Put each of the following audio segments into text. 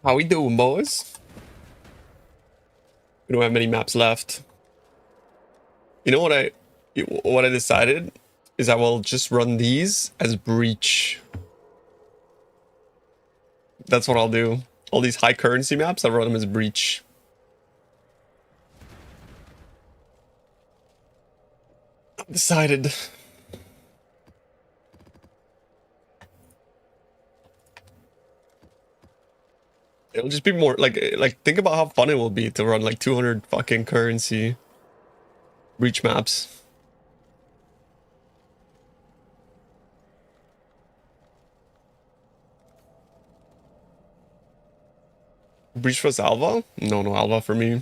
How we doing, boys? We don't have many maps left. You know what I decided is I will just run these as breach. That's what I'll do. All these high currency maps, I'll run them as breach. I've decided. It'll just be more like think about how fun it will be to run like 200 fucking currency breach maps. Breach vs Alva? No Alva for me.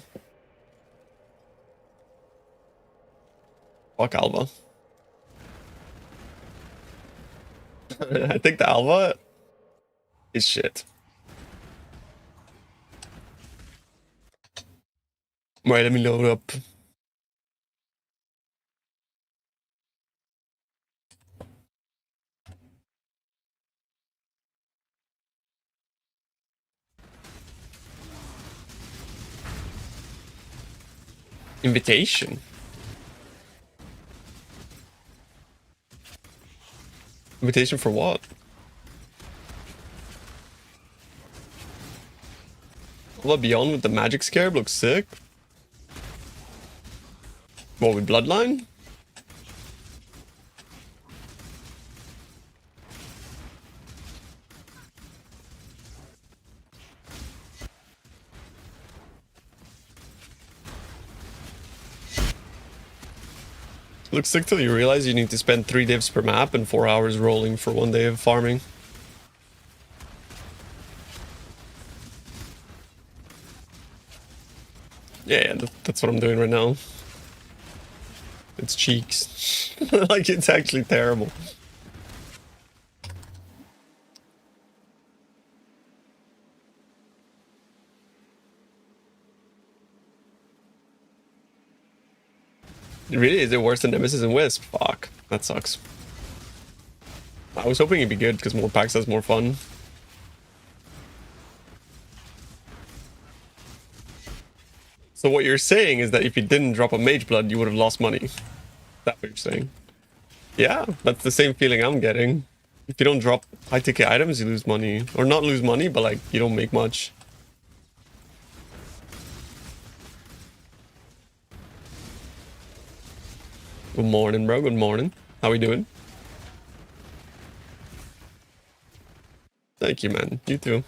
Fuck Alva. I think the Alva is shit. Right, let me load up. Invitation. Invitation for what? What, Beyond with the magic scarab looks sick. What, with Bloodline? Looks sick till you realize you need to spend 3 divs per map and 4 hours rolling for 1 day of farming. Yeah, that's what I'm doing right now. It's cheeks. Like, it's actually terrible. Really? Is it worse than Nemesis and Wisp? Fuck. That sucks. I was hoping it'd be good because more packs has more fun. So what you're saying is that if you didn't drop a Mage Blood, you would have lost money. Is that what you're saying? Yeah, that's the same feeling I'm getting. If you don't drop high ticket items, you lose money. Or not lose money, but like, you don't make much. Good morning, bro. Good morning. How we doing? Thank you, man. You too.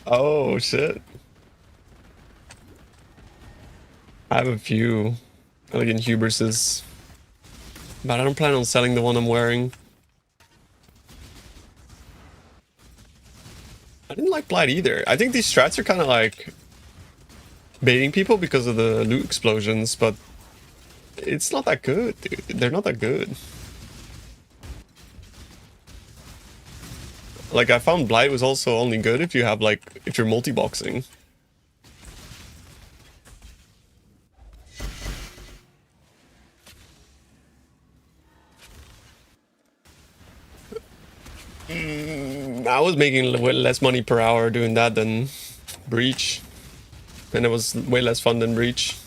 Oh, shit. I have a few elegant hubris's, but I don't plan on selling the one I'm wearing. I didn't like Blight either. I think these strats are kind of like baiting people because of the loot explosions, but it's not that good, dude. They're not that good. Like, I found Blight was also only good if you have, like, if you're multi-boxing. I was making way less money per hour doing that than Breach. And it was way less fun than Breach.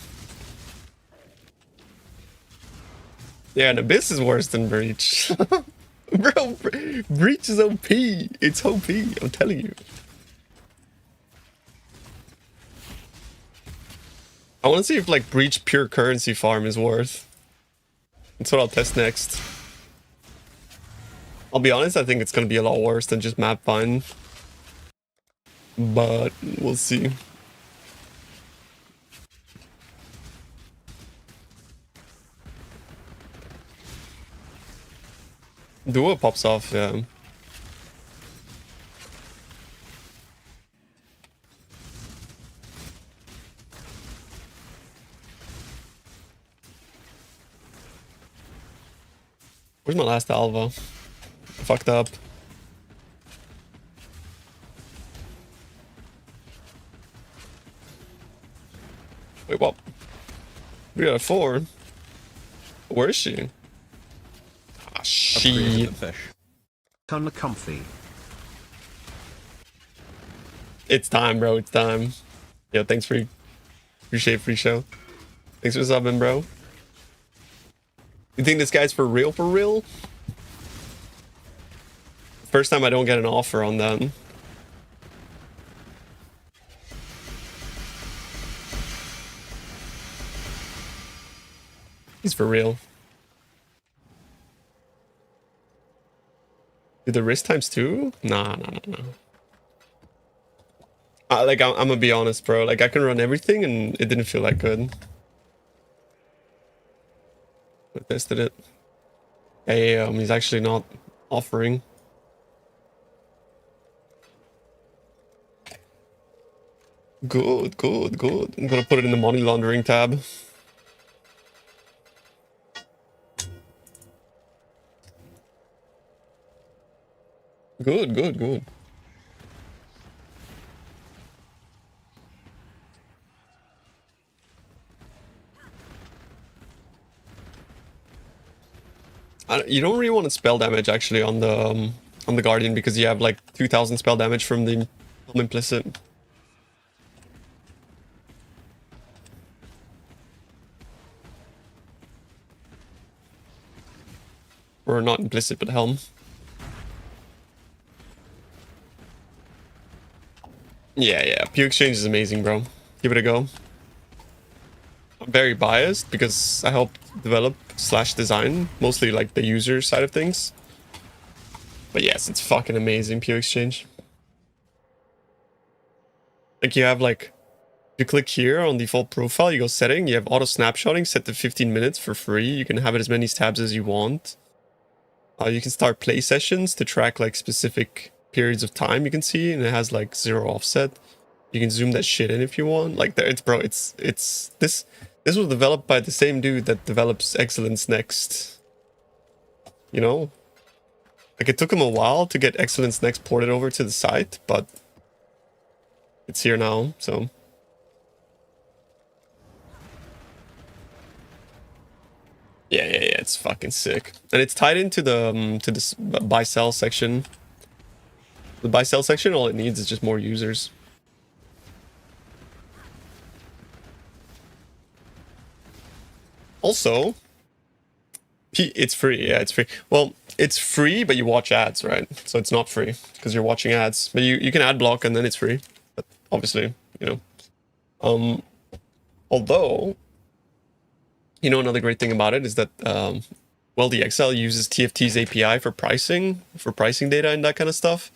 Yeah, and Abyss is worse than Breach. Bro, Breach is OP. It's OP, I'm telling you. I want to see if, like, Breach pure currency farm is worth. That's what I'll test next. I'll be honest, I think it's going to be a lot worse than just map find. But we'll see. Duo pops off, yeah. Where's my last Alva? fucked up. Wait, what? 3 out of 4? Where is she? Ah, shit. Kinda comfy. It's time, bro. It's time. Yo, thanks for... Appreciate free show. Thanks for subbing, bro. You think this guy's for real, for real? First time I don't get an offer on that. He's for real. Do the wrist times 2? Nah. Like, I'm gonna be honest, bro. Like, I can run everything and it didn't feel that good. I tested it. Hey, he's actually not offering. Good. I'm gonna put it in the money laundering tab. Good. You don't really want to spell damage actually on the Guardian because you have like 2000 spell damage from the implicit. Or not implicit, but helm. Yeah. PoE Exchange is amazing, bro. Give it a go. I'm very biased because I help develop / design, mostly like the user side of things. But yes, it's fucking amazing, PoE Exchange. Like you have like, if you click here on default profile, you go setting, you have auto snapshotting set to 15 minutes for free. You can have it as many tabs as you want. You can start play sessions to track like specific periods of time you can see, and it has like 0 offset. You can zoom that shit in if you want. Like there, this was developed by the same dude that develops Excellence Next. You know? Like it took him a while to get Excellence Next ported over to the site, but it's here now, so. Yeah, it's fucking sick. And it's tied into the to this buy-sell section. The buy-sell section, all it needs is just more users. Also, it's free. Yeah, it's free. Well, it's free, but you watch ads, right? So it's not free because you're watching ads. But you can ad block and then it's free. But obviously, you know. Although, you know, another great thing about it is that, well, the XL uses TFT's API for pricing data and that kind of stuff.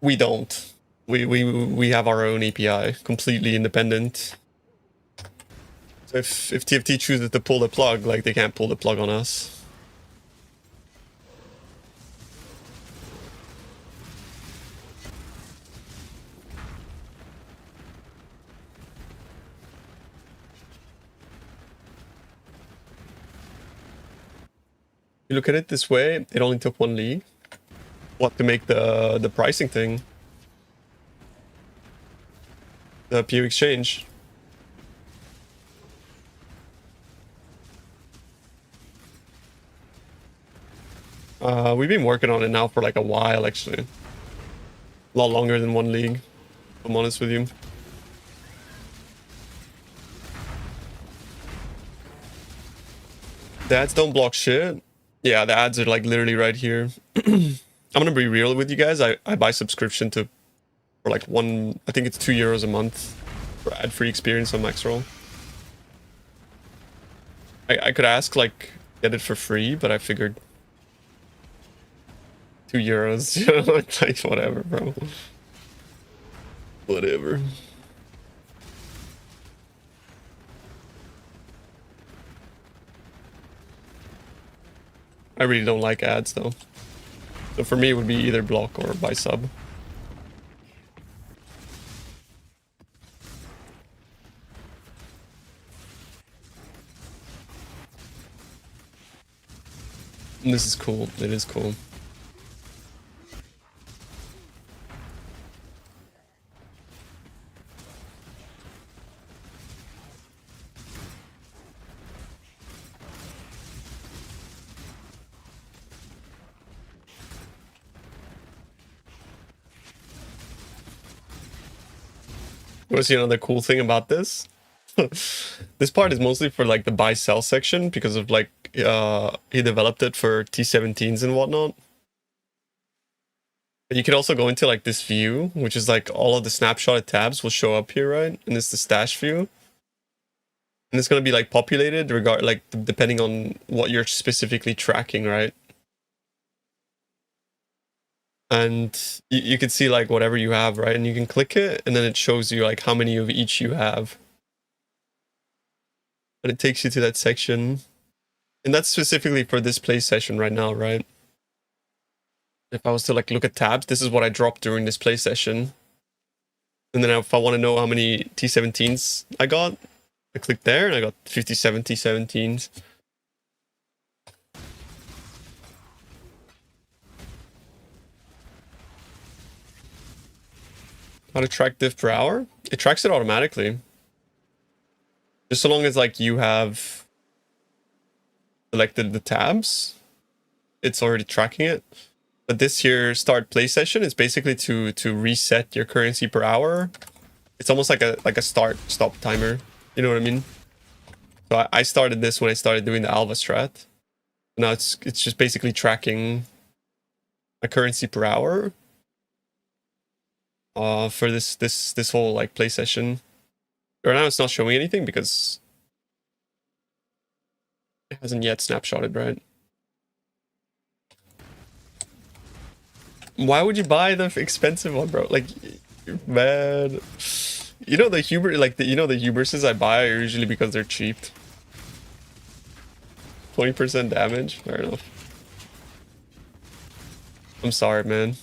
We don't. We have our own API, completely independent. So if TFT chooses to pull the plug, like they can't pull the plug on us. You look at it this way, it only took 1 league. What, to make the pricing thing? The PoE Exchange. We've been working on it now for like a while, actually. A lot longer than 1 league, if I'm honest with you. The ads don't block shit. Yeah, the ads are like literally right here. I'm gonna be real with you guys. I buy subscription to for like I think it's €2 a month for ad-free experience on Maxroll. I could ask like get it for free, but I figured €2, you know, like whatever, bro. Whatever. I really don't like ads though. So for me it would be either block or buy sub. And this is cool. It is cool. You want to see another cool thing about this? This part is mostly for like the buy sell section because of like he developed it for T17s and whatnot. But you can also go into like this view, which is like all of the snapshotted tabs will show up here, right? And it's the stash view. And it's gonna be like populated depending on what you're specifically tracking, right? And you can see like whatever you have, right? And you can click it and then it shows you like how many of each you have. And it takes you to that section. And that's specifically for this play session right now, right? If I was to like look at tabs, this is what I dropped during this play session. And then if I want to know how many T17s I got, I click there and I got 57 T17s. How to track diff per hour? It tracks it automatically. Just so long as like you have selected the tabs, it's already tracking it. But this here start play session is basically to reset your currency per hour. It's almost like a start stop timer. You know what I mean? So I started this when I started doing the Alva strat. Now it's just basically tracking a currency per hour. For this whole like play session. Right now it's not showing anything because it hasn't yet snapshotted, right? Why would you buy the expensive one, bro? Like, man, you know the Huber, like the Huberses I buy are usually because they're cheap. 20% damage, fair enough. I'm sorry, man.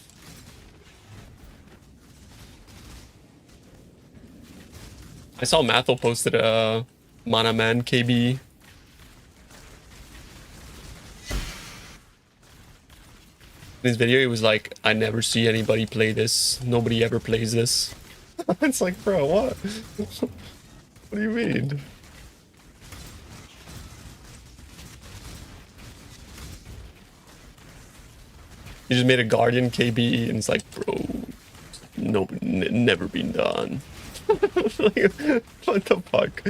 I saw Mathel posted a Mana Man KB. In his video, he was like, I never see anybody play this. Nobody ever plays this. It's like, bro, what? What do you mean? You just made a Guardian KB and it's like, bro, no, never been done. Like, what the fuck?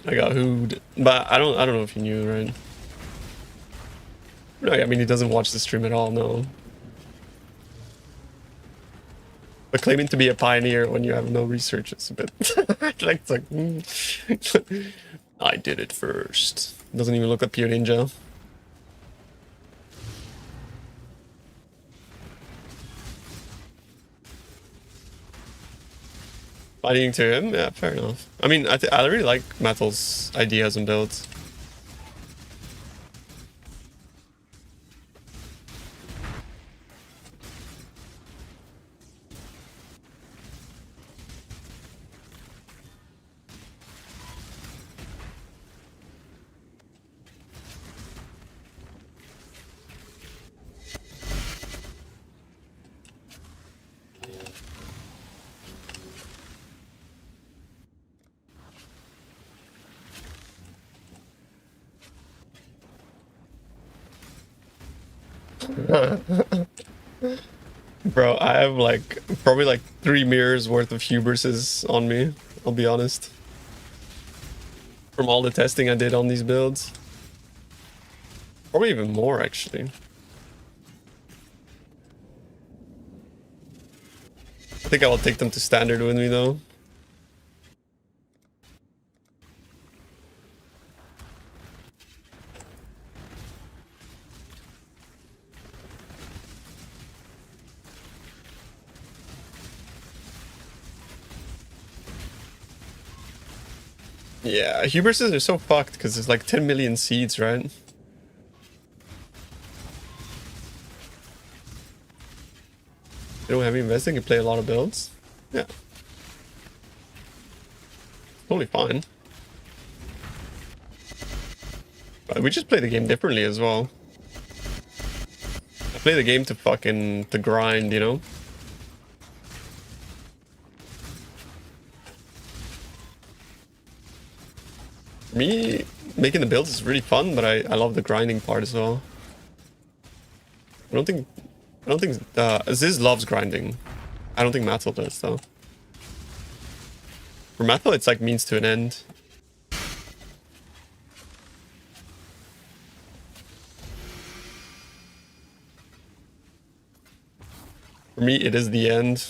I got hooed, but I don't know if you knew, right? No, I mean he doesn't watch the stream at all, no. But claiming to be a pioneer when you have no research is a bit like it's like I did it first. Doesn't even look at Pure Ninja. Fighting to him, yeah, fair enough. I mean, I really like Methal's ideas and builds. Bro, I have like probably like 3 mirrors worth of Huberses on me, I'll be honest. From all the testing I did on these builds. Probably even more actually. I think I will take them to standard with me though. Yeah, Huberses are so fucked because there's like 10 million seeds, right? You don't have any investing, you play a lot of builds. Yeah. Totally fine. But we just play the game differently as well. I play the game to grind, you know? For me, making the builds is really fun, but I love the grinding part as well. I don't think I don't think Ziz loves grinding. I don't think Mattel does though. For Mattel, it's like means to an end. For me, it is the end.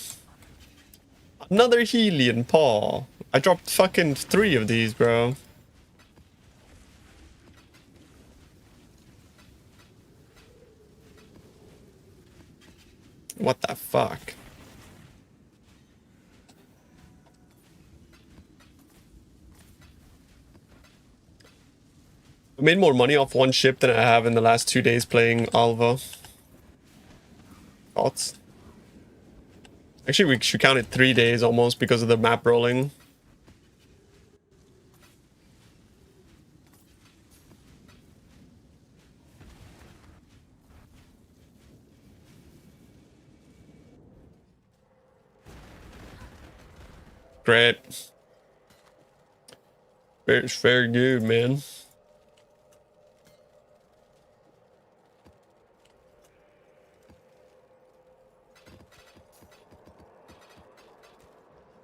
Another Helian paw. I dropped fucking 3 of these, bro. What the fuck? I made more money off one ship than I have in the last 2 days playing Alva. Thoughts? Actually, we should count it 3 days almost because of the map rolling. Great. It's very good, man.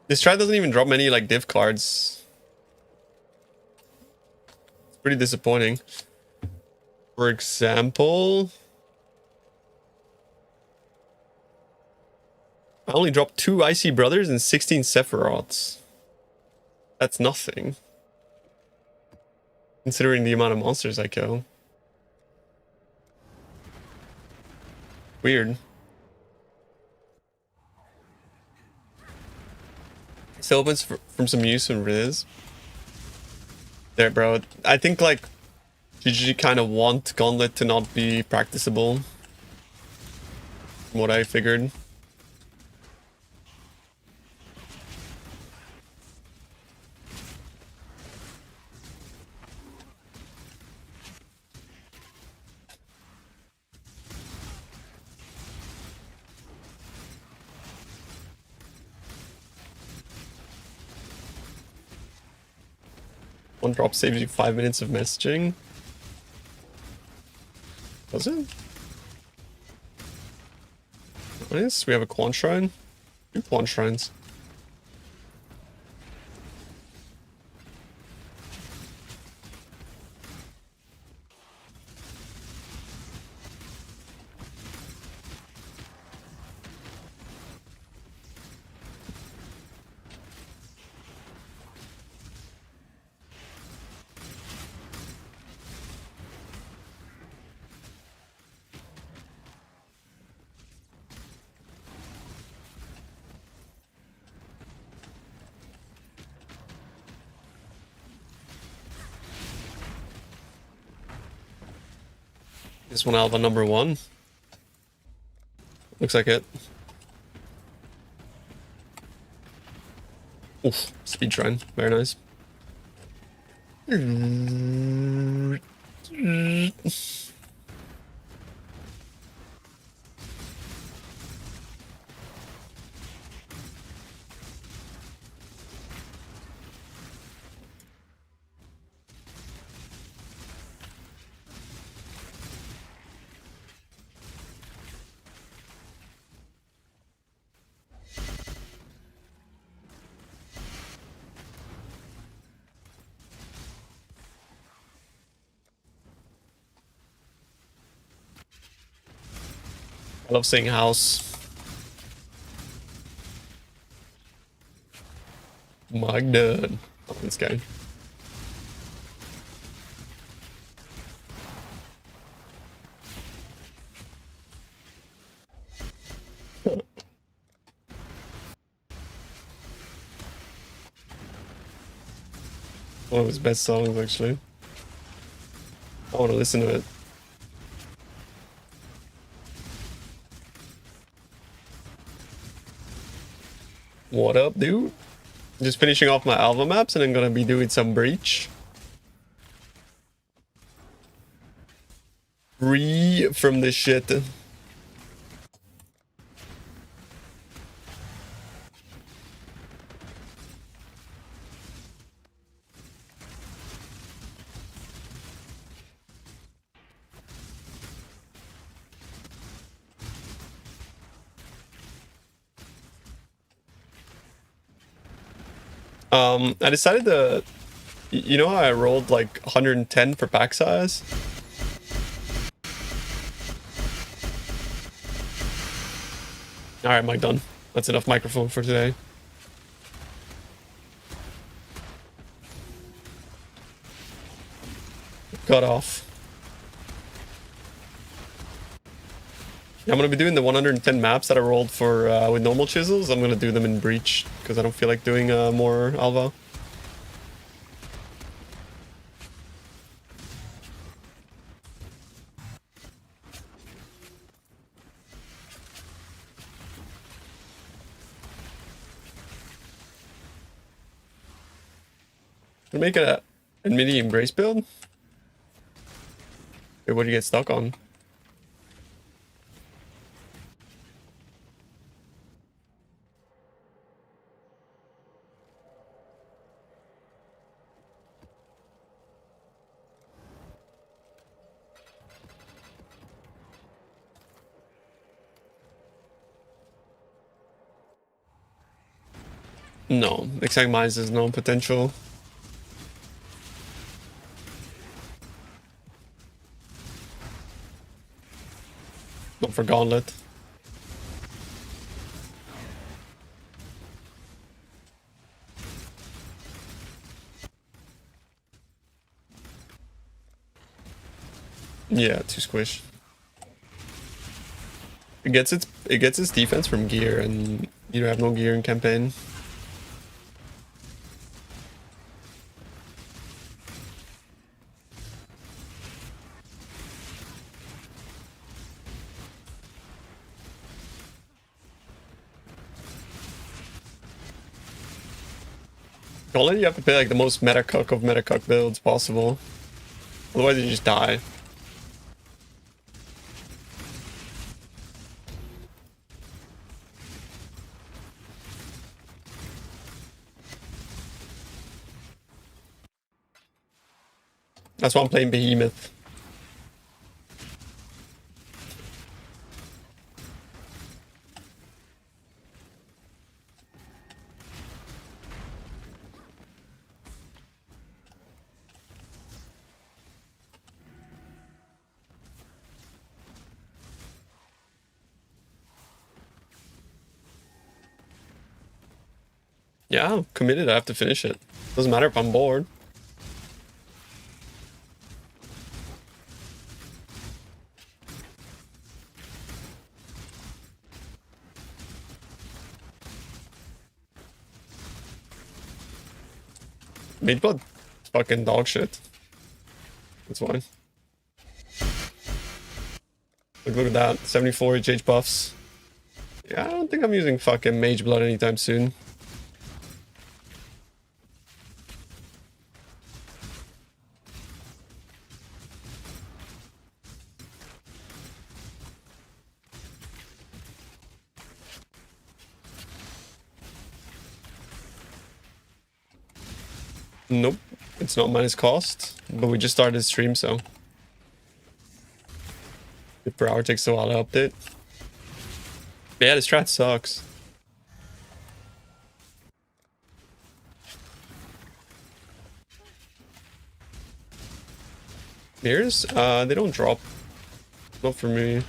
This Strat doesn't even drop many like div cards. It's pretty disappointing. For example, I only dropped 2 Icy Brothers and 16 Sephiroths. That's nothing. Considering the amount of monsters I kill. Weird. Still opens from some use and Riz. There, bro. I think like GG kind of want Gauntlet to not be practicable. From what I figured. One drop saves you 5 minutes of messaging. Does it? Nice. We have a Quan Shrine. 2 Quan Shrines. This one Alva number 1. Looks like it. Oof, speed shrine. Very nice. I love saying house. My god. Oh, this guy. One of his best songs, actually. I want to listen to it. What up, dude? Just finishing off my Alva maps and I'm gonna be doing some Breach. Free from this shit. I decided to... You know how I rolled like 110 for pack size? Alright, mic done. That's enough microphone for today. Cut off. I'm gonna be doing the 110 maps that I rolled for with normal chisels. I'm gonna do them in Breach because I don't feel like doing more Alva. Can make a mini embrace build. Wait, what do you get stuck on? No, exact mines has no potential. Not for Gauntlet. Yeah, too squish. It gets its defense from gear, and you have no gear in campaign. Gauntlet, you have to play like the most meta cuck of meta cuck builds possible. Otherwise, you just die. That's why I'm playing Behemoth. Yeah, I'm committed. I have to finish it. Doesn't matter if I'm bored. Mageblood, fucking dog shit. That's why. Look at that. 74 HH buffs. Yeah, I don't think I'm using fucking Mageblood anytime soon. Nope. It's not minus cost, but we just started the stream, so. The per hour takes a while to update. But yeah, the strat sucks. Mirrors? They don't drop. Not for me.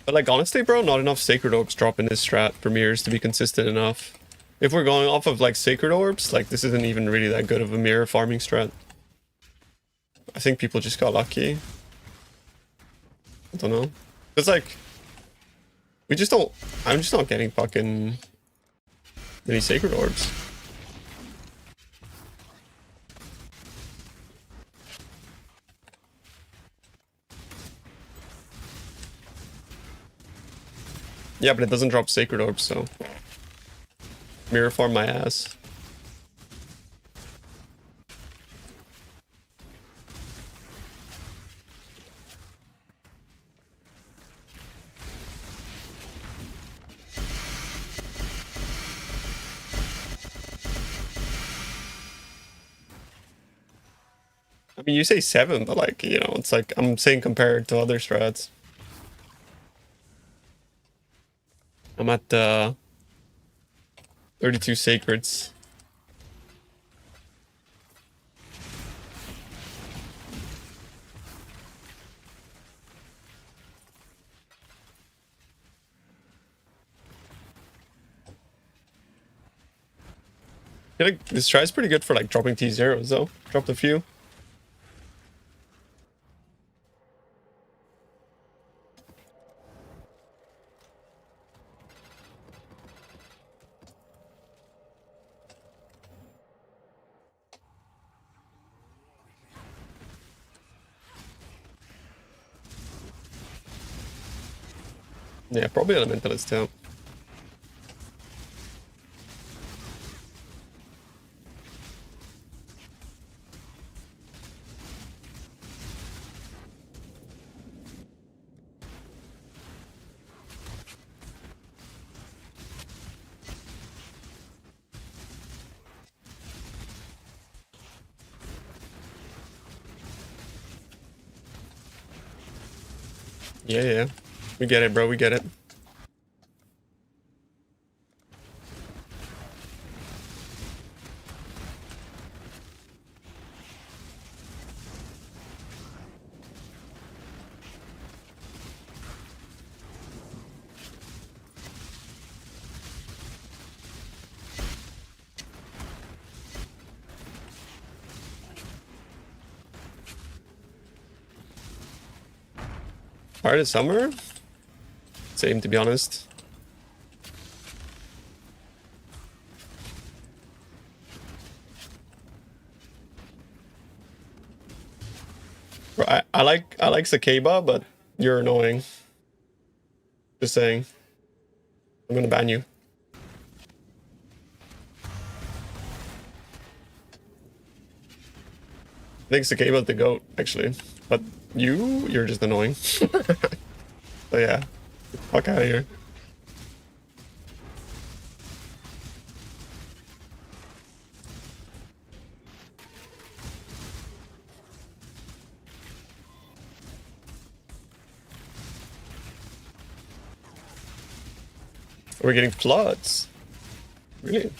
But like, honestly, bro, not enough Sacred Orbs drop in this strat for mirrors to be consistent enough. If we're going off of like Sacred Orbs, like this isn't even really that good of a mirror farming strat. I think people just got lucky. I don't know. It's like, we just don't, I'm just not getting fucking many Sacred Orbs. Yeah, but it doesn't drop Sacred Orbs, so. Mirror farm my ass. I mean, you say 7, but like, you know, it's like, I'm saying compared to other strats. I'm at 32 Sacreds. feel like this try is pretty good for like dropping T0s though. Dropped a few. Yeah, probably Elementalist too. Yeah, yeah. We get it, bro. We get it. Hard as summer? Same, to be honest. Bro, I like Sakeba, but you're annoying. Just saying. I'm gonna ban you. I think Sakeba's the GOAT, actually. But you're just annoying. So yeah. Fuck out of here. We're getting floods. Really?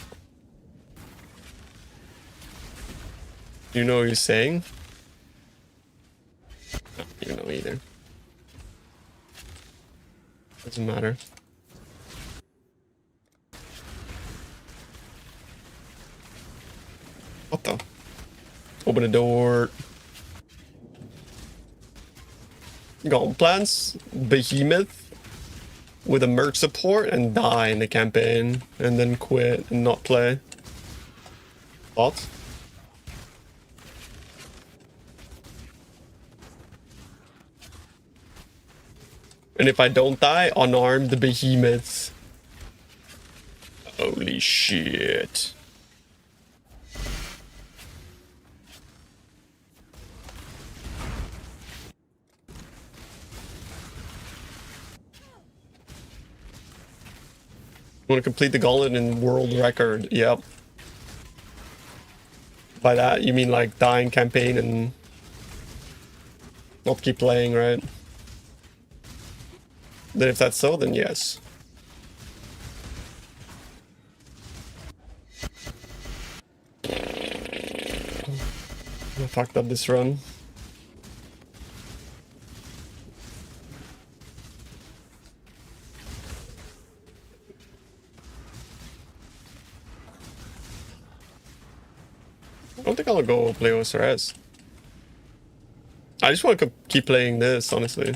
Do you know what he's saying? No, you know either. Doesn't matter. What the? Open the door. Gone plans. Behemoth. With a merc support and die in the campaign. And then quit and not play. Thoughts? And if I don't die, unarm the behemoths. Holy shit. Want to complete the gauntlet in world record. Yep. By that, you mean like dying campaign and not keep playing, right? Then if that's so, then yes. I fucked up this run. I don't think I'll go play OSRS. I just want to keep playing this, honestly.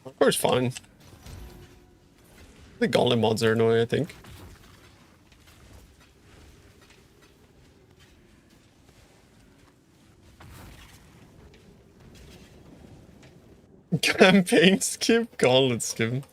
Of course, fine. The gauntlet mods are annoying, I think. Campaign skip, gauntlet skip.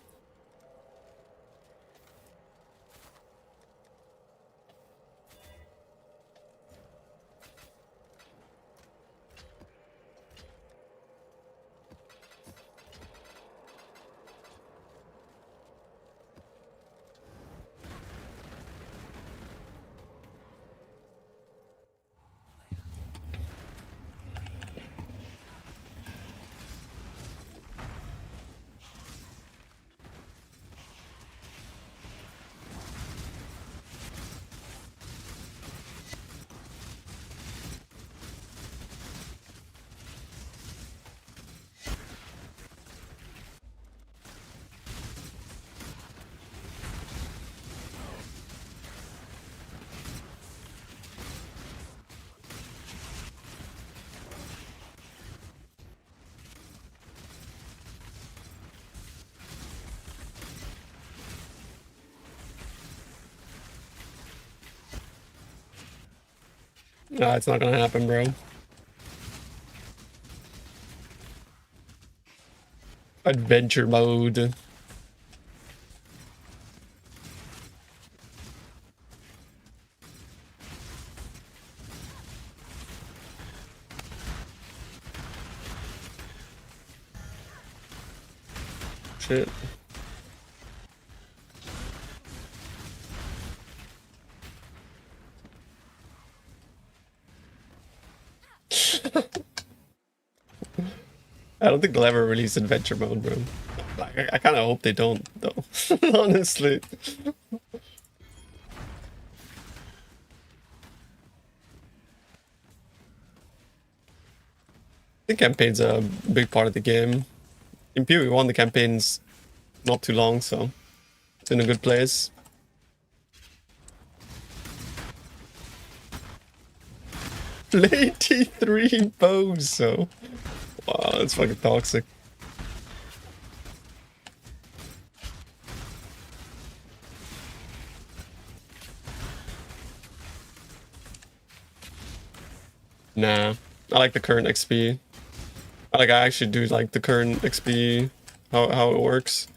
Nah, it's not gonna happen, bro. Adventure mode. Shit. I don't think they'll ever release adventure mode, bro. I kind of hope they don't, though. Honestly. I think campaign's a big part of the game. In PoE 1, the campaign's not too long, so it's in a good place. Play T3 Bozo. Wow, that's fucking toxic. Nah, I like the current XP. I actually do like the current XP, how it works.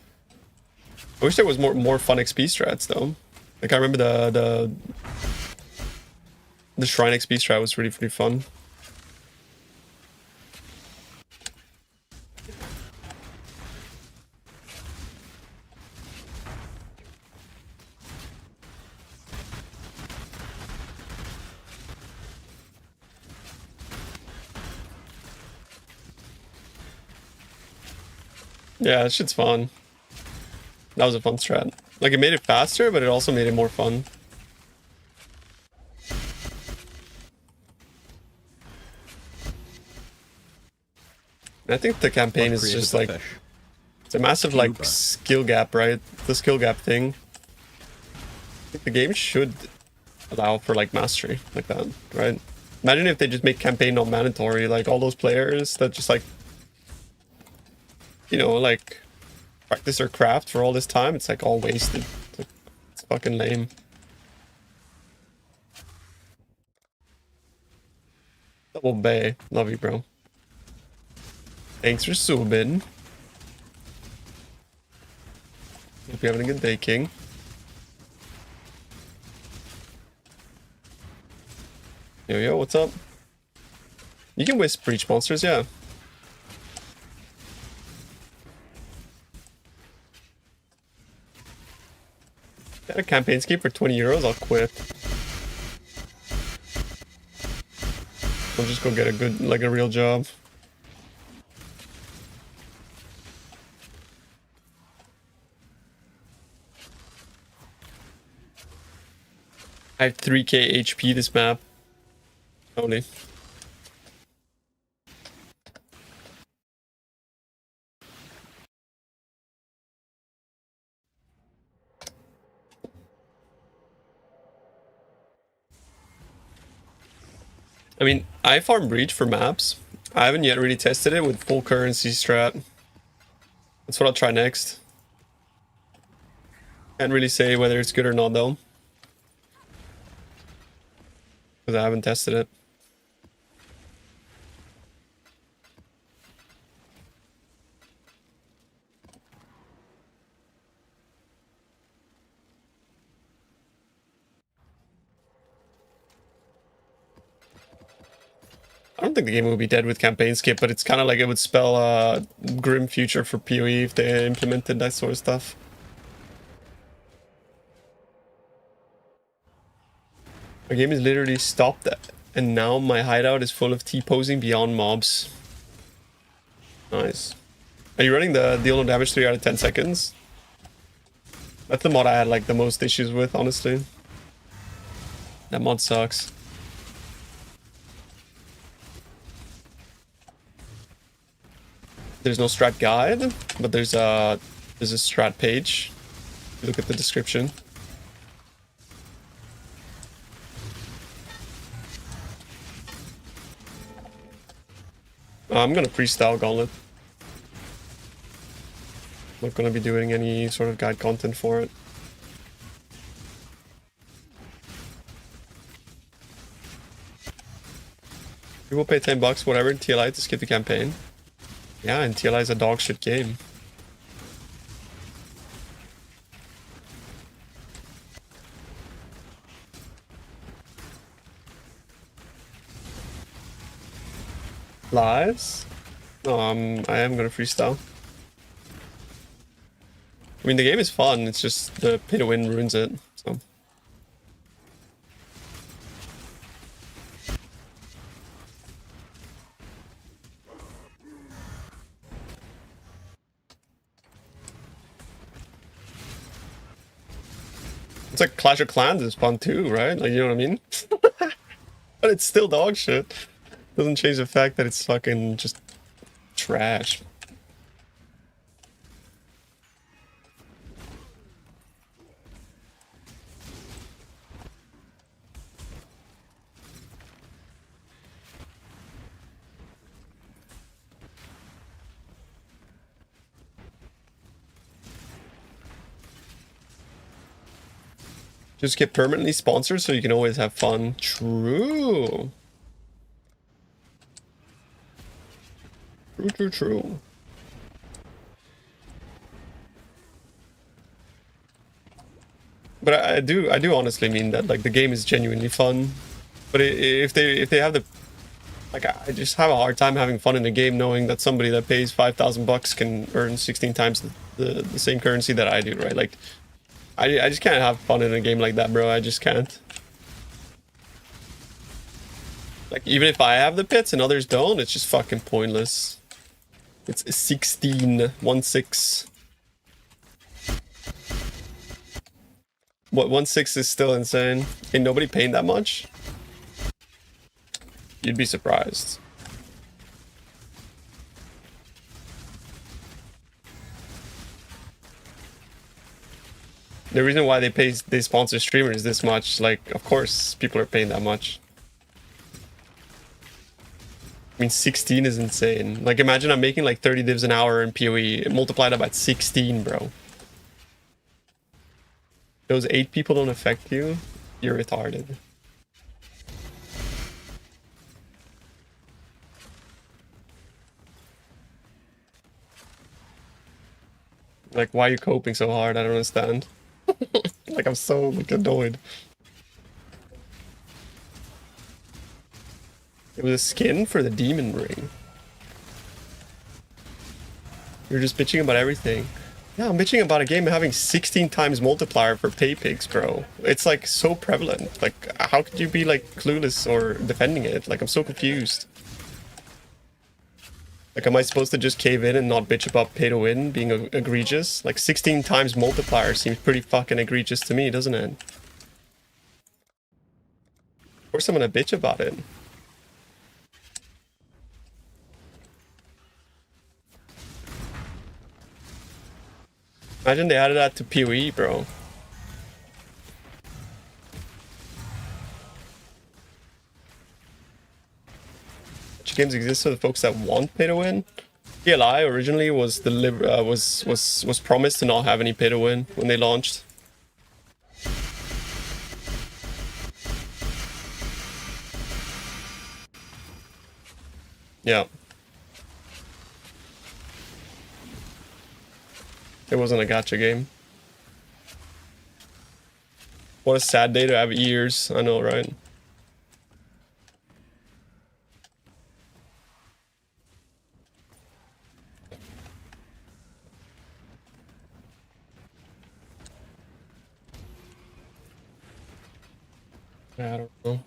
I wish there was more fun XP strats though. Like I remember the Shrine XP strat was really fun. Yeah, that shit's fun. That was a fun strat. Like it made it faster, but it also made it more fun. I think the campaign is just like it's a massive like skill gap, right? The skill gap thing. I think the game should allow for like mastery like that, right? Imagine if they just make campaign not mandatory, like all those players that just like, you know, like practice their craft for all this time, it's like all wasted. It's fucking lame. Double Bay, love you, bro. Thanks for subbing. Hope you're having a good day, King. Yo, what's up? You can wisp breach monsters, yeah. Got a campaign scheme for 20 euros, I'll quit. I'll just go get a good, like a real job. I have 3k HP this map. Only. I mean, I farm breach for maps. I haven't yet really tested it with full currency strat. That's what I'll try next. Can't really say whether it's good or not though. Because I haven't tested it. I don't think the game will be dead with campaign skip, but it's kind of like it would spell a grim future for PoE if they implemented that sort of stuff. My game is literally stopped, and now my hideout is full of T-posing beyond mobs. Nice. Are you running the deal no damage 3 out of 10 seconds? That's the mod I had like the most issues with, honestly. That mod sucks. There's no strat guide, but there's a strat page. Look at the description. I'm gonna freestyle Gauntlet. Not gonna be doing any sort of guide content for it. People pay $10, whatever, in TLI to skip the campaign. Yeah, and TLI is a dog shit game. Lives? No, I am gonna freestyle. I mean, the game is fun, it's just the pay to win ruins it, so. It's like Clash of Clans is fun too, right? Like, you know what I mean? But it's still dog shit. Doesn't change the fact that it's fucking just trash. Just get permanently sponsored so you can always have fun. True. True. But I do honestly mean that, like, the game is genuinely fun. But if they have the, like, I just have a hard time having fun in the game knowing that somebody that pays $5,000 can earn 16 times the same currency that I do, right? Like, I just can't have fun in a game like that, bro. I just can't. Like, even if I have the pits and others don't, it's just fucking pointless. It's 16-1-6. What, 1-6 is still insane. Ain't nobody paying that much? You'd be surprised. The reason why they sponsor streamers this much, like, of course people are paying that much. I mean, 16 is insane. Like, imagine I'm making like 30 divs an hour in PoE, multiply that by 16, bro. Those 8 people don't affect you, you're retarded. Like, why are you coping so hard? I don't understand. Like, I'm so, like, annoyed. It was a skin for the demon ring. You're just bitching about everything. Yeah, I'm bitching about a game having 16 times multiplier for pay pigs, bro. It's like so prevalent. Like, how could you be like clueless or defending it? Like, I'm so confused. Like, am I supposed to just cave in and not bitch about pay to win being egregious? Like, 16 times multiplier seems pretty fucking egregious to me, doesn't it? Of course I'm gonna bitch about it. Imagine they added that to PoE, bro. Which games exist for the folks that want pay to win? PLI originally was was promised to not have any pay to win when they launched. Yeah. It wasn't a gacha game. What a sad day to have ears. I know, right? I don't know.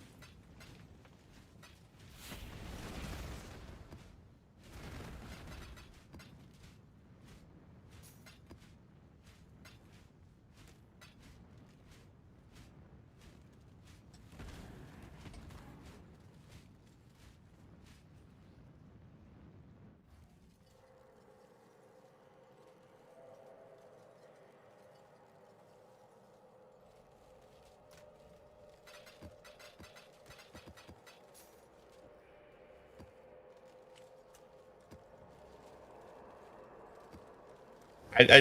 I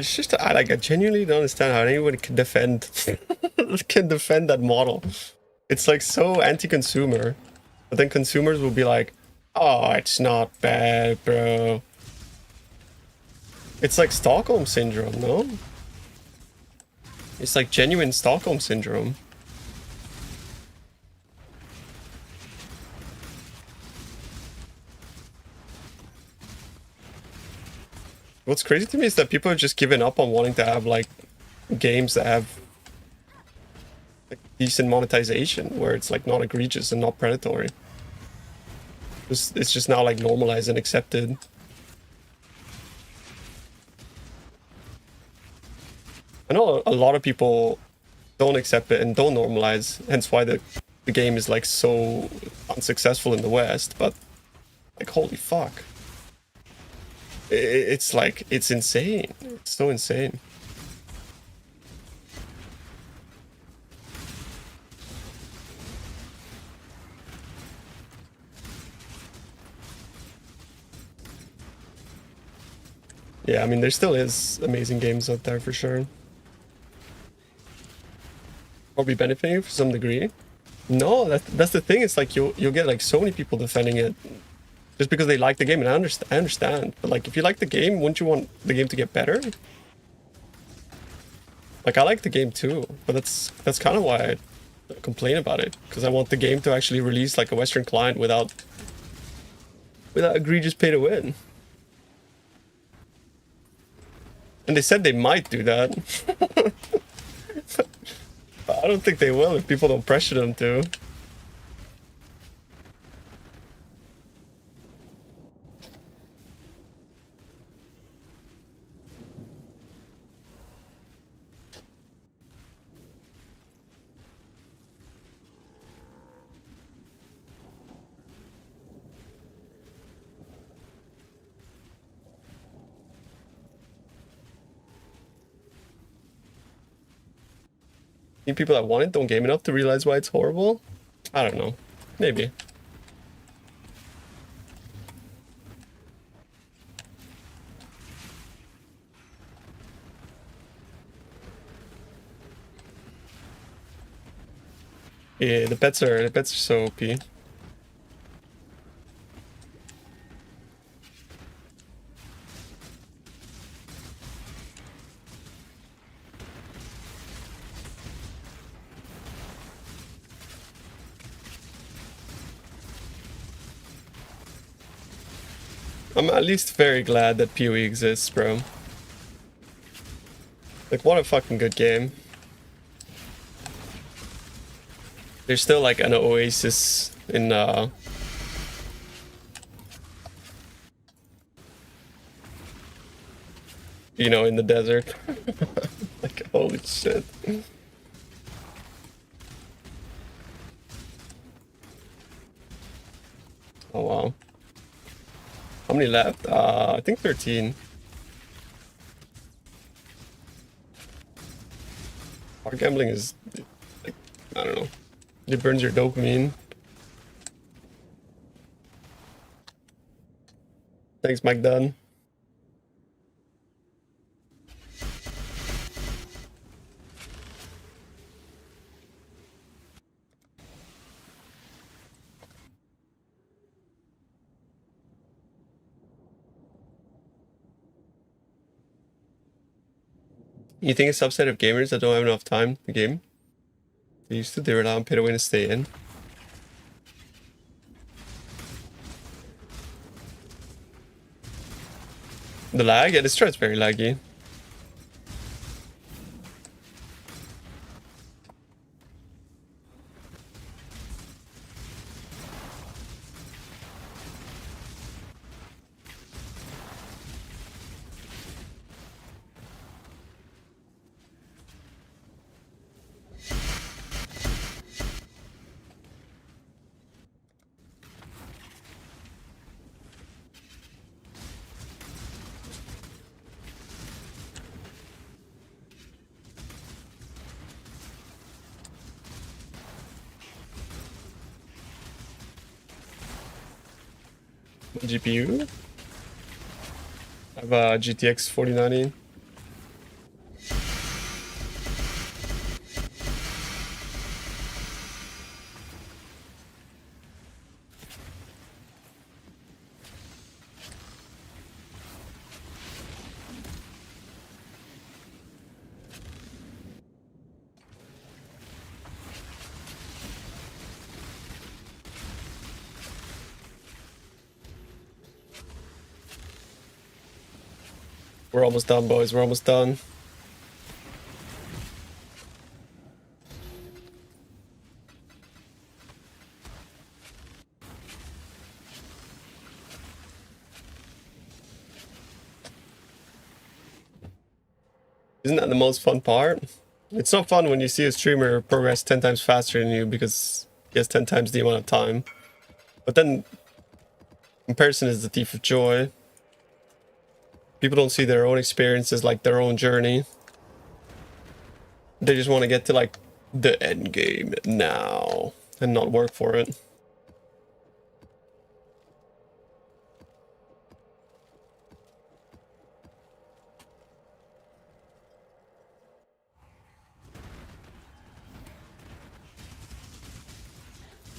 genuinely don't understand how anyone can defend can defend that model. It's like so anti-consumer, but then consumers will be like, Oh, it's not bad, bro. It's like Stockholm Syndrome, no? It's like genuine Stockholm Syndrome. What's crazy to me is that people have just given up on wanting to have like games that have like decent monetization, where it's like not egregious and not predatory. It's just now like normalized and accepted. I know a lot of people don't accept it and don't normalize, hence why the game is like so unsuccessful in the West, but like holy fuck. It's like, it's insane. It's so insane. Yeah, I mean, there still is amazing games out there for sure. Probably benefiting to some degree. No, that's the thing. It's like you'll get like so many people defending it just because they like the game, and I understand. But like, if you like the game, wouldn't you want the game to get better? Like, I like the game too, but that's kind of why I complain about it, because I want the game to actually release like a Western client without egregious pay to win. And they said they might do that. But I don't think they will if people don't pressure them to. Think people that want it don't game enough to realize why it's horrible? I don't know. Maybe. Yeah, the pets are so OP. I'm at least very glad that PoE exists, bro. Like, what a fucking good game. There's still like an oasis in you know, in the desert. Like, holy shit. Oh wow. How many left? I think 13. Hard gambling is like, I don't know. It burns your dopamine. Thanks, Mike Dunn. You think a subset of gamers that don't have enough time to game? They used to do it on pay to win to stay in. The lag? Yeah, this Strat's very laggy. GPU? I have a GTX 4090. We're almost done, boys. We're almost done. Isn't that the most fun part? It's not fun when you see a streamer progress 10 times faster than you because he has 10 times the amount of time. But then comparison is the thief of joy. People don't see their own experiences like their own journey. They just want to get to like the end game now and not work for it.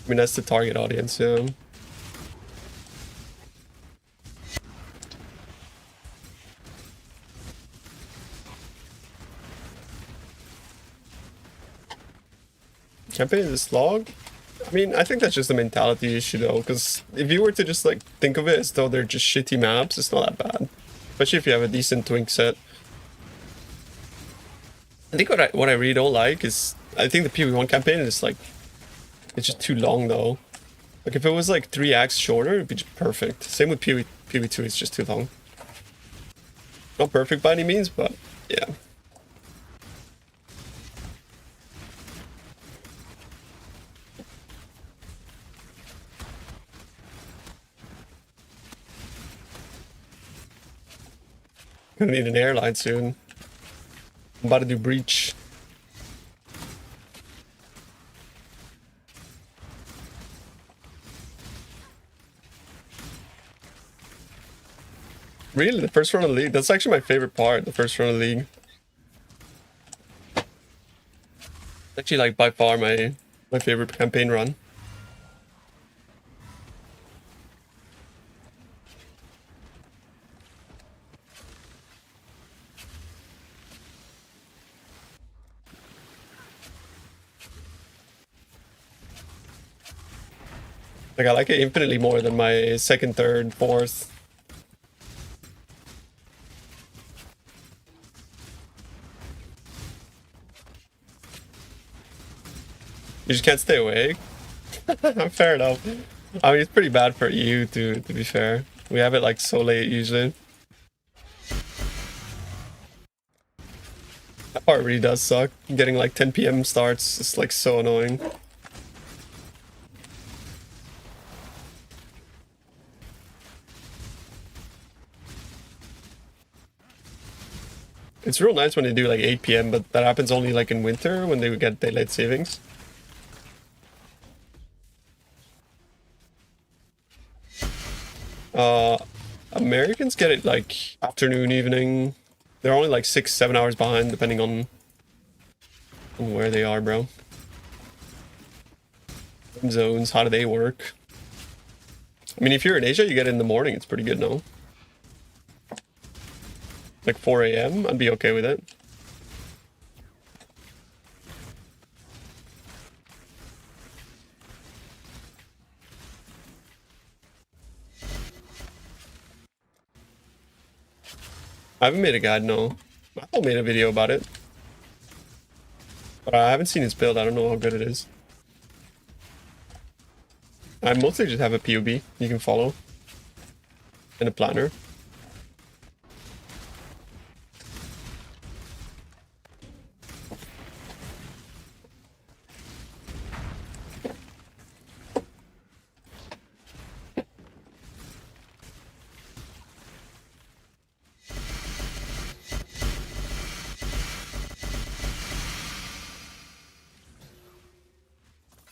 I mean, that's the target audience, yeah. Campaign is a slog? I mean, I think that's just a mentality issue though, because if you were to just like think of it as though they're just shitty maps, it's not that bad. Especially if you have a decent twink set. I think what I really don't like is, I think the PoE1 campaign is like, it's just too long though. Like if it was like 3 acts shorter, it'd be just perfect. Same with PoE2, it's just too long. Not perfect by any means, but yeah. Gonna need an airline soon. I'm about to do breach. Really, the first run of the league? That's actually my favorite part, the first run of the league. It's actually like by far my favorite campaign run. Like I like it infinitely more than my second, third, fourth. You just can't stay awake. Fair enough. I mean, it's pretty bad for you to be fair. We have it like so late usually. That part really does suck. Getting like 10 PM starts is like so annoying. It's real nice when they do like 8 PM, but that happens only like in winter when they would get daylight savings. Americans get it like afternoon, evening. They're only like 6-7 hours behind depending on where they are, bro. Time zones, how do they work? I mean, if you're in Asia, you get it in the morning. It's pretty good, no? Like 4 AM, I'd be okay with it. I haven't made a guide, no. I made a video about it. But I haven't seen his build, I don't know how good it is. I mostly just have a POB you can follow. And a planner.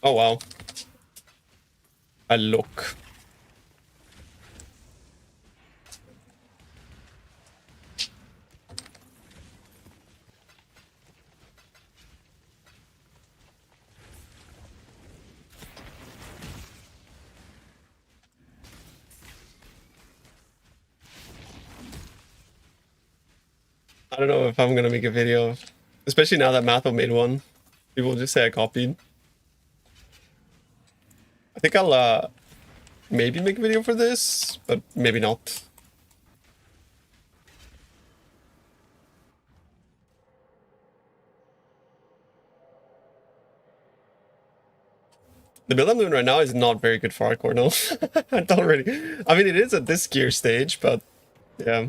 Oh wow. I look. I don't know if I'm gonna make a video, especially now that Matho made one. People will just say I copied. I think I'll maybe make a video for this, but maybe not. The build I'm doing right now is not very good for hardcore, no. I don't really... I mean, it is at this gear stage, but... Yeah.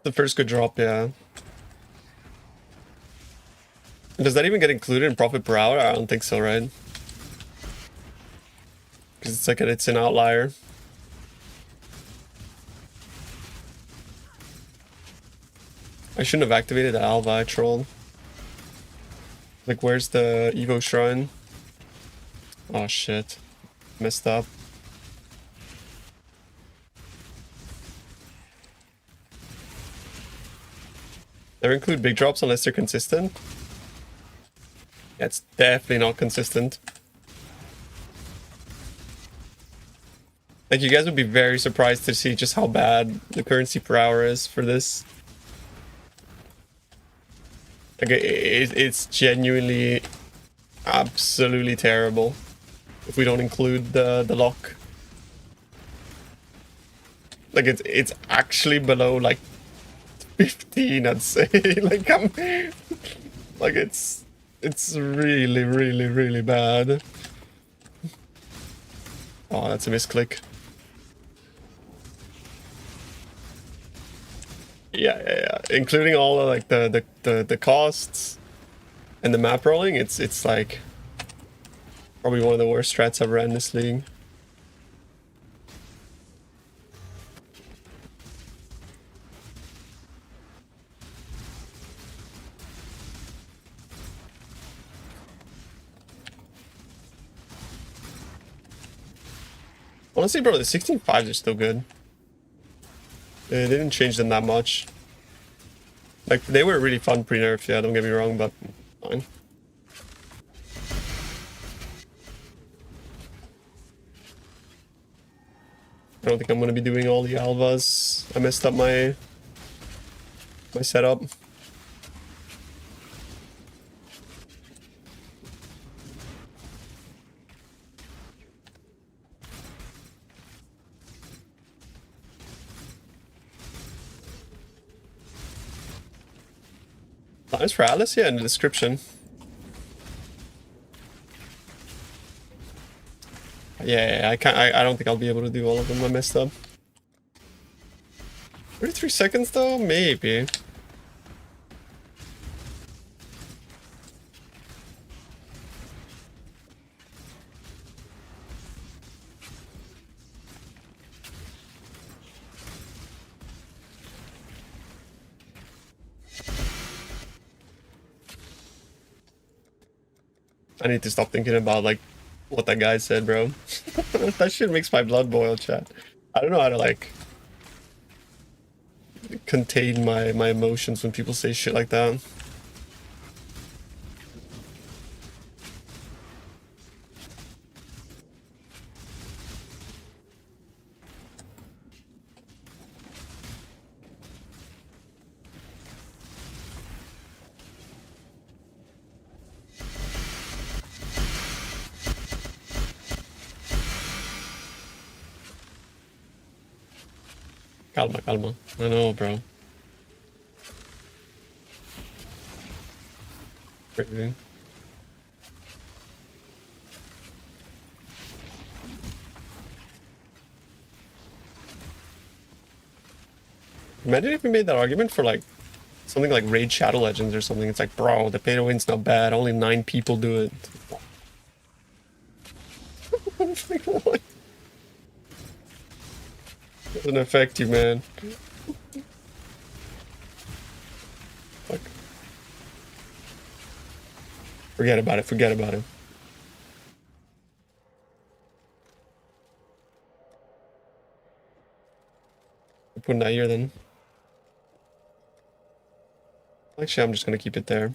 The first good drop, yeah. Does that even get included in profit per hour? I don't think so, right? Because it's like it's an outlier. I shouldn't have activated the Alva, I trolled. Like, where's the Evo Shrine? Oh shit. Messed up. Never include big drops unless they're consistent. Yeah, it's definitely not consistent. Like, you guys would be very surprised to see just how bad the currency per hour is for this. Like, it's genuinely absolutely terrible if we don't include the lock. Like, it's actually below, like, 15, I'd say. Like, like, it's really, really, really bad. Oh, that's a misclick. Yeah. Including all of, like, the costs and the map rolling, it's like probably one of the worst strats I've ran in this league. Honestly, bro, the 16.5s are still good. They didn't change them that much. Like, they were really fun pre-nerf, yeah, don't get me wrong, but fine. I don't think I'm gonna be doing all the Alvas. I messed up my setup. Times for Atlas, yeah, in the description. Yeah, I don't think I'll be able to do all of them. I messed up. 33 seconds though? Maybe. I need to stop thinking about, like, what that guy said, bro. That shit makes my blood boil, chat. I don't know how to, like, contain my emotions when people say shit like that. Calma, calma. I know, bro. Crazy. Imagine if we made that argument for, like, something like Raid Shadow Legends or something. It's like, bro, the pay to win's not bad. Only 9 people do it. It's like, what? Doesn't affect you, man. Fuck. Forget about it. Forget about it. I'm putting that here then. Actually, I'm just gonna keep it there.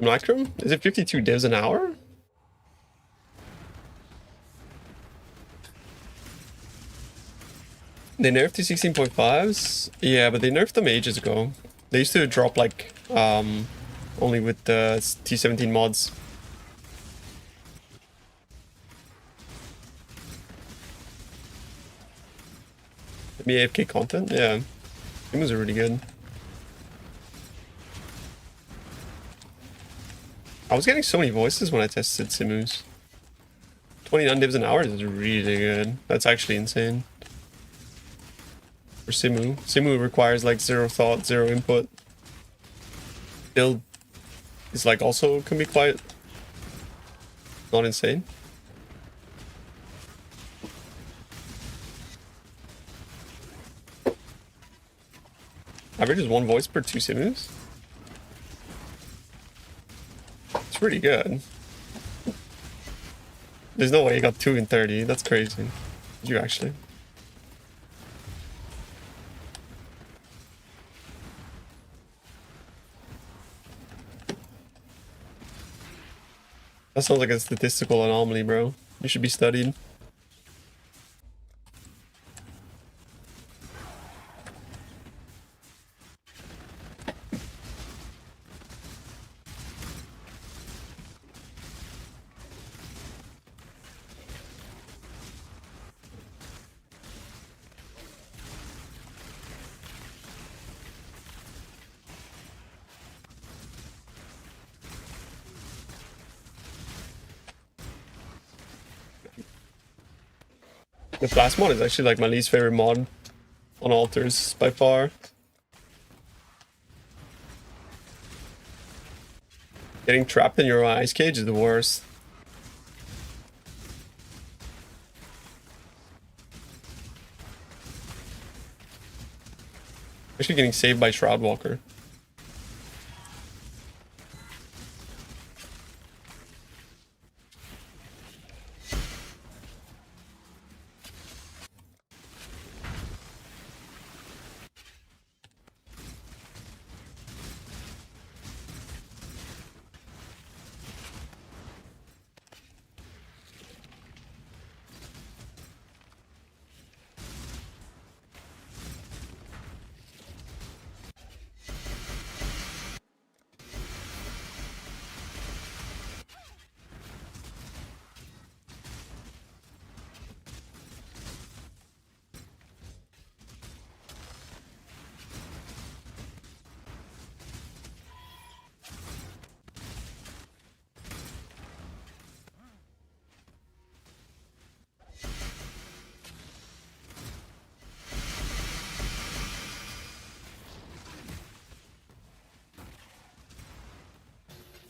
Electrum? Is it 52 divs an hour? They nerfed the 16.5s? Yeah, but they nerfed them ages ago. They used to drop, like, only with the T17 mods. Me AFK content? Yeah. Simus are really good. I was getting so many voices when I tested Simus. 29 divs an hour is really good. That's actually insane. For Simu. Simu requires like zero thought, zero input. Build is like also can be quite not insane. Average is one voice per 2 Simus. It's pretty good. There's no way you got 2 in 30. That's crazy. Did you actually? That sounds like a statistical anomaly, bro. You should be studied. The Blast mod is actually like my least favorite mod on altars by far. Getting trapped in your own ice cage is the worst. Actually getting saved by Shroudwalker.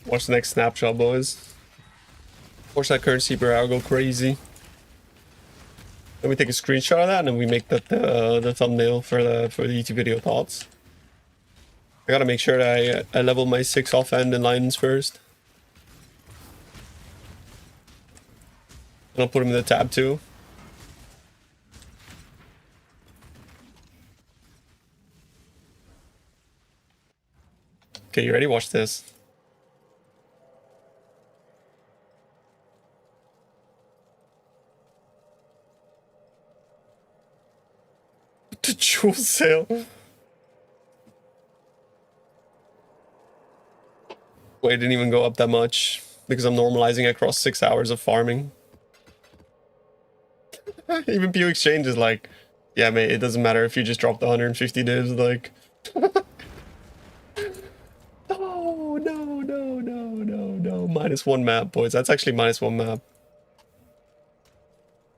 Watch the next snapshot, boys. Watch that currency per hour go crazy. Then we take a screenshot of that and then we make that the thumbnail for the YouTube video thoughts. I gotta make sure that I level my 6 offhand and lines first. And I'll put them in the tab too. Okay, you ready? Watch this. The jewel sale. Wait, it didn't even go up that much because I'm normalizing across 6 hours of farming. Even PoE Exchange is like, yeah, mate, it doesn't matter if you just drop the 150 divs, like. No, no, no, no, no, no. -1 map, boys. That's actually -1 map.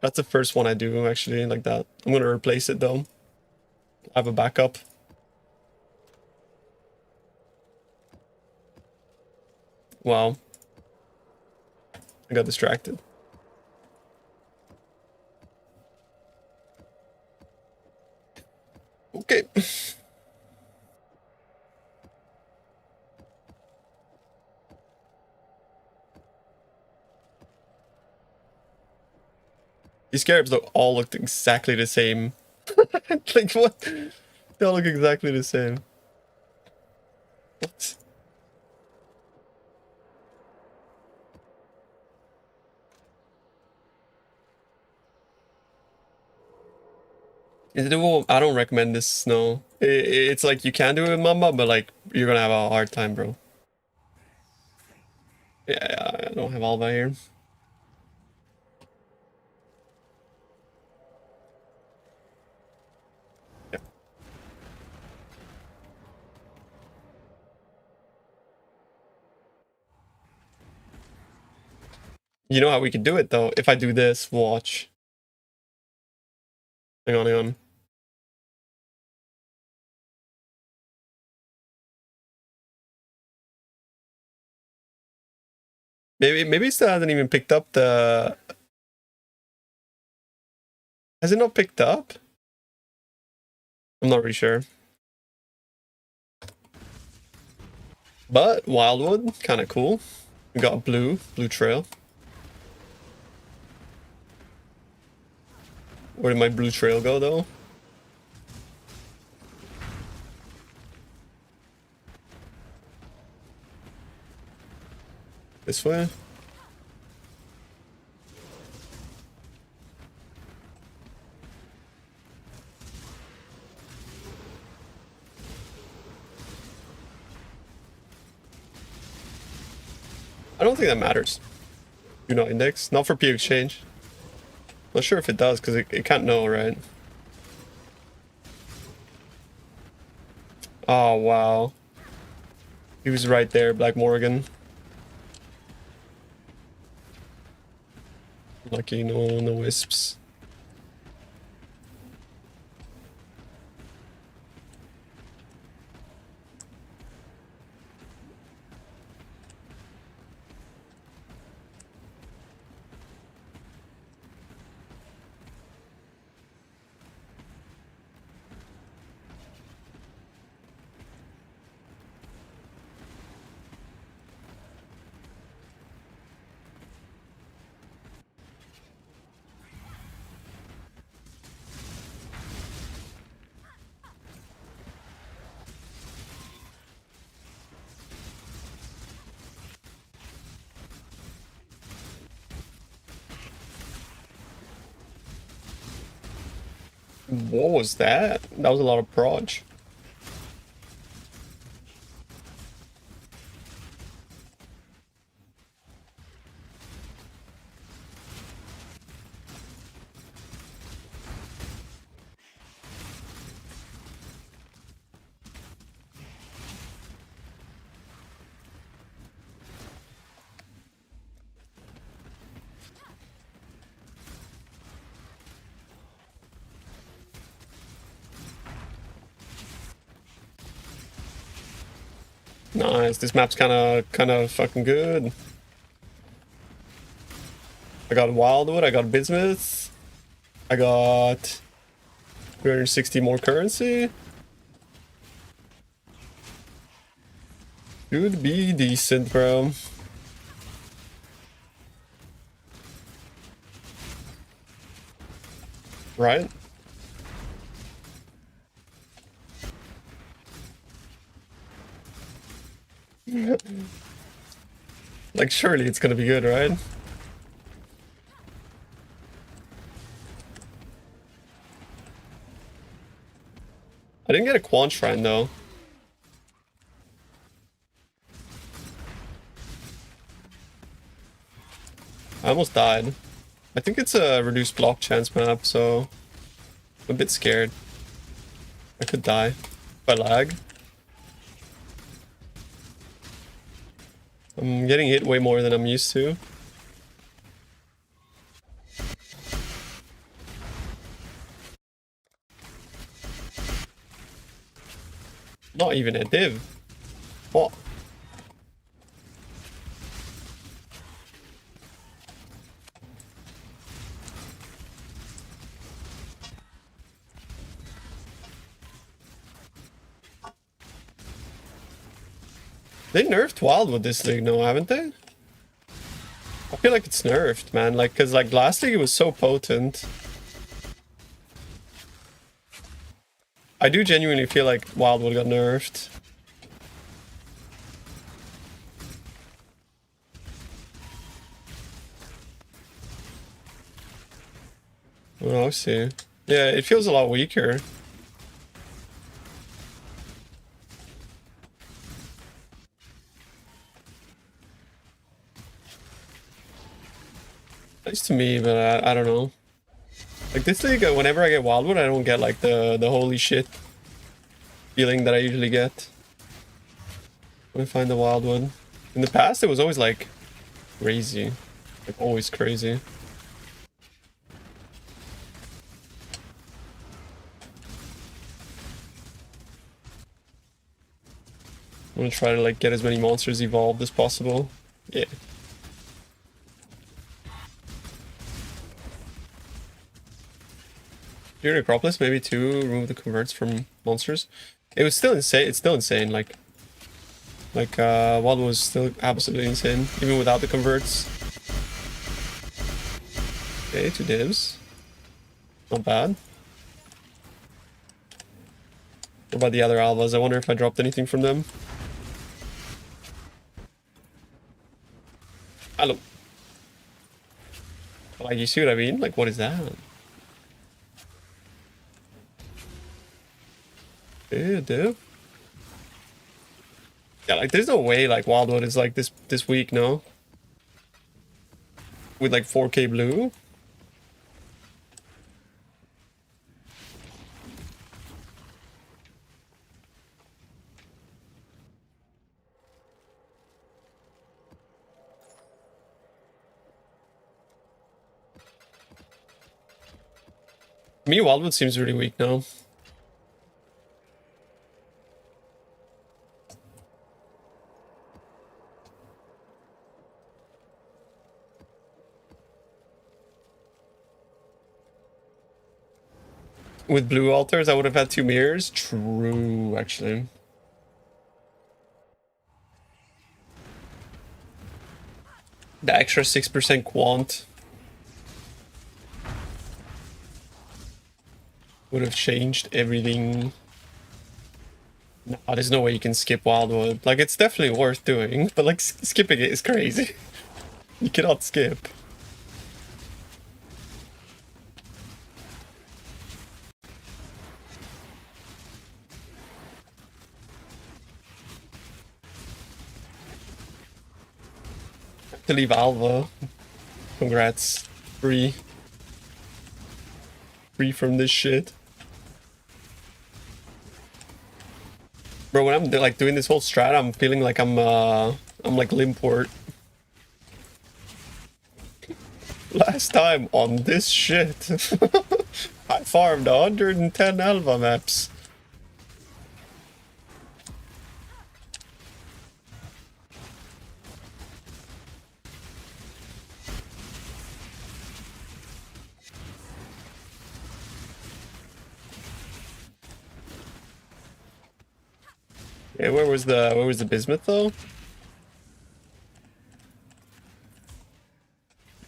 That's the first one I do, actually, like that. I'm gonna replace it, though. I have a backup. Wow. I got distracted. Okay. These scarabs though all looked exactly the same. Like what? They all look exactly the same. What? Well, I don't recommend this. No, it's like you can do it with Mamba, but like you're gonna have a hard time, bro. Yeah, I don't have Alva here. You know how we could do it though? If I do this, watch. Hang on, hang on. Maybe it still hasn't even picked up the... Has it not picked up? I'm not really sure. But Wildwood, kind of cool. We got a blue trail. Where did my blue trail go though? This way? I don't think that matters. Do not index. Not for PoE exchange. Not sure if it does, because it can't know, right? Oh, wow. He was right there, Black Morgan. Lucky, no wisps. What was that? That was a lot of proj. Nice. This map's kind of fucking good. I got Wildwood. I got Bismuth. I got 360 more currency. Should be decent, bro. Right? Like, surely it's gonna be good, right? I didn't get a Quant Shrine, though. I almost died. I think it's a reduced block chance map, so I'm a bit scared. I could die if I lag. I'm getting hit way more than I'm used to. Not even a div. What? They nerfed Wildwood this league, no, haven't they? I feel like it's nerfed, man. Like, cause like last league it was so potent. I do genuinely feel like Wildwood got nerfed. Oh, I see. Yeah, it feels a lot weaker. Nice to me, but I don't know. Like this league, whenever I get Wildwood, I don't get like the holy shit feeling that I usually get when I find the Wildwood. In the past, it was always like crazy. Like always crazy. I'm gonna try to like get as many monsters evolved as possible. Yeah. During Necropolis, maybe to remove the converts from monsters. It was still insane. It's still insane. Like Wild was still absolutely insane, even without the converts. Okay, 2 divs. Not bad. What about the other alvas? I wonder if I dropped anything from them. Hello. Like, you see what I mean? Like, what is that? Dude. Yeah, like, there's no way, like, Wildwood is, like, this week, no? With, like, 4K blue? Me, Wildwood seems really weak now. With blue altars, I would have had 2 mirrors. True, actually. The extra 6% quant would have changed everything. No, there's no way you can skip Wildwood. Like, it's definitely worth doing, but like, skipping it is crazy. You cannot skip. To leave Alva. Congrats. Free. Free from this shit. Bro, when I'm like doing this whole strat, I'm feeling like I'm like Limport. Last time on this shit. I farmed 110 Alva maps. Yeah, where was the bismuth though?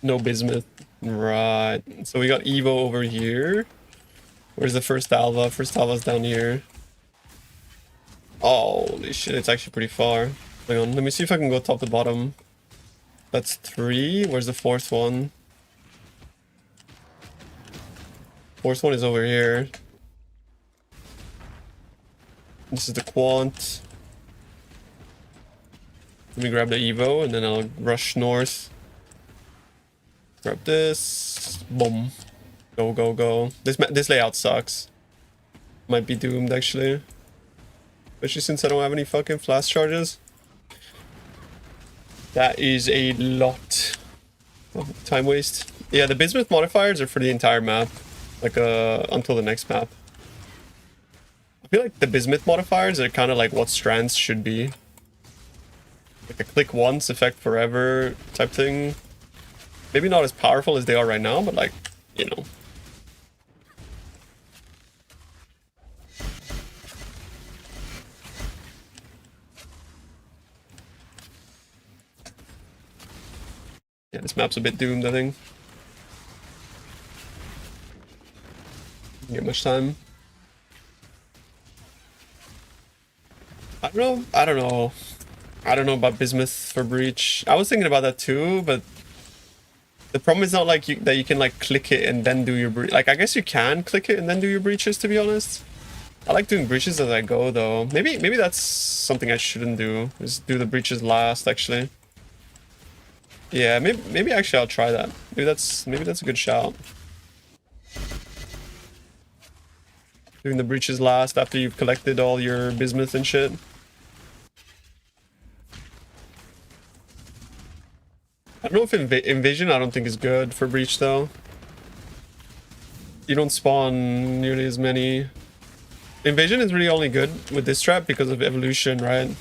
No bismuth. Right. So we got Evo over here. Where's the first Alva? First Alva's down here. Holy shit, it's actually pretty far. Hang on, let me see if I can go top to bottom. That's 3. Where's the 4th one? 4th one is over here. This is the quant. Let me grab the Evo and then I'll rush north. Grab this. Boom. Go, go, go. This layout sucks. Might be doomed actually. Especially since I don't have any fucking flash charges. That is a lot of time waste. Yeah, the bismuth modifiers are for the entire map. Like, until the next map. I feel like the bismuth modifiers are kind of like what strands should be. Like a click once, effect forever type thing. Maybe not as powerful as they are right now, but like, you know. Yeah, this map's a bit doomed, I think. Didn't get much time. I don't know. I don't know about bismuth for breach. I was thinking about that too, but the problem is not like that you can like click it and then do your breach. Like, I guess you can click it and then do your breaches, to be honest. I like doing breaches as I go though. Maybe that's something I shouldn't do. Is do the breaches last actually. Yeah, maybe actually I'll try that. Maybe that's a good shout. Doing the breaches last after you've collected all your bismuth and shit. I don't know if Invasion I don't think is good for Breach though. You don't spawn nearly as many. Invasion is really only good with this strat because of evolution, right?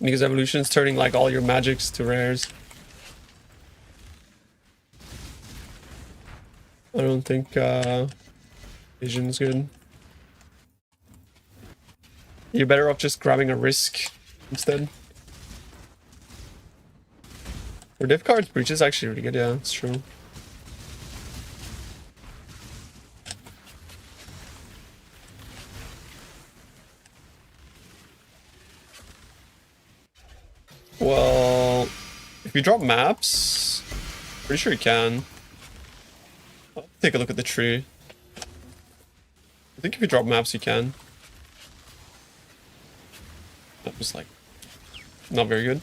Because evolution is turning like all your magics to rares. I don't think Vision is good. You're better off just grabbing a risk instead. For div cards, Breach is actually really good, yeah, it's true. Well, if you drop maps, pretty sure you can. I'll take a look at the tree. I think if you drop maps, you can. That was like not very good.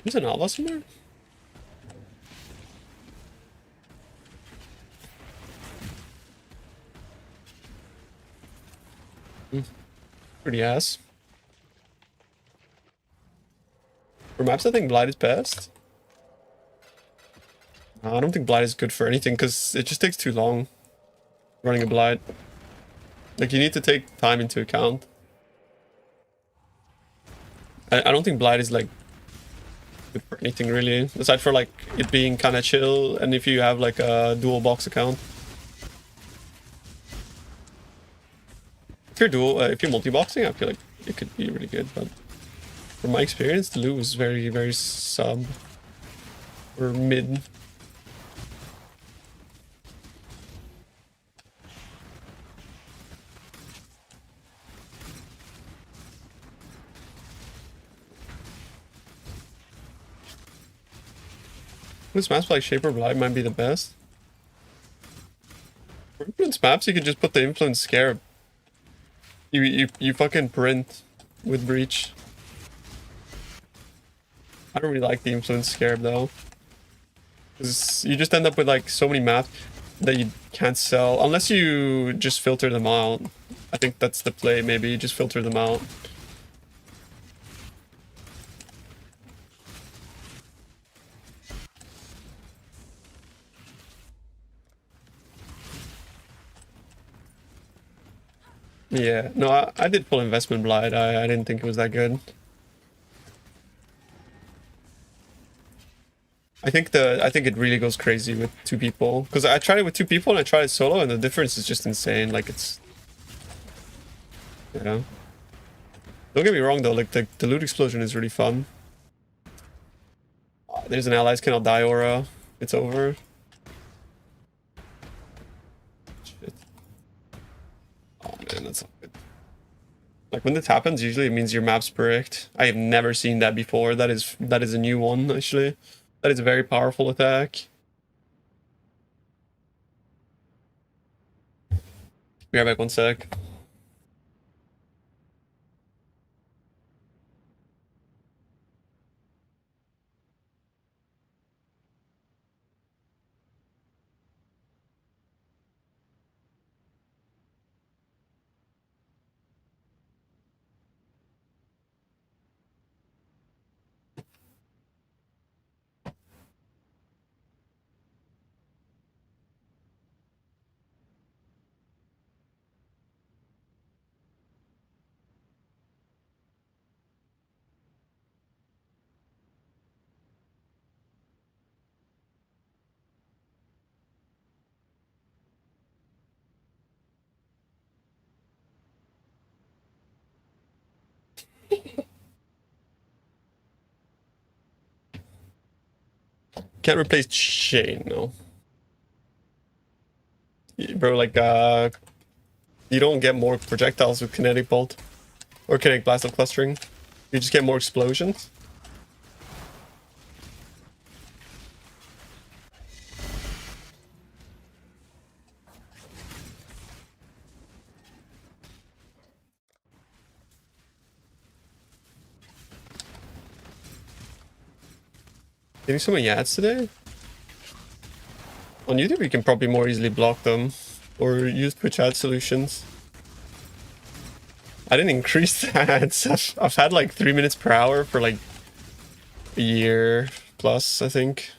There's an Alva somewhere? Pretty ass. For maps, I think Blight is best. I don't think Blight is good for anything because it just takes too long running a Blight. Like, you need to take time into account. I don't think Blight is like good for anything really, aside for like it being kind of chill and if you have like a dual box account. If you're multi-boxing, I feel like it could be really good, but from my experience, the Lu is very, very sub or mid. This maps like Shaper Blight might be the best. For influence maps, you could just put the influence scarab. You fucking print with Breach. I don't really like the influence scarab though. Cause you just end up with like so many maps that you can't sell unless you just filter them out. I think that's the play, maybe just filter them out. Yeah, no, I did full investment Blight. I didn't think it was that good. I think it really goes crazy with two people because I tried it with two people and I tried it solo and the difference is just insane. Like it's, yeah. Don't get me wrong though. Like the loot explosion is really fun. There's an allies cannot die aura. It's over. Shit. Oh man, that's not good. Like when this happens, usually it means your map's bricked. I have never seen that before. That is a new one actually. That is a very powerful attack. Be right back 1 sec. Can't replace Shane, no. Bro, like, you don't get more projectiles with kinetic bolt or kinetic blast of clustering. You just get more explosions. Getting so many ads today? On YouTube, you can probably more easily block them or use Twitch ad solutions. I didn't increase the ads. I've had like 3 minutes per hour for like a year plus, I think.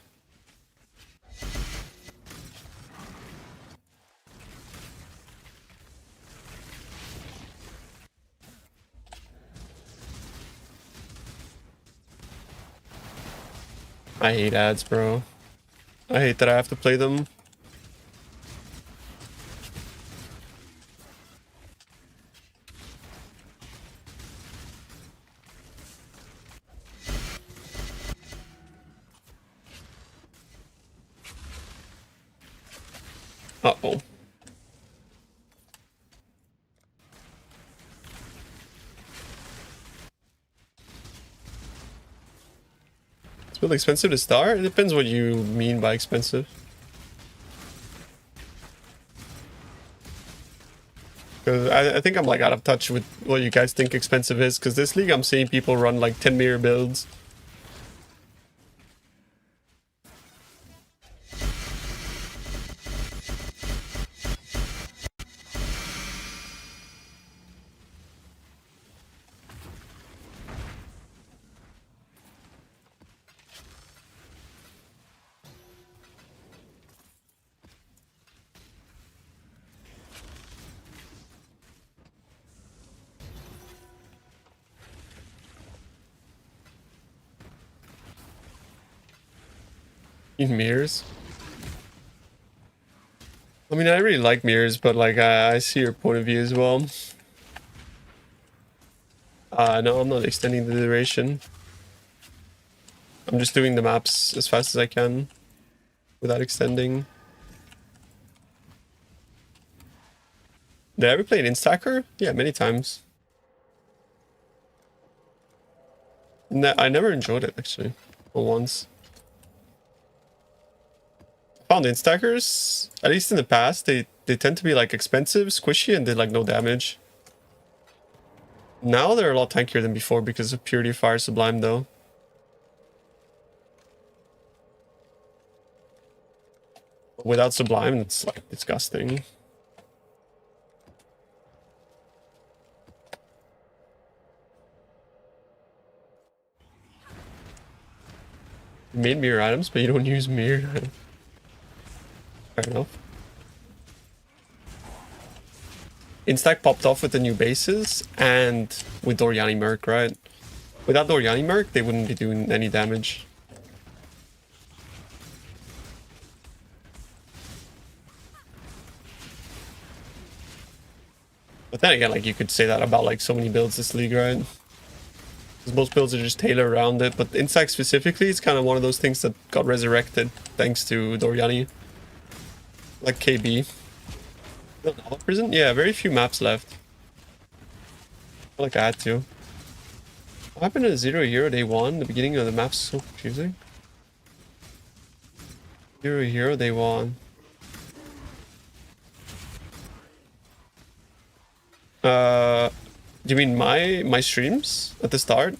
I hate ads, bro. I hate that I have to play them. Uh-oh. It's really expensive to start? It depends what you mean by expensive. Because I think I'm like out of touch with what you guys think expensive is, because this league I'm seeing people run like 10 mirror builds. In mirrors. I mean, I really like mirrors, but like I see your point of view as well. No, I'm not extending the duration. I'm just doing the maps as fast as I can without extending. Did I ever play an Instacker? Yeah, many times. I never enjoyed it actually, for once. Found Instackers, at least in the past, they tend to be like expensive, squishy, and did like no damage. Now they're a lot tankier than before because of Purity Fire Sublime though. Without Sublime, it's like disgusting. You made mirror items, but you don't use mirror. Fair enough. Instack popped off with the new bases and with Doriani Merc, right? Without Doriani Merc, they wouldn't be doing any damage. But then again, like you could say that about like so many builds this league, right? Because most builds are just tailored around it, but Instack specifically, it's kind of one of those things that got resurrected thanks to Doriani. Like KB. Prison? Yeah, very few maps left. I feel like I had to. What happened to 0 Hero Day 1? The beginning of the map's so confusing. 0 Hero Day 1. Do you mean my streams at the start?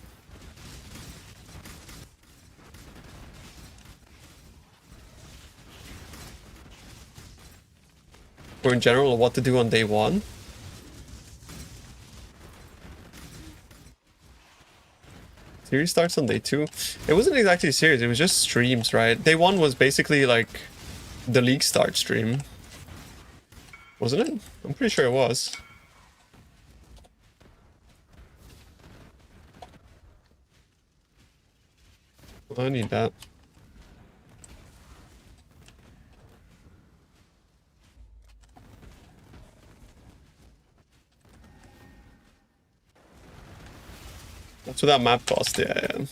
Or in general, what to do on day 1? Series starts on day 2. It wasn't exactly a series, it was just streams, right? Day 1 was basically like the league start stream. Wasn't it? I'm pretty sure it was. I need that. That's what that map cost, yeah.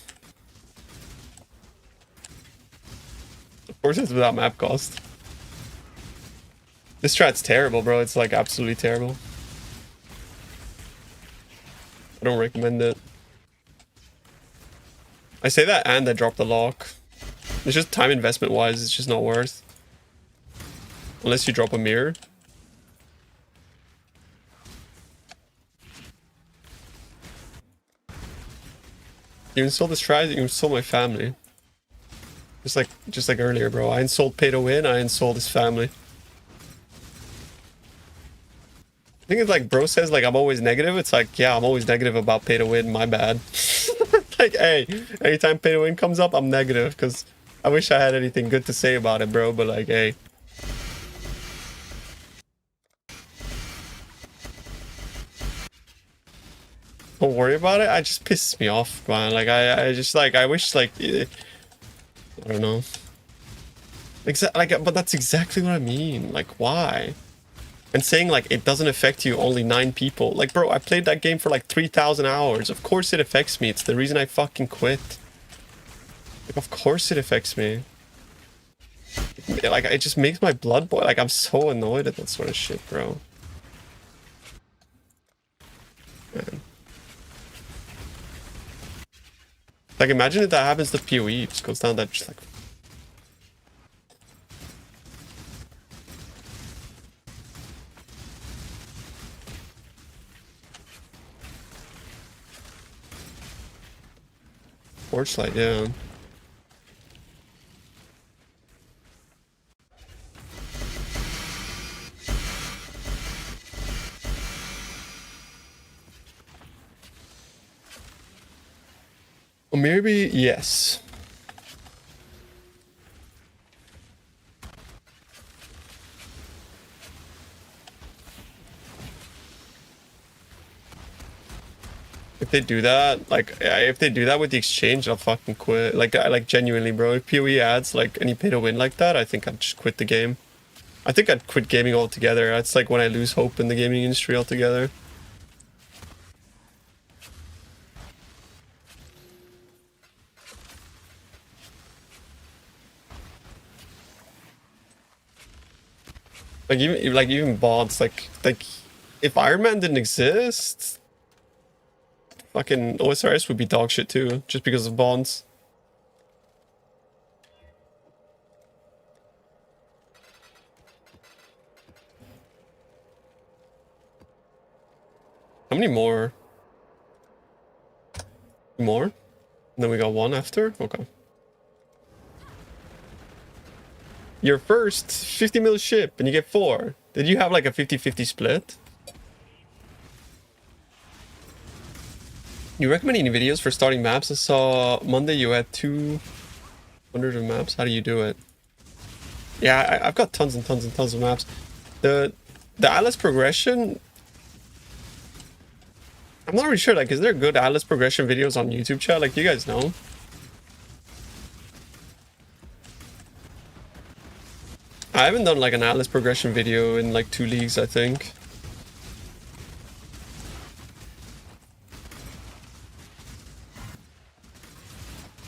Of course it's without map cost. This strat's terrible, bro. It's like absolutely terrible. I don't recommend it. I say that and I drop the lock. It's just time investment wise, it's just not worth. Unless you drop a mirror. You install this strat, you install my family. Just like earlier, bro. I insult pay to win, I insult his family. I think it's like bro says like I'm always negative. It's like, yeah, I'm always negative about pay to win, my bad. Like, hey, anytime pay to win comes up, I'm negative because I wish I had anything good to say about it, bro. But like, hey. Don't worry about it. It just pisses me off, man. Like I just like I wish like I don't know. But that's exactly what I mean. Like why? And saying like it doesn't affect you, only 9 people. Like bro, I played that game for like 3,000 hours. Of course it affects me. It's the reason I fucking quit. Like of course it affects me. Like it just makes my blood boil. Like I'm so annoyed at that sort of shit, bro. Man. Like imagine if that happens to PoE, it just goes down that just like torchlight, yeah. Or maybe yes. If they do that, like, if they do that with the exchange, I'll fucking quit. Like genuinely, bro. If PoE adds, like, any pay to win like that, I think I'd just quit the game. I think I'd quit gaming altogether. That's like when I lose hope in the gaming industry altogether. Even bots, like, if Iron Man didn't exist, fucking OSRS would be dog shit too, just because of bonds. How many more? More? And then we got 1 after? Okay. Your first 50 mil ship and you get 4. Did you have like a 50-50 split? You recommend any videos for starting maps? I saw Monday you had 200 of maps. How do you do it? Yeah, I've got tons and tons and tons of maps. The Atlas progression, I'm not really sure. Like, is there good Atlas progression videos on YouTube, chat? Like, you guys know? I haven't done like an Atlas progression video in like 2 leagues, I think.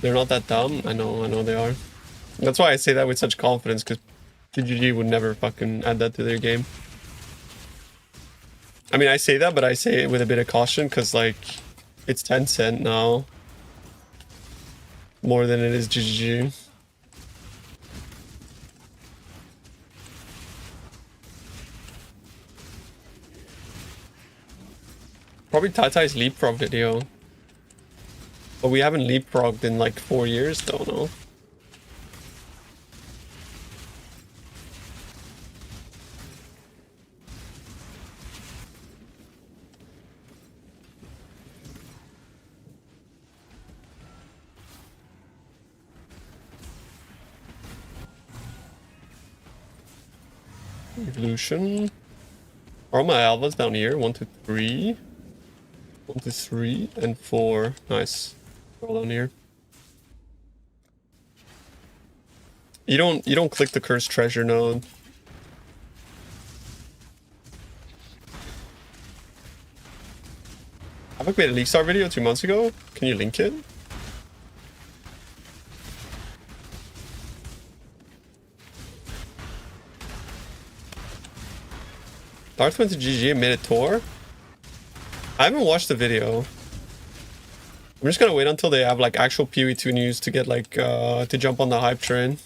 They're not that dumb. I know they are. That's why I say that with such confidence, because GGG would never fucking add that to their game. I mean, I say that, but I say it with a bit of caution, because like, it's Tencent now. More than it is GGG. Probably Tatai's leapfrog video. But we haven't leapfrogged in like 4 years, don't know. Evolution. Are all my alphas down here? 1, 2, 3. 1, 2, 3, and 4. Nice. All down here. You don't click the cursed treasure node. I made a League Star video 2 months ago. Can you link it? Darth went to GG and made a tour. I haven't watched the video. I'm just gonna wait until they have like actual PoE 2 news to get like to jump on the hype train.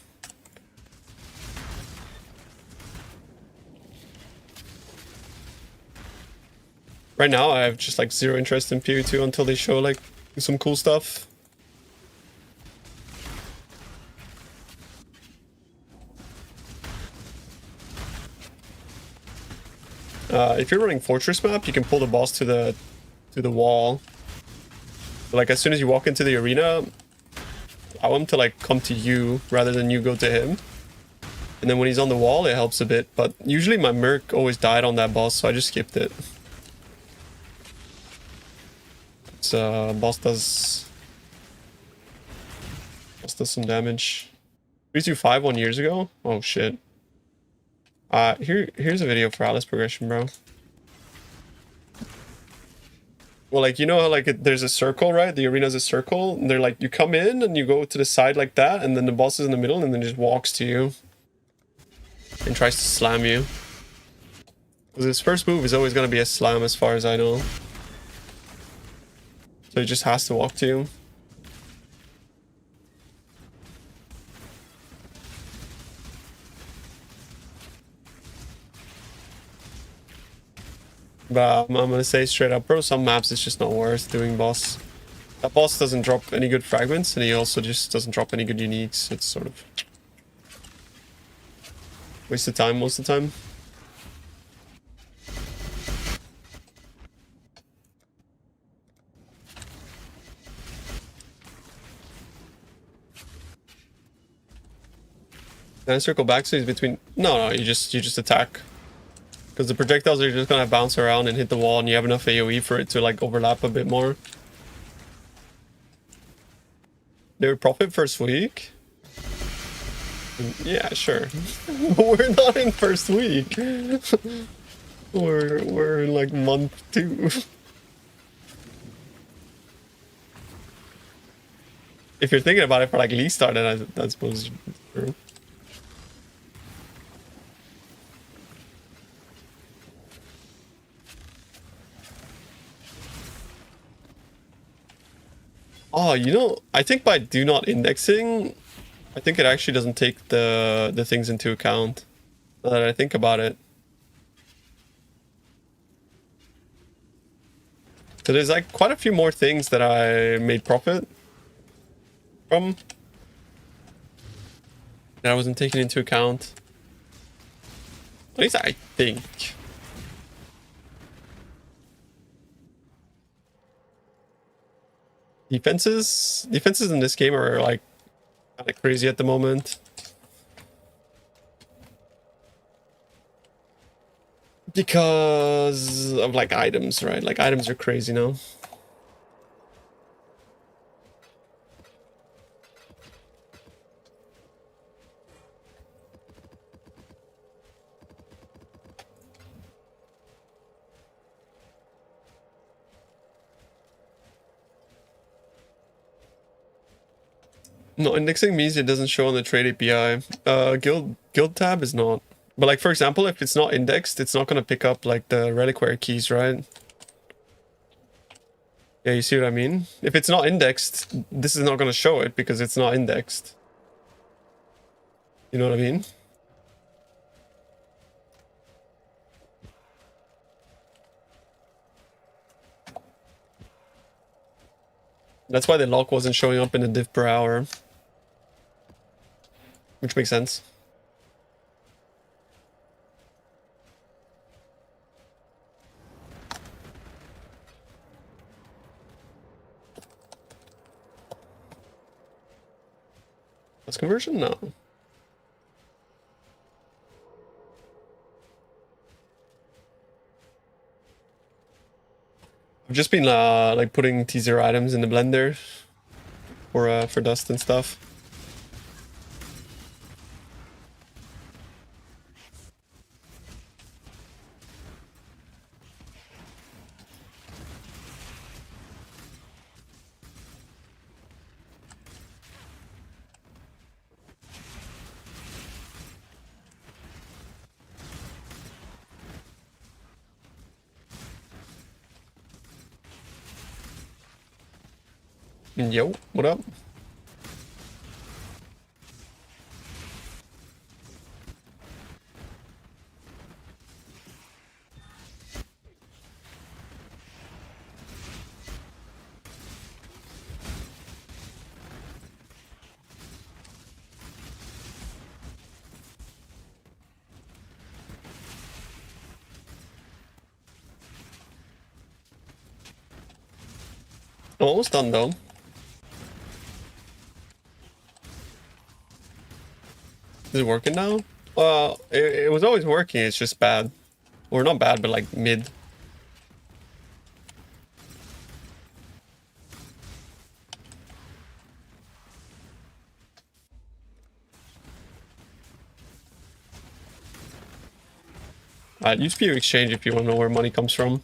Right now I have just like 0 interest in PoE 2 until they show like some cool stuff. If you're running fortress map, you can pull the boss to the wall. Like as soon as you walk into the arena, allow him to like come to you rather than you go to him. And then when he's on the wall, it helps a bit. But usually my Merc always died on that boss, so I just skipped it. It's boss does some damage. 325 1 years ago? Oh shit. Here's a video for Alice progression, bro. Well, like, you know how, like, there's a circle, right? The arena's a circle. And they're like, you come in and you go to the side like that, and then the boss is in the middle, and then just walks to you. And tries to slam you. Because his first move is always going to be a slam, as far as I know. So he just has to walk to you. But I'm gonna say straight up, bro, some maps it's just not worth doing boss. That boss doesn't drop any good fragments, and he also just doesn't drop any good uniques. It's sort of waste of time most of the time. Then I circle back, so he's between. No, you just attack. Because the projectiles are just gonna bounce around and hit the wall, and you have enough AoE for it to like overlap a bit more. They would profit first week? Yeah, sure. We're not in first week. We're in like month 2. If you're thinking about it for like League start, then I suppose it's true. Oh, you know, I think by do not indexing, I think it actually doesn't take the things into account. Now that I think about it. So there's like quite a few more things that I made profit from that I wasn't taking into account. At least I think. Defenses in this game are like kind of crazy at the moment. Because of like items, right? Like items are crazy now. No, indexing means it doesn't show on the trade API. Guild tab is not. But like for example, if it's not indexed, it's not gonna pick up like the reliquary keys, right? Yeah, you see what I mean? If it's not indexed, this is not gonna show it because it's not indexed. You know what I mean? That's why the lock wasn't showing up in the div per hour. Which makes sense. That's conversion? No. I've just been like putting T0 items in the blender for dust and stuff. Yo, what up? Almost done though. Is it working now? Well, it was always working, it's just bad. Or not bad, but like mid. Use PoE exchange if you want to know where money comes from.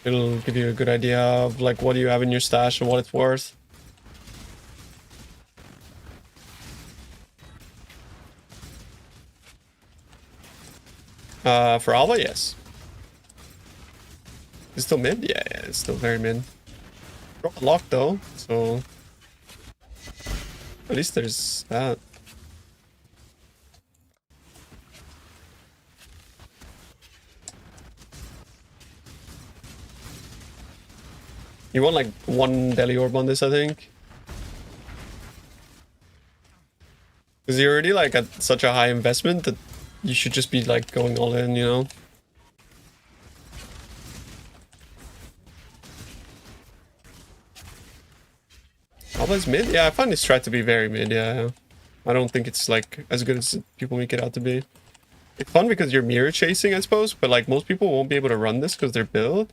It'll give you a good idea of like what you have in your stash and what it's worth. For Alba, yes. It's still mid? Yeah, it's still very mid. Drop a lock though, so at least there's that. You want like one Deli Orb on this, I think. Because you're already like at such a high investment that you should just be like going all in, you know? Alba's mid? Yeah, I find this strat to be very mid, yeah. I don't think it's like as good as people make it out to be. It's fun because you're mirror chasing, I suppose, but like most people won't be able to run this because their build.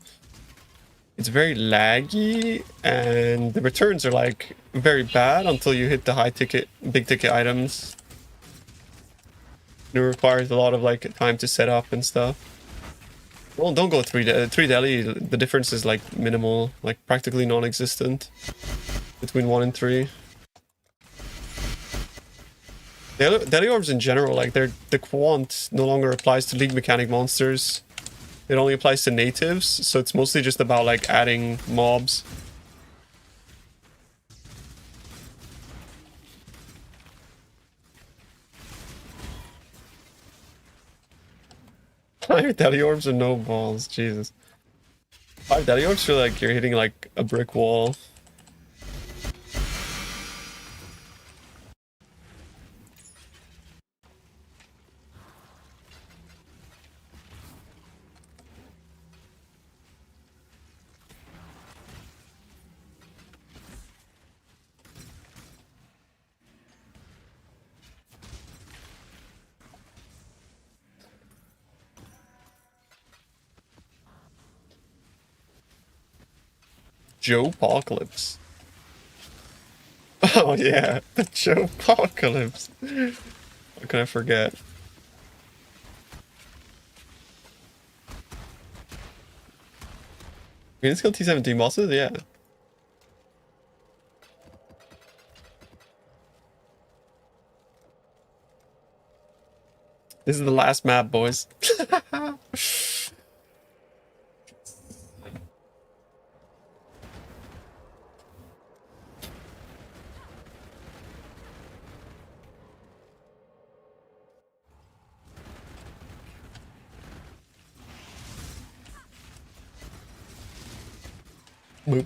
It's very laggy and the returns are like very bad until you hit the high ticket, big ticket items. It requires a lot of like time to set up and stuff. Well, don't go 3 deli. The difference is like minimal, like practically non-existent between 1 and 3. Deli orbs in general, like the quant no longer applies to league mechanic monsters. It only applies to natives, so it's mostly just about like adding mobs. Five Deli orbs and no balls, Jesus. 5 Deli orbs feel like you're hitting like a brick wall. Joe Apocalypse. Oh yeah, the Joe Apocalypse. How can I forget? Green skill T17 bosses? Yeah. This is the last map, boys. Boop.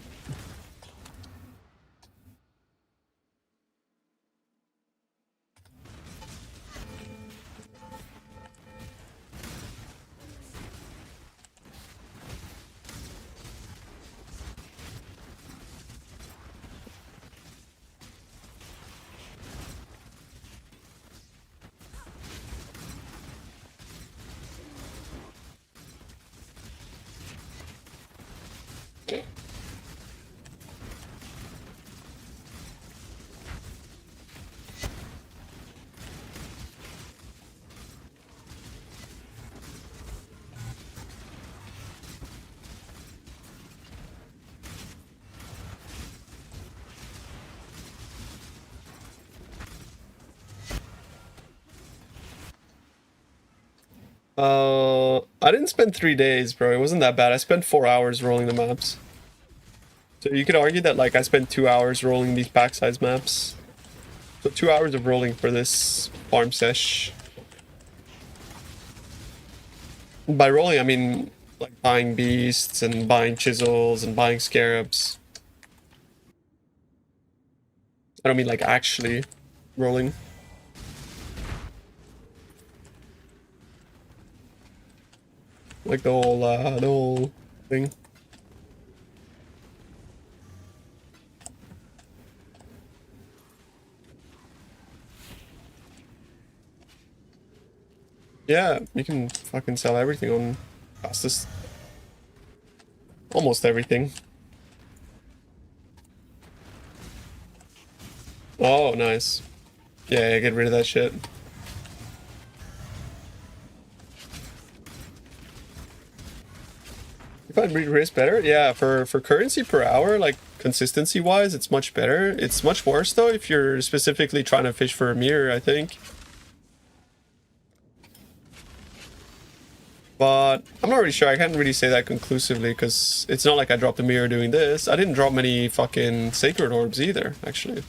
I didn't spend 3 days, bro. It wasn't that bad. I spent 4 hours rolling the maps. So you could argue that like I spent 2 hours rolling these pack size maps. So 2 hours of rolling for this farm sesh. By rolling, I mean like buying beasts and buying chisels and buying scarabs. I don't mean like actually rolling. Like the whole thing. Yeah, you can fucking sell everything on fastest. Almost everything. Oh, nice. Yeah, get rid of that shit. You find read risk better? Yeah, for currency per hour, like consistency wise, it's much better. It's much worse though if you're specifically trying to fish for a mirror, I think. But I'm not really sure. I can't really say that conclusively because it's not like I dropped a mirror doing this. I didn't drop many fucking sacred orbs either, actually.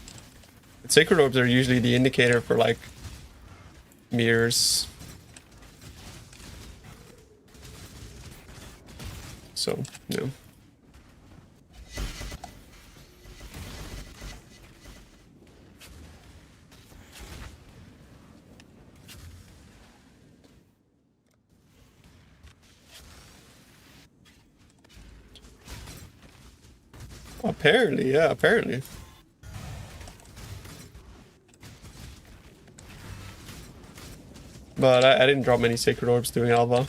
Sacred orbs are usually the indicator for like mirrors. So, yeah. Apparently, yeah, apparently. But I didn't drop many sacred orbs doing alpha.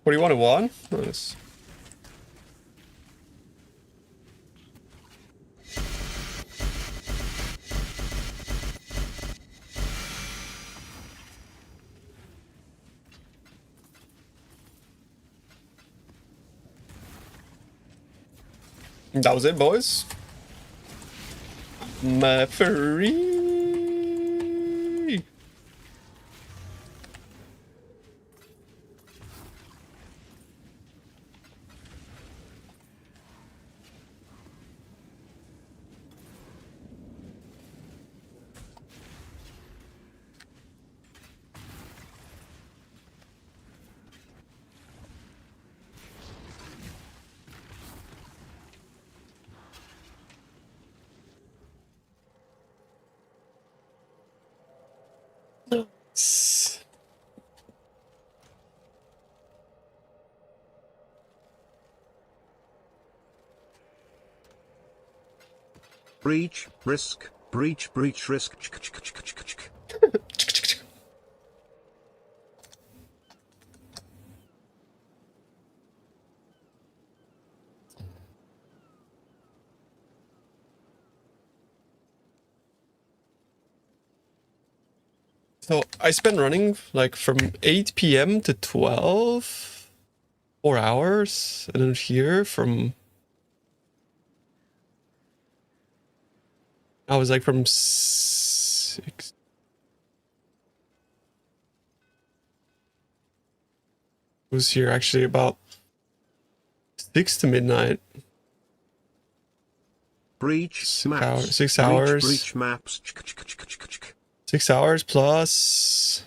What do you want to one? Nice. That was it, boys. My free. Breach, risk, breach, breach, risk. So I spent running like from 8 p.m. to 12, 4 hours, and then here from I was like from 6. Was here actually about 6 to midnight. Breach, 6 maps. hours. 6 Breach, hours. breach, maps. 6 hours plus.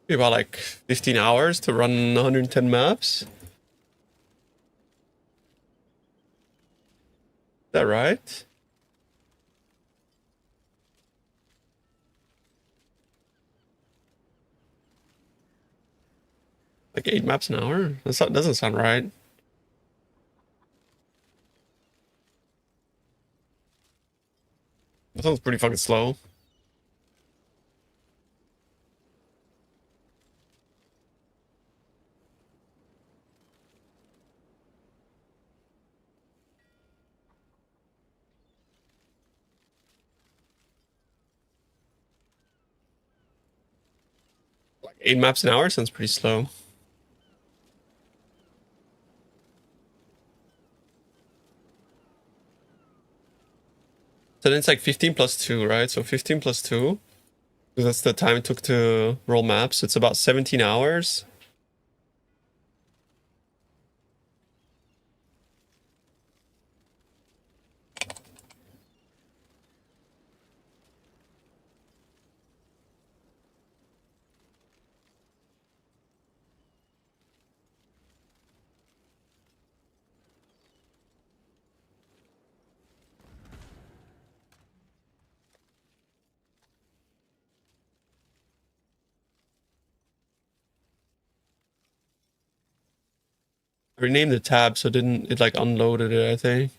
Maybe about like 15 hours to run 110 maps. Is that right? Like 8 maps an hour? That doesn't sound right. That sounds pretty fucking slow. 8 maps an hour sounds pretty slow. So then it's like 15 plus 2, right? So 15 plus 2. Because that's the time it took to roll maps. It's about 17 hours. I renamed the tab so it like unloaded it, I think.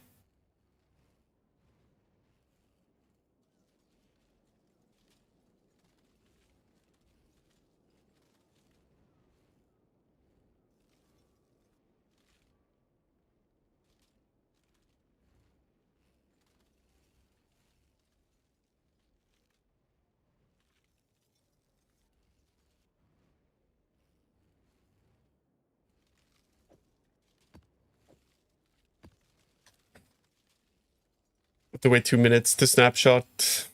Have to wait 2 minutes to snapshot.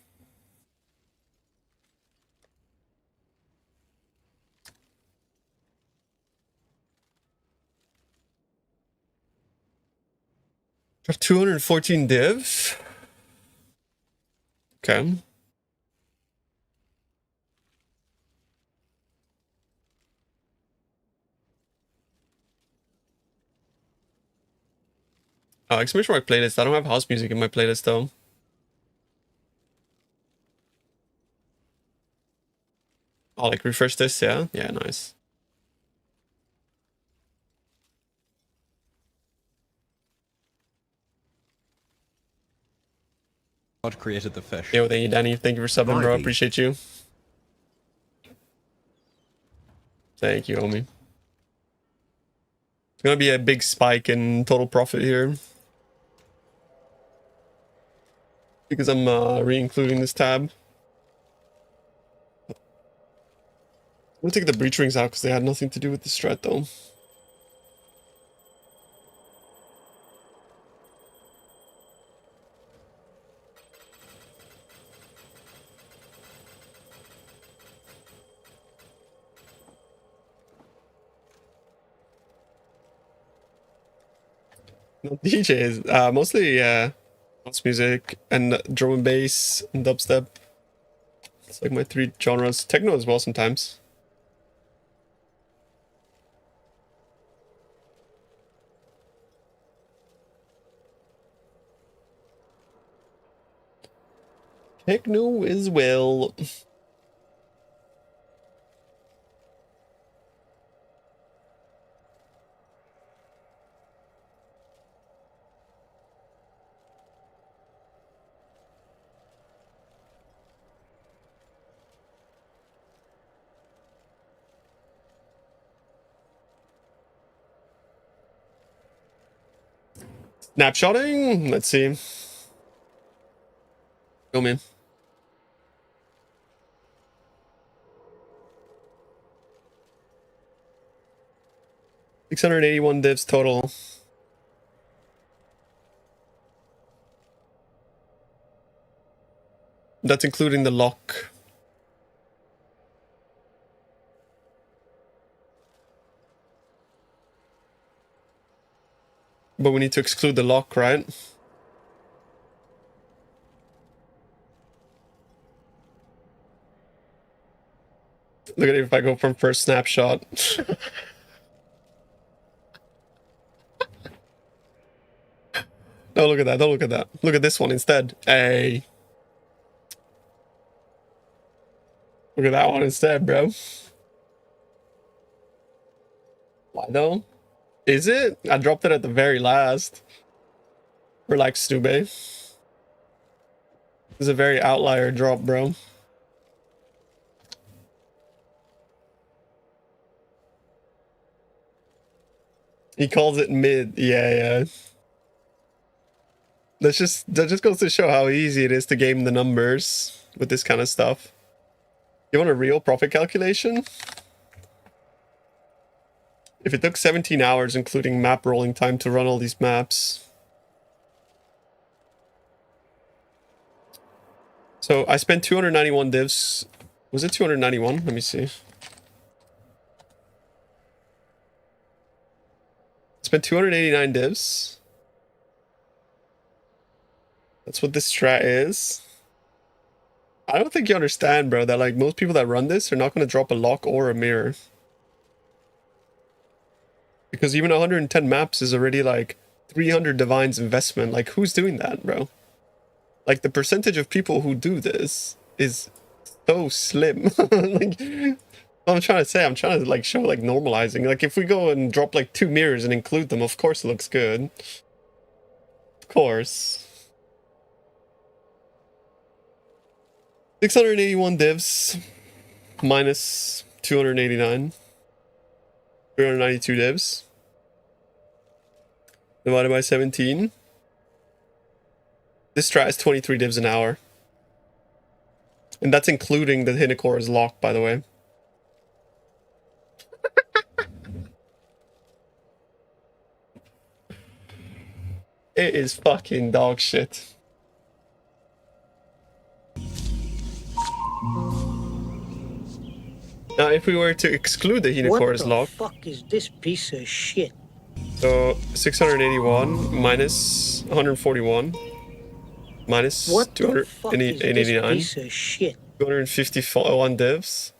Got 214 div. Okay. Exclamation mark playlist. I don't have house music in my playlist though. I'll like refresh this, yeah? Yeah, nice. God created the fish. Yo, thank you, Danny. Thank you for subbing, bro. Ivy. Appreciate you. Thank you, homie. It's gonna be a big spike in total profit here. Because I'm re-including this tab. I'm gonna take the breach rings out because they had nothing to do with the strat though. No, DJs, mostly house music and drum and bass and dubstep. It's like my 3 genres. Techno as well sometimes. Techno as well. Snapshotting? Let's see. Go, man. $681 divs total. That's including the lock. But we need to exclude the lock, right? Look at it if I go from first snapshot. No, look at that. Don't look at that. Look at this one instead. Hey. Look at that one instead, bro. Why though? Is it? I dropped it at the very last. Relax, Stube. It's a very outlier drop, bro. He calls it mid. Yeah, yeah. That just goes to show how easy it is to game the numbers with this kind of stuff. You want a real profit calculation? If it took 17 hours, including map rolling time, to run all these maps. So I spent 291 divs. Was it 291? Let me see. Spent 289 divs. That's what this strat is. I don't think you understand, bro, that like most people that run this are not going to drop a lock or a mirror. Because even 110 maps is already like 300 divines investment. Like, who's doing that, bro? Like, the percentage of people who do this is so slim. Like, I'm trying to say, I'm trying to like show like normalizing. Like, if we go and drop like 2 mirrors and include them, of course it looks good. Of course. 681 divs minus 289. 392 divs divided by 17. This strat is 23 divs an hour. And that's including the Hinocore's lock, by the way. It is fucking dog shit. Now, if we were to exclude the Hinocore's lock... What the fuck is this piece of shit? So, 681 minus 141 minus What the fuck is 289. this piece of shit? 251 divs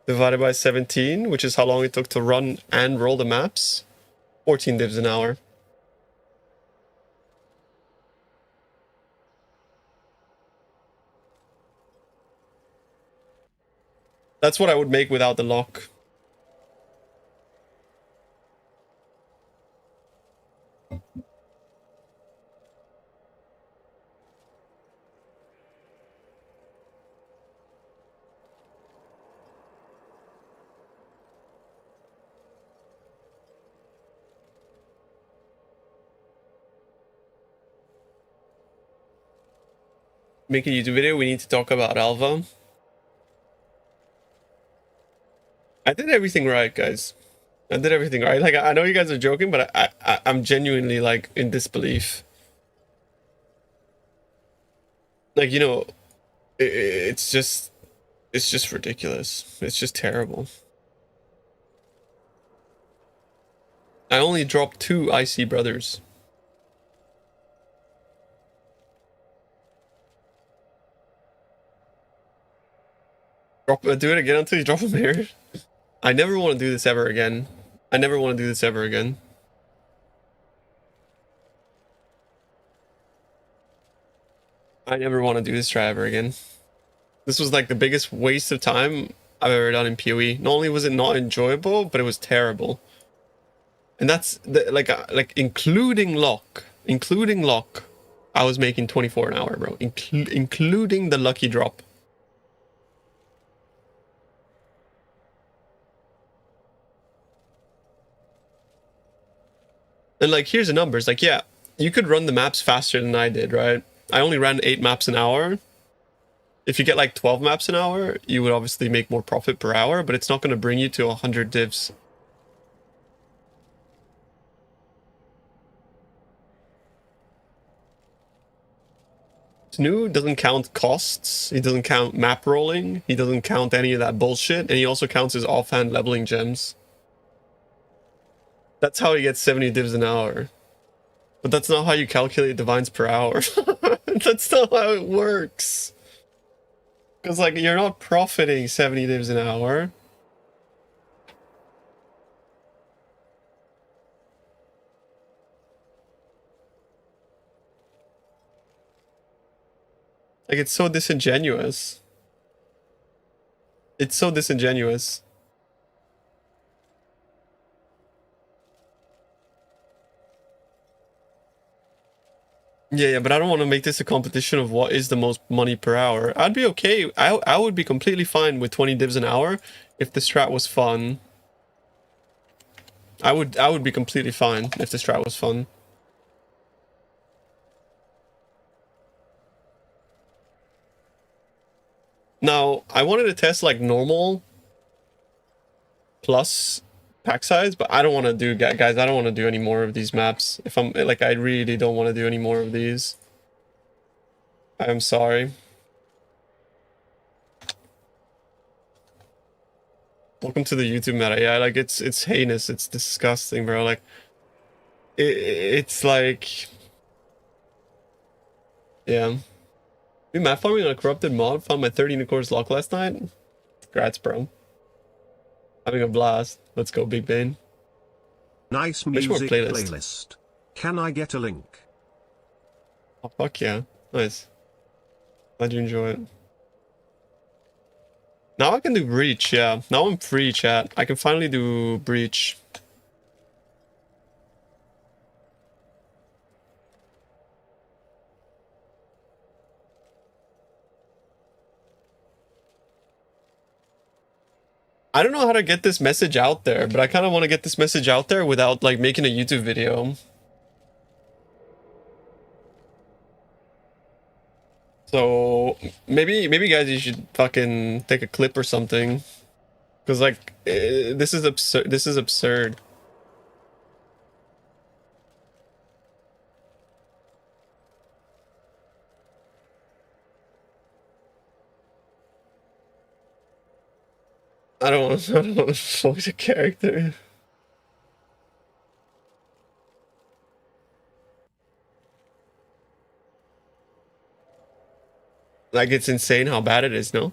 divided by 17, which is how long it took to run and roll the maps. 14 divs an hour. That's what I would make without the lock. Make a YouTube video, we need to talk about Alva. I did everything right, guys. I did everything right. Like, I know you guys are joking, but I'm genuinely, like, in disbelief. Like, you know, it's just ridiculous. It's just terrible. I only dropped 2 IC brothers. Do it again until you drop a mirror. I never want to do this ever again. I never want to do this ever again. I never want to do this try ever again. This was like the biggest waste of time I've ever done in PoE. Not only was it not enjoyable, but it was terrible. And that's like including lock, I was making 24 an hour, bro. Including the lucky drop. And like, here's the numbers. Like, yeah, you could run the maps faster than I did, right? I only ran 8 maps an hour. If you get like 12 maps an hour, you would obviously make more profit per hour, but it's not going to bring you to 100 divs. Snoo doesn't count costs. He doesn't count map rolling. He doesn't count any of that bullshit. And he also counts his offhand leveling gems. That's how he gets 70 divs an hour. But that's not how you calculate divines per hour. That's not how it works. Because, like, you're not profiting 70 divs an hour. Like, it's so disingenuous. It's so disingenuous. Yeah, but I don't want to make this a competition of what is the most money per hour. I'd be okay. I would be completely fine with 20 divs an hour if the strat was fun. I would be completely fine if the strat was fun. Now, I wanted to test like normal plus pack size, but I don't want to do, guys, I don't want to do any more of these maps. If I'm, like, I really don't want to do any more of these. I'm sorry. Welcome to the YouTube meta. Yeah, like, it's heinous. It's disgusting, bro. Like, it's like... Yeah. We map farming on a corrupted mod. Found my 30 unicorns lock last night. Congrats, bro. Having a blast. Let's go, Big Bane. Nice Much more music playlist. playlist. Can I get a link? Oh, fuck yeah. Nice. Glad you enjoy it. Now I can do Breach, yeah. Now I'm free, chat. I can finally do Breach. I don't know how to get this message out there, but I kind of want to get this message out there without, like, making a YouTube video. So, maybe guys, you should fucking take a clip or something. Because, like, this is absurd. This is absurd. I don't want to voice a character. Like, it's insane how bad it is, no?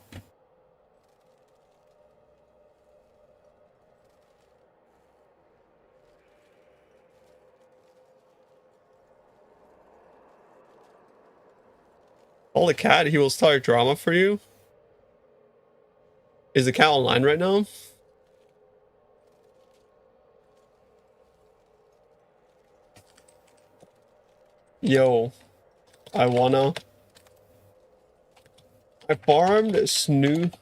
Call the cat, he will start drama for you. Is the cat online right now? Yo, I farmed Snoop.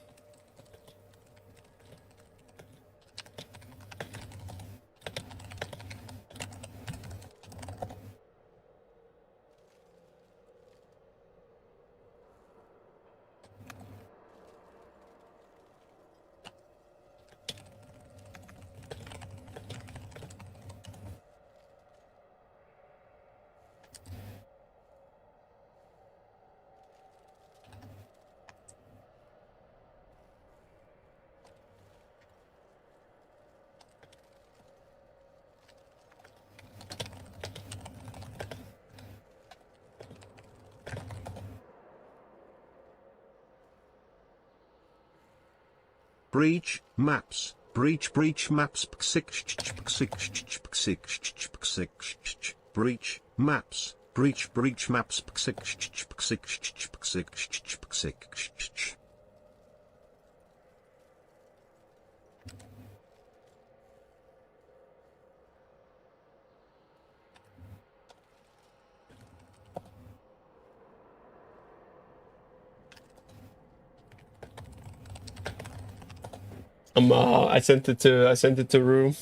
Breach maps. Breach maps. Breach maps. Breach maps. I sent it to Rue.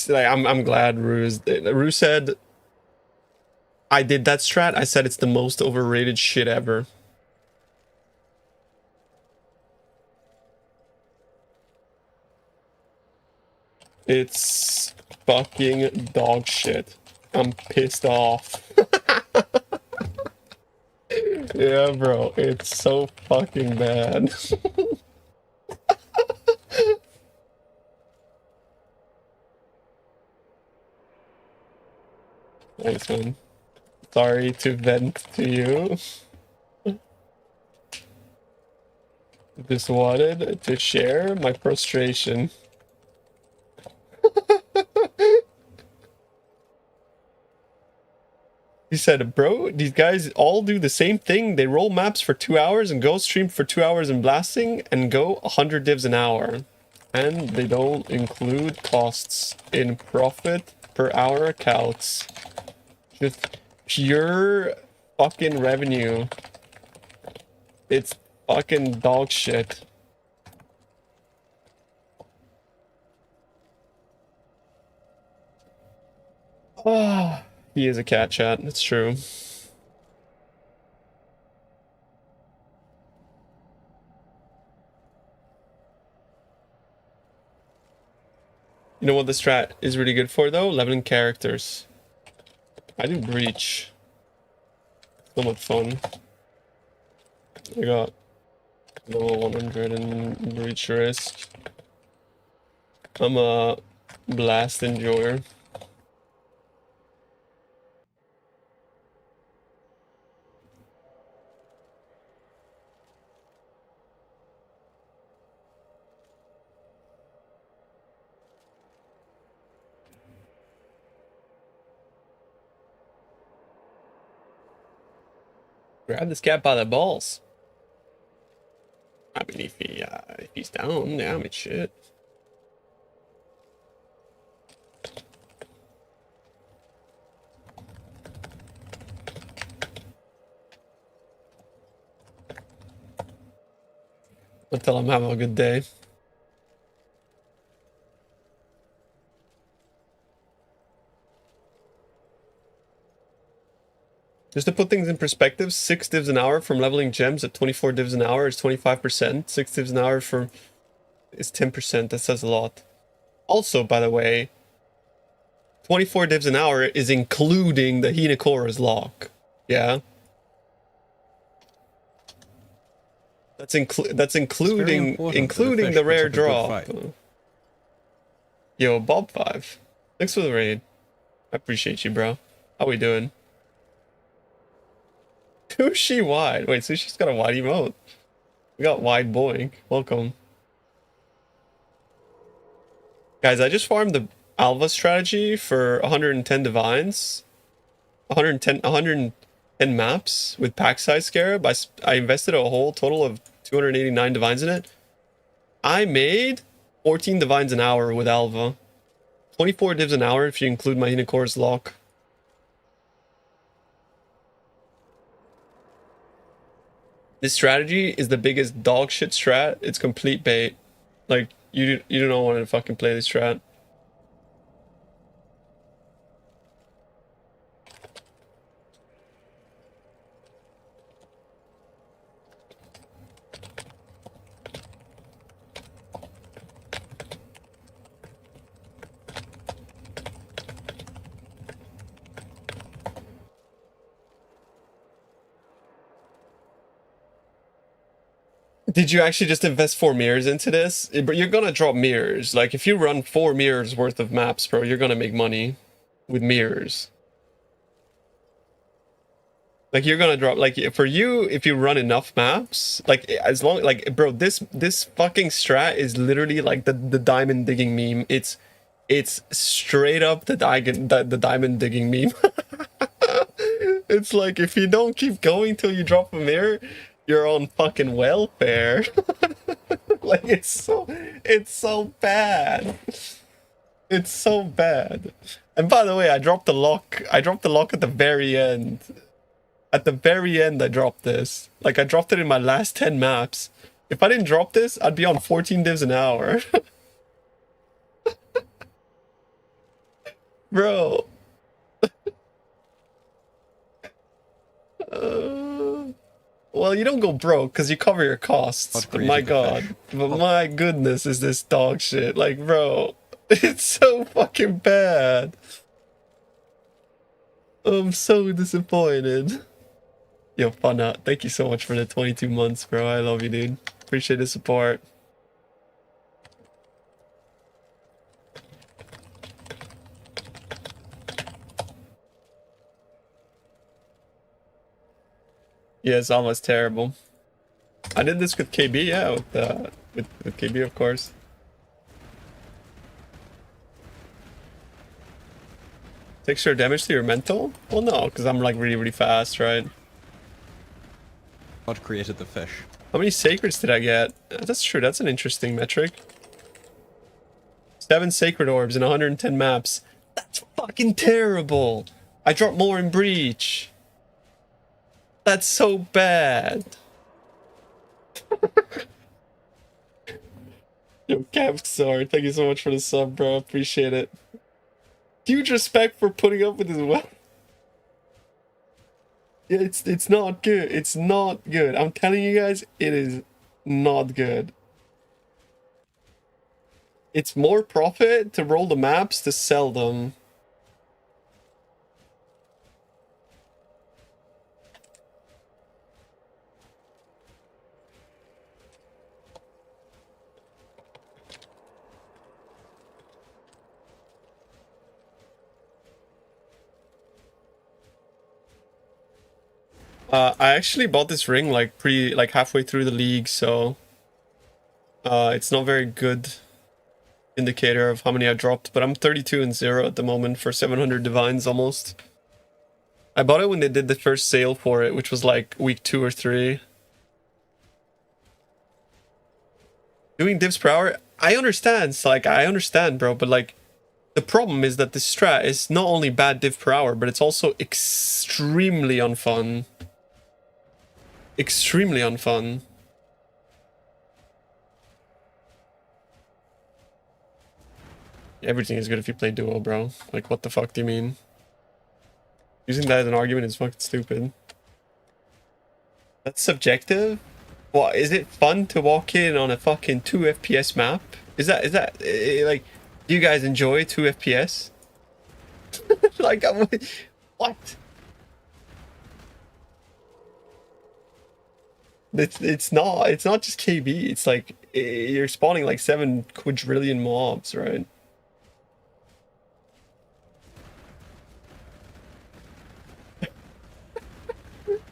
Like I'm glad Rue said I did that strat. I said it's the most overrated shit ever. It's fucking dog shit. I'm pissed off. Yeah, bro, it's so fucking bad. Thanks, man. Sorry to vent to you. Just wanted to share my frustration. He said, bro, these guys all do the same thing. They roll maps for 2 hours and go stream for 2 hours in blasting and go 100 divs an hour. And they don't include costs in profit per hour counts. Just pure fucking revenue. It's fucking dog shit. Ah, he is a cat chat, it's true. You know what the strat is really good for though? Leveling characters. I do breach. So much fun. I got level 100 in breach risk. I'm a blast enjoyer. Grab this cat by the balls. I mean, if he's down, yeah, I mean, shit. I'll tell him having a good day. Just to put things in perspective, 6 divs an hour from leveling gems at 24 divs an hour is 25%. 6 divs an hour from is 10%. That says a lot. Also, by the way, 24 divs an hour is including the Hinakora's lock. Yeah. That's including the rare drop. Yo, Bob5. Thanks for the raid. I appreciate you, bro. How we doing? Sushi wide. Wait, Sushi's got a wide emote. We got wide boing. Welcome. Guys, I just farmed the Alva strategy for 110 divines. 110 maps with pack size scarab. I invested a whole total of 289 divines in it. I made 14 divines an hour with Alva. 24 divs an hour if you include my Hinakora's lock. This strategy is the biggest dog shit strat. It's complete bait. Like, you don't want to fucking play this strat. Did you actually just invest 4 mirrors into this? But you're gonna drop mirrors. Like, if you run 4 mirrors worth of maps, bro, you're gonna make money with mirrors. Like, you're gonna drop, like, for you, if you run enough maps, like, as long, like, bro, this fucking strat is literally like the diamond digging meme. It's straight up the diamond digging meme. It's like, if you don't keep going till you drop a mirror, you're on fucking welfare. Like, it's so bad. It's so bad. And by the way, I dropped the lock at the very end. At the very end, I dropped this. Like, I dropped it in my last 10 maps. If I didn't drop this, I'd be on 14 divs an hour. Bro. Well, you don't go broke because you cover your costs. But my god. But my goodness, is this dog shit. Like, bro. It's so fucking bad. I'm so disappointed. Yo, Fana, thank you so much for the 22 months, bro. I love you, dude. Appreciate the support. Yeah, it's almost terrible. I did this with KB, yeah, with KB, of course. Takes your damage to your mental? Well, no, because I'm like really, really fast, right? God created the fish. How many sacreds did I get? That's true, that's an interesting metric. 7 sacred orbs in 110 maps. That's fucking terrible! I dropped more in Breach. That's so bad. Yo, Capsar, thank you so much for the sub, bro. Appreciate it. Huge respect for putting up with his weapon. Yeah, it's not good. It's not good. I'm telling you guys, it is not good. It's more profit to roll the maps to sell them. I actually bought this ring like halfway through the league, so it's not very good indicator of how many I dropped, but I'm 32 and 0 at the moment for 700 divines almost. I bought it when they did the first sale for it, which was like week 2 or 3. Doing divs per hour, I understand, so like I understand, bro, but like the problem is that the strat is not only bad div per hour, but it's also extremely unfun. Extremely unfun. Everything is good if you play duo, bro. Like, what the fuck do you mean? Using that as an argument is fucking stupid. That's subjective? What, is it fun to walk in on a fucking 2 FPS map? Is that like, do you guys enjoy 2 FPS? Like, what? It's not just KB. It's like you're spawning like 7 quadrillion mobs, right?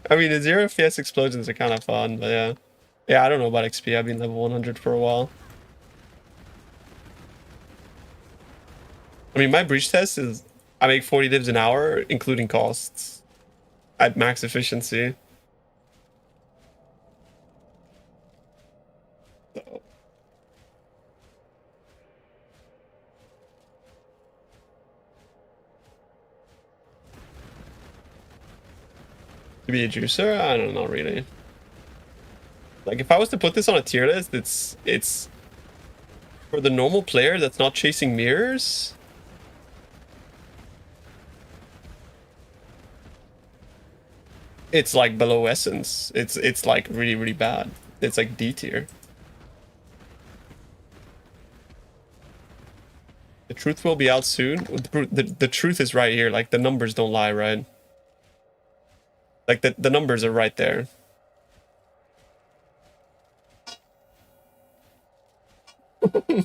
I mean, the 0 FPS explosions are kind of fun, but yeah. Yeah, I don't know about XP. I've been level 100 for a while. I mean, my breach test is I make 40 divs an hour, including costs, at max efficiency. So, to be a juicer? I don't know, really. Like, if I was to put this on a tier list, it's for the normal player that's not chasing mirrors. It's like below essence. It's like really, really bad. It's like D tier. The truth will be out soon. The truth is right here. Like, the numbers don't lie, right? Like, the numbers are right there.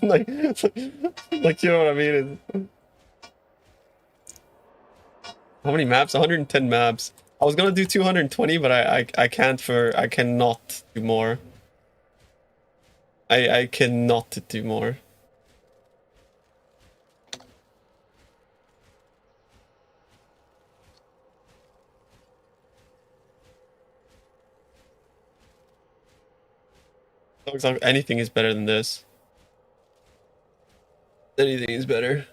like, like, you know what I mean? How many maps? 110 maps. I was gonna do 220, but I cannot do more. I cannot do more. Anything is better than this. Anything is better.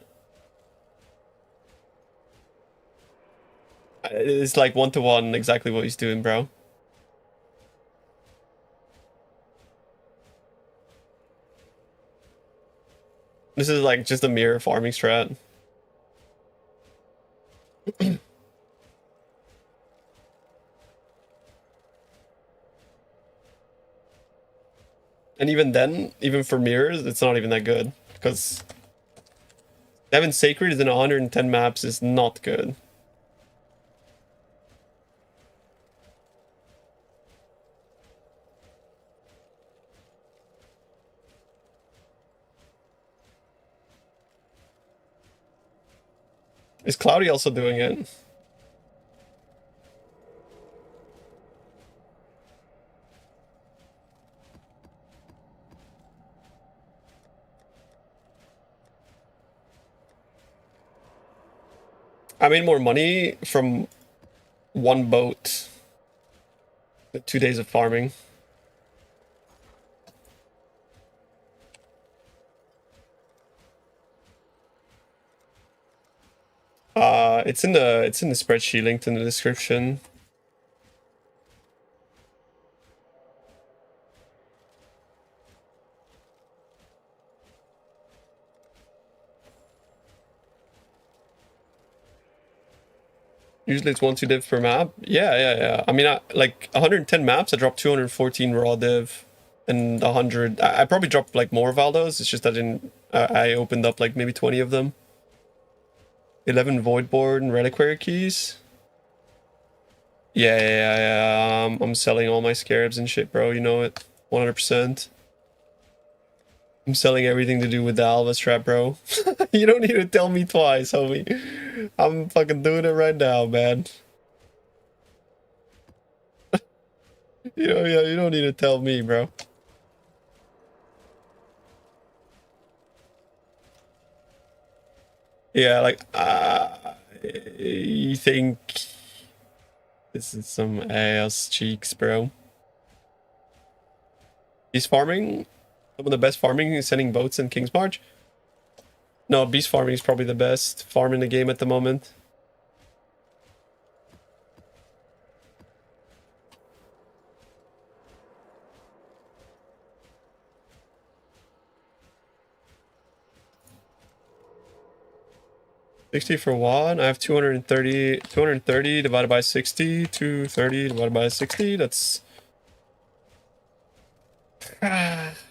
It's like 1-to-1 exactly what he's doing, bro. This is like just a mirror farming strat. And even then, even for mirrors, it's not even that good. Because 7 sacred in 110 maps is not good. Is Cloudy also doing it? I made more money from one boat than 2 days of farming. It's in the spreadsheet linked in the description. Usually it's 1-2 div per map. Yeah. I mean, like 110 maps, I dropped 214 raw div, and 100. I probably dropped like more Valdos. It's just I didn't. I opened up like maybe 20 of them. 11 Voidboard and Reliquary keys. Yeah. I'm selling all my scarabs and shit, bro. You know it. 100%. I'm selling everything to do with the Alva Strat, bro. You don't need to tell me twice, homie. I'm fucking doing it right now, man. You don't need to tell me, bro. Yeah, like, you think this is some ass cheeks, bro? He's farming. Some of the best farming is sending boats in King's March. No, beast farming is probably the best farm in the game at the moment. $60 for one. I have 230 divided by 60. 230 divided by 60. That's...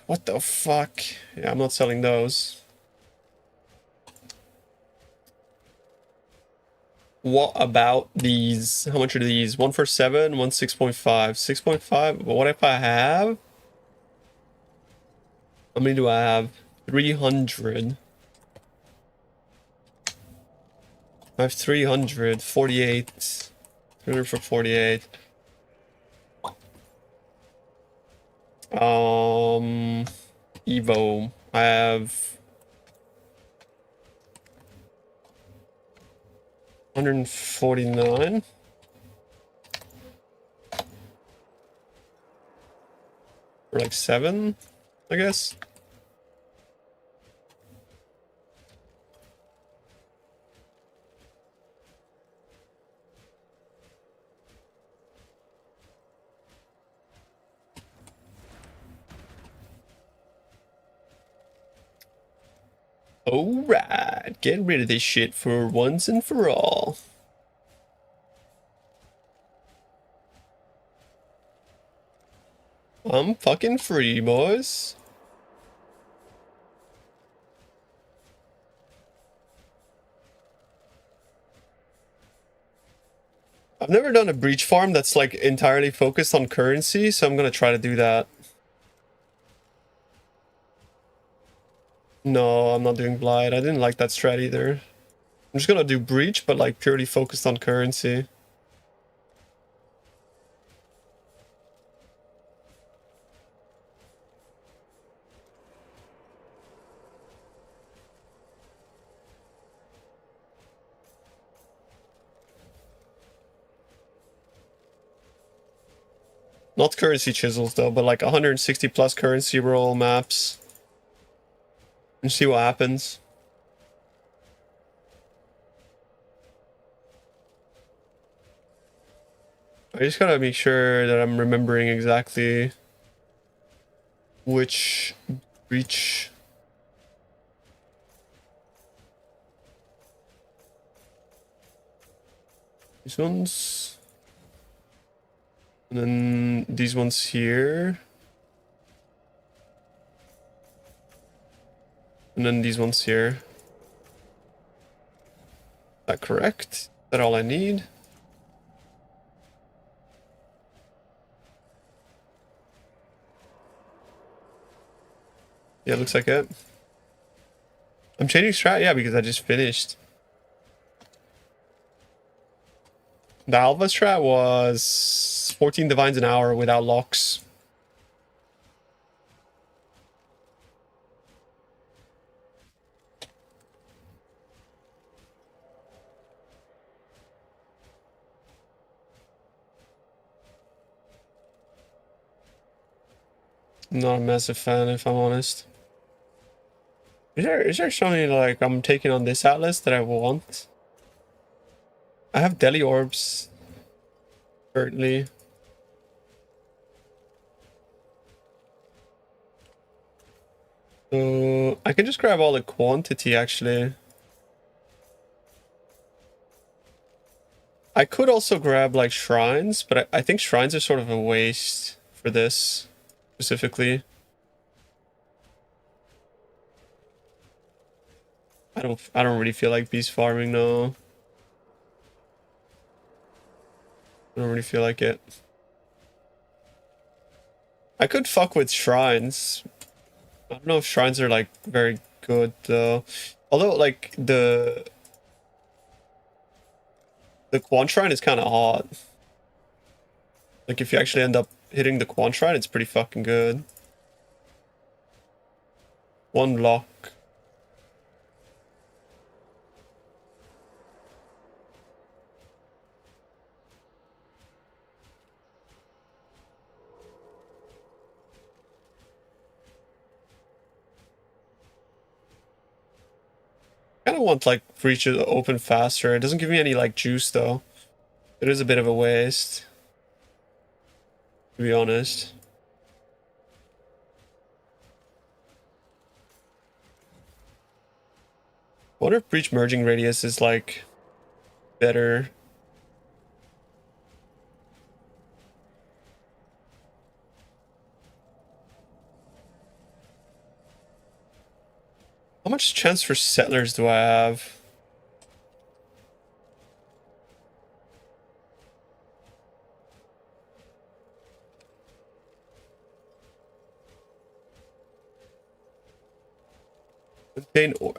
what the fuck? Yeah, I'm not selling those. What about these? How much are these? One for 7, one 6.5. 6.5? What if I have? How many do I have? 300. I have 300. 48. 300 for 48. Evo. I have 149. For like 7, I guess. Alright, get rid of this shit for once and for all. I'm fucking free, boys. I've never done a breach farm that's like entirely focused on currency, so I'm gonna try to do that. No, I'm not doing Blight. I didn't like that strat either. I'm just gonna do breach, but like purely focused on currency. Not currency chisels though, but like 160 plus currency roll maps. And see what happens. I just gotta make sure that I'm remembering exactly which breach. These ones. And then these ones here. And then these ones here. Is that correct? Is that all I need? Yeah, looks like it. I'm changing strat, yeah, because I just finished. The Alva strat was 14 divines an hour without locks. Not a massive fan, if I'm honest. Is there something like I'm taking on this atlas that I want? I have Deli Orbs currently. So I can just grab all the quantity actually. I could also grab like shrines, but I think shrines are sort of a waste for this specifically. I don't really feel like beast farming, no. I don't really feel like it. I could fuck with shrines. I don't know if shrines are like very good though. Although like the Quant Shrine is kind of hot. Like if you actually end up hitting the Quant Shrine, it's pretty fucking good. One lock. I kind of want like Breach to open faster. It doesn't give me any like juice though. It is a bit of a waste, to be honest. I wonder if Breach merging radius is like better. How much chance for settlers do I have?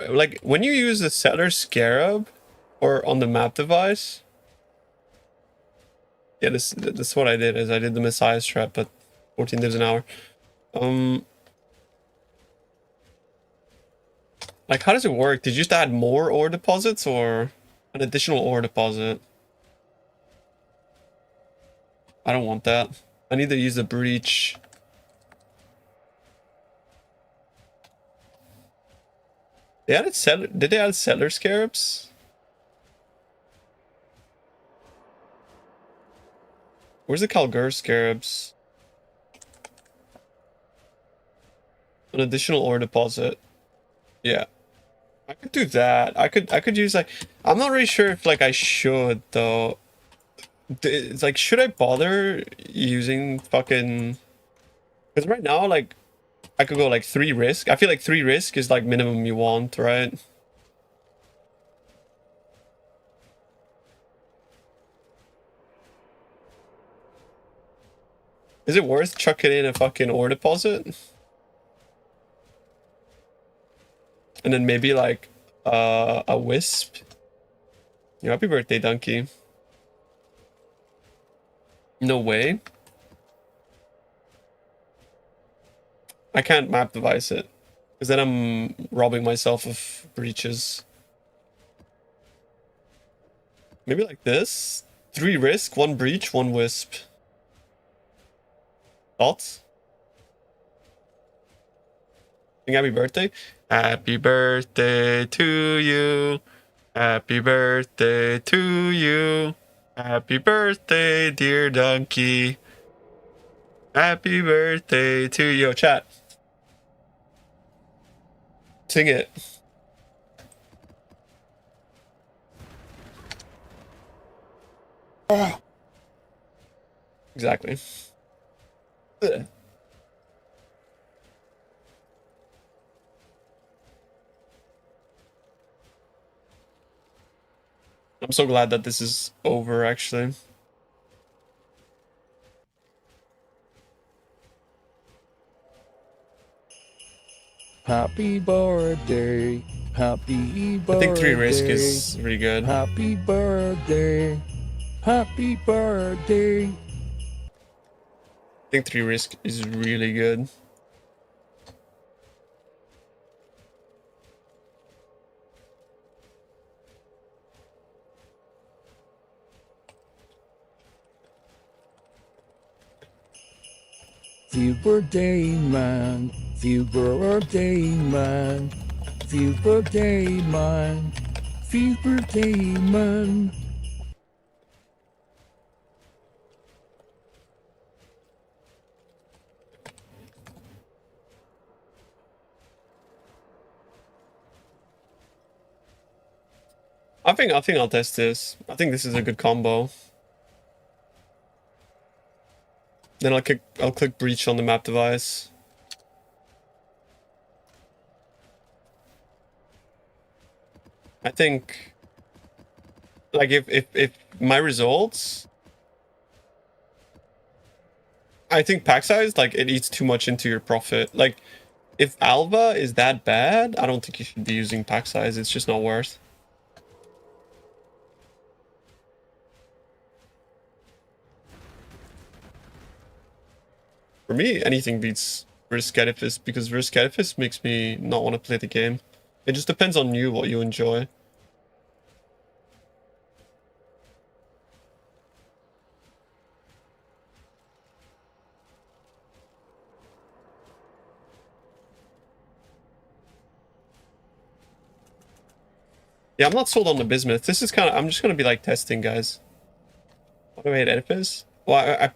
Like when you use the settler scarab or on the map device. Yeah, this what I did is I did the Messiah Strat, but 14 lives an hour. Like how does it work? Did you just add more ore deposits or an additional ore deposit? I don't want that. I need to use the breach. Did they add settler scarabs? Where's the Kalgur scarabs? An additional ore deposit. Yeah. I could do that. I could use like I'm not really sure if like I should though. It's like should I bother using fucking because right now like I could go like 3 risk. I feel like 3 risk is like minimum you want, right? Is it worth chucking in a fucking ore deposit? And then maybe like a wisp? Yeah, happy birthday, Donkey. No way. I can't map device it. Because then I'm robbing myself of breaches. Maybe like this? 3 risk, 1 breach, 1 wisp. Thoughts? Sing happy birthday? Happy birthday to you. Happy birthday to you. Happy birthday, dear donkey. Happy birthday to you. Yo, chat. Sing it. Exactly. Ugh. I'm so glad that this is over, actually. Happy birthday. Happy birthday. I think 3 risk is really good. Happy birthday. Happy birthday. I think 3 risk is really good. Few birthday man. Few birthday man. Few birthday man. Few birthday man. I think I'll test this. I think this is a good combo. Then I'll click breach on the map device. I think like if my results, I think pack size, like it eats too much into your profit. Like if Alva is that bad, I don't think you should be using pack size. It's just not worth. For me, anything beats Risk Edifice because Risk Edifice makes me not want to play the game. It just depends on you, what you enjoy. Yeah, I'm not sold on the Bismuth. This is kind of, I'm just going to be like testing, guys. What do I hate Edifice? Well,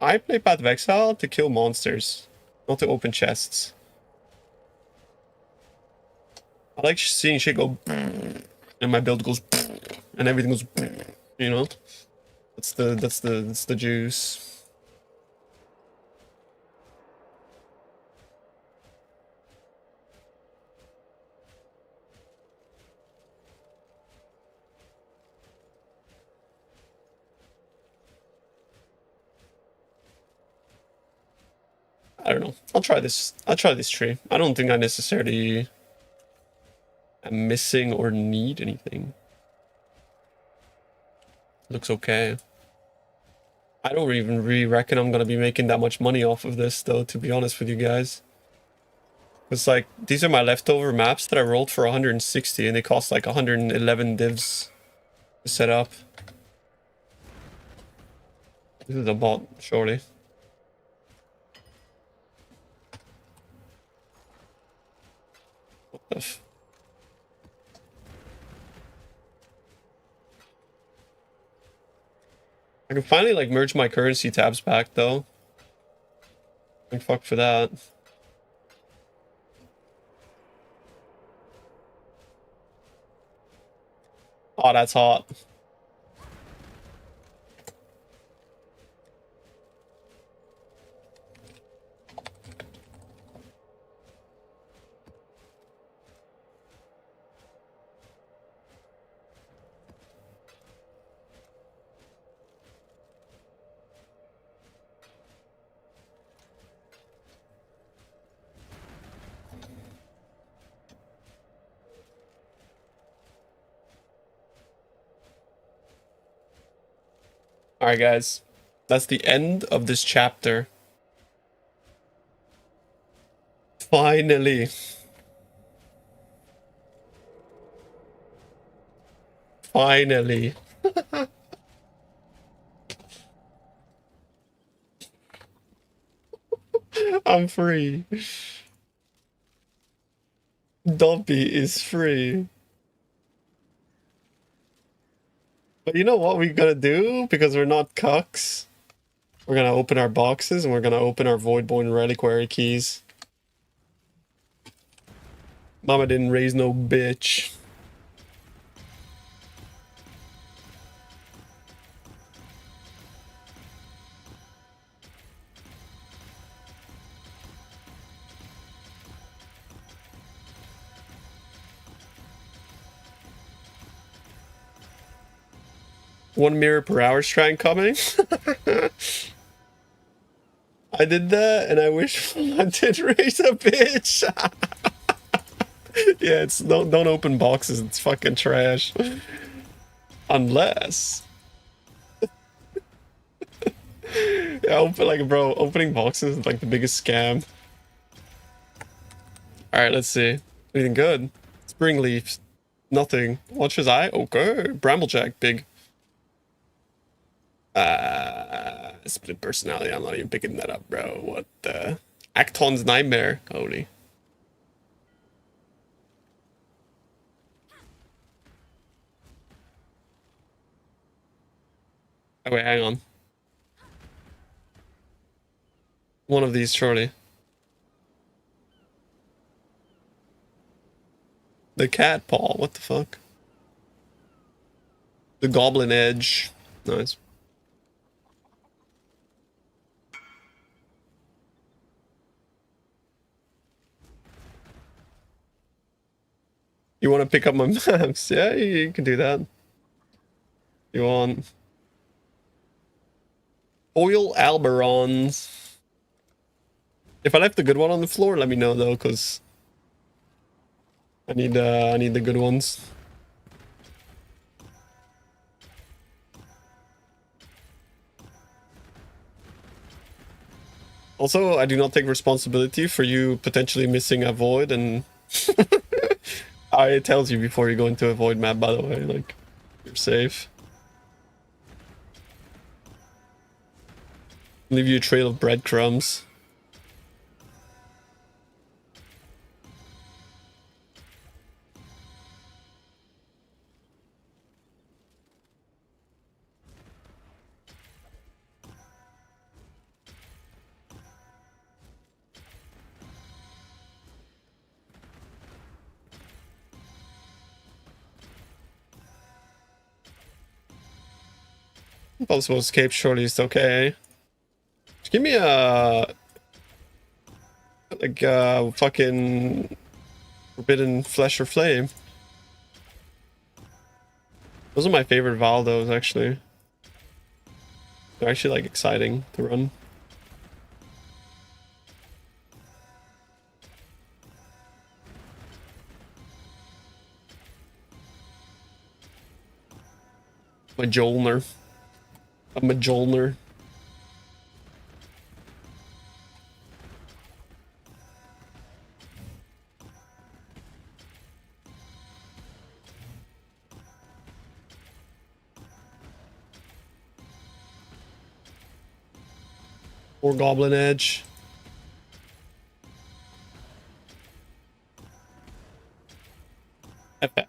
I play Path of Exile to kill monsters, not to open chests. I like seeing shit go and my build goes and everything goes, you know? That's the juice. I don't know. I'll try this. I'll try this tree. I don't think I necessarily am missing or need anything. Looks okay. I don't even really reckon I'm gonna be making that much money off of this, though, to be honest with you guys. It's like, these are my leftover maps that I rolled for 160, and they cost like 111 divs to set up. This is a bot, surely. What the f... I can finally like merge my currency tabs back though. Like fuck for that. Oh, that's hot. Alright guys, that's the end of this chapter. Finally. Finally. I'm free. Dobby is free. But you know what we're gonna do? Because we're not cucks. We're gonna open our boxes and we're gonna open our Voidborn Reliquary keys. Mama didn't raise no bitch. One mirror per hour strand coming. I did that and I wish I did raise a bitch. Yeah, it's don't open boxes, it's fucking trash. Unless yeah, open like bro, opening boxes is like the biggest scam. Alright, let's see. Anything good? Spring leaves. Nothing. Watch his eye. Okay. Bramblejack, big. Split personality. I'm not even picking that up, bro. What the? Acton's nightmare. Holy. Oh, wait, hang on. One of these, surely. The cat paw. What the fuck? The goblin edge. Nice. You want to pick up my maps? Yeah, you can do that. You want oil Alberons. If I left the good one on the floor, let me know though, cause I need the good ones. Also, I do not take responsibility for you potentially missing a void, and it tells you before you go into a void map, by the way, like, you're safe. Leave you a trail of breadcrumbs. Possible escape surely is okay. Just give me a fucking forbidden flesh or flame. Those are my favorite Valdos, actually. They're actually like exciting to run. Majolner. A Majolner. Or Goblin Edge. Okay.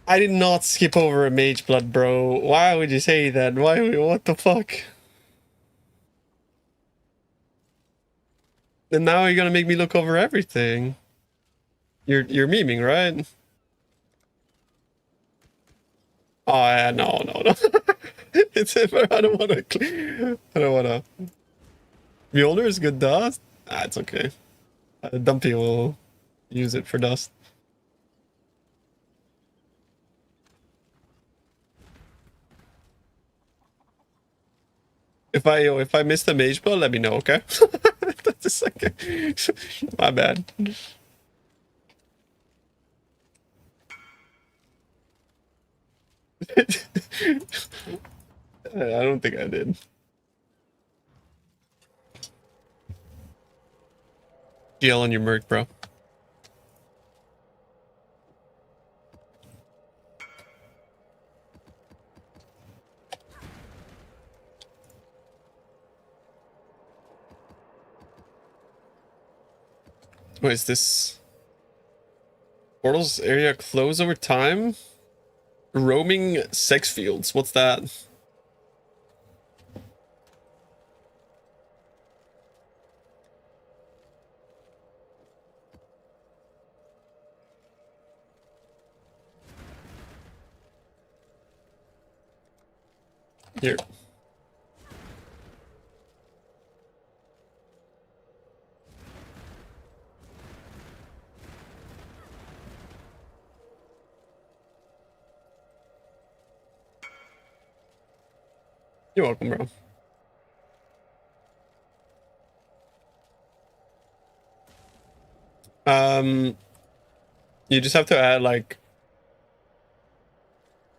I did not skip over a Mage Blood, bro. Why would you say that? Why? What the fuck? And now you're gonna make me look over everything. You're memeing, right? Oh yeah, no. It's I don't wanna. I don't wanna. Mjolnir is good dust. Ah, it's okay. Dumpy will use it for dust. If I miss the mage blood, let me know, okay? That's a second. My bad. I don't think I did. GL on your merc, bro. What is this? Portals area close over time? Roaming sex fields. What's that? Here. You're welcome, bro. You just have to add like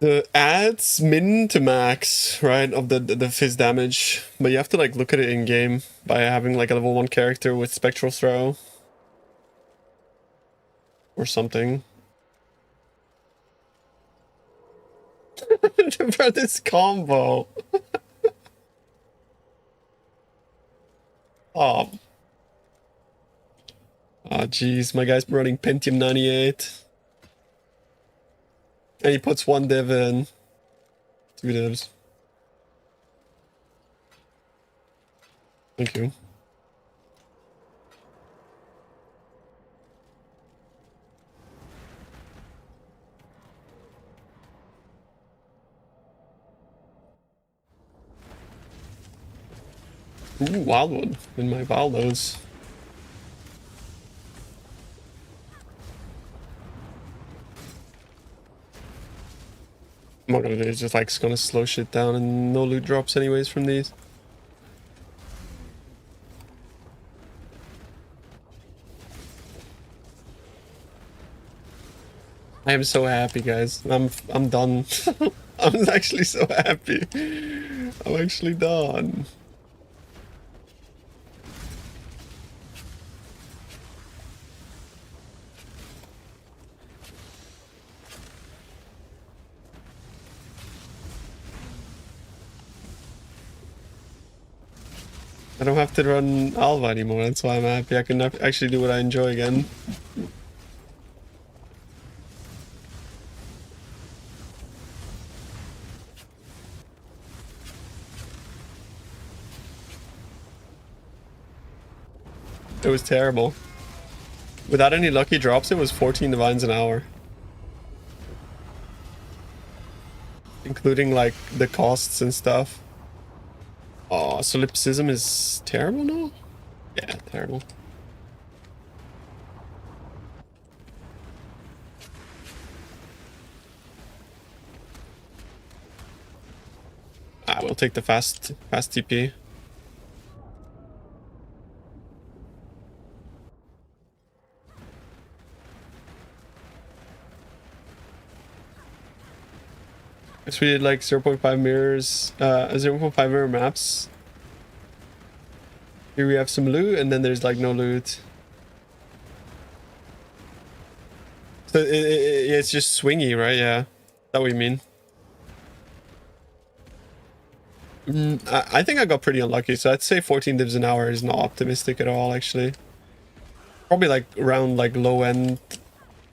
the adds min to max, right, of the fizz damage, but you have to like look at it in game by having like a level 1 character with spectral throw or something. this combo. Oh. Oh, jeez. My guy's running Pentium 98. And he puts 1 div in. 2 divs. Thank you. Ooh, Wildwood in my Valdos. I'm not gonna do it, it's just like it's gonna slow shit down and no loot drops anyways from these. I am so happy, guys. I'm done. I'm actually so happy. I'm actually done. I don't have to run Alva anymore, that's why I'm happy. I can actually do what I enjoy again. It was terrible. Without any lucky drops, it was 14 divines an hour. Including like the costs and stuff. Oh, solipsism is terrible now? Yeah, terrible. Ah, we'll take the fast TP. Guess we did like 0.5 mirrors, 0.5 mirror maps. Here we have some loot, and then there's like no loot. So it's just swingy, right? Yeah, that what you mean. I think I got pretty unlucky, so I'd say 14 divs an hour is not optimistic at all, actually. Probably like around like low end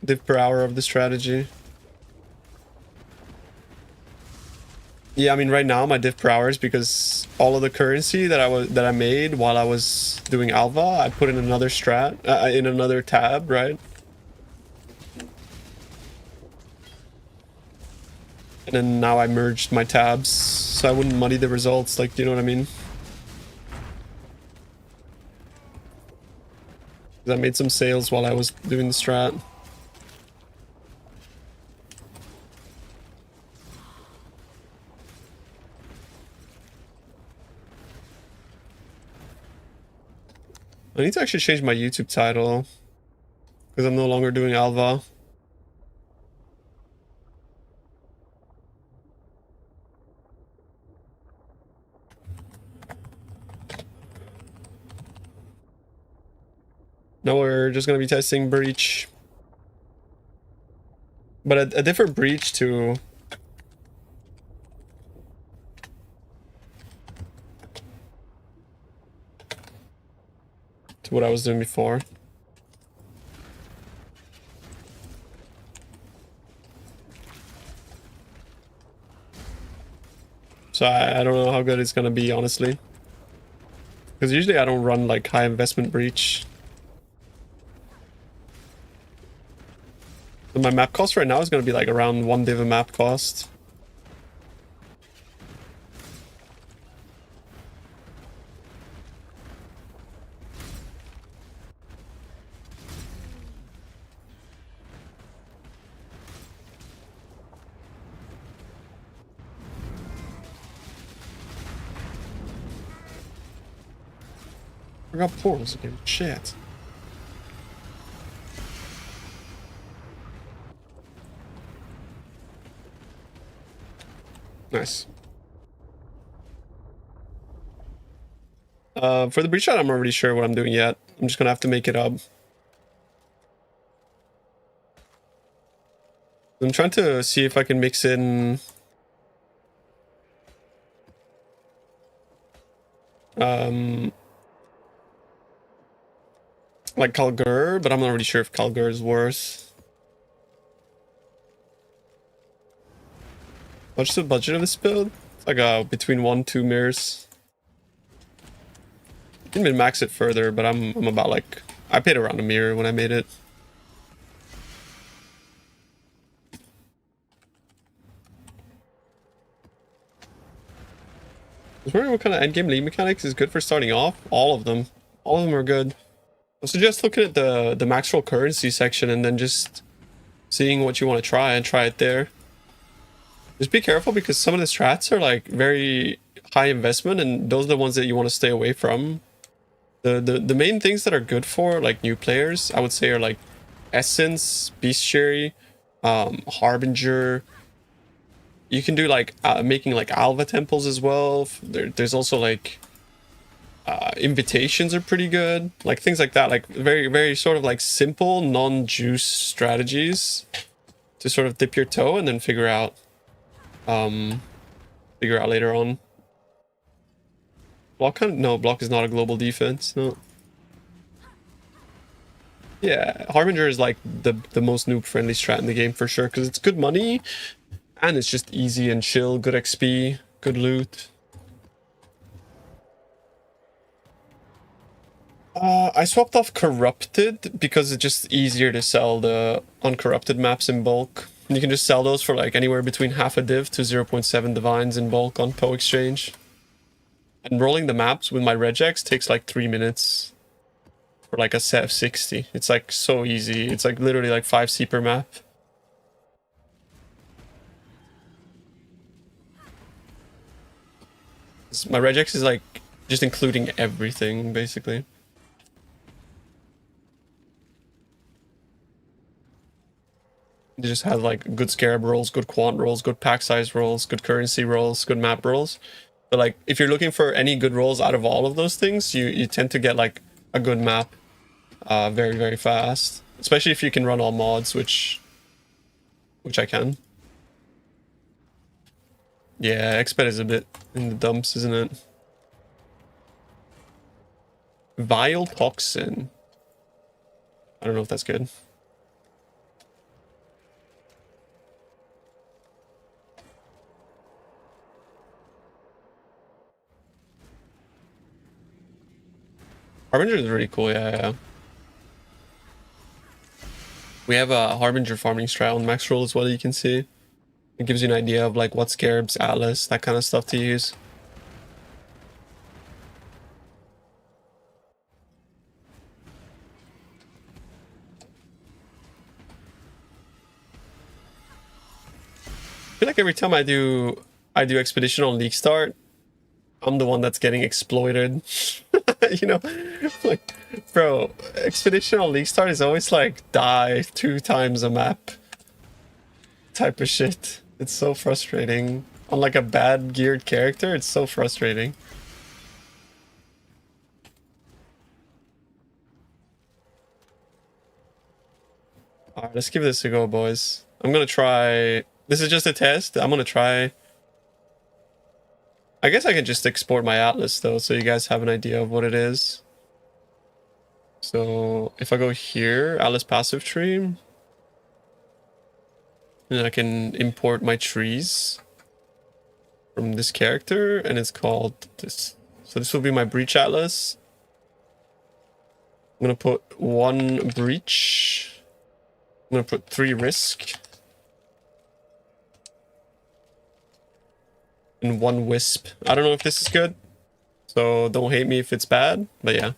div per hour of the strategy. Yeah, I mean right now my div per hour is because all of the currency that I made while I was doing Alva, I put in another strat, in another tab, right? And then now I merged my tabs so I wouldn't muddy the results, like, you know what I mean? I made some sales while I was doing the strat. I need to actually change my YouTube title because I'm no longer doing Alva. Now we're just gonna be testing breach, but a different breach to what I was doing before. So I don't know how good it's gonna be, honestly, because usually I don't run like high investment breach. So my map cost right now is gonna be like around 1 div a map cost. I got portals again. Shit. Nice. For the breach shot, I'm not really sure what I'm doing yet. I'm just gonna have to make it up. I'm trying to see if I can mix in Like Kalgur, but I'm not really sure if Kalgur is worse. What's the budget of this build? It's like between 1-2 mirrors. Didn't even max it further, but I'm about like, I paid around a mirror when I made it. I was wondering what kind of endgame league mechanics is good for starting off. All of them. All of them are good. I suggest looking at the max roll currency section and then just seeing what you want to try and try it there. Just be careful because some of the strats are like very high investment and those are the ones that you want to stay away from. The main things that are good for like new players, I would say, are like Essence, Bestiary, Harbinger. You can do like making like Alva temples as well. There's also like invitations are pretty good, like things like that, like very sort of like simple non-juice strategies to sort of dip your toe and then figure out later on. Block no, block is not a global defense, no. Yeah, Harbinger is like the most noob friendly strat in the game for sure, because it's good money and it's just easy and chill, good XP, good loot. I swapped off Corrupted because it's just easier to sell the uncorrupted maps in bulk. And you can just sell those for like anywhere between half a div to 0.7 divines in bulk on PoE Exchange. And rolling the maps with my regex takes like 3 minutes for like a set of 60. It's like so easy. It's like literally like 5C per map. My regex is like just including everything basically. It just has like good scarab rolls, good quant rolls, good pack size rolls, good currency rolls, good map rolls. But like if you're looking for any good rolls out of all of those things, you tend to get like a good map very fast. Especially if you can run all mods, which I can. Yeah, Exped is a bit in the dumps, isn't it? Vile Toxin. I don't know if that's good. Harbinger is really cool, yeah. We have a Harbinger farming strat on max roll as well, you can see. It gives you an idea of like what scarabs, Atlas, that kind of stuff to use. I feel like every time I do expedition on League Start, I'm the one that's getting exploited. You know, like, bro, expedition on League Start is always like die 2 times a map type of shit. It's so frustrating. On like a bad geared character, it's so frustrating. Alright, let's give this a go, boys. I'm gonna try... This is just a test. I'm gonna try... I guess I can just export my Atlas though, so you guys have an idea of what it is. So if I go here, Atlas passive tree, and I can import my trees from this character, and it's called this. So this will be my breach Atlas. I'm gonna put 1 breach. I'm gonna put 3 risk. And 1 wisp. I don't know if this is good, so don't hate me if it's bad, but yeah.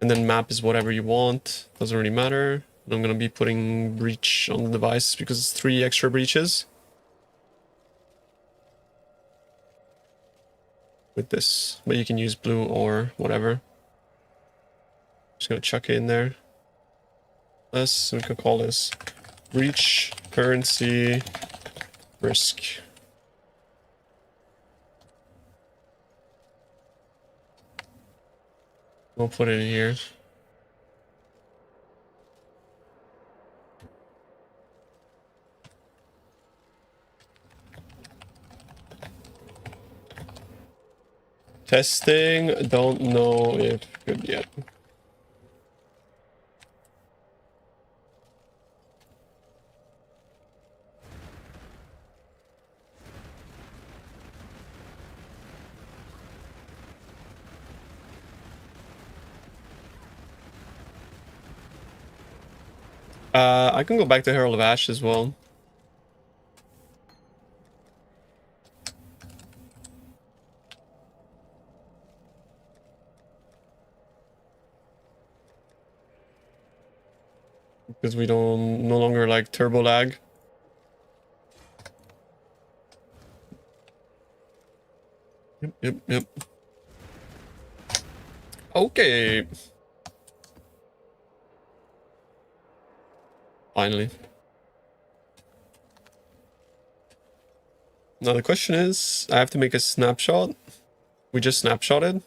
And then map is whatever you want, doesn't really matter. And I'm gonna be putting breach on the device because it's 3 extra breaches. With this, but you can use blue or whatever. Just gonna chuck it in there. We can call this breach currency risk. We'll put it in here. Testing, don't know if good yet. I can go back to Herald of Ash as well. Because we don't no longer like turbo lag. Yep. Okay. Finally. Now the question is, I have to make a snapshot. We just snapshotted.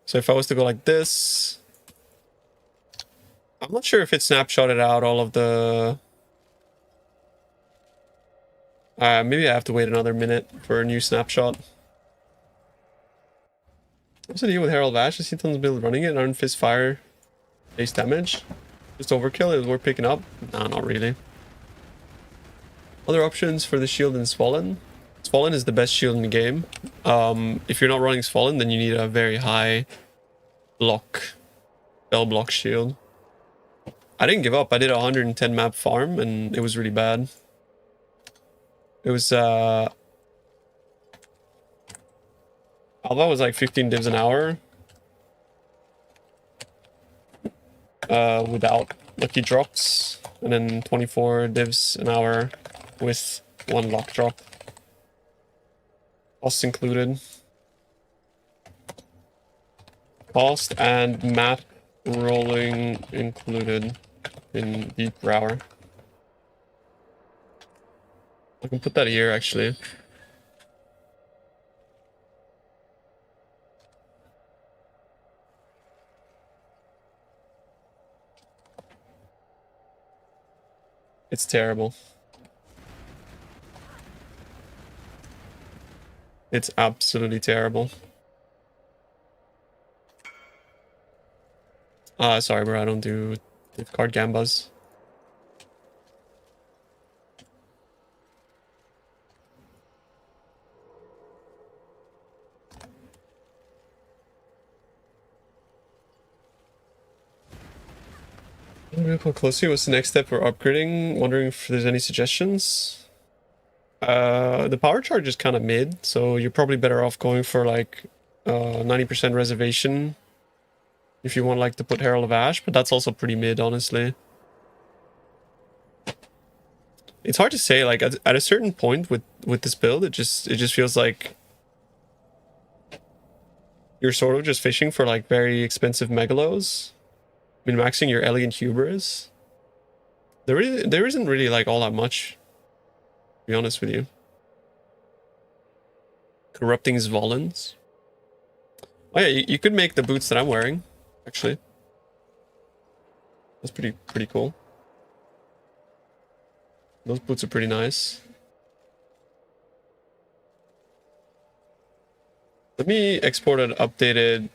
So if I was to go like this, I'm not sure if it snapshotted out all of the... maybe I have to wait another minute for a new snapshot. What's the deal with Herald of Ash? I see tons of build running it. Iron Fist Fire base damage. Just overkill, it was worth picking up? Nah, not really. Other options for the shield and Swollen. Swollen is the best shield in the game. If you're not running Swollen, then you need a very high block, spell block shield. I didn't give up. I did a 110 map farm and it was really bad. It was Alba was like 15 divs an hour. Without lucky drops, and then 24 divs an hour with 1 lock drop. Costs included. Cost and map rolling included in deep per hour. I can put that here actually. It's terrible. It's absolutely terrible. Sorry bro, I don't do card gambas. Real closely, what's the next step for upgrading? Wondering if there's any suggestions. The power charge is kind of mid, so you're probably better off going for like 90% reservation if you want like to put Herald of Ash, but that's also pretty mid, honestly. It's hard to say, like at a certain point with this build, it just feels like you're sort of just fishing for like very expensive megalos. Min-maxing your Elegant Hubris. There isn't really like all that much, to be honest with you. Corrupting Zvolans. Oh yeah, you could make the boots that I'm wearing, actually. That's pretty cool. Those boots are pretty nice. Let me export an updated...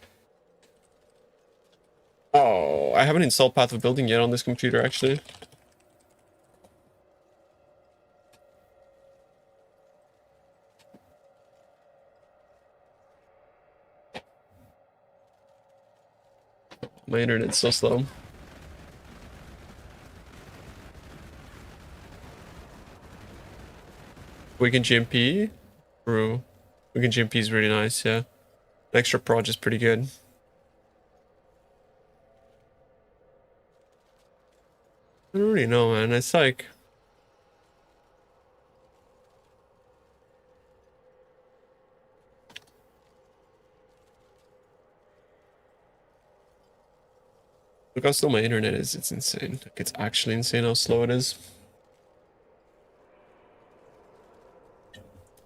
Oh, I haven't installed Path of Building yet on this computer, actually. My internet's so slow. Weekend GMP? True. Weekend GMP is really nice, yeah. Extra proj is pretty good. I don't really know, man. It's like... Look how slow my internet is. It's insane. Like, it's actually insane how slow it is.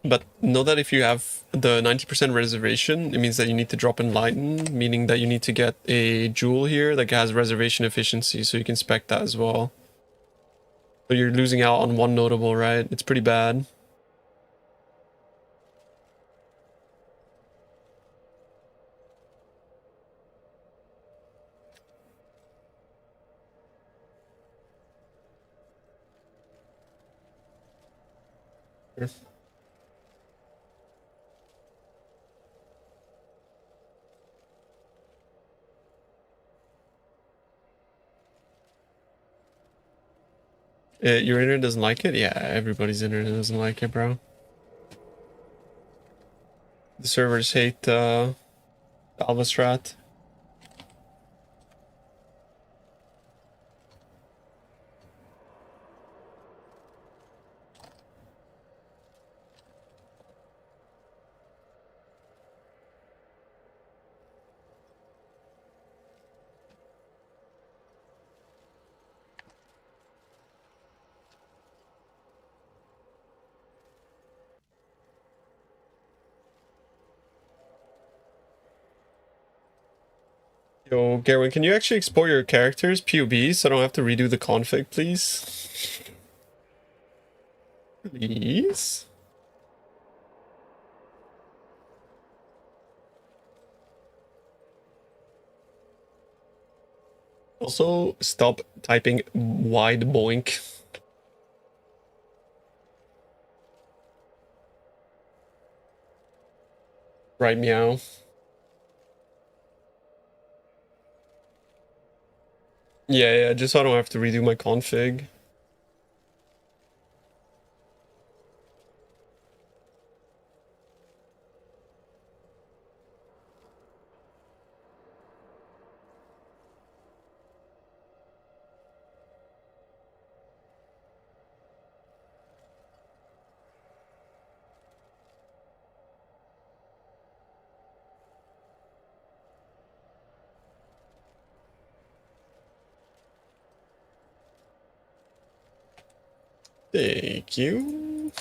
But know that if you have the 90% reservation, it means that you need to drop Enlighten, meaning that you need to get a jewel here that has reservation efficiency, so you can spec that as well. So you're losing out on one notable, right? It's pretty bad. Sure. Your internet doesn't like it? Yeah, everybody's internet doesn't like it, bro. The servers hate Alpha Strat. Yo, Gerwin, can you actually export your characters POB so I don't have to redo the config, please? Please? Also, stop typing wide boink. Right, meow. Yeah, just so I don't have to redo my config. Thank you.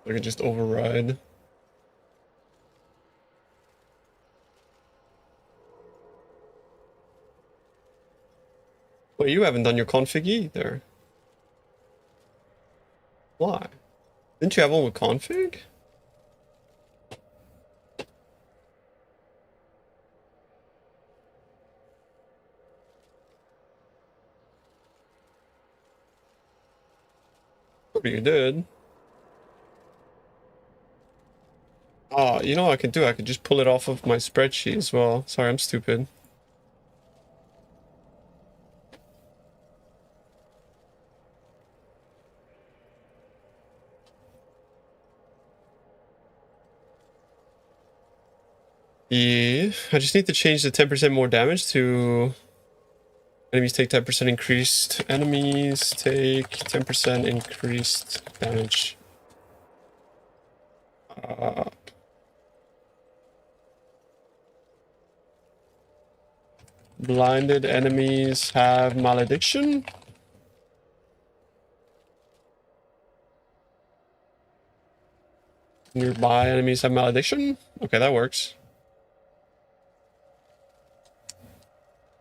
I can just override. Wait, you haven't done your config either. Why? Didn't you have one with config? Maybe you did. Oh, you know what I could do? I could just pull it off of my spreadsheet as well. Sorry, I'm stupid. Yeah, I just need to change the 10% more damage to enemies take 10% increased. Enemies take 10% increased damage. Blinded enemies have malediction. Nearby enemies have malediction. Okay, that works.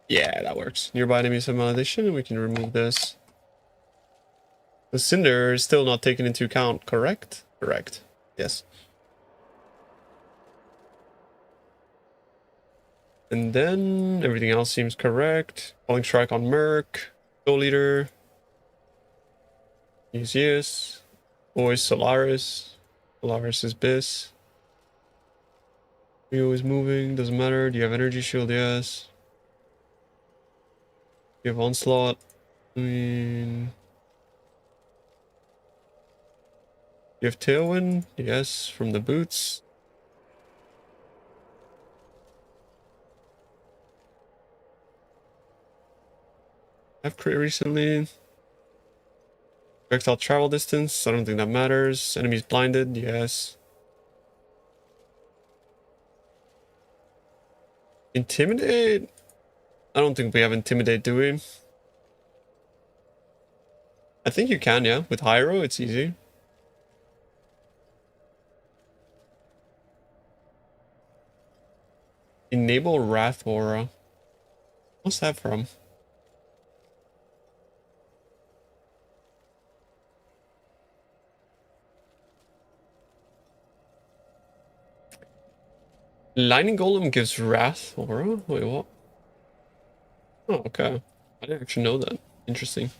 Yeah, that works. Nearby enemies have malediction, and we can remove this. The Cinder is still not taken into account, correct? Correct. Yes. And then everything else seems correct. Falling strike on Merc. Soul Leader. Museus. Always Solaris. Solaris is Bis. Rio is moving, doesn't matter. Do you have energy shield? Yes. You have onslaught. I mean, you have tailwind? Yes, from the boots. I've crit recently. Projectile travel distance. I don't think that matters. Enemies blinded. Yes. Intimidate? I don't think we have intimidate, do we? I think you can, yeah. With Hyro, it's easy. Enable Wrath Aura. What's that from? Lightning Golem gives Wrath Aura? Wait, what? Oh, okay. I didn't actually know that. Interesting.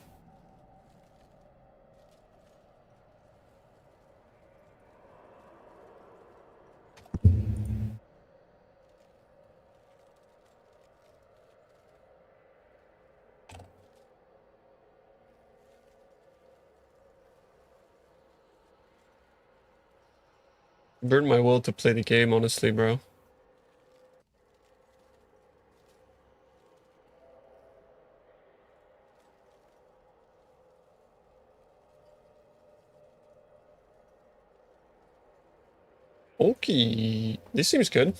Burn my will to play the game, honestly, bro. Okay, this seems good.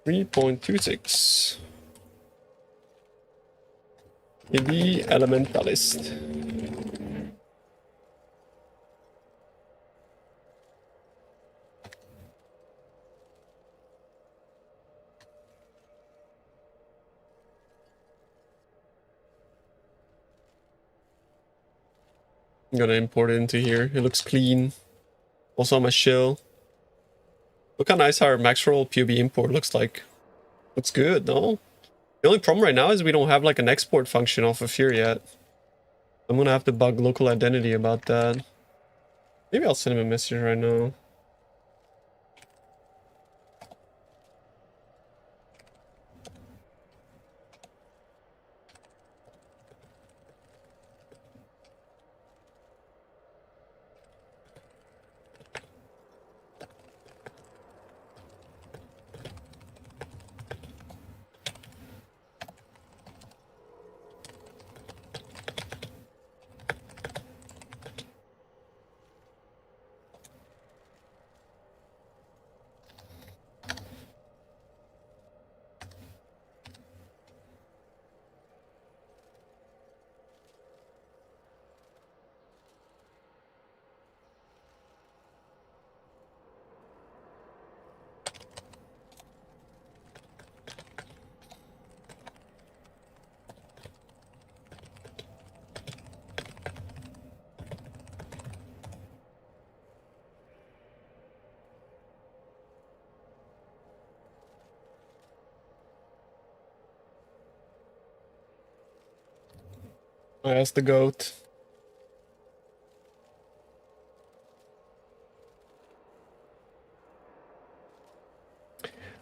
$3.26. The Elementalist. I'm gonna import it into here. It looks clean. Also on my shell. Look how nice our max roll PUB import looks like. Looks good, no? The only problem right now is we don't have like an export function off of here yet. I'm gonna have to bug local identity about that. Maybe I'll send him a message right now. I asked the goat.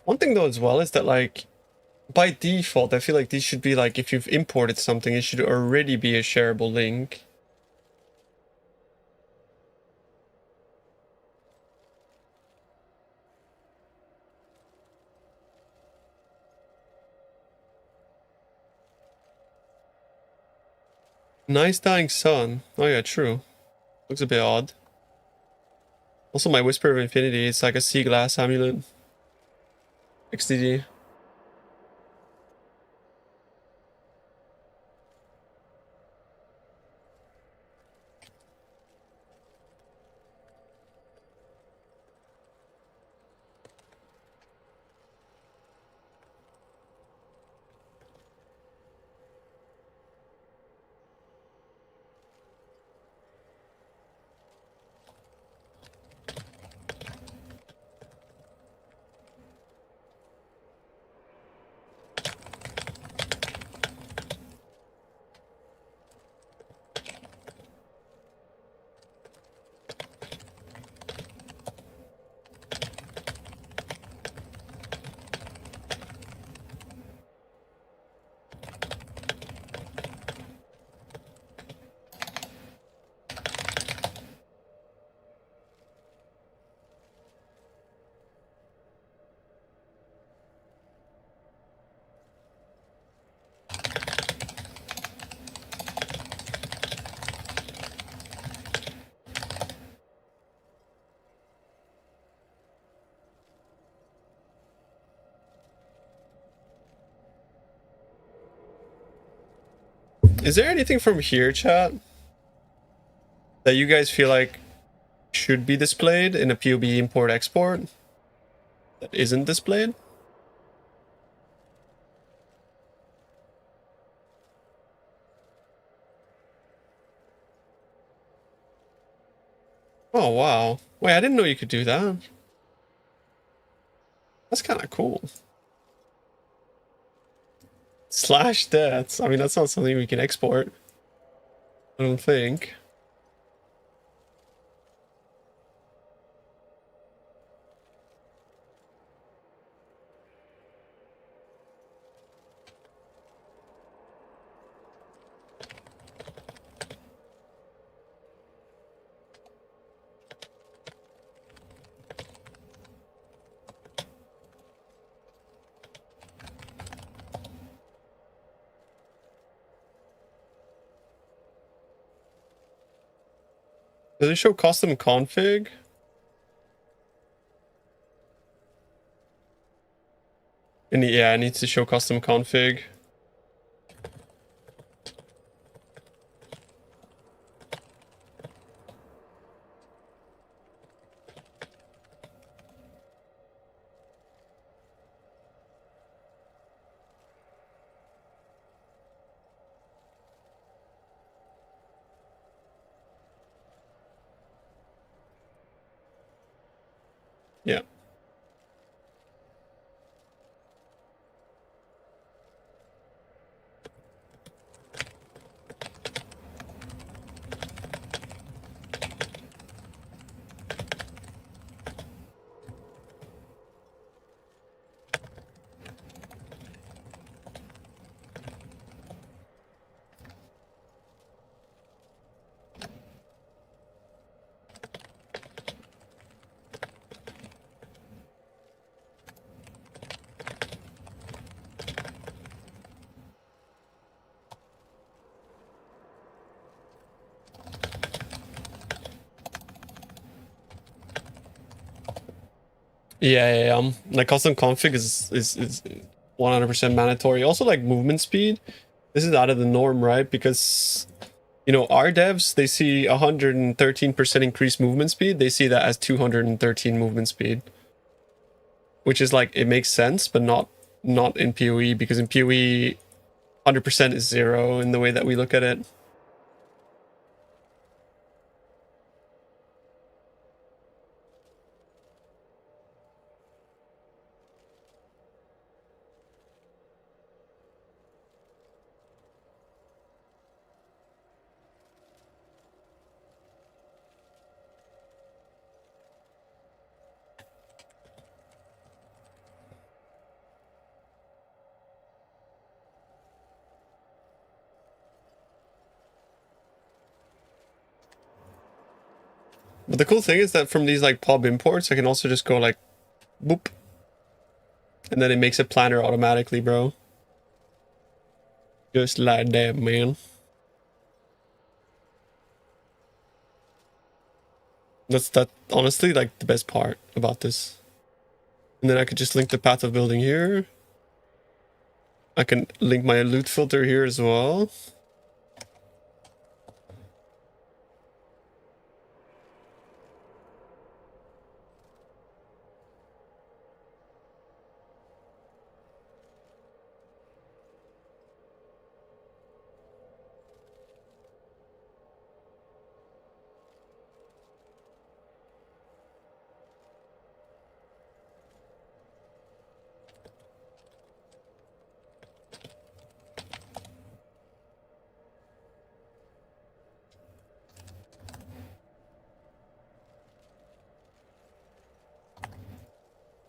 One thing though as well is that like by default I feel like these should be like if you've imported something it should already be a shareable link. Nice dying sun. Oh yeah, true. Looks a bit odd. Also my Whisper of Infinity, it's like a sea glass amulet. XDD. Is there anything from here, chat, that you guys feel like should be displayed in a POB import export that isn't displayed? Oh wow. Wait, I didn't know you could do that. That's kind of cool. Slash deaths. I mean, that's not something we can export. I don't think. Does it show custom config? And yeah, it needs to show custom config. Yeah. Yeah. Like custom config is 100% mandatory. Also, like movement speed. This is out of the norm, right? Because you know our devs, they see 113% increased movement speed. They see that as 213 movement speed, which is like it makes sense, but not in PoE, because in PoE 100% is 0 in the way that we look at it. But the cool thing is that from these like pub imports, I can also just go like boop, and then it makes a planner automatically, bro. Just like that, man. That honestly like the best part about this. And then I could just link the path of building here. I can link my loot filter here as well.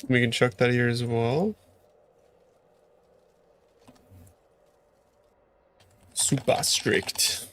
We can chuck that here as well. Super strict.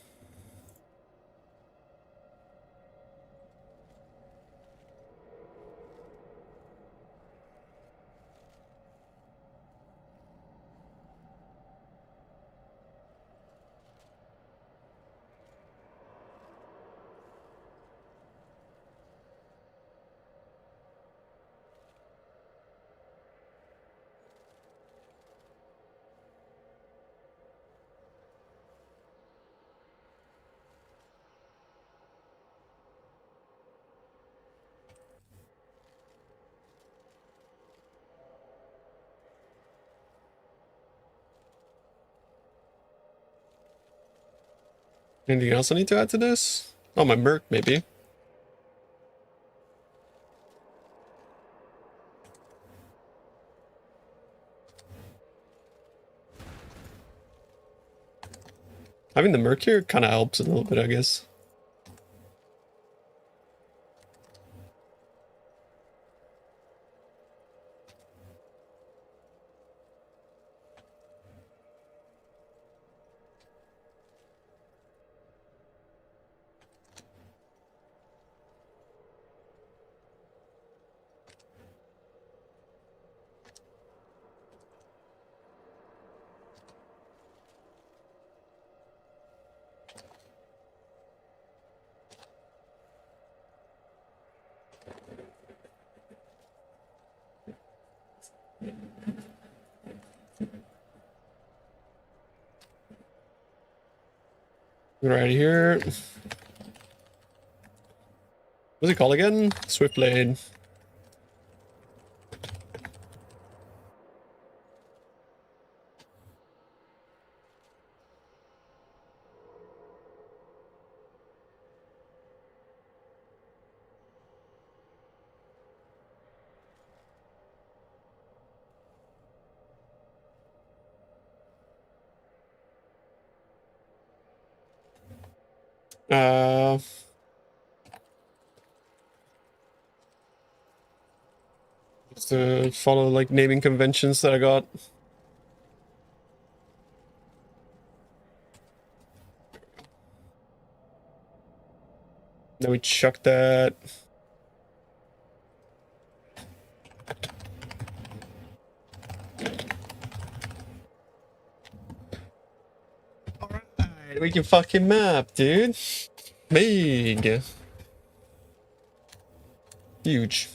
Anything else I need to add to this? Oh, my merc, maybe. Having the merc here kind of helps a little bit, I guess. Right here. What's it called again? Swift Blade. Just to follow like naming conventions that I got. Then we chuck that. Alright, we can fucking map, dude. Big. Huge.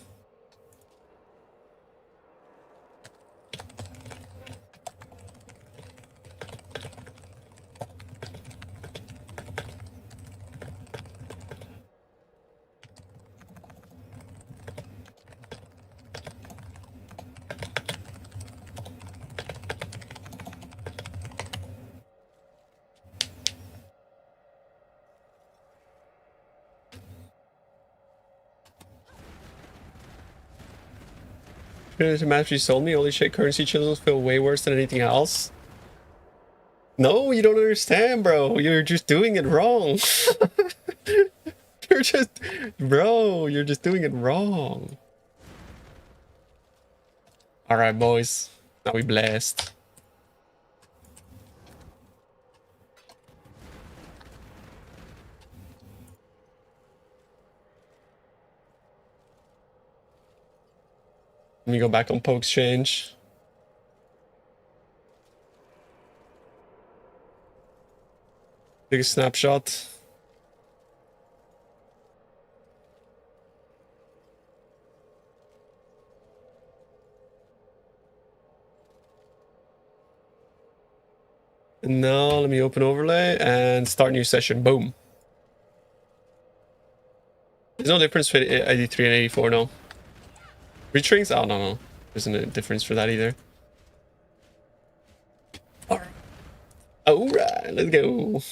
The match you sold me, holy shit, currency chisels feel way worse than anything else. No, you don't understand, bro. You're just doing it wrong. You're just... Bro, you're just doing it wrong. Alright, boys. Now we blast. Let me go back on PoE Exchange. Take a snapshot. And now let me open overlay and start new session. Boom. There's no difference for 83 and 84, no. Reach rings? Oh, no. There's no difference for that either. Alright, let's go.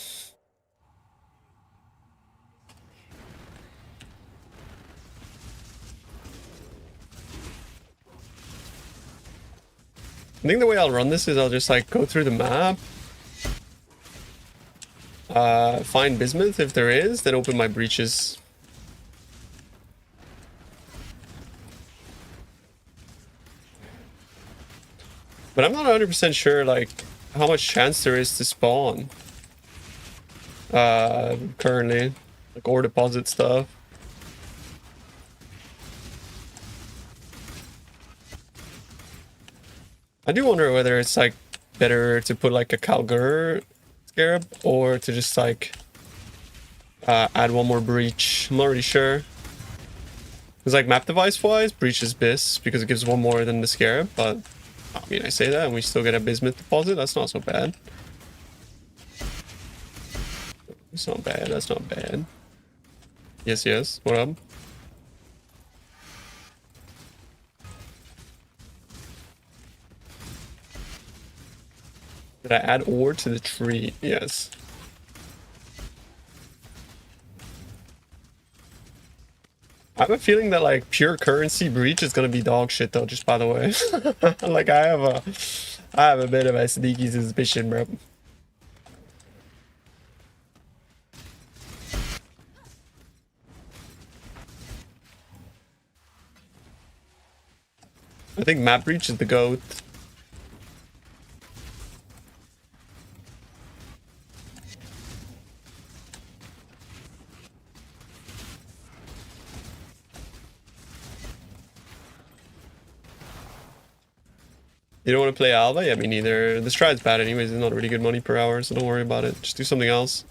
I think the way I'll run this is I'll just like go through the map. Find bismuth if there is, then open my breaches. But I'm not 100% sure like how much chance there is to spawn currently, like ore deposit stuff. I do wonder whether it's like better to put like a Kalgur scarab or to just like add one more breach. I'm not really sure. Because like map device wise, breach is bis because it gives one more than the scarab, but I mean, I say that and we still get a bismuth deposit. That's not so bad. It's not bad. That's not bad. Yes, yes. What up? Did I add ore to the tree? Yes. I have a feeling that like pure currency breach is gonna be dog shit though, just by the way. Like I have a bit of a sneaky suspicion, bro. I think map breach is the GOAT. You don't want to play Alva? Yeah, me neither. The Strat's bad anyways. It's not really good money per hour, so don't worry about it. Just do something else.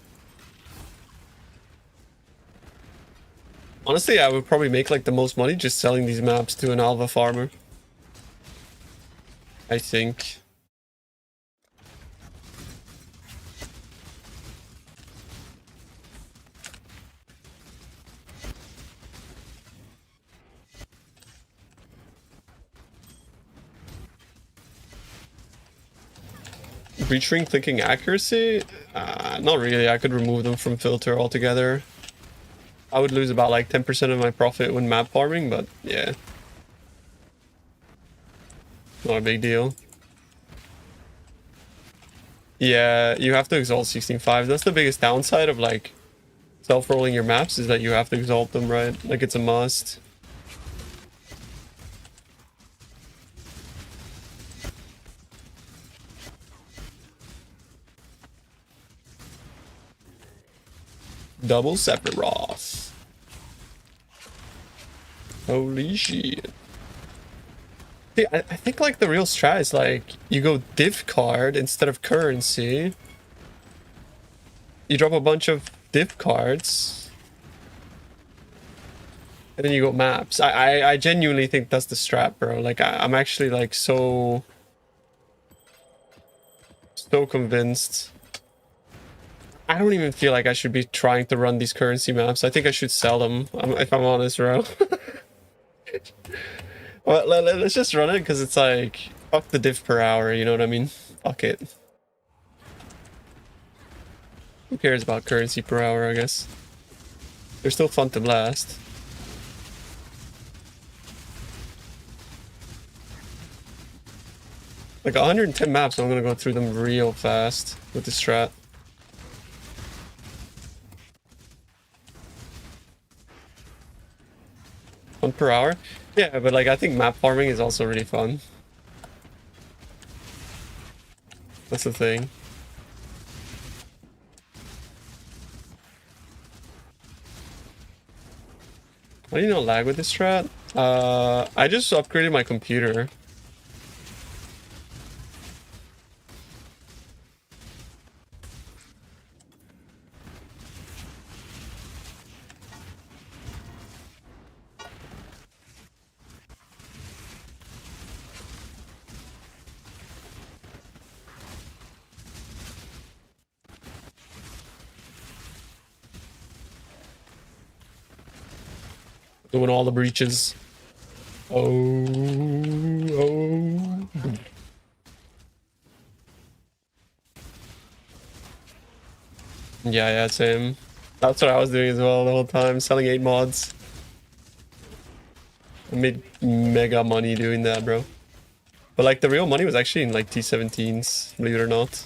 Honestly, I would probably make like the most money just selling these maps to an Alva farmer. I think. Breach ring clicking accuracy? Not really. I could remove them from filter altogether. I would lose about like 10% of my profit when map farming, but yeah. Not a big deal. Yeah, you have to exalt 16.5. That's the biggest downside of like self-rolling your maps, is that you have to exalt them, right? Like it's a must. Double Sephiroth. Holy shit. See, I think like the real strat is like you go div card instead of currency. You drop a bunch of div cards. And then you go maps. I genuinely think that's the strat, bro. Like I'm actually like so convinced. I don't even feel like I should be trying to run these currency maps. I think I should sell them, if I'm honest, bro. Well, let's just run it, because it's like, fuck the div per hour, you know what I mean? Fuck it. Who cares about currency per hour, I guess? They're still fun to blast. Like 110 maps, I'm gonna go through them real fast with the strat. Fun per hour? Yeah, but like I think map farming is also really fun. That's the thing. Why do you not lag with this strat? I just upgraded my computer. Doing all the breaches. Oh. Yeah, same. That's what I was doing as well the whole time, selling 8 mods. I made mega money doing that, bro. But like the real money was actually in like T17s, believe it or not.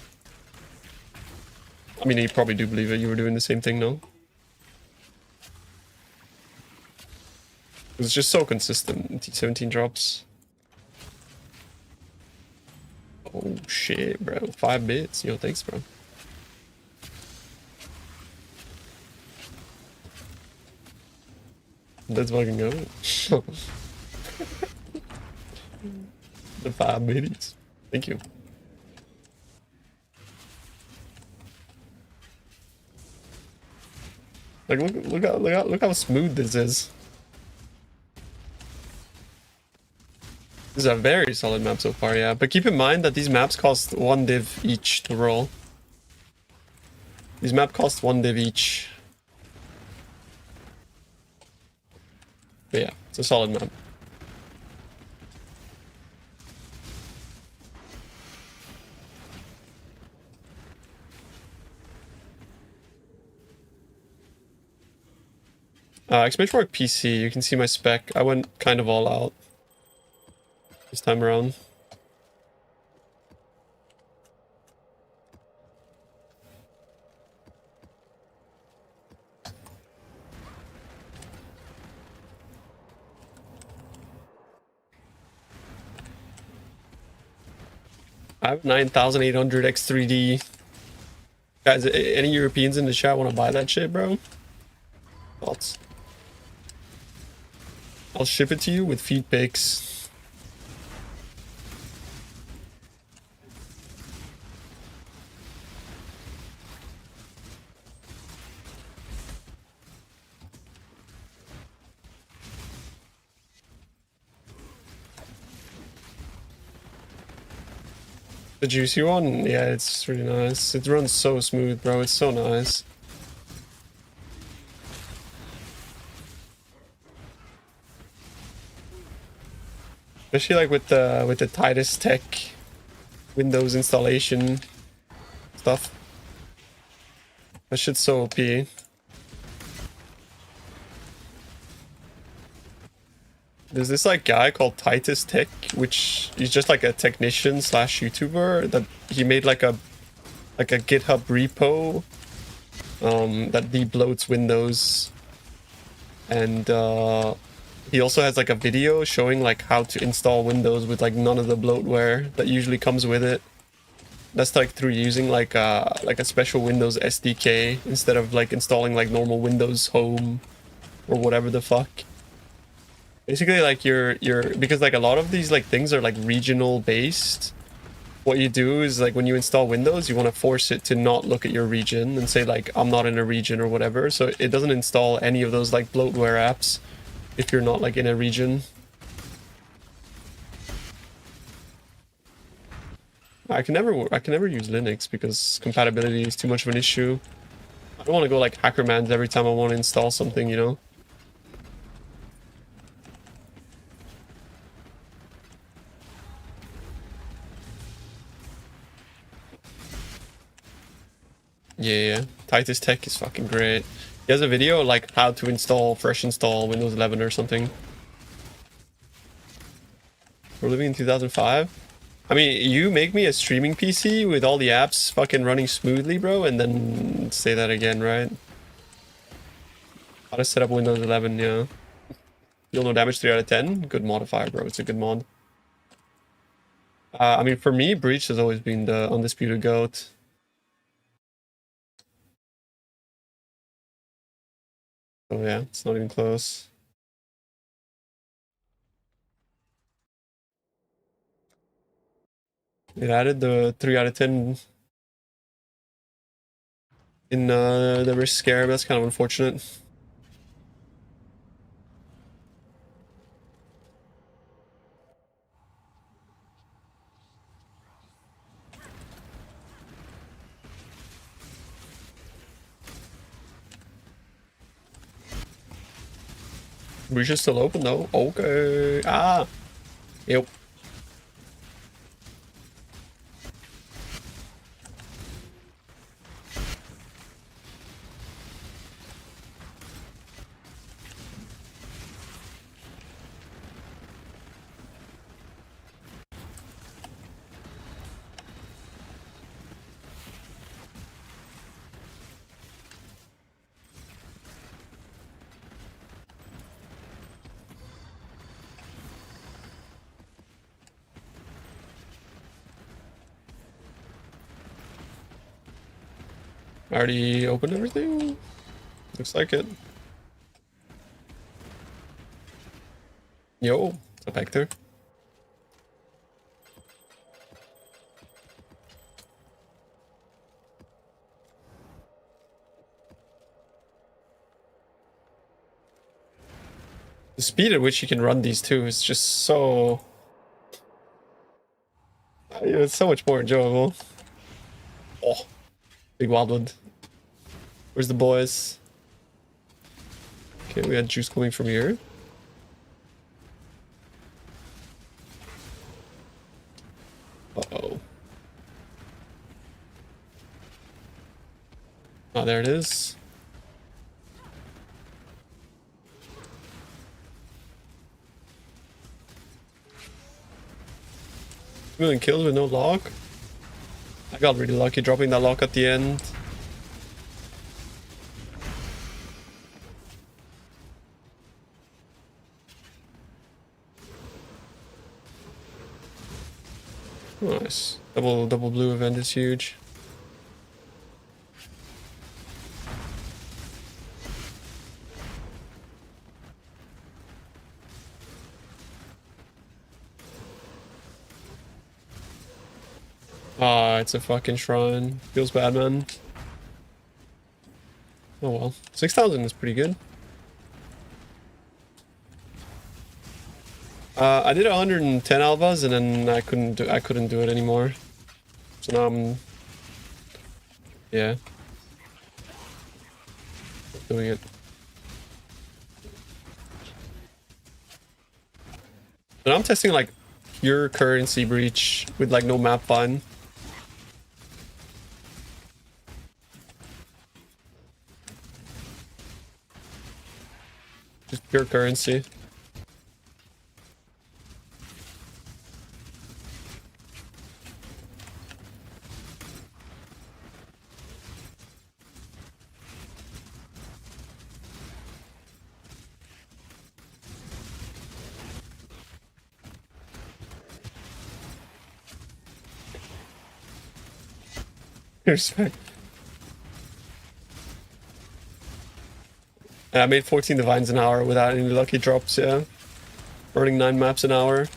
I mean, you probably do believe it. You were doing the same thing, no? It was just so consistent. T17 drops. Oh shit, bro. 5 bits. Yo, thanks, bro. Let's fucking go. The 5 bits. Thank you. Like look how smooth this is. This is a very solid map so far, yeah. But keep in mind that these maps cost 1 div each to roll. These maps cost 1 div each. But yeah, it's a solid map. Exclamation mark PC, you can see my spec. I went kind of all out this time around. I have 9800 X3D. Guys, any Europeans in the chat want to buy that shit, bro? Thoughts? I'll ship it to you with feed pics. The juicy one? Yeah, it's really nice. It runs so smooth, bro. It's so nice. Especially like with the tightest tech Windows installation stuff. That shit's so OP. There's this like guy called Titus Tech, which is just like a technician slash YouTuber that he made like a GitHub repo that debloats Windows, and he also has like a video showing like how to install Windows with like none of the bloatware that usually comes with it. That's like through using like a special Windows SDK instead of like installing like normal Windows Home or whatever the fuck. Basically, like you're because like a lot of these like things are like regional based. What you do is like when you install Windows, you want to force it to not look at your region and say like I'm not in a region or whatever. So it doesn't install any of those like bloatware apps if you're not like in a region. I can never use Linux because compatibility is too much of an issue. I don't want to go like Hackermans every time I want to install something, you know. Yeah, Titus Tech is fucking great. He has a video like how to fresh install Windows 11 or something. We're living in 2005. I mean, you make me a streaming PC with all the apps fucking running smoothly, bro, and then say that again, right? How to set up Windows 11, yeah. You'll know damage 3 out of 10. Good modifier, bro. It's a good mod. I mean, for me, Breach has always been the undisputed GOAT. Oh yeah, it's not even close. It added the 3 out of 10 in the risk scare, but that's kind of unfortunate. Breach is still open though. Okay. Ah. Yep. I already opened everything. Looks like it. Yo, what's up, Hector? The speed at which you can run these two is just so... It's so much more enjoyable. Oh, big wildwood. Where's the boys? Okay, we had juice coming from here. Uh-oh. Oh, there it is. Million kills with no lock. I got really lucky dropping that lock at the end. Nice. Double blue event is huge. Ah, it's a fucking shrine. Feels bad, man. Oh well. 6,000 is pretty good. I did 110 albas and then I couldn't do it anymore. So now I'm... Yeah. Doing it. So now I'm testing like pure currency breach with like no map fun. Just pure currency. Respect. I made 14 divines an hour without any lucky drops, yeah. Running 9 maps an hour.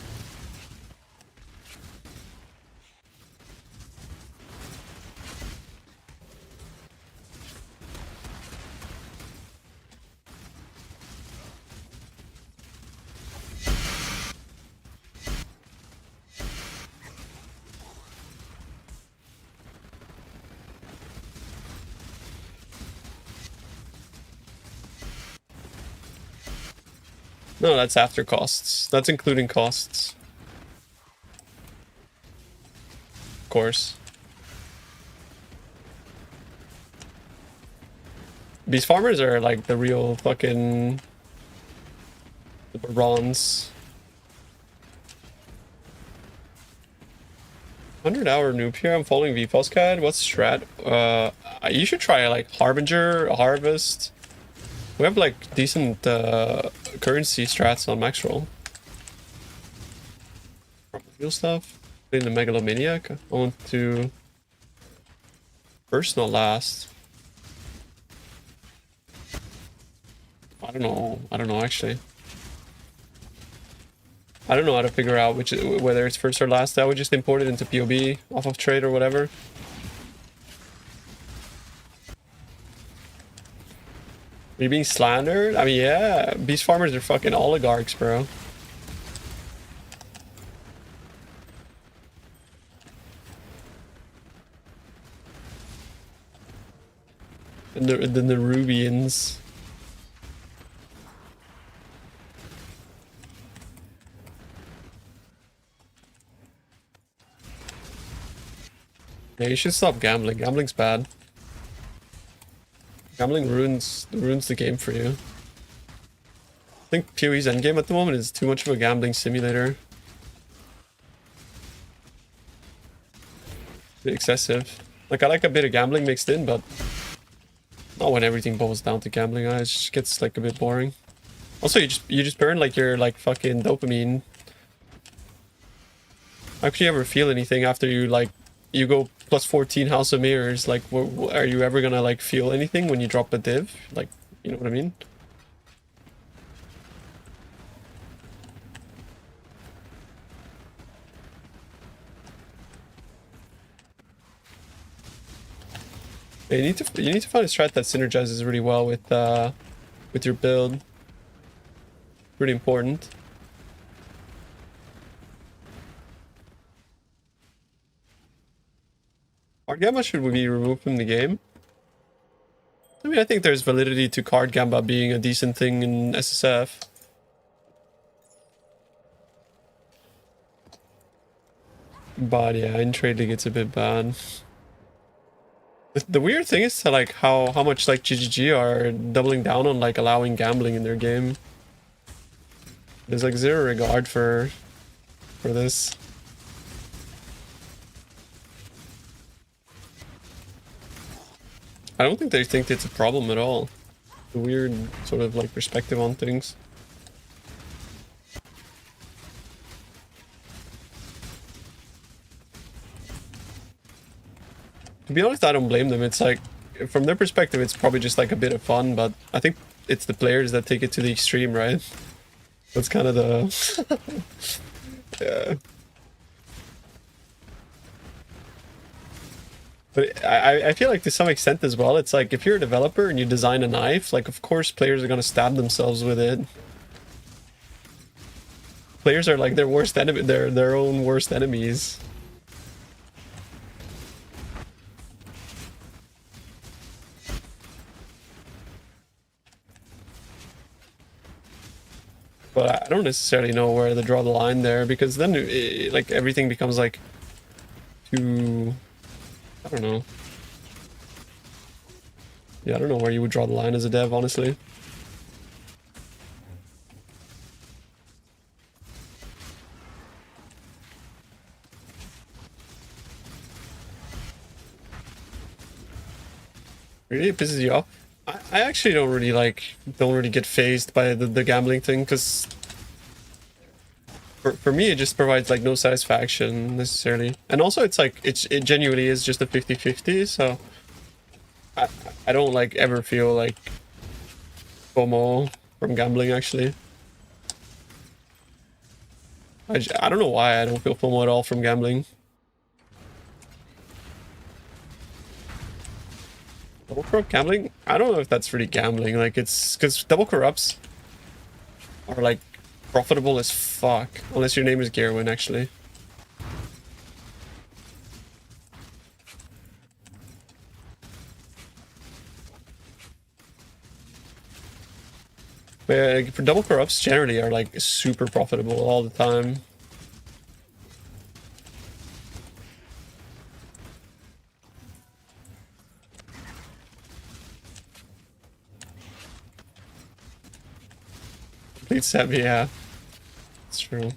No, that's after costs. That's including costs. Of course. These farmers are like the real fucking... the bronze. 100-hour noob here. I'm following VPoscad. What's Strat? You should try like Harbinger, Harvest. We have like decent currency strats on max roll. Real stuff. In the Megalomaniac. I want to first, not last. I don't know actually. I don't know how to figure out whether it's first or last. I would just import it into PoB off of trade or whatever. Are you being slandered? I mean, yeah, beast farmers are fucking oligarchs, bro. And the Nerubians. Yeah, you should stop gambling. Gambling's bad. Gambling ruins the game for you. I think PoE's endgame at the moment is too much of a gambling simulator. Excessive. Like, I like a bit of gambling mixed in, but not when everything boils down to gambling. It just gets like a bit boring. Also, you just burn like your like fucking dopamine. How can you ever feel anything after you go plus 14 House of Mirrors? Like, are you ever gonna like feel anything when you drop a div? Like, you know what I mean? Yeah, you need to find a strat that synergizes really well with your build. Pretty important. Card Gamba should be removed from the game. I mean, I think there's validity to Card Gamba being a decent thing in SSF. But yeah, in Trade League it's a bit bad. The weird thing is to like how much like GGG are doubling down on like allowing gambling in their game. There's like zero regard for this. I don't think they think it's a problem at all. A weird sort of like perspective on things. To be honest, I don't blame them. It's like, from their perspective, it's probably just like a bit of fun, but I think it's the players that take it to the extreme, right? That's kind of the... yeah. But I feel like to some extent as well, it's like if you're a developer and you design a knife, like of course players are going to stab themselves with it. Players are like their worst enemy, their own worst enemies. But I don't necessarily know where to draw the line there, because then like everything becomes like too, I don't know. Yeah, I don't know where you would draw the line as a dev, honestly. Really, it pisses you off. I actually don't really get phased by the gambling thing, because for me it just provides like no satisfaction necessarily, and also it's like it genuinely is just a 50-50, so I don't like ever feel like FOMO from gambling actually. I don't know why I don't feel FOMO at all from gambling. Double corrupt gambling? I don't know if that's really gambling. Like, it's because double corrupts are like profitable as fuck, unless your name is Gerwin actually. But yeah, like, for double corrupts generally are like super profitable all the time. Complete set, yeah. It's true.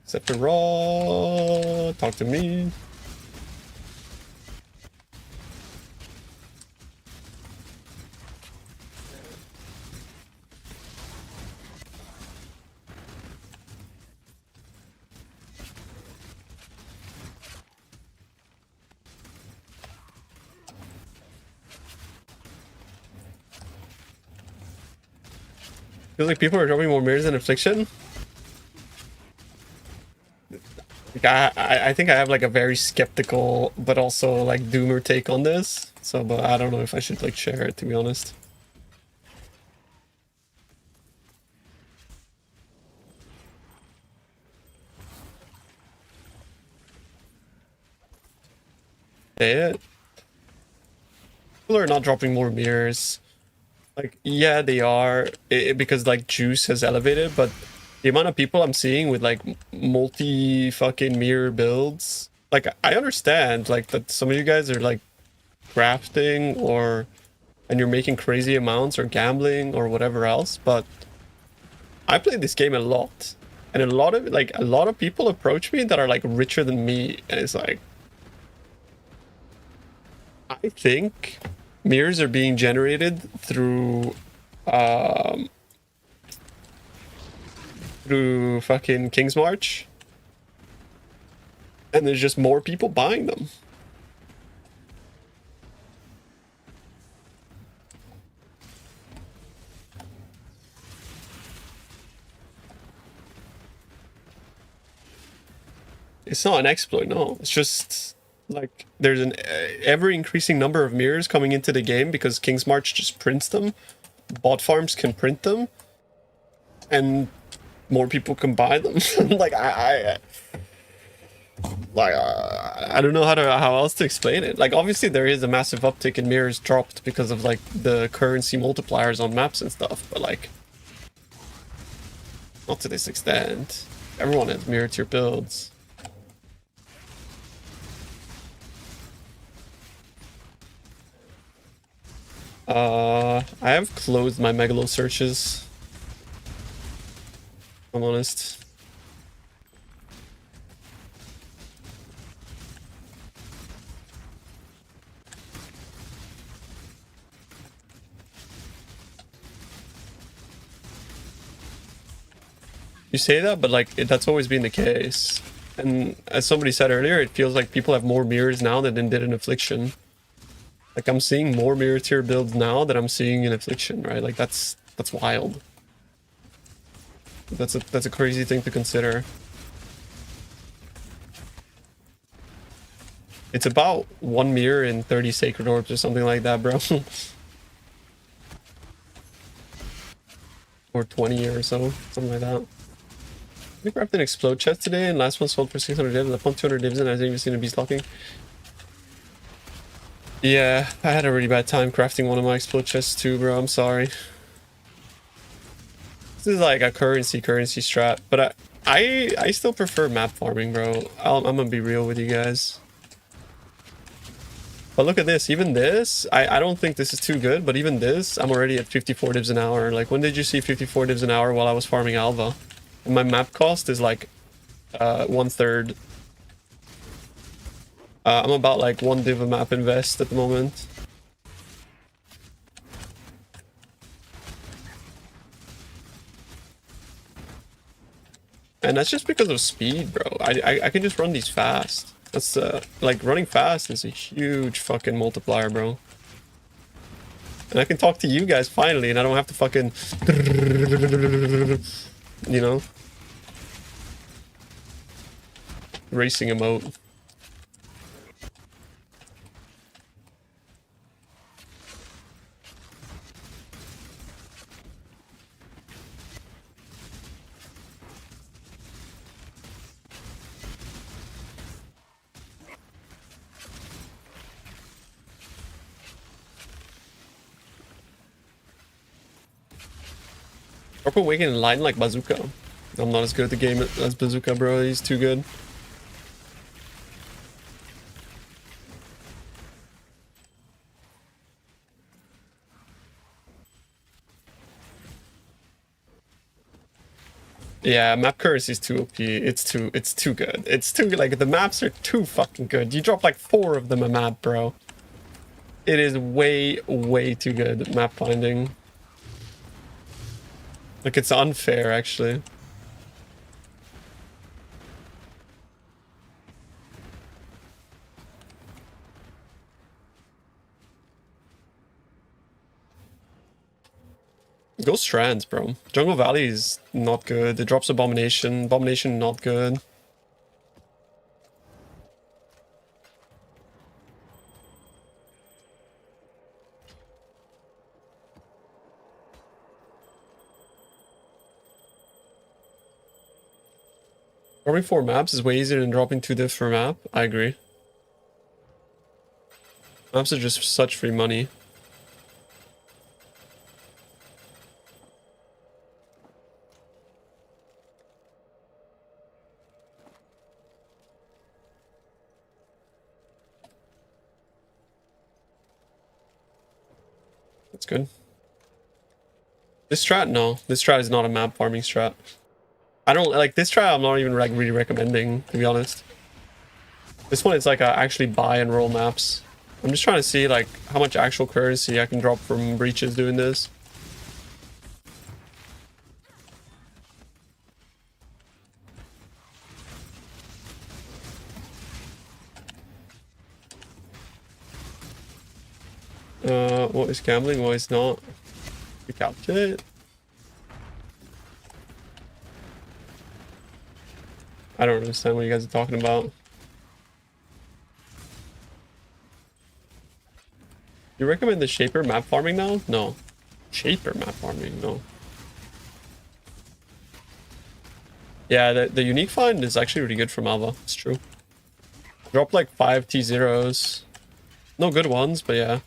Except for Raw, talk to me. Feels like people are dropping more mirrors than Affliction. Like I think I have like a very skeptical but also like doomer take on this. So, but I don't know if I should like share it, to be honest. Say it. People are not dropping more mirrors. Like, yeah, they are, because like juice has elevated, but the amount of people I'm seeing with like multi fucking mirror builds, like I understand like that some of you guys are like crafting and you're making crazy amounts or gambling or whatever else, but I play this game a lot, and a lot of people approach me that are like richer than me, and it's like, I think mirrors are being generated through fucking King's March, and there's just more people buying them. It's not an exploit, no. It's just like there's an ever increasing number of mirrors coming into the game because King's March just prints them. Bot farms can print them, and more people can buy them. Like I don't know how else to explain it. Like, obviously there is a massive uptick in mirrors dropped because of like the currency multipliers on maps and stuff, but like not to this extent. Everyone has mirror tier builds. I have closed my Megalo searches, if I'm honest. You say that, but like that's always been the case. And as somebody said earlier, it feels like people have more mirrors now than did in Affliction. Like, I'm seeing more mirror tier builds now than I'm seeing in Affliction, right? Like, that's wild. That's a crazy thing to consider. It's about 1 mirror in 30 sacred orbs or something like that, bro. Or 20 or so, something like that. We grabbed an explode chest today, and last one sold for 600 divs. I pumped 200 divs, and I haven't even seen a beast locking. Yeah, I had a really bad time crafting one of my explode chests too, bro. I'm sorry. This is like a currency strat, but I still prefer map farming, bro. I'm gonna be real with you guys. But look at this, even this, I don't think this is too good, but even this, I'm already at 54 divs an hour. Like, when did you see 54 divs an hour while I was farming Alva? And my map cost is like 1/3. I'm about like 1 div a map invest at the moment. And that's just because of speed, bro. I can just run these fast. That's like, running fast is a huge fucking multiplier, bro. And I can talk to you guys finally, and I don't have to fucking, you know, racing emote. Drop Awaken and Lighten like Bazooka. I'm not as good at the game as Bazooka, bro. He's too good. Yeah, map currency is too OP. It's too good. It's too, like, the maps are too fucking good. You drop like 4 of them a map, bro. It is way too good, map finding. Like, it's unfair, actually. Go Strands, bro. Jungle Valley is not good. It drops Abomination. Abomination, not good. Dropping 4 maps is way easier than dropping 2 diff per map. I agree. Maps are just such free money. That's good. This strat, no. This strat is not a map farming strat. I don't like this strat. I'm not even like really recommending, to be honest. This one is like actually buy and roll maps. I'm just trying to see like how much actual currency I can drop from breaches doing this. What is gambling? What is not? Recalculate. I don't understand what you guys are talking about. You recommend the Shaper map farming now? No. Shaper map farming? No. Yeah, the unique find is actually really good from Alva. It's true. Drop like 5 T0s. No good ones, but yeah.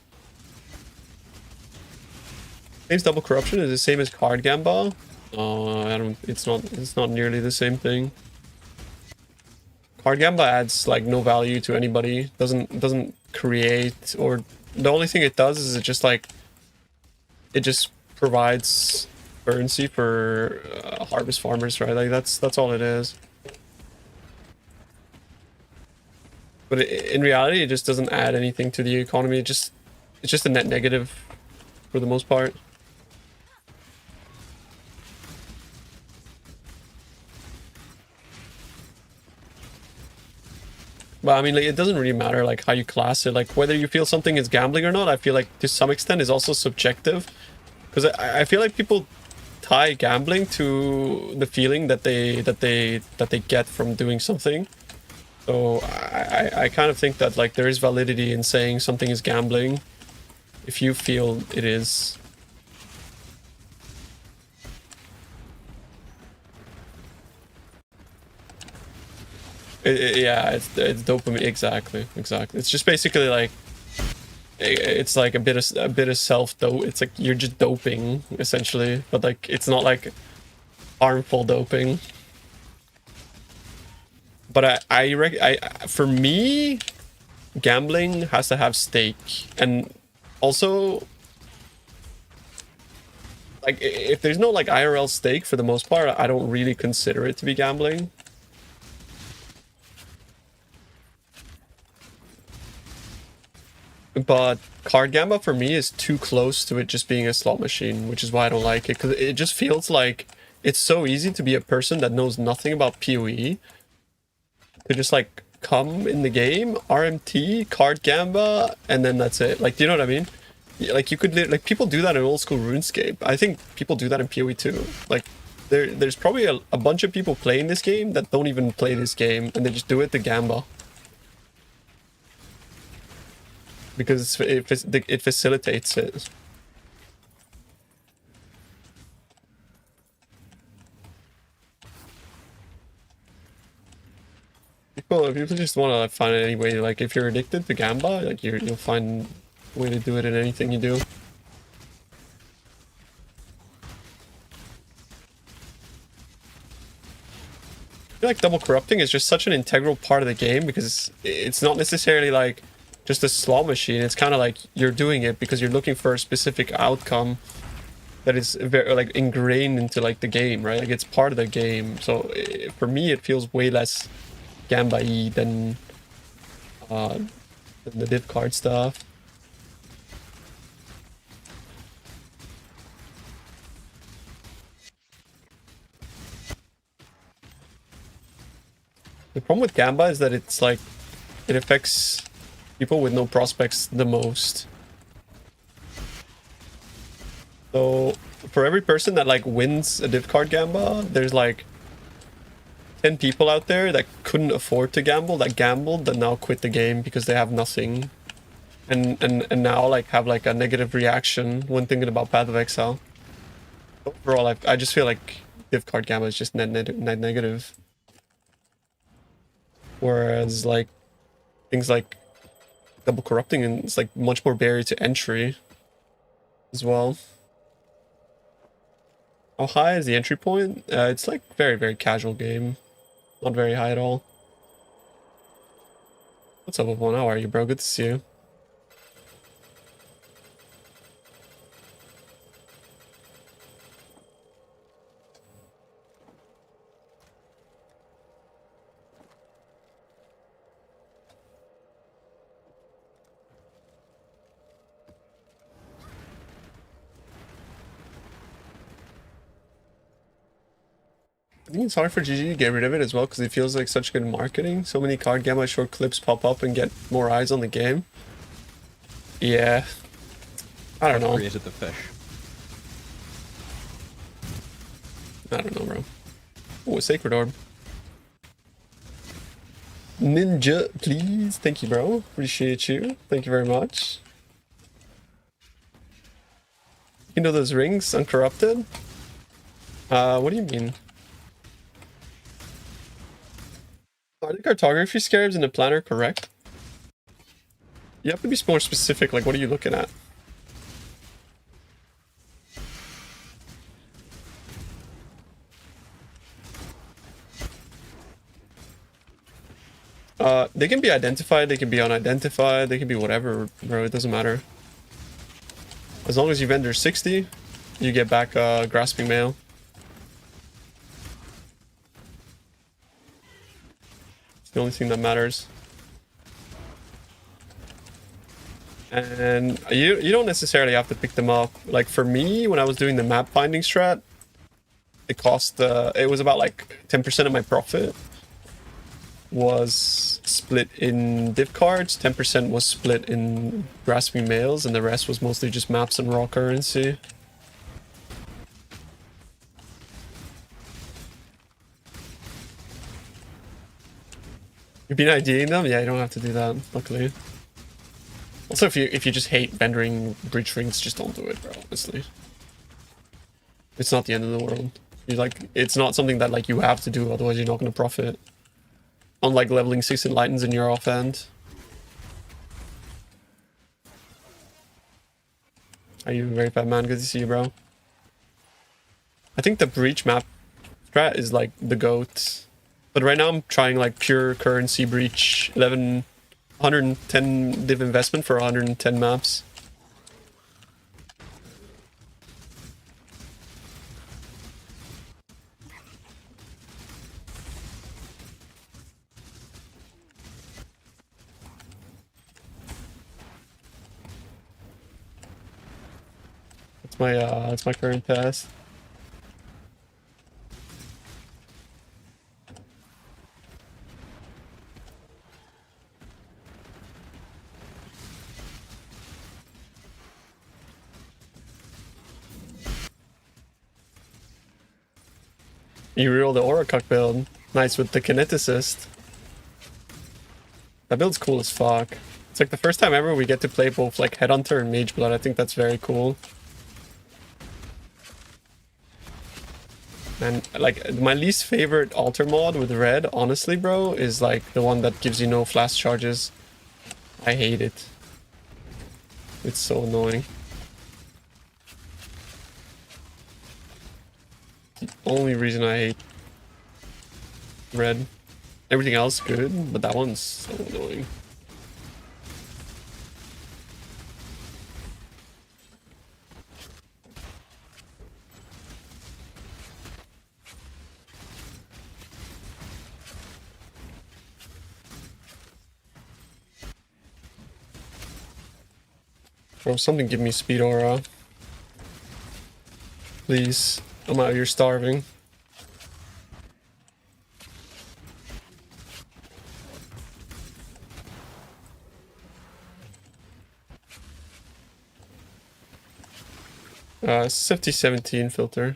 Game's double corruption is the same as card gamba. I don't. It's not nearly the same thing. Card gamba adds like no value to anybody. Doesn't create, or the only thing it does is it just provides currency for harvest farmers, right? Like that's all it is. But in reality, it just doesn't add anything to the economy. It's just a net negative for the most part. But I mean, like, it doesn't really matter like how you class it. Like whether you feel something is gambling or not, I feel like to some extent is also subjective. Because I feel like people tie gambling to the feeling that they get from doing something. So I kind of think that like there is validity in saying something is gambling if you feel it is. Yeah, it's dopamine. Exactly. It's just basically like it's like a bit of self dope. It's like you're just doping essentially, but like it's not like harmful doping. But for me, gambling has to have stake, and also like if there's no like IRL stake for the most part, I don't really consider it to be gambling. But card gamba for me is too close to it just being a slot machine, which is why I don't like it, because it just feels like it's so easy to be a person that knows nothing about PoE to just like come in the game, RMT, card gamba, and then that's it. Like, do you know what I mean? Like you could like people do that in old school RuneScape. I think people do that in PoE too. Like there's probably a bunch of people playing this game that don't even play this game, and they just do it to gamba. Because it facilitates it. People just want to find any way. Like if you're addicted to gamba, like you'll find a way to do it in anything you do. I feel like double corrupting is just such an integral part of the game, because it's not necessarily like just a slot machine. It's kind of like you're doing it because you're looking for a specific outcome that is very like ingrained into like the game, right? Like it's part of the game. So for me, it feels way less gamba-y than the div card stuff. The problem with gamba is that it's like it affects people with no prospects the most. So for every person that like wins a div card gamba, there's like 10 people out there that couldn't afford to gamble, that gambled, that now quit the game because they have nothing, and now like have like a negative reaction when thinking about Path of Exile. Overall, I just feel like div card gamba is just net negative. Whereas like things like double corrupting, and it's like much more barrier to entry as well. How high is the entry point? It's like very casual game, not very high at all. What's up, everyone? How are you, bro? Good to see you. I think it's hard for GG to get rid of it as well, because it feels like such good marketing. So many card gamma short clips pop up and get more eyes on the game. Yeah. I don't know. Created the fish. I don't know, bro. Oh, a Sacred Orb. Ninja, please. Thank you, bro. Appreciate you. Thank you very much. You know those rings, uncorrupted? What do you mean? Are the cartography scarabs in the planner correct? You have to be more specific, like what are you looking at? They can be identified, they can be unidentified, they can be whatever, bro, it doesn't matter. As long as you vendor 60, you get back Grasping Mail. It's the only thing that matters. And you don't necessarily have to pick them up. Like for me, when I was doing the map finding strat, it cost, it was about like 10% of my profit was split in div cards, 10% was split in Grasping Mails, and the rest was mostly just maps and raw currency. You've been IDing them? Yeah, you don't have to do that, luckily. Also, if you just hate vendoring breach rings, just don't do it, bro, honestly. It's not the end of the world. You like, it's not something that like you have to do, otherwise you're not going to profit. Unlike leveling 6 Enlightens in your offhand. Are you very fat man? Good to see you, bro. I think the breach map strat is like the GOAT. But right now I'm trying like pure currency breach 110 div investment for 110 maps. That's my current pass. You reroll the Aura Cuck build. Nice with the kineticist. That build's cool as fuck. It's like the first time ever we get to play both like Headhunter and Mage Blood. I think that's very cool. And like my least favorite altar mod with red, honestly, bro, is like the one that gives you no flash charges. I hate it. It's so annoying. The only reason I hate red. Everything else good, but that one's so annoying. Bro, something give me speed aura. Please. I'm out here starving. Safety 17 filter.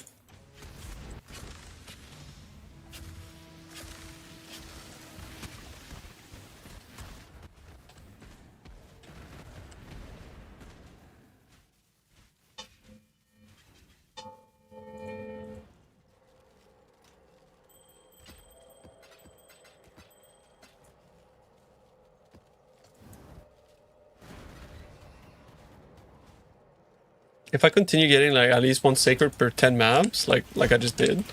If I continue getting like at least one sacred per 10 maps, like I just did,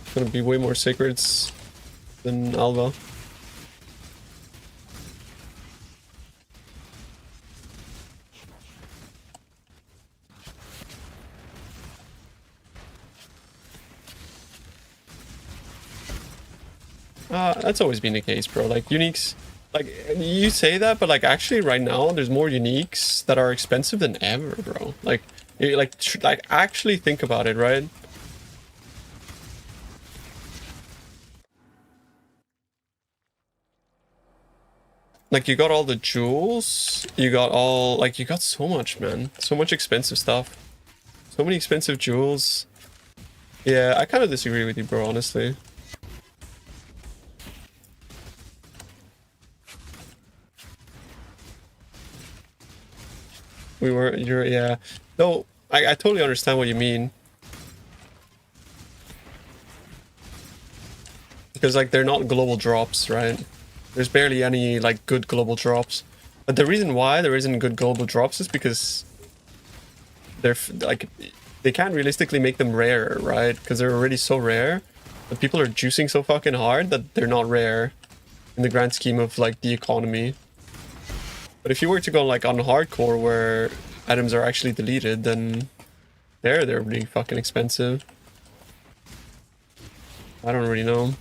it's gonna be way more sacreds than Alva. That's always been the case, bro. Like uniques, like you say that, but like actually right now there's more uniques that are expensive than ever, bro. Like like actually think about it, right? Like you got all the jewels, you got all like you got so much, man. So much expensive stuff. So many expensive jewels. Yeah, I kind of disagree with you, bro, honestly. Yeah. No, I totally understand what you mean. Because like they're not global drops, right? There's barely any like good global drops. But the reason why there isn't good global drops is because they're like they can't realistically make them rare, right? Because they're already so rare. But people are juicing so fucking hard that they're not rare in the grand scheme of like the economy. But if you were to go like on hardcore where items are actually deleted, then they're really fucking expensive. I don't really know.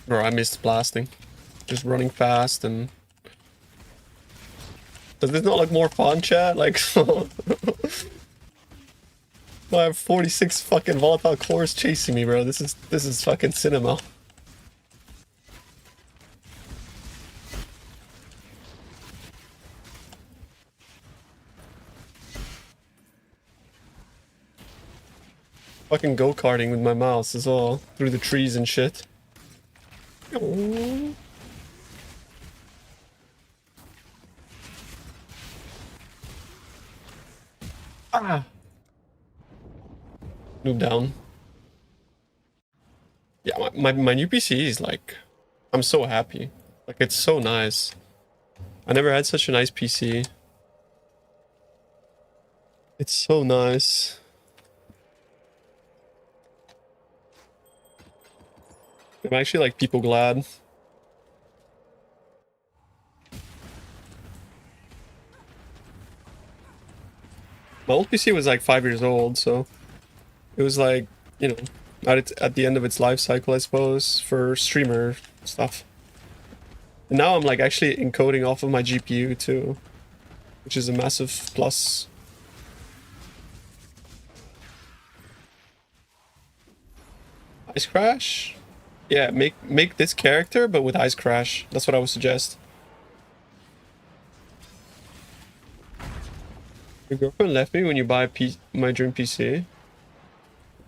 Bro, I missed blasting. Just running fast and... Does this not look more fun, chat? Like... I have 46 fucking volatile cores chasing me, bro. This is fucking cinema. Fucking go-karting with my mouse as well. Through the trees and shit. Ah. Move down. Yeah, my new PC is like, I'm so happy. Like, it's so nice. I never had such a nice PC. It's so nice. I'm actually like people glad. My old PC was like 5 years old, so it was like, you know, at the end of its life cycle, I suppose, for streamer stuff. And now I'm like actually encoding off of my GPU too, which is a massive plus. Ice Crash? Yeah, make this character, but with Ice Crash. That's what I would suggest. Your girlfriend left me when you buy my dream PC.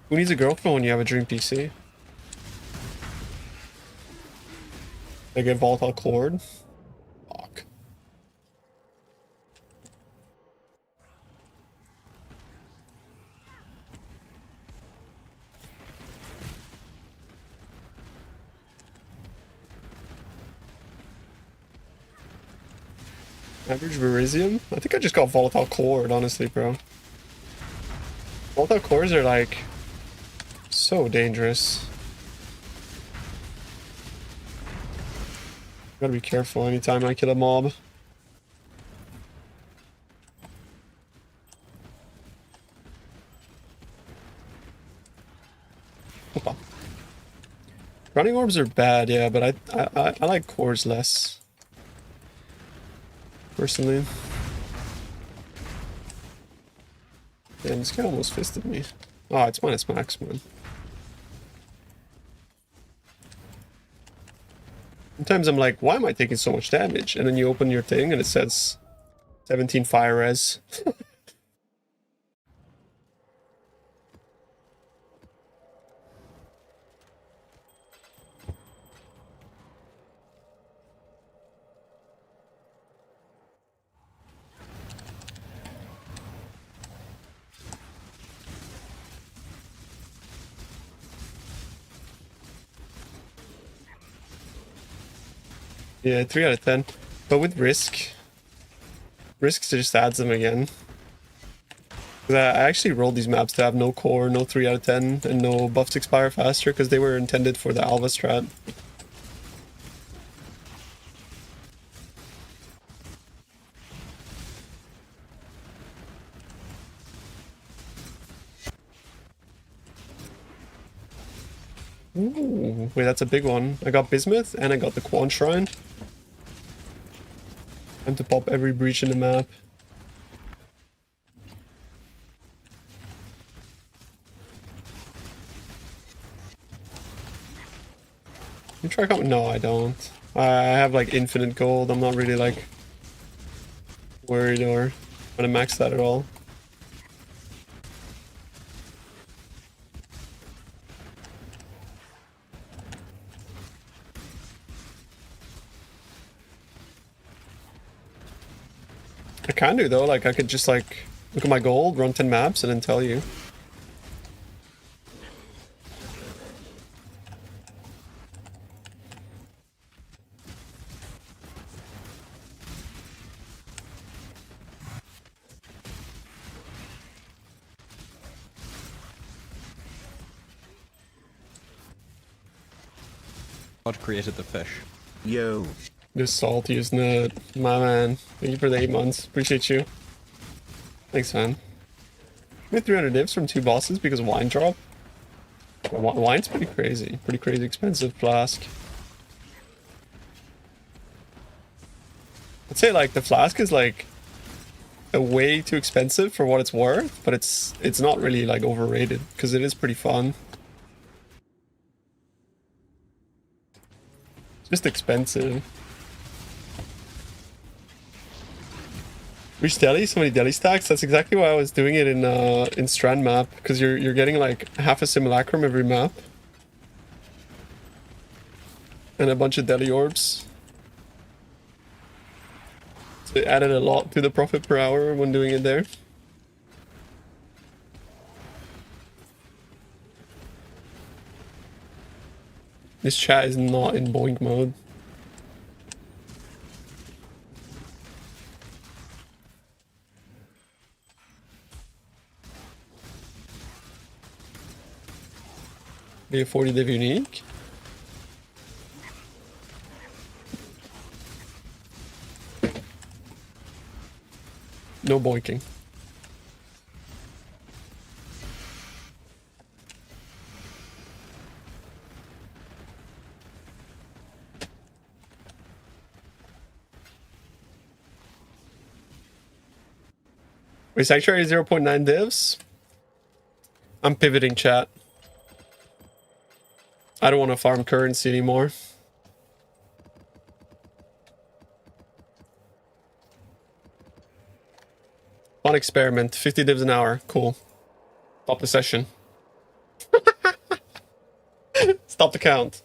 Who needs a girlfriend when you have a dream PC? I get volatile cord. Fuck. Average Verisium? I think I just got volatile cord, honestly, bro. Volatile cores are like so dangerous. Gotta be careful anytime I kill a mob. Opa. Running orbs are bad, yeah, but I like cores less. Personally. Damn, this guy almost fisted me. Oh, it's minus max, man. Sometimes I'm like, why am I taking so much damage? And then you open your thing and it says 17 fire res. Yeah, 3 out of 10. But with risk just adds them again. I actually rolled these maps to have no core, no 3 out of 10, and no buffs expire faster because they were intended for the Alva strat. Ooh, wait, that's a big one. I got Bismuth and I got the Quan Shrine. Time to pop every breach in the map. You try coming? No, I don't. I have like infinite gold. I'm not really like worried or trying to max that at all. I can do though, like I could just like look at my gold, run 10 maps, and then tell you. What created the fish? Yo. This salty, isn't it? My man. Thank you for the 8 months. Appreciate you. Thanks, man. Made 300 divs from 2 bosses because of wine drop. Wine's pretty crazy. Pretty crazy expensive flask. I'd say like the flask is like a way too expensive for what it's worth, but it's not really like overrated because it is pretty fun. It's just expensive. Reach deli, so many deli stacks. That's exactly why I was doing it in Strand map, because you're getting like half a simulacrum every map. And a bunch of deli orbs. So it added a lot to the profit per hour when doing it there. This chat is not in boink mode. Be a 40 div unique. No boinking. Wait, Sanctuary 0.9 divs? I'm pivoting, chat. I don't want to farm currency anymore. Fun experiment. 50 divs an hour. Cool. Stop the session. Stop the count.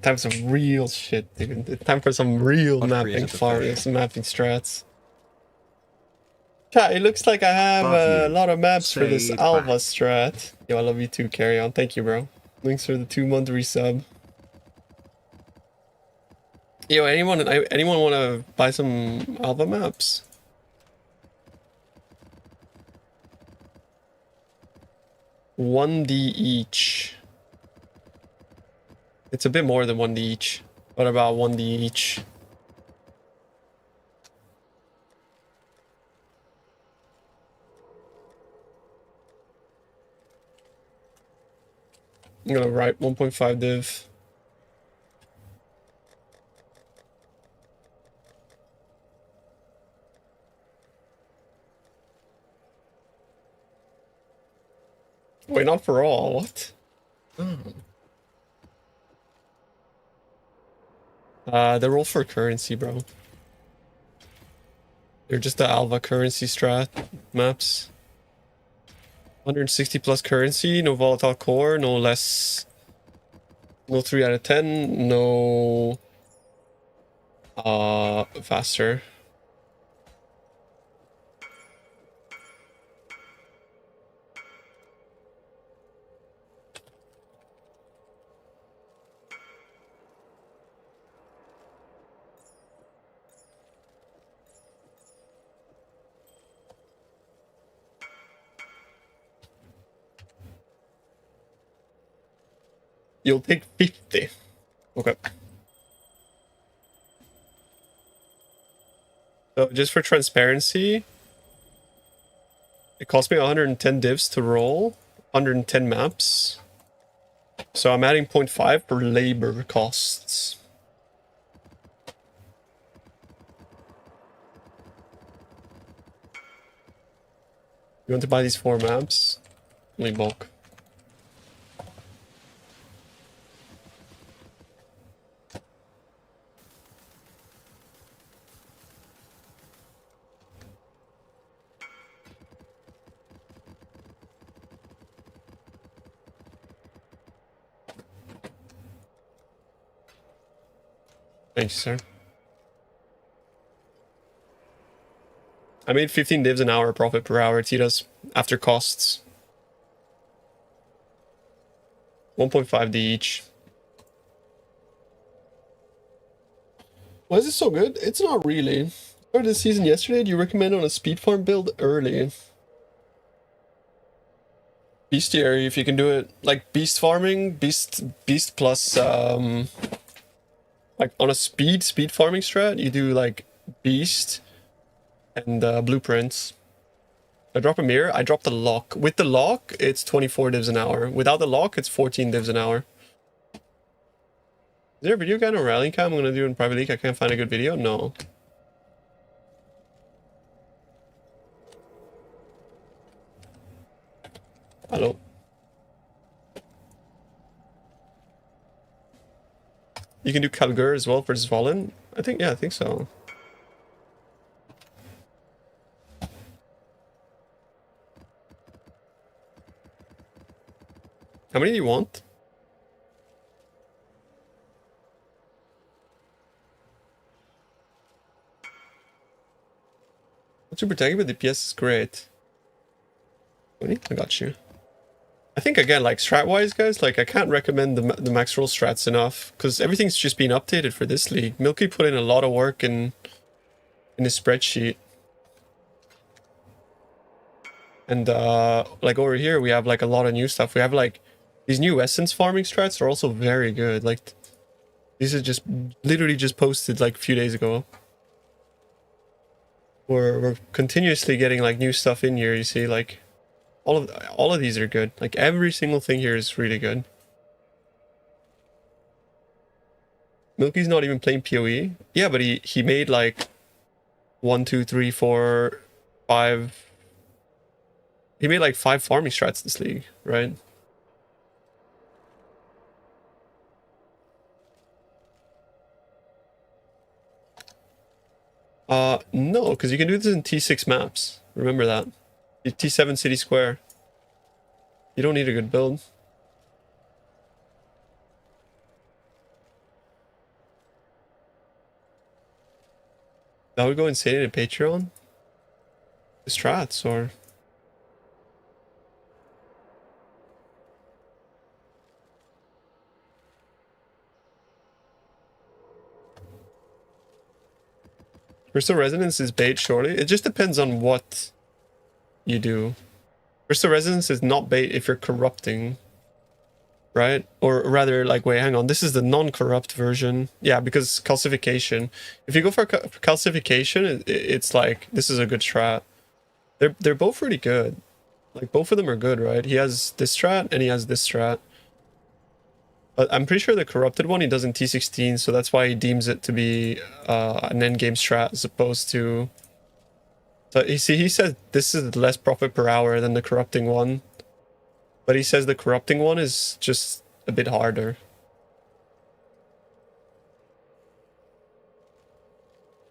Time for some real shit, dude. Time for some real What mapping created the farming, fish? some mapping strats. Chat, it looks like I have Love a you. lot of maps for this Say it Alva back. strat. Yo, I love you too, Carry On. Thank you, bro. Thanks for the 2-month resub. Yo, anyone want to buy some Alva maps? $1D each. It's a bit more than 1D each. What about 1D each? I'm gonna write 1.5 div. Wait, not for all. What? They're all for currency, bro. They're just the Alva currency strat maps. 160 plus currency, no volatile core, no less. No 3 out of 10, no faster. You'll take 50. Okay. So just for transparency, it cost me 110 divs to roll, 110 maps. So I'm adding 0.5 for labor costs. You want to buy these 4 maps? Only bulk. Thank you, sir. I made 15 divs an hour profit per hour, Titas, after costs. 1.5 D each. Why is it so good? It's not really. Started the season yesterday. Do you recommend on a speed farm build early? Bestiary, if you can do it like beast farming, beast plus like on a speed farming strat, you do like beast and blueprints. I drop a mirror, I drop the lock. With the lock, it's 24 divs an hour. Without the lock, it's 14 divs an hour. Is there a video guide on rallying cam I'm gonna do in private league? I can't find a good video? No. Hello. You can do Kalgur as well versus Fallen? I think so. How many do you want? Not super tanky, but DPS is great. 20? I got you. I think again, like strat-wise, guys, like I can't recommend the max roll strats enough because everything's just been updated for this league. Milky put in a lot of work in his spreadsheet. And like over here, we have like a lot of new stuff. We have like these new essence farming strats are also very good. Like these are just literally just posted like a few days ago. We're continuously getting like new stuff in here. You see, like all of these are good. Like every single thing here is really good. Milky's not even playing PoE. Yeah, but he made like 1, 2, 3, 4, 5. He made like 5 farming strats this league, right? No, because you can do this in T6 maps. Remember that. T7 City Square. You don't need a good build. That would go insane in Patreon? The strats, or... Crystal Resonance is bait, surely? It just depends on what you do. Crystal Resonance is not bait if you're corrupting, right? Or rather, like, wait, hang on. This is the non-corrupt version. Yeah, because calcification. If you go for calcification, it's like, this is a good strat. They're both really good. Like, both of them are good, right? He has this strat and he has this strat. But I'm pretty sure the corrupted one he does in T16, so that's why he deems it to be an endgame strat as opposed to... So you see, he says this is less profit per hour than the corrupting one. But he says the corrupting one is just a bit harder.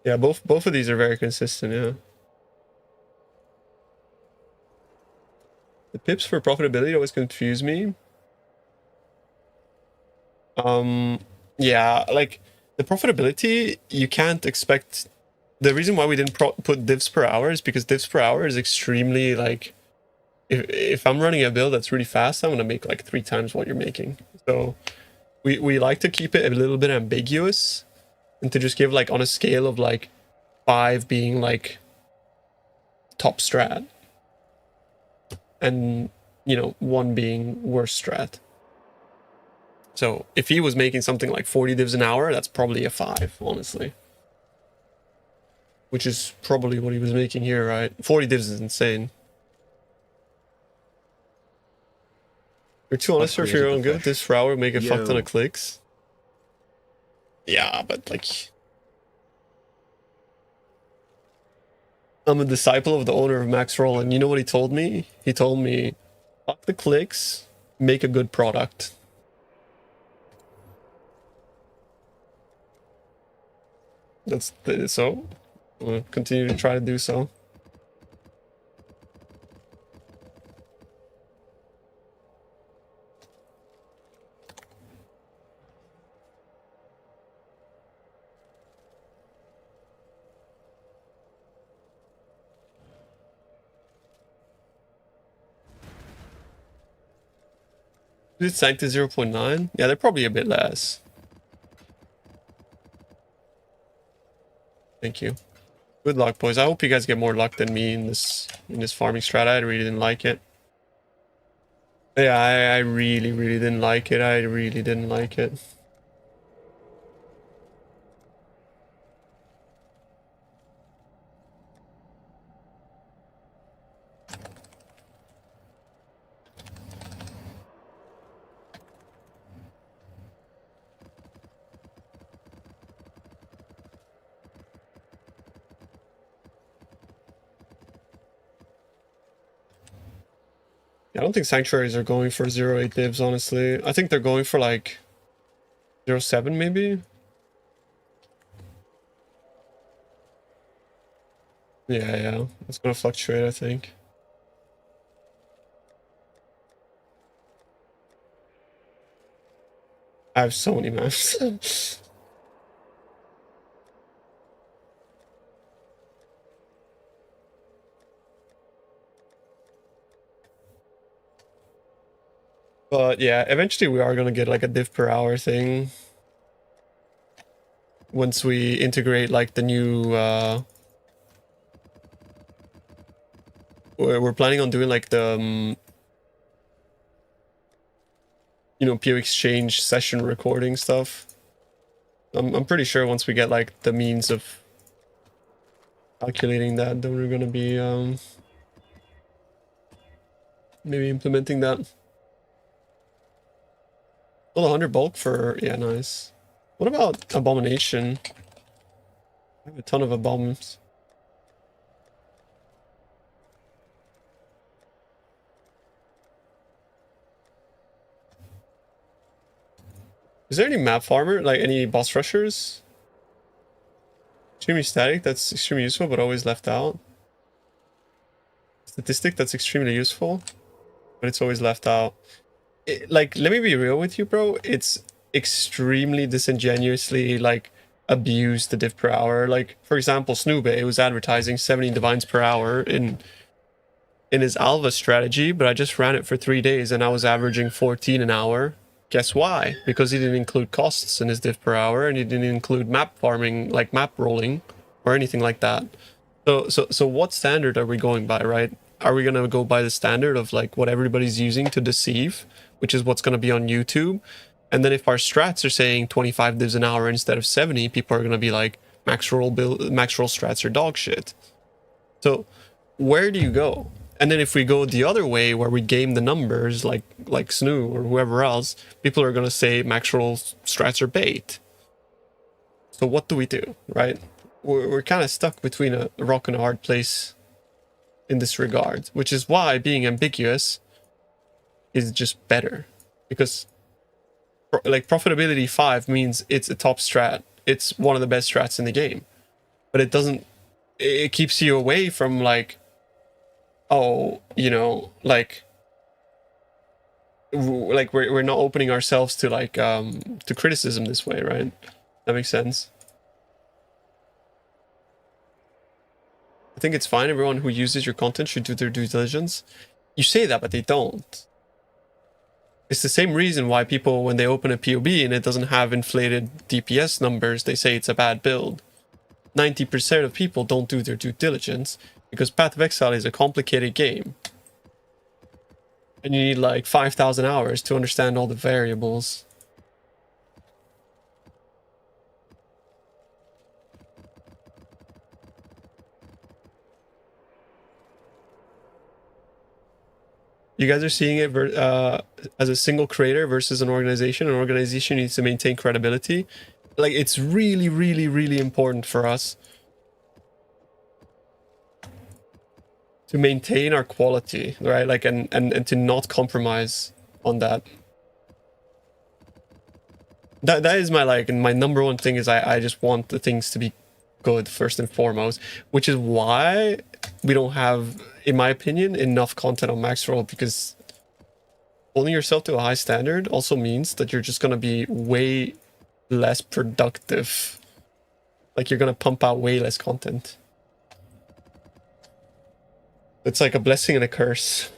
Yeah, both of these are very consistent, yeah. The pips for profitability always confuse me. Yeah, like the profitability, you can't expect. The reason why we didn't put divs per hour is because divs per hour is extremely like, if I'm running a build that's really fast, I'm gonna make like 3 times what you're making. So we like to keep it a little bit ambiguous and to just give like on a scale of like 5 being like top strat and, you know, 1 being worst strat. So if he was making something like 40 divs an hour, that's probably a 5, honestly. Which is probably what he was making here, right? 40 divs is insane. You're too honest if you're on good. This for hour make a fuck ton of clicks. Yeah, but like... I'm a disciple of the owner of Max Roll, and you know what he told me? He told me, fuck the clicks, make a good product. So we'll continue to try to do so. Is it sank to 0.9? Yeah, they're probably a bit less. Thank you. Good luck, boys. I hope you guys get more luck than me in this farming strat. I really didn't like it. Yeah, I really didn't like it. I really didn't like it. I don't think sanctuaries are going for 0.8 divs, honestly. I think they're going for like 0.7 maybe. Yeah, it's gonna fluctuate, I think. I have so many maps. But yeah, eventually we are gonna get like a div per hour thing. Once we integrate like the new we're planning on doing like the you know, PoE exchange session recording stuff. I'm pretty sure once we get like the means of calculating that, then we're gonna be maybe implementing that. Well, 100 bulk for, yeah, nice. What about abomination? I have a ton of aboms. Is there any map farmer, like any boss rushers? Extremely static, that's extremely useful, but always left out. Statistic, that's extremely useful, but it's always left out. Like, let me be real with you, bro. It's extremely disingenuously, like, abused the div per hour. Like, for example, Snoobe was advertising 70 divines per hour in his Alva strategy, but I just ran it for 3 days and I was averaging 14 an hour. Guess why? Because he didn't include costs in his div per hour, and he didn't include map farming, like map rolling, or anything like that. So what standard are we going by, right? Are we gonna go by the standard of like what everybody's using to deceive, which is what's gonna be on YouTube? And then if our strats are saying 25 divs an hour instead of 70, people are gonna be like, max roll strats are dog shit. So where do you go? And then if we go the other way, where we game the numbers, like Snoo or whoever else, people are gonna say max roll strats are bait. So what do we do, right? We're kind of stuck between a rock and a hard place in this regard, which is why being ambiguous is just better, because like profitability 5 means it's a top strat, it's one of the best strats in the game, but it doesn't, it keeps you away from like, oh, you know, like we're not opening ourselves to like to criticism this way, right? That makes sense. I think it's fine. Everyone who uses your content should do their due diligence. You say that, but they don't. It's the same reason why people, when they open a POB and it doesn't have inflated DPS numbers, they say it's a bad build. 90% of people don't do their due diligence because Path of Exile is a complicated game. And you need like 5,000 hours to understand all the variables. You guys are seeing it as a single creator versus an organization. An organization needs to maintain credibility. Like, it's really, really, really important for us to maintain our quality, right? Like, and to not compromise on that. That is my, like, and my number one thing is I just want the things to be good first and foremost, which is why we don't have, in my opinion, enough content on Max Roll, because holding yourself to a high standard also means that you're just going to be way less productive. Like, you're going to pump out way less content. It's like a blessing and a curse.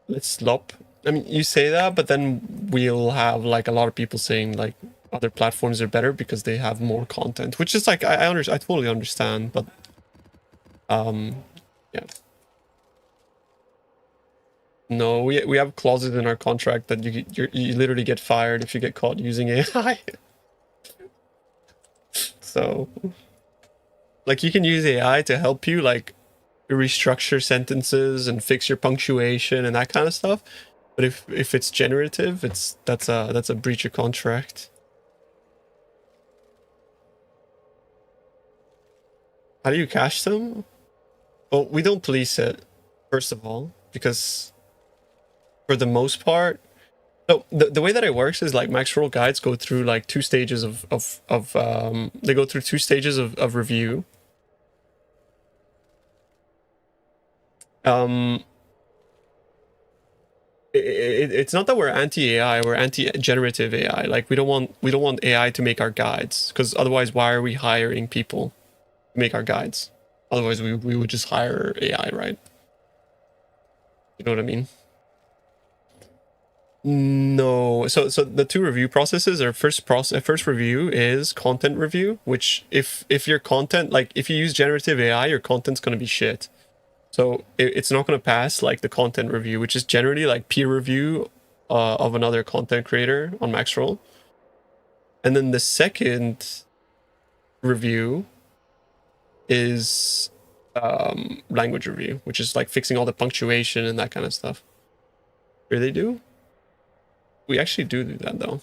Let's slop. I mean, you say that, but then we'll have like a lot of people saying like other platforms are better because they have more content, which is like, I totally understand, but yeah. No, we have clauses in our contract that you literally get fired if you get caught using AI. So, like, you can use AI to help you like restructure sentences and fix your punctuation and that kind of stuff. But if it's generative, that's a breach of contract. How do you cache them? Well, we don't police it, first of all, because for the most part, So the way that it works is like max roll guides go through like two stages of they go through two stages of review. It's not that we're anti-AI, we're anti-generative AI. Like we don't want AI to make our guides, because otherwise why are we hiring people to make our guides? Otherwise we would just hire AI, right? You know what I mean? No. So the two review processes are first review is content review, which if your content, like if you use generative AI, your content's gonna be shit. So it's not gonna pass like the content review, which is generally like peer review of another content creator on Maxroll. And then the second review is language review, which is like fixing all the punctuation and that kind of stuff. Really do? We actually do that though.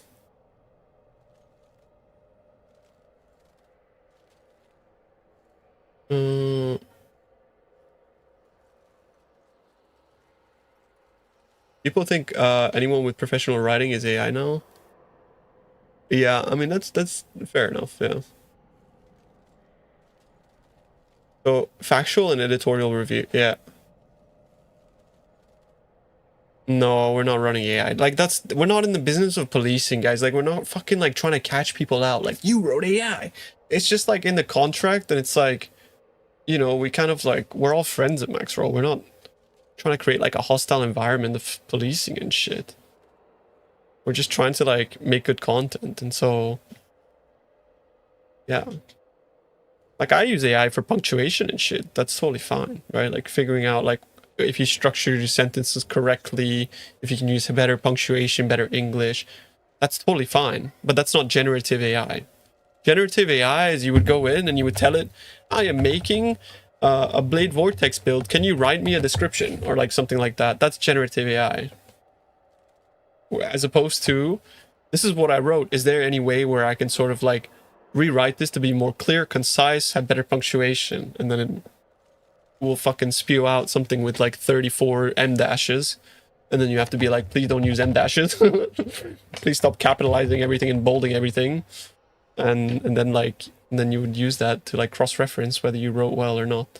People think anyone with professional writing is AI now. Yeah, I mean that's fair enough. Yeah. So factual and editorial review. Yeah. No, we're not running AI. Like we're not in the business of policing, guys. Like we're not fucking like trying to catch people out. Like you wrote AI. It's just like in the contract, and it's like, you know, we kind of like we're all friends at Maxroll. We're not trying to create like a hostile environment of policing and shit. We're just trying to like make good content, and so yeah. Like I use AI for punctuation and shit. That's totally fine, right? Like figuring out like if you structure your sentences correctly, if you can use better punctuation, better English, that's totally fine. But that's not generative AI. Generative AI is you would go in and you would tell it, I am making a Blade Vortex build. Can you write me a description or like something like that? That's generative AI. As opposed to, this is what I wrote. Is there any way where I can sort of like rewrite this to be more clear, concise, have better punctuation, and then it will fucking spew out something with like 34 M dashes, and then you have to be like, please don't use M dashes. Please stop capitalizing everything and bolding everything, and then you would use that to like cross-reference whether you wrote well or not.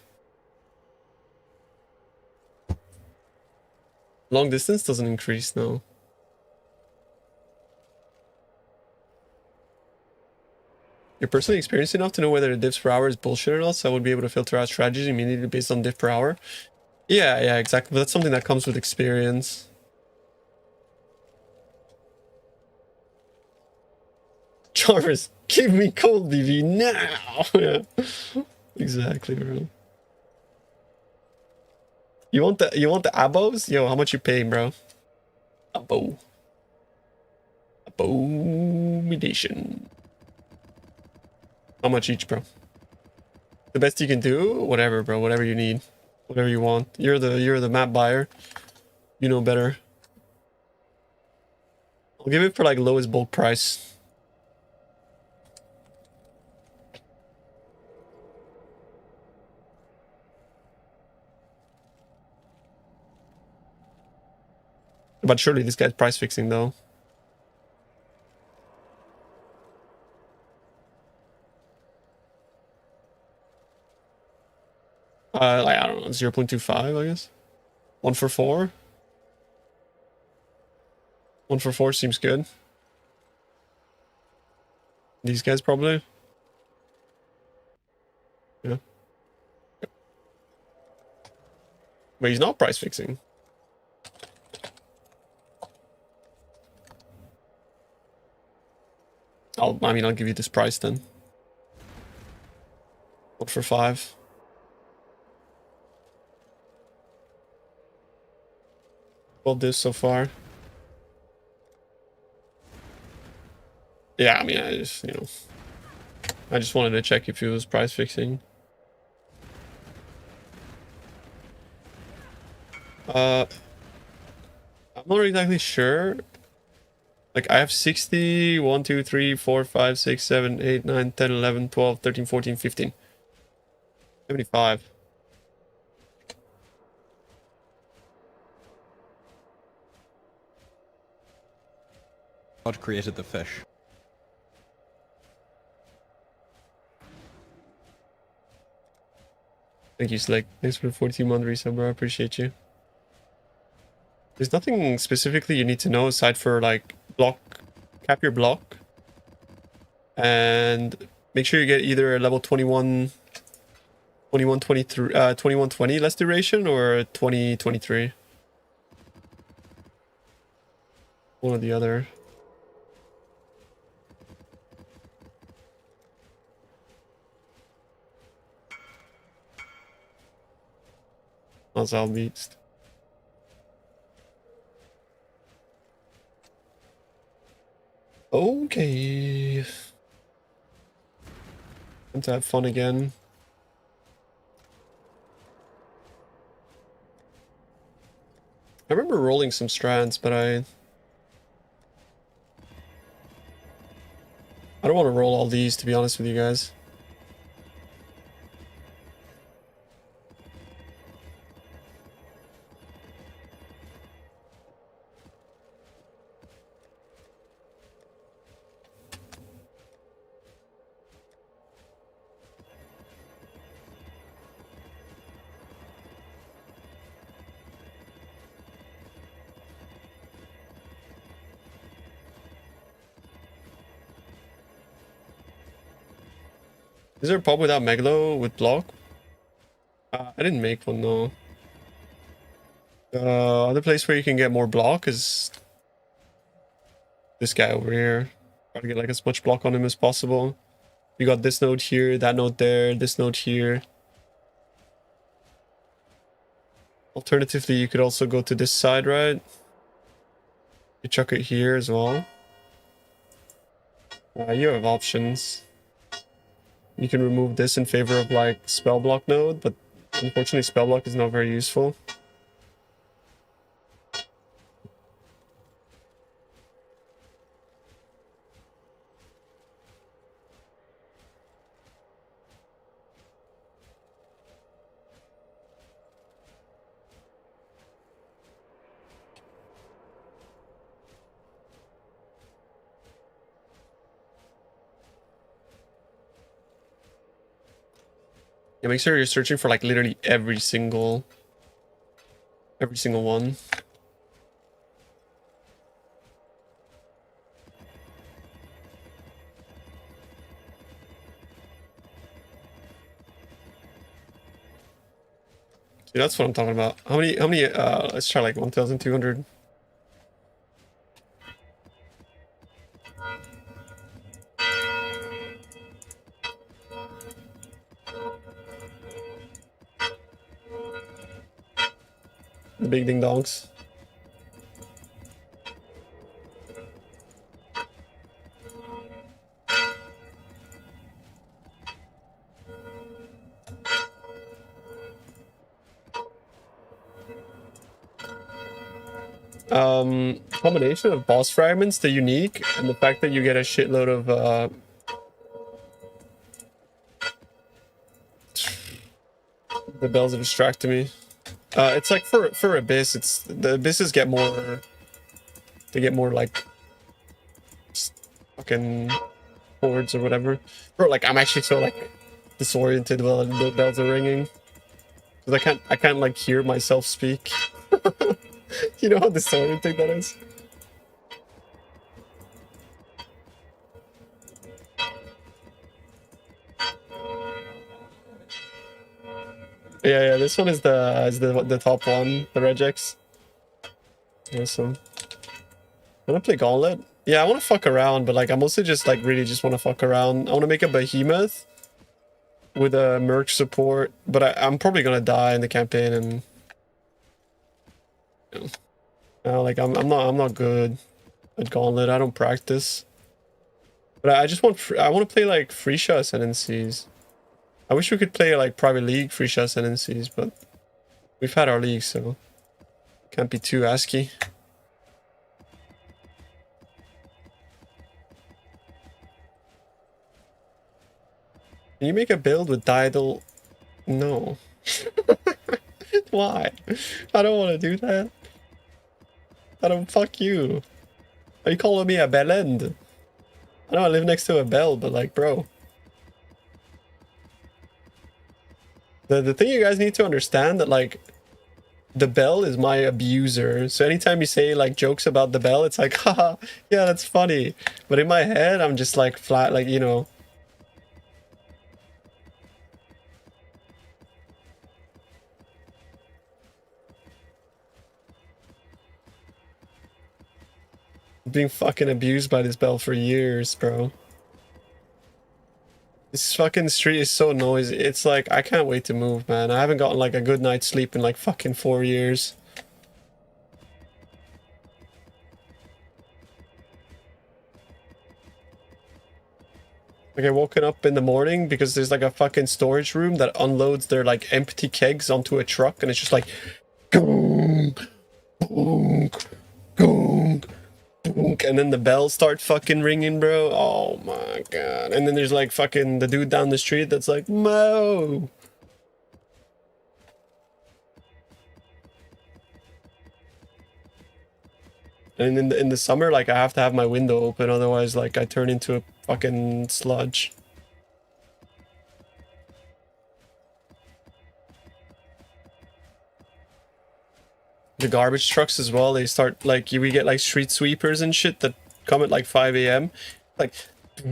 Long distance doesn't increase, no. You're personally experienced enough to know whether the diffs per hour is bullshit or not, so I would be able to filter out strategies immediately based on diff per hour. Yeah, exactly. But that's something that comes with experience. Jarvis, give me cold DV now! Yeah. Exactly, bro. You want the abos? Yo, how much you paying, bro? Abo. Abomination. How much each, bro? The best you can do? Whatever, bro. Whatever you need. Whatever you want. You're the map buyer. You know better. I'll give it for like lowest bulk price. But surely this guy's price fixing though. Like, I don't know, 0.25, I guess. 1 for 4. 1 for 4 seems good. These guys probably. Yeah. But he's not price fixing. I'll give you this price then. 1 for 5. Well, this so far. Yeah, I mean, I just wanted to check if it was price fixing. I'm not exactly sure. Like, I have 60, 1, 2, 3, 4, 5, 6, 7, 8, 9, 10, 11, 12, 13, 14, 15. 75. God created the fish. Thank you, Slick. Thanks for the 14-month resub, bro. I appreciate you. There's nothing specifically you need to know aside for like cap your block. And make sure you get either a level 21, 2120 less duration or 2023. One or the other. Azal Beast. Okay. Time to have fun again. I remember rolling some strats, but I don't want to roll all these, to be honest with you guys. Is there a pub without Megalo with block? I didn't make one, though. Other place where you can get more block is this guy over here. Try to get like as much block on him as possible. You got this node here, that node there, this node here. Alternatively, you could also go to this side, right? You chuck it here as well. You have options. You can remove this in favor of like spell block node, but unfortunately spell block is not very useful. Yeah, make sure you're searching for like literally every single one. See, that's what I'm talking about. How many, let's try like 1,200. The big ding dongs. Combination of boss fragments, the unique, and the fact that you get a shitload of the bells are distracting me. It's like for Abyss, it's the Abysses get more, they get more like fucking hordes or whatever. Bro, like I'm actually so like disoriented while the bells are ringing. Cause I can't like hear myself speak. You know how disorienting that is? Yeah, this one is the top one, the regex. Awesome. I wanna play Gauntlet. Yeah, I wanna fuck around, but like I mostly just like really just wanna fuck around. I wanna make a behemoth with a merc support, but I'm probably gonna die in the campaign, and you know, like I'm not good at Gauntlet. I don't practice, but I just want I want to play like Freesia Ascendancies. I wish we could play like private league Freesia Ascendancies, but we've had our league, so can't be too ASCII. Can you make a build with Daedal? No. Why? I don't want to do that. I don't, fuck you. Are you calling me a bellend? I know I live next to a bell, but like, bro. The thing you guys need to understand that like the bell is my abuser. So anytime you say like jokes about the bell, it's like, haha, yeah, that's funny. But in my head, I'm just like flat, like, you know. Being fucking abused by this bell for years, bro. This fucking street is so noisy. It's like, I can't wait to move, man. I haven't gotten like a good night's sleep in like fucking 4 years. Like I woken up in the morning because there's like a fucking storage room that unloads their like empty kegs onto a truck and it's just like gong, gong, gong, gong, and then the bells start fucking ringing, bro. Oh my god. And then there's like fucking the dude down the street that's like, Mo. And in the summer, like I have to have my window open, otherwise like I turn into a fucking sludge. The garbage trucks as well, they start like we get like street sweepers and shit that come at like 5 a.m. Like yeah,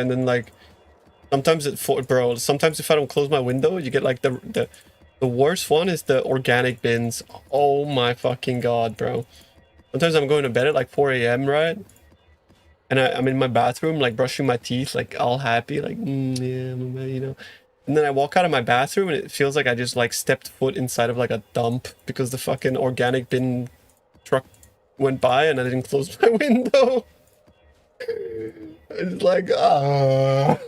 and then like sometimes sometimes if I don't close my window, you get like the worst one is the organic bins. Oh my fucking god, bro. Sometimes I'm going to bed at like 4 a.m., right? And I'm in my bathroom, like brushing my teeth, like all happy, like, yeah, you know. And then I walk out of my bathroom and it feels like I just like stepped foot inside of like a dump because the fucking organic bin truck went by and I didn't close my window. It's like, ah.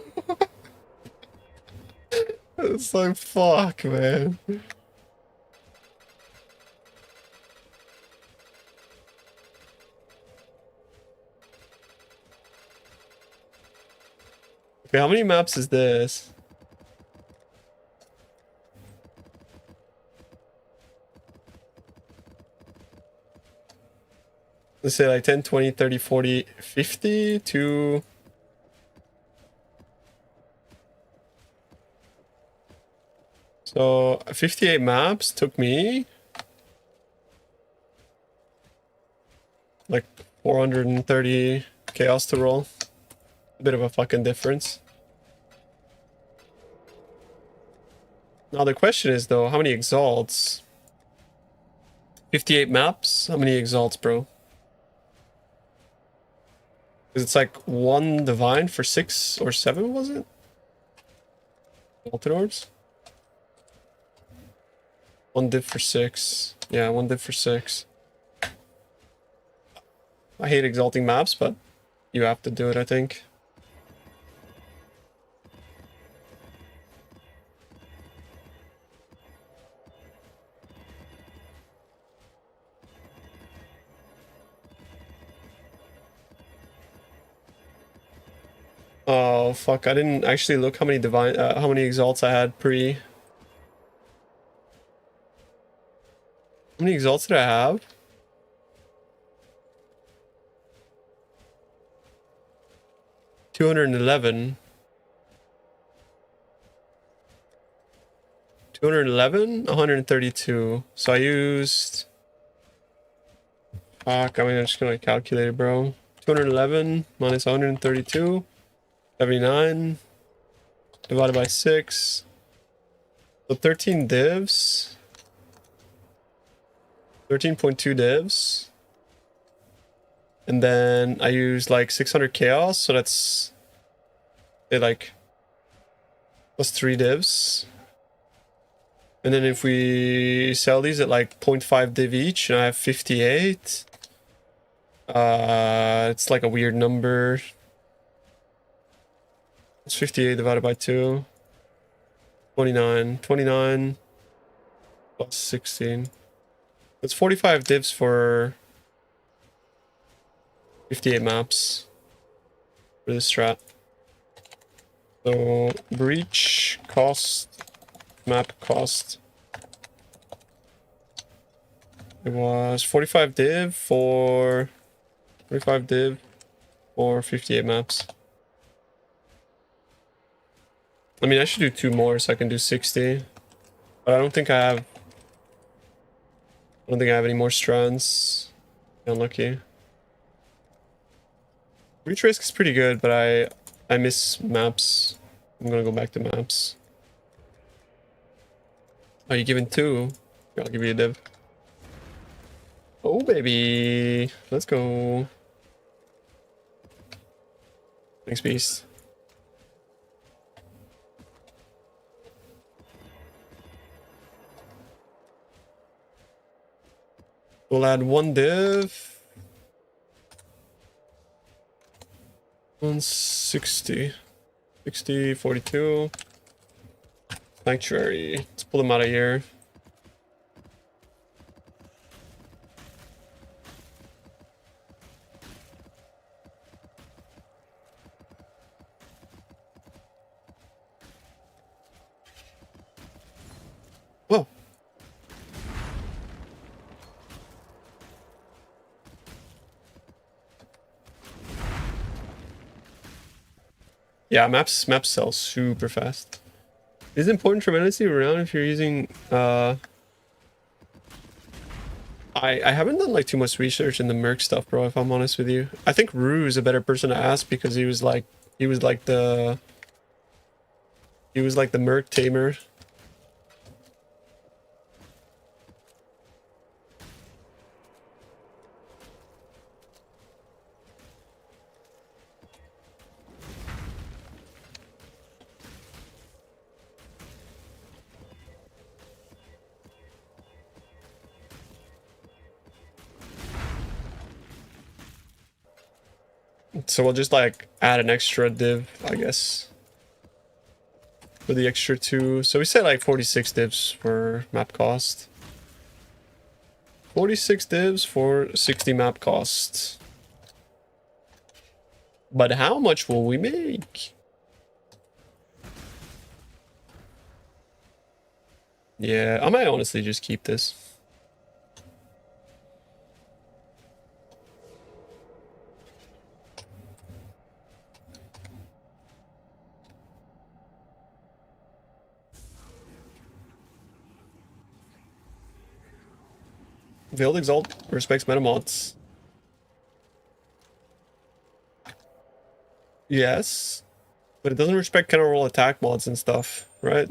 It's like, fuck, man. Okay, how many maps is this? Let's say like 10, 20, 30, 40, 50 to... So 58 maps took me like 430 chaos to roll. A bit of a fucking difference. Now the question is though, how many exalts? 58 maps? How many exalts, bro? Because it's like 1 divine for 6 or 7, was it? Ultimate orbs? 1 div for 6. Yeah, 1 div for 6. I hate exalting maps, but you have to do it, I think. Oh fuck! I didn't actually look how many divine, how many exalts I had pre. How many exalts did I have? $211. 211, 132. So I used. Fuck! I mean, I'm just gonna calculate it, bro. 211 minus 132. 79 divided by 6. So 13 divs. 13.2 divs. And then I used like 600 chaos, so that's like plus 3 divs. And then if we sell these at like 0.5 div each, and I have 58. It's like a weird number. It's 58 divided by 2. 29. 29 plus 16. That's 45 divs for 58 maps for this strat. So breach cost, map cost. It was 45 div for 45 div for 58 maps. I mean, I should do 2 more so I can do 60. But I don't think I have any more strands. Unlucky. Reach risk is pretty good, but I miss maps. I'm gonna go back to maps. Are you giving 2? I'll give you a div. Oh baby, let's go. Thanks, beast. We'll add 1 div. 160. 60, 42. Sanctuary. Let's pull them out of here. Whoa. Yeah, maps sell super fast. Is it important tremendously around if you're using I haven't done like too much research in the Merc stuff, bro, if I'm honest with you. I think Rue is a better person to ask because he was like the Merc tamer. So we'll just like add an extra div, I guess, for the extra 2. So we say like 46 divs for map cost. 46 divs for 60 map cost. But how much will we make? Yeah, I might honestly just keep this. Veiled Exalt respects meta mods. Yes, but it doesn't respect counter roll attack mods and stuff, right?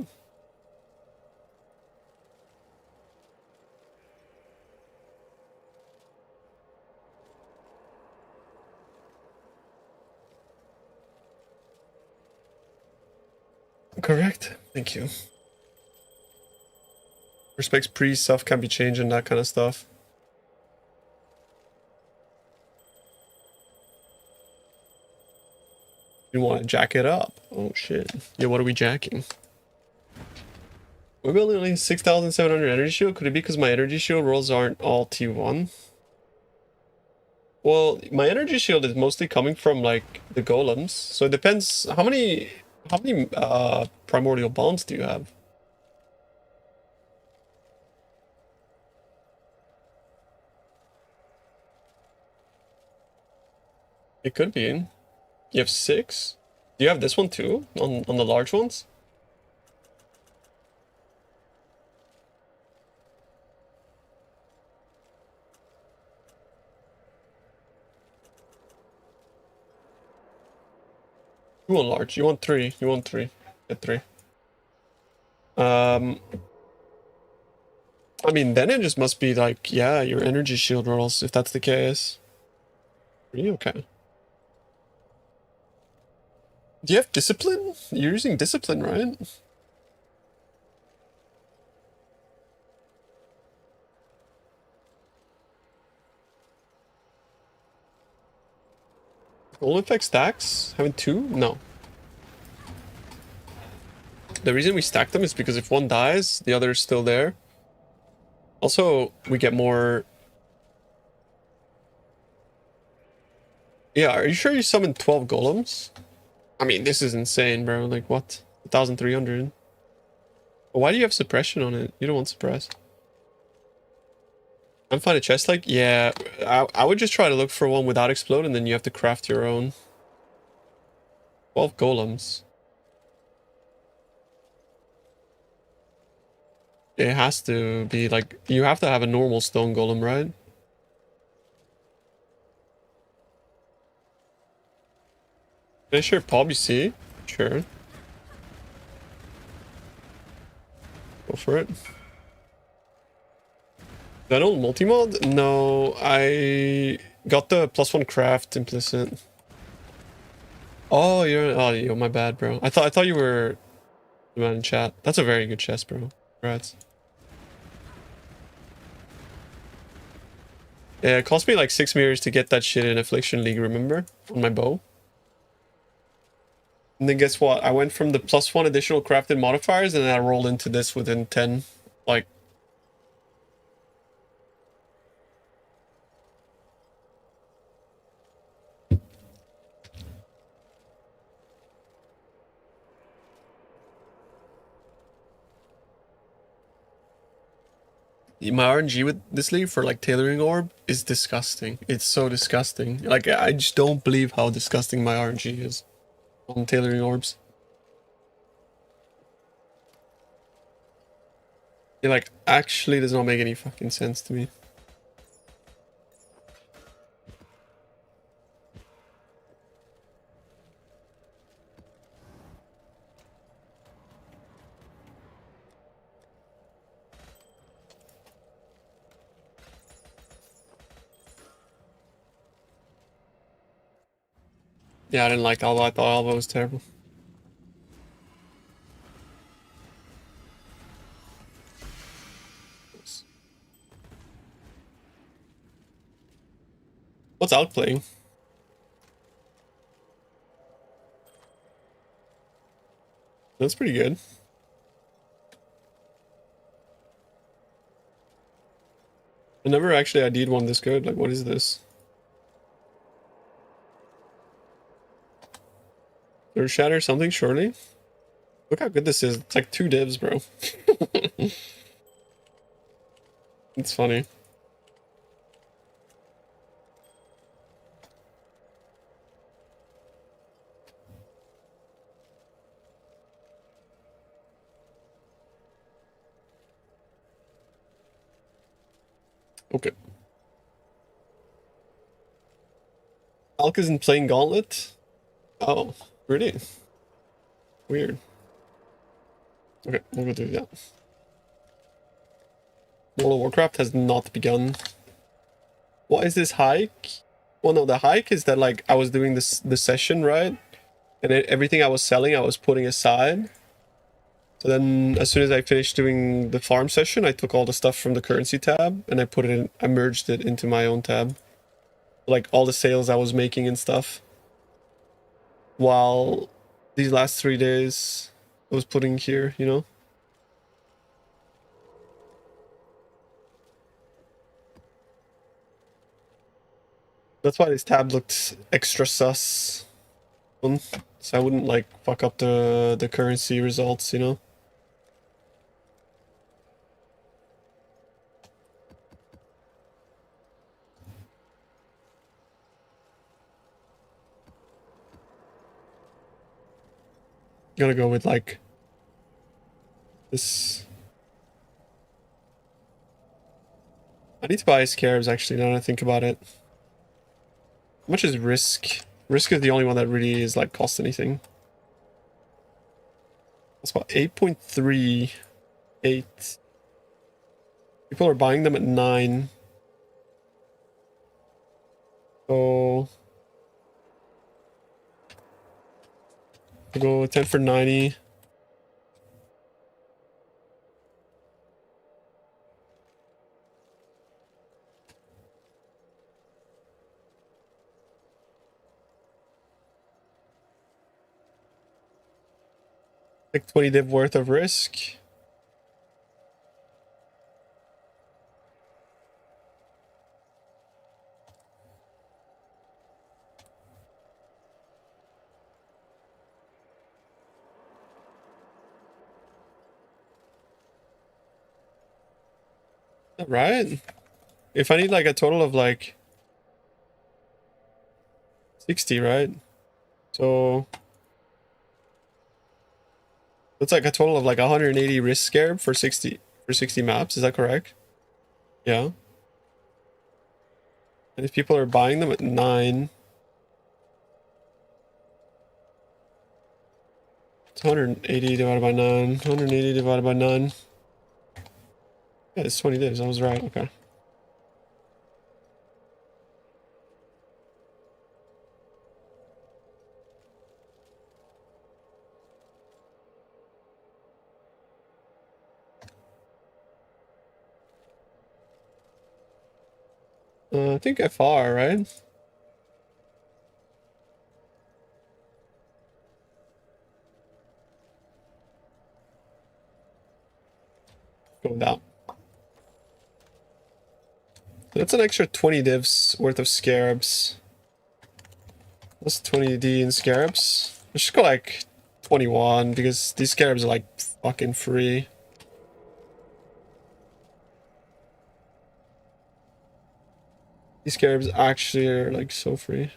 Correct. Thank you. Respects pre stuff can be changed and that kind of stuff. You want to jack it up? Oh shit! Yeah, what are we jacking? We're building only 6,700 energy shield. Could it be because my energy shield rolls aren't all T1? Well, my energy shield is mostly coming from like the golems, so it depends. How many primordial bonds do you have? It could be. You have 6? Do you have this one too? On the large ones? You want large. You want 3. You want 3. Get 3. I mean, then it just must be like, yeah, your energy shield rolls, if that's the case. Pretty okay. Do you have discipline? You're using discipline, right? Gold effect stacks? Having 2? No. The reason we stack them is because if one dies, the other is still there. Also, we get more... Yeah, are you sure you summoned 12 golems? I mean, this is insane, bro. Like, what? 1,300. Why do you have suppression on it? You don't want suppress. I'm fine a chest like, yeah, I would just try to look for one without explode and then you have to craft your own. 12 golems. It has to be like, you have to have a normal stone golem, right? Yeah, sure, Pop, you see? Sure. Go for it. That old multi-mod? No, I got the +1 craft implicit. Oh, yo, my bad, bro. I thought you were the man in chat. That's a very good chest, bro. Congrats. Yeah, it cost me like 6 mirrors to get that shit in Affliction League, remember? On my bow. And then guess what? I went from the +1 additional crafted modifiers and then I rolled into this within 10. Like, my RNG with this league for like tailoring orb is disgusting. It's so disgusting. Like, I just don't believe how disgusting my RNG is on tailoring orbs. It like actually does not make any fucking sense to me. Yeah, I didn't like Alba. I thought Alba was terrible. What's Alk playing? That's pretty good. I never actually ID'd one this good. Like, what is this? There's shatter something, surely? Look how good this is. It's like 2 divs, bro. It's funny. Okay. Alk isn't playing Gauntlet? Oh, really? Weird. Okay, we'll go do that. World of Warcraft has not begun. What is this hike? Well, no, the hike is that like I was doing this session, right? And everything I was selling, I was putting aside. So then as soon as I finished doing the farm session, I took all the stuff from the currency tab and I put it in, I merged it into my own tab. Like all the sales I was making and stuff. While these last 3 days I was putting here, you know? That's why this tab looked extra sus. So I wouldn't like fuck up the currency results, you know? Gonna go with like this. I need to buy scarabs actually now that I think about it. How much is risk? Risk is the only one that really is like cost anything. That's about 8.38. People are buying them at 9. So I'll go 10 for 90. Like 20 div worth of risk. All right. if I need like a total of like 60, right? So that's like a total of like 180 risk scarab for 60 maps. Is that correct? Yeah. And if people are buying them at 9, it's 180 divided by 9. 180 divided by 9. Yeah, it's 20 days. I was right. Okay. I think FR, right? Go with that. That's an extra 20 divs worth of scarabs. That's 20D in scarabs. Let's just go like 21 because these scarabs are like fucking free. These scarabs actually are like so free.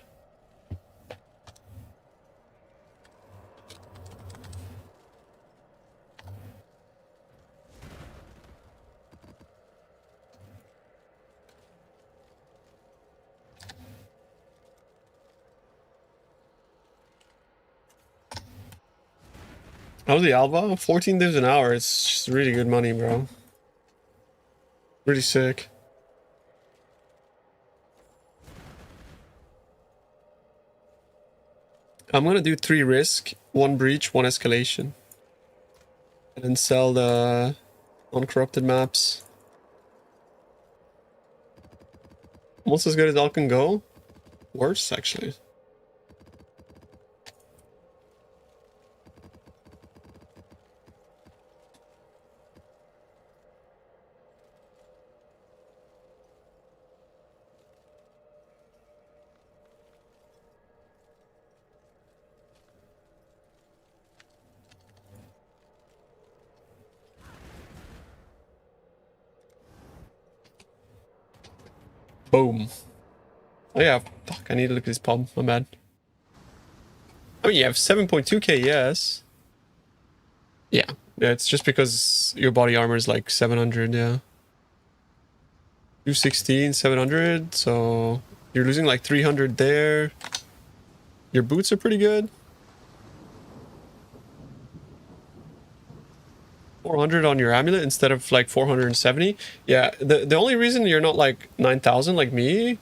How's the Alba? 14 divs an hour. It's just really good money, bro. Really sick. I'm gonna do 3 risk, 1 breach, 1 escalation. And then sell the uncorrupted maps. Almost as good as all can go. Worse, actually. Boom. Oh yeah, fuck, I need to look at this pump, my bad. I mean, you have 7.2k, yes. Yeah, it's just because your body armor is like 700, yeah. 216, 700, so you're losing like 300 there. Your boots are pretty good. 400 on your amulet instead of like 470. Yeah, the only reason you're not like 9,000 like me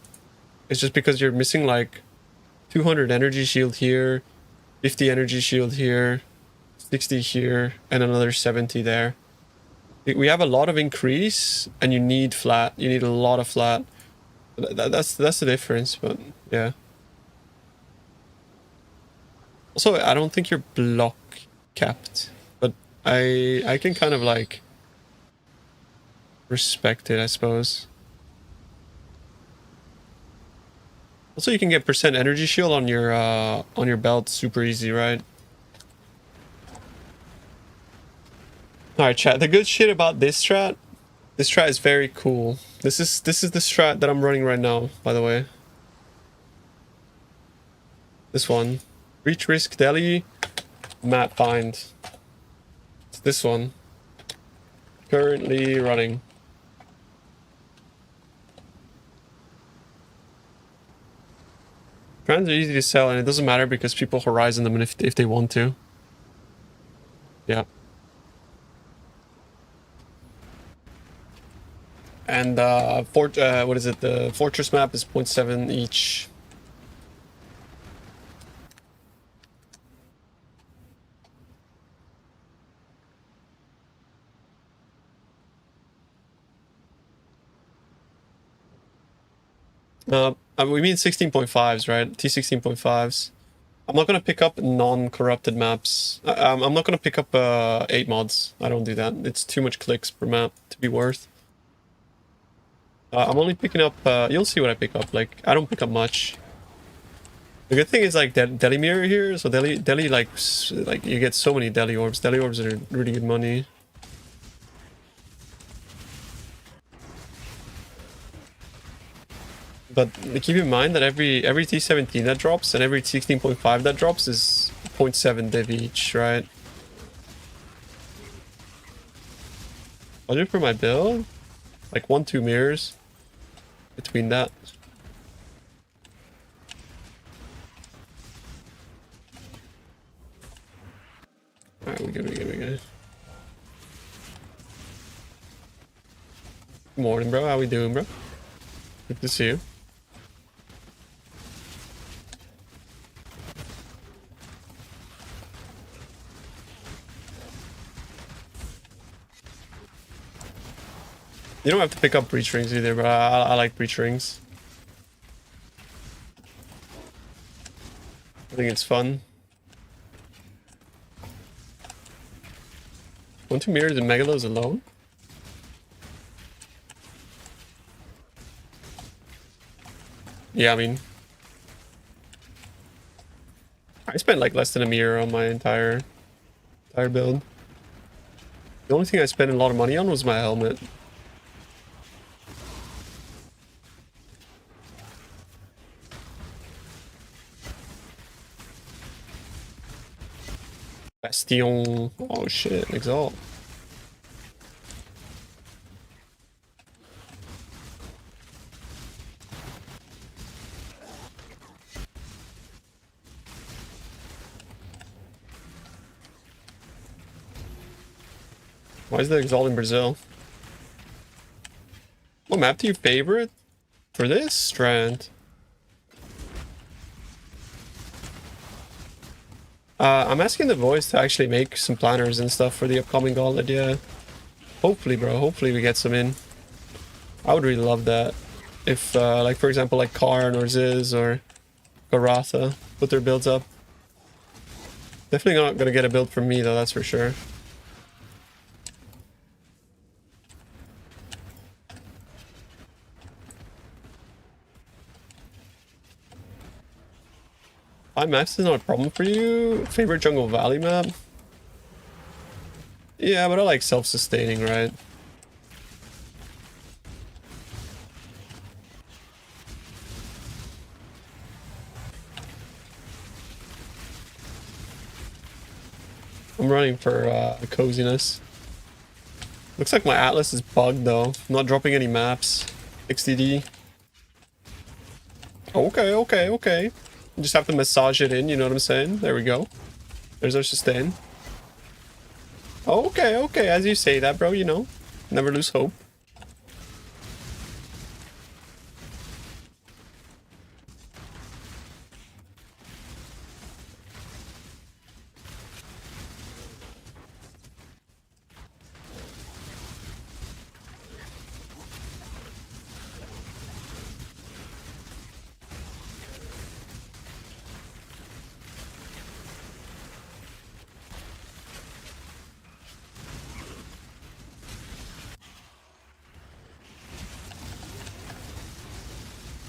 is just because you're missing like 200 energy shield here, 50 energy shield here, 60 here, and another 70 there. We have a lot of increase, and you need flat. You need a lot of flat. That's the difference, but yeah. Also, I don't think you're block capped, but I can kind of like respect it, I suppose. Also, you can get percent energy shield on your belt super easy, right? Alright, chat. The good shit about this strat is very cool. This is the strat that I'm running right now, by the way. This one. Reach risk deli, map find. It's this one. Currently running. Trans are easy to sell, and it doesn't matter because people horizon them if they want to. Yeah. And what is it? The fortress map is 0.7 each. We mean 16.5s, right? T16.5s. I'm not gonna pick up non-corrupted maps. I'm not gonna pick up 8 mods. I don't do that. It's too much clicks per map to be worth. I'm only picking up, you'll see what I pick up, like, I don't pick up much. The good thing is, like, Deli Mirror here, so Deli, like, you get so many Deli Orbs. Deli Orbs are really good money. But keep in mind that every T17 that drops and every 16.5 that drops is 0.7 div each, right? Budget for my build? Like 1-2 mirrors between that. Alright, we good. Good morning, bro. How we doing, bro? Good to see you. You don't have to pick up breach rings either, but I like breach rings. I think it's fun. 1-2 mirrors and megalos alone? Yeah, I mean, I spent like less than a mirror on my entire build. The only thing I spent a lot of money on was my helmet. Bastion. Oh shit, Exalt. Why is the Exalt in Brazil? What map do you favorite for this strand? I'm asking the voice to actually make some planners and stuff for the upcoming gauntlet, yeah. Hopefully, bro. Hopefully we get some in. I would really love that. If, like, for example, like Karn or Ziz or Garatha put their builds up. Definitely not gonna get a build from me, though, that's for sure. High maps is not a problem for you. Favorite Jungle Valley map? Yeah, but I like self-sustaining, right? I'm running for coziness. Looks like my Atlas is bugged though. I'm not dropping any maps. XDD. Okay. Just have to massage it in, you know what I'm saying? There we go. There's our sustain. Okay, as you say that, bro, you know. Never lose hope.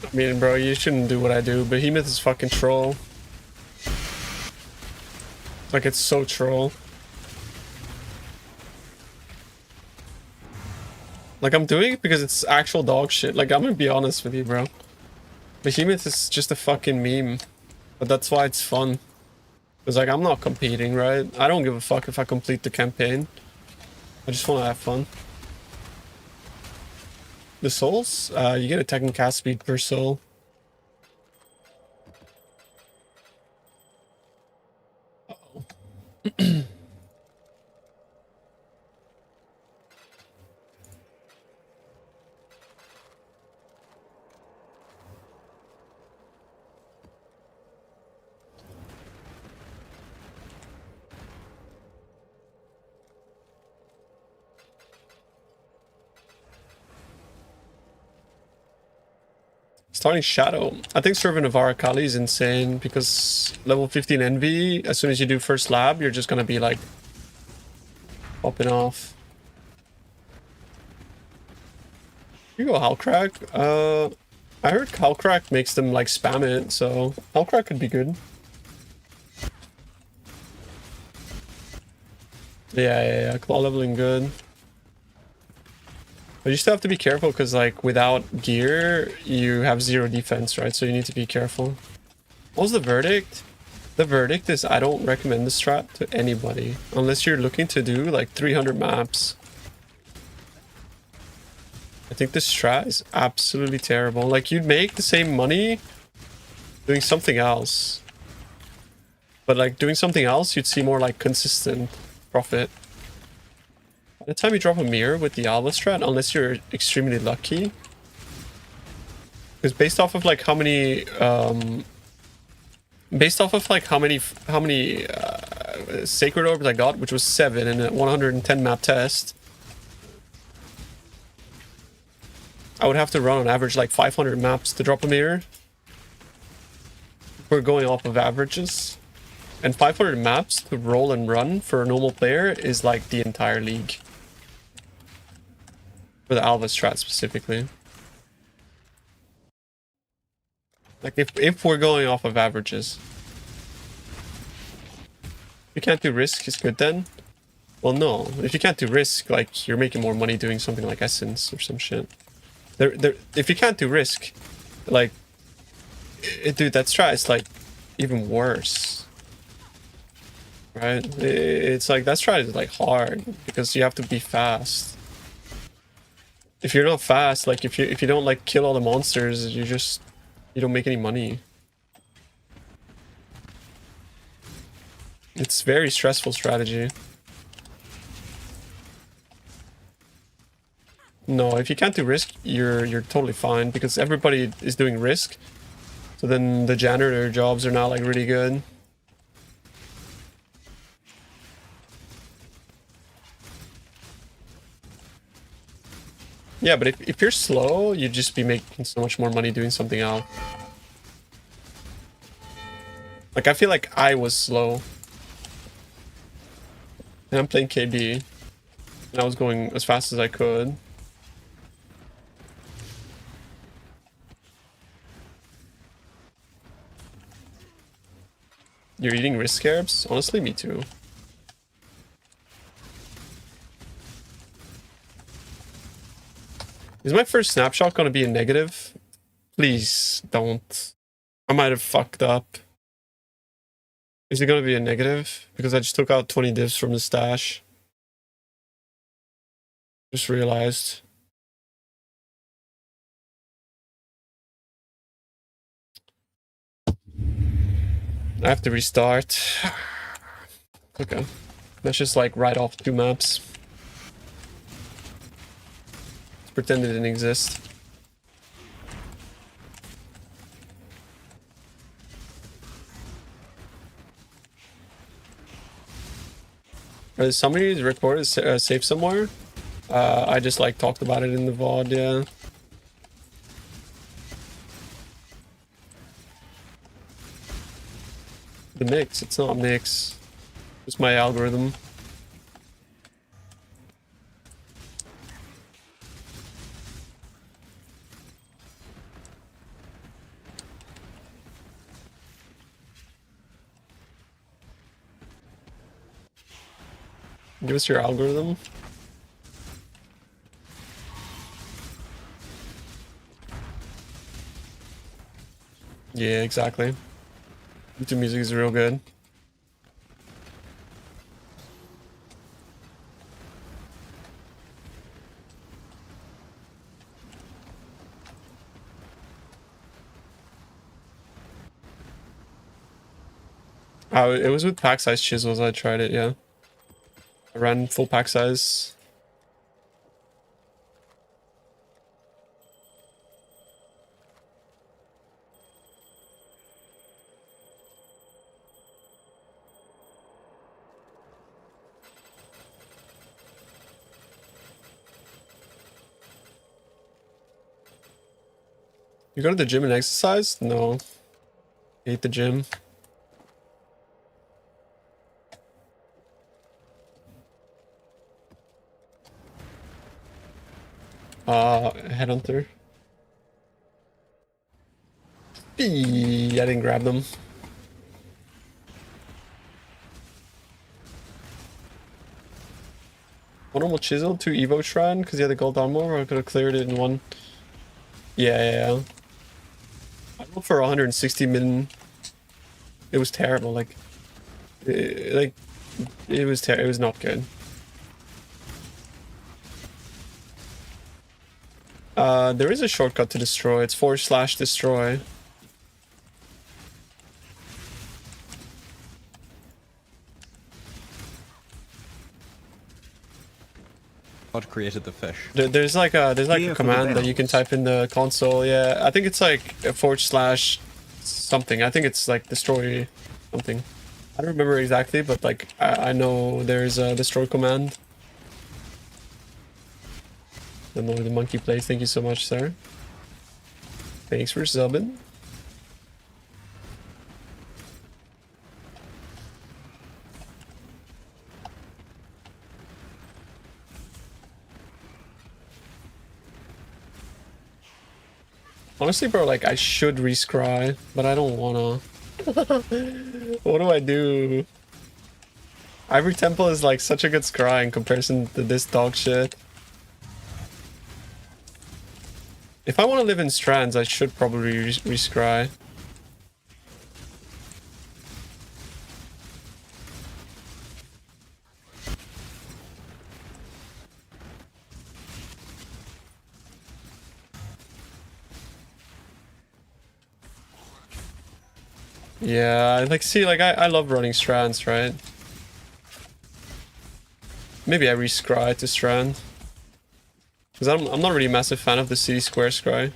I mean, bro, you shouldn't do what I do. Behemoth is fucking troll. Like, it's so troll. Like, I'm doing it because it's actual dog shit. Like, I'm gonna be honest with you, bro. Behemoth is just a fucking meme. But that's why it's fun. Because, like, I'm not competing, right? I don't give a fuck if I complete the campaign. I just want to have fun. The souls? You get attack and cast speed per soul. Uh-oh. Starting Shadow. I think Servant of Arakali is insane because level 15 Envy, as soon as you do first lab, you're just gonna be like popping off. You go Hellcrack. I heard Hellcrack makes them like spam it, so Hellcrack could be good. Yeah, claw leveling good. But you still have to be careful because, like, without gear, you have 0 defense, right? So you need to be careful. What was the verdict? The verdict is I don't recommend this strat to anybody unless you're looking to do like 300 maps. I think this strat is absolutely terrible. Like, you'd make the same money doing something else. But like doing something else, you'd see more like consistent profit. By the time you drop a mirror with the Alva strat, unless you're extremely lucky, because based off of like how many sacred orbs I got, which was 7 in a 110 map test, I would have to run on average like 500 maps to drop a mirror. We're going off of averages. And 500 maps to roll and run for a normal player is like the entire league. For the Alva strat specifically. Like if we're going off of averages. If you can't do risk, is good then? Well, no. If you can't do risk, like, you're making more money doing something like Essence or some shit. If you can't do risk, like, dude, that strat is like even worse. Right? It's like that strat is like hard because you have to be fast. If you're not fast, like if you don't like kill all the monsters, you don't make any money. It's very stressful strategy. No, if you can't do risk, you're totally fine because everybody is doing risk. So then the janitor jobs are now like really good. Yeah, but if you're slow, you'd just be making so much more money doing something else. Like, I feel like I was slow. And I'm playing KB. And I was going as fast as I could. You're eating risk scarabs? Honestly, me too. Is my first snapshot gonna be a negative? Please don't. I might have fucked up. Is it gonna be a negative? Because I just took out 20 divs from the stash. Just realized. I have to restart. Okay. Let's just like write off 2 maps. Let's pretend it didn't exist. Is somebody's report is safe somewhere? I just like talked about it in the VOD, yeah. The mix, it's not a mix. It's my algorithm. Give us your algorithm. Yeah, exactly. YouTube music is real good. Oh, it was with pack size chisels I tried it, yeah. I ran full pack size. You go to the gym and exercise? No. I hate the gym. Headhunter. Eee, I didn't grab them. One normal chisel, 2 Evo Shrine, because he had the gold armor, I could have cleared it in one. Yeah. I rolled for 160 million. It was terrible, like it was not good. There is a shortcut to destroy. It's /destroy. What created the fish? There's like a Here for the command that you can bells. type in the console. Yeah, I think it's like a / something. I think it's like destroy something. I don't remember exactly, but like I know there's a destroy command. The more the monkey plays. Thank you so much, sir. Thanks for subbing. Honestly, bro, like I should rescry, but I don't wanna. What do I do? Ivory Temple is like such a good scry in comparison to this dog shit. If I want to live in Strands, I should probably rescry. Yeah, like see, like I love running Strands, right? Maybe I rescry to Strand. Because I'm not really a massive fan of the city square scry.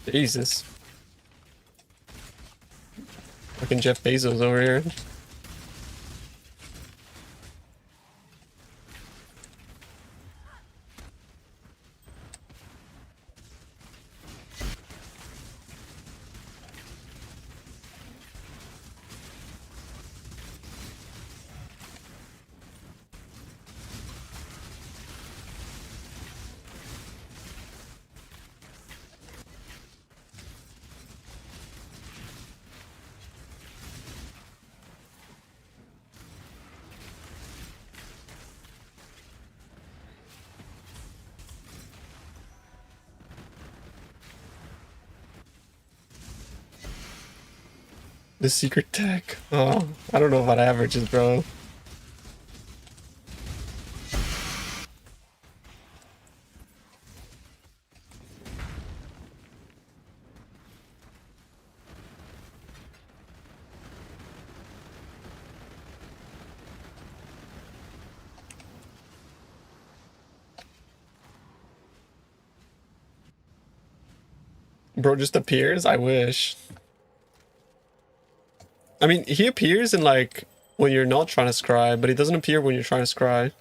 Jesus. Fucking Jeff Bezos over here. The secret tech. Oh, I don't know about averages, bro. Bro just appears? I wish. I mean, he appears in like when you're not trying to scry, but he doesn't appear when you're trying to scry.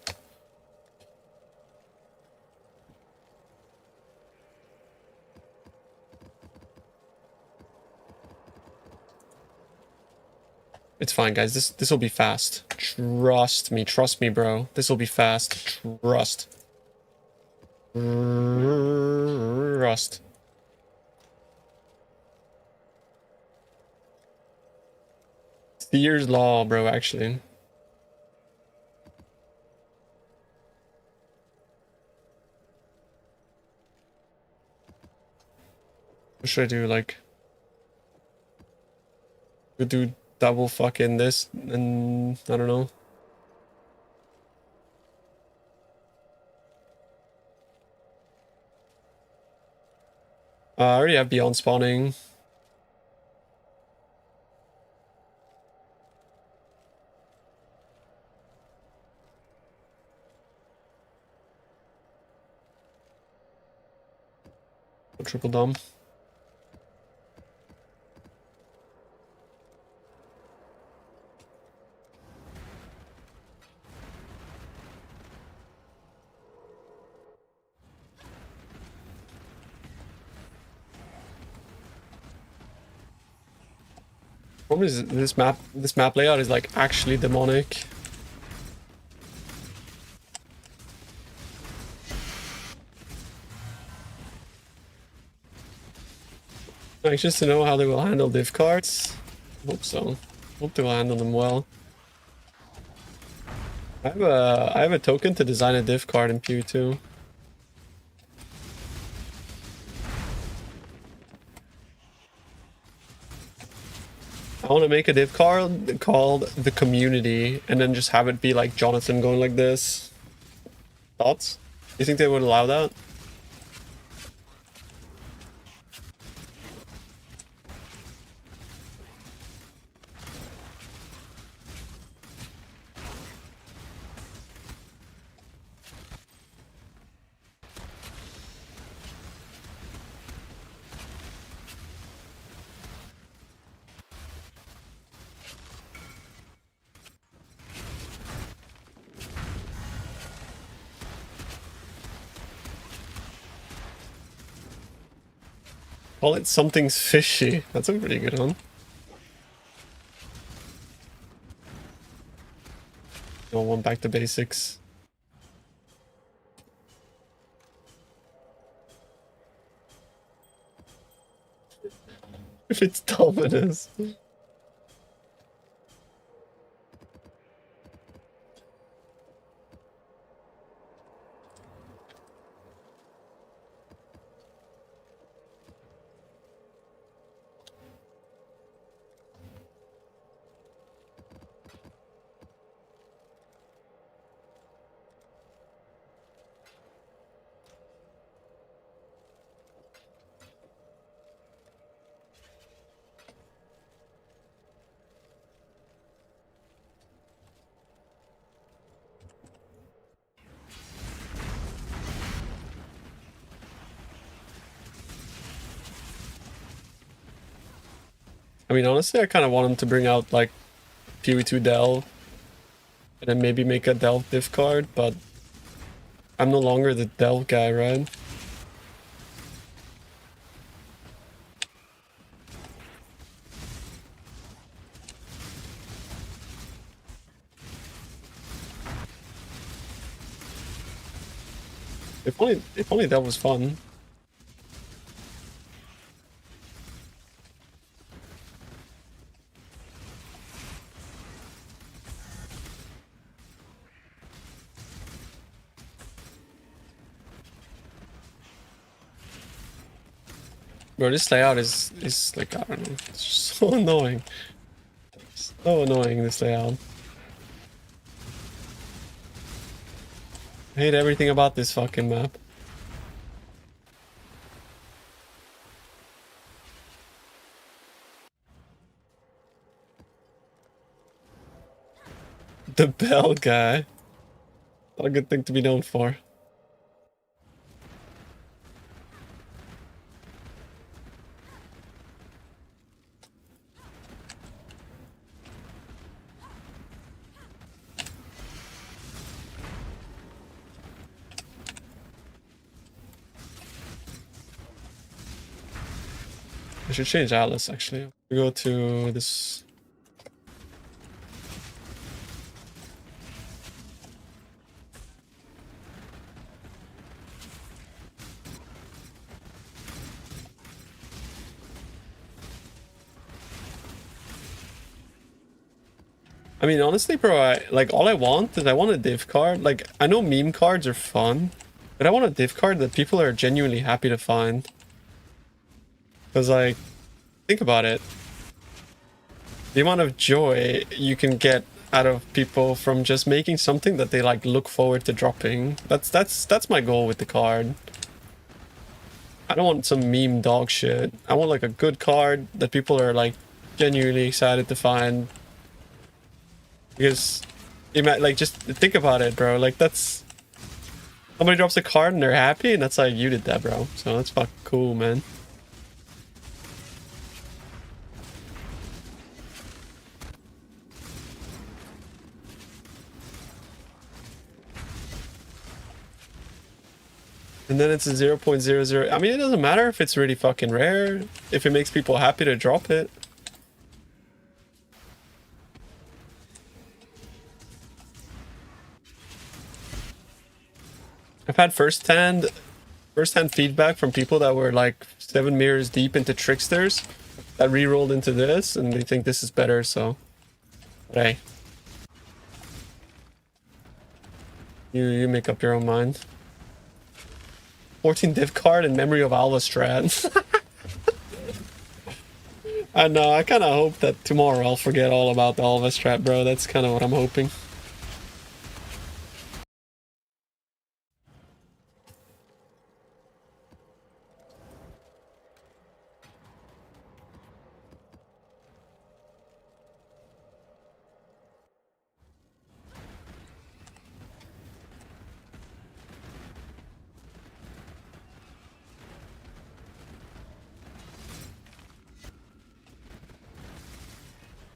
It's fine, guys. This will be fast. Trust me, bro. This will be fast. Trust. Trust. Sears Law, bro, actually. What should I do? Like, we do double fucking this, and I don't know. I already have Beyond Spawning. Triple Dom. Problem is this map layout is like actually demonic. Anxious to know how they will handle div cards. Hope so. Hope they will handle them well. I have a token to design a div card in PoE 2. I want to make a div card called the community and then just have it be like Jonathan going like this. Thoughts? You think they would allow that? Call it something's fishy. That's a pretty good one. I want back to basics. If it's Dominus. I mean, honestly, I kind of want him to bring out, like, PoE 2 Delve. And then maybe make a Delve div card, but I'm no longer the Delve guy, right? If only that was fun. Bro, this layout is like, I don't know, it's just so annoying. So annoying, this layout. I hate everything about this fucking map. The bell guy. Not a good thing to be known for. I should change Atlas actually. We go to this. I mean, honestly, bro, like all I want is I want a div card. Like, I know meme cards are fun, but I want a div card that people are genuinely happy to find. Because, like, think about it. The amount of joy you can get out of people from just making something that they, like, look forward to dropping. That's my goal with the card. I don't want some meme dog shit. I want, like, a good card that people are, like, genuinely excited to find. Because, like, just think about it, bro. Like, that's... Somebody drops a card and they're happy, and that's like, you did that, bro. So that's fucking cool, man. And then it's a 0.00. I mean, it doesn't matter if it's really fucking rare. If it makes people happy to drop it. I've had first hand first-hand feedback from people that were like 7 mirrors deep into Tricksters that re-rolled into this, and they think this is better, so... But hey. You make up your own mind. 14 div card in memory of Alva Strat. I know, I kind of hope that tomorrow I'll forget all about the Alva Strat, bro. That's kind of what I'm hoping.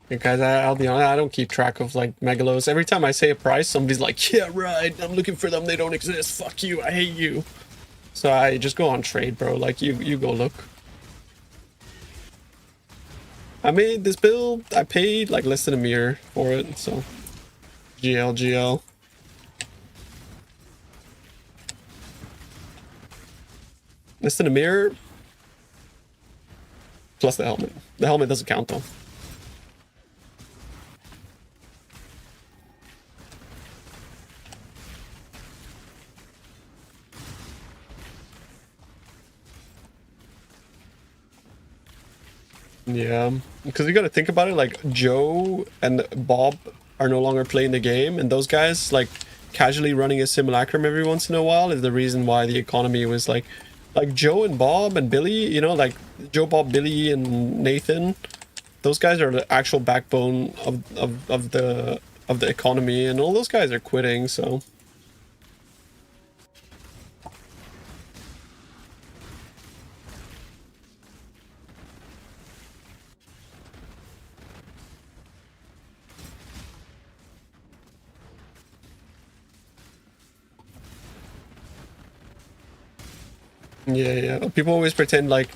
Hey guys, I'll be honest, I don't keep track of like megalos. Every time I say a price, somebody's like, yeah, right, I'm looking for them, they don't exist, fuck you, I hate you. So I just go on trade, bro, like you go look. I made this build, I paid like less than a mirror for it, so GL. Less than a mirror, plus the helmet. The helmet doesn't count though. Yeah, because you got to think about it, like Joe and Bob are no longer playing the game, and those guys like casually running a simulacrum every once in a while is the reason why the economy was like Joe and Bob and Billy, you know, like Joe, Bob, Billy and Nathan, those guys are the actual backbone of the economy, and all those guys are quitting, so yeah. People always pretend like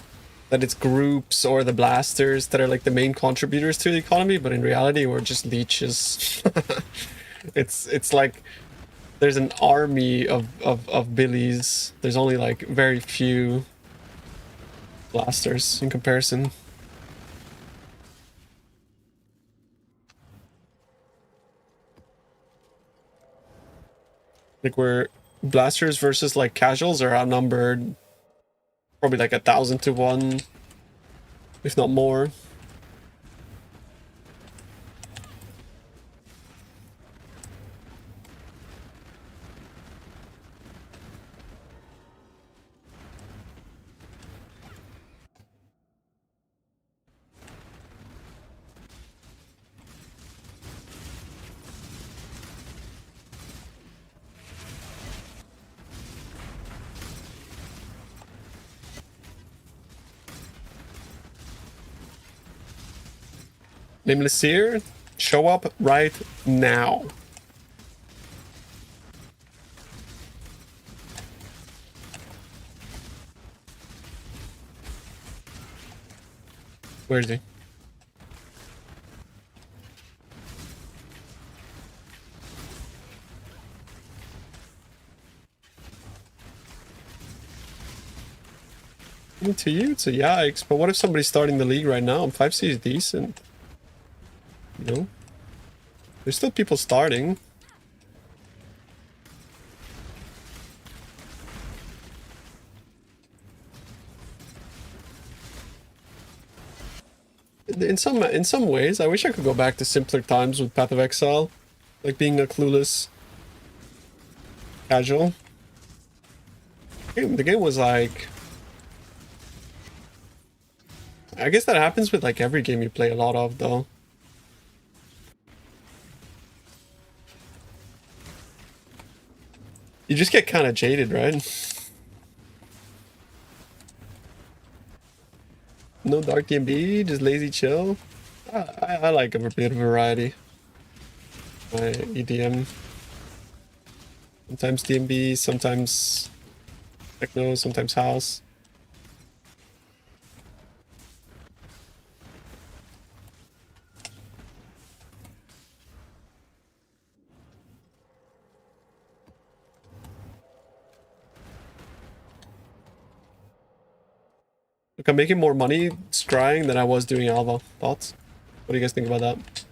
that it's groups or the blasters that are like the main contributors to the economy, but in reality we're just leeches. It's like there's an army of Billies. There's only like very few blasters in comparison. Like where blasters versus like casuals are outnumbered probably like 1,000 to 1, if not more. Nameless Seer, show up right now. Where is he? To you, it's a yikes. But what if somebody's starting the league right now? 5C is decent. You know? There's still people starting. In some ways, I wish I could go back to simpler times with Path of Exile. Like being a clueless casual. The game was like... I guess that happens with like every game you play a lot of, though. You just get kind of jaded, right? No dark DMB, just lazy chill. I like a bit of variety. My EDM. Sometimes DMB, sometimes techno, sometimes house. Look, I'm making more money scrying than I was doing Alva. Thoughts? What do you guys think about that?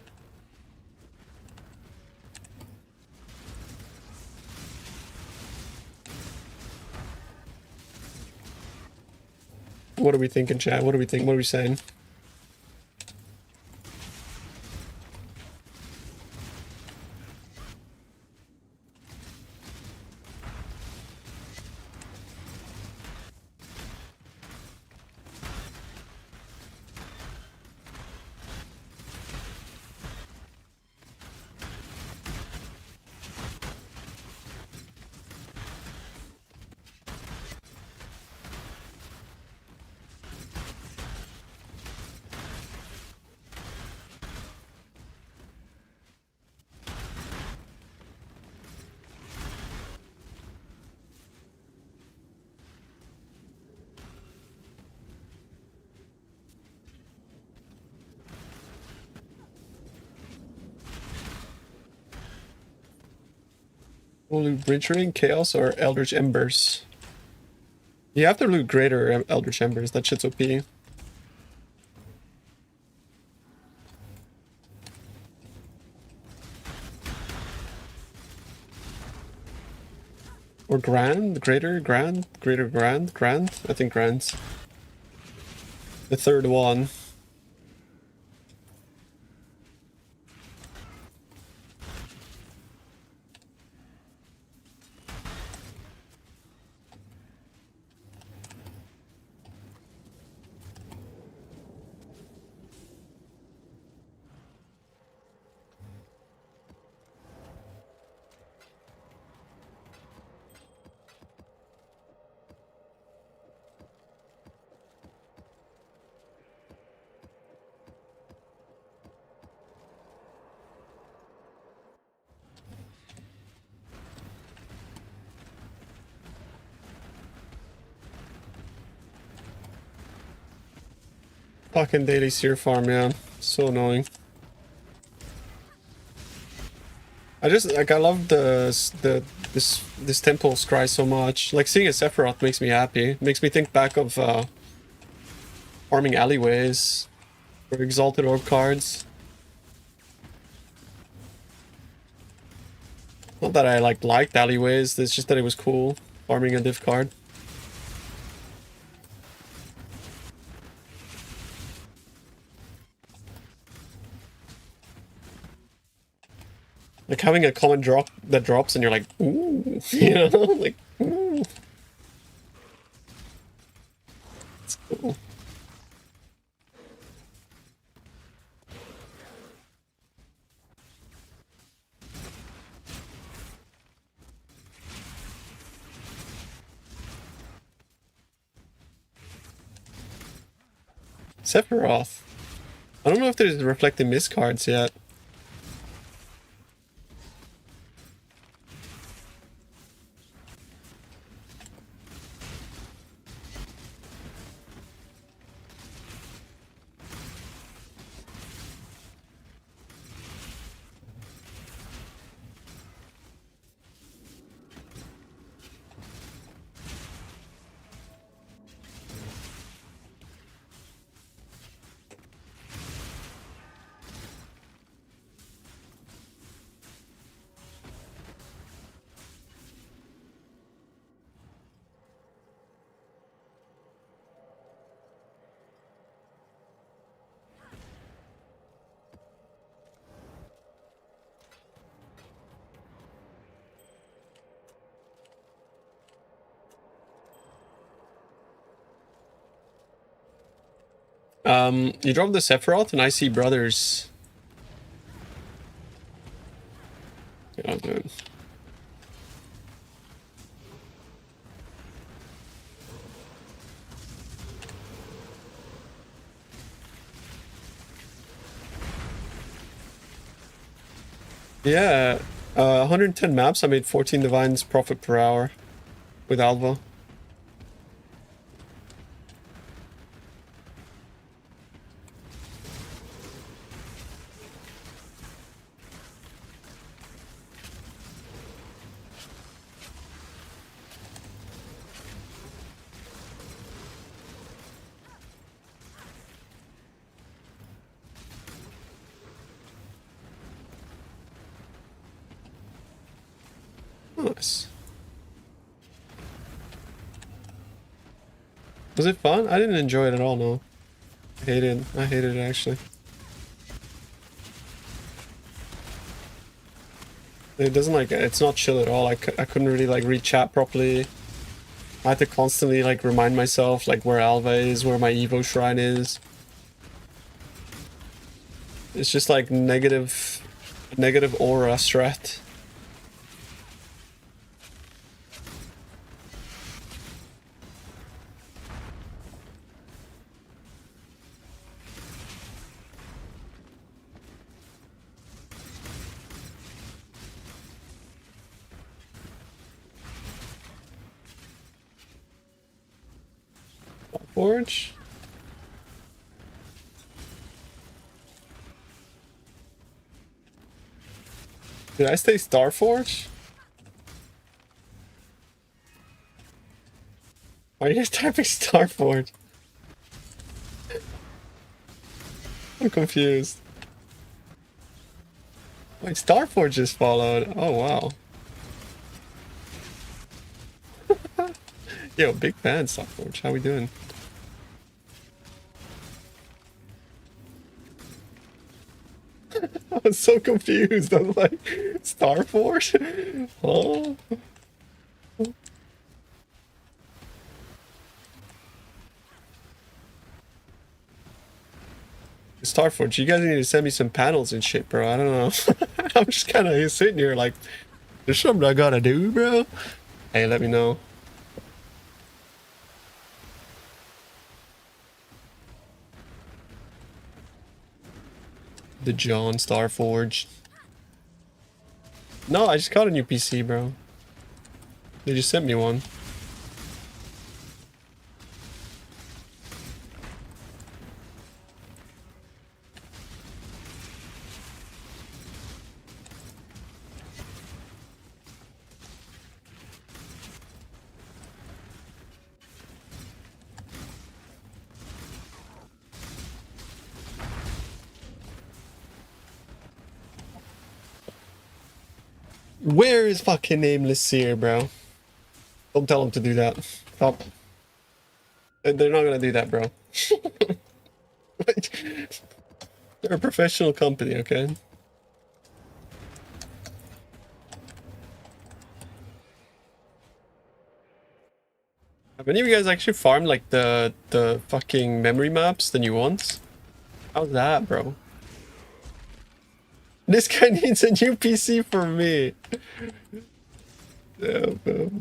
What are we thinking, chat? What do we think? What are we saying? We'll loot Bridge Ring, Chaos, or Eldritch Embers. You have to loot Greater Eldritch Embers. That shit's OP. Or Grand? Greater? Grand? Greater Grand? Grand? I think Grand's the third one. Fucking daily seer farm, yeah. So annoying. I just like I love this temple scry so much. Like seeing a Sephiroth makes me happy. Makes me think back of farming alleyways or exalted orb cards. Not that I liked alleyways, it's just that it was cool farming a div card. Like having a common drop that drops and you're like, ooh, you know, like, ooh. It's cool. Sephiroth. I don't know if there's reflecting mist cards yet. You drop the Sephiroth and I see brothers. Yeah, dude. Yeah, 110 maps, I made 14 divines profit per hour with Alva. Nice. Was it fun? I didn't enjoy it at all, no. I hated it actually. It doesn't like, it's not chill at all. I couldn't really like read chat properly. I had to constantly like remind myself like where Alva is, where my Evo shrine is. It's just like negative aura strat. Forge? Did I say Starforge? Why are you guys typing Starforge? I'm confused. Wait, Starforge just followed. Oh wow. Yo, big fan, Starforge. How we doing? I was so confused. I was like, Starforge? Oh. Starforge, you guys need to send me some panels and shit, bro. I don't know. I'm just kind of sitting here like, there's something I gotta do, bro. Hey, let me know. The John Starforge. No, I just got a new PC, bro. They just sent me one. Where is fucking nameless Seer, bro? Don't tell him to do that. Stop. They're not gonna do that, bro. They're a professional company, okay? Have any of you guys actually farmed like the fucking memory maps, the new ones? How's that, bro? This guy needs a new PC for me. Yeah, bro.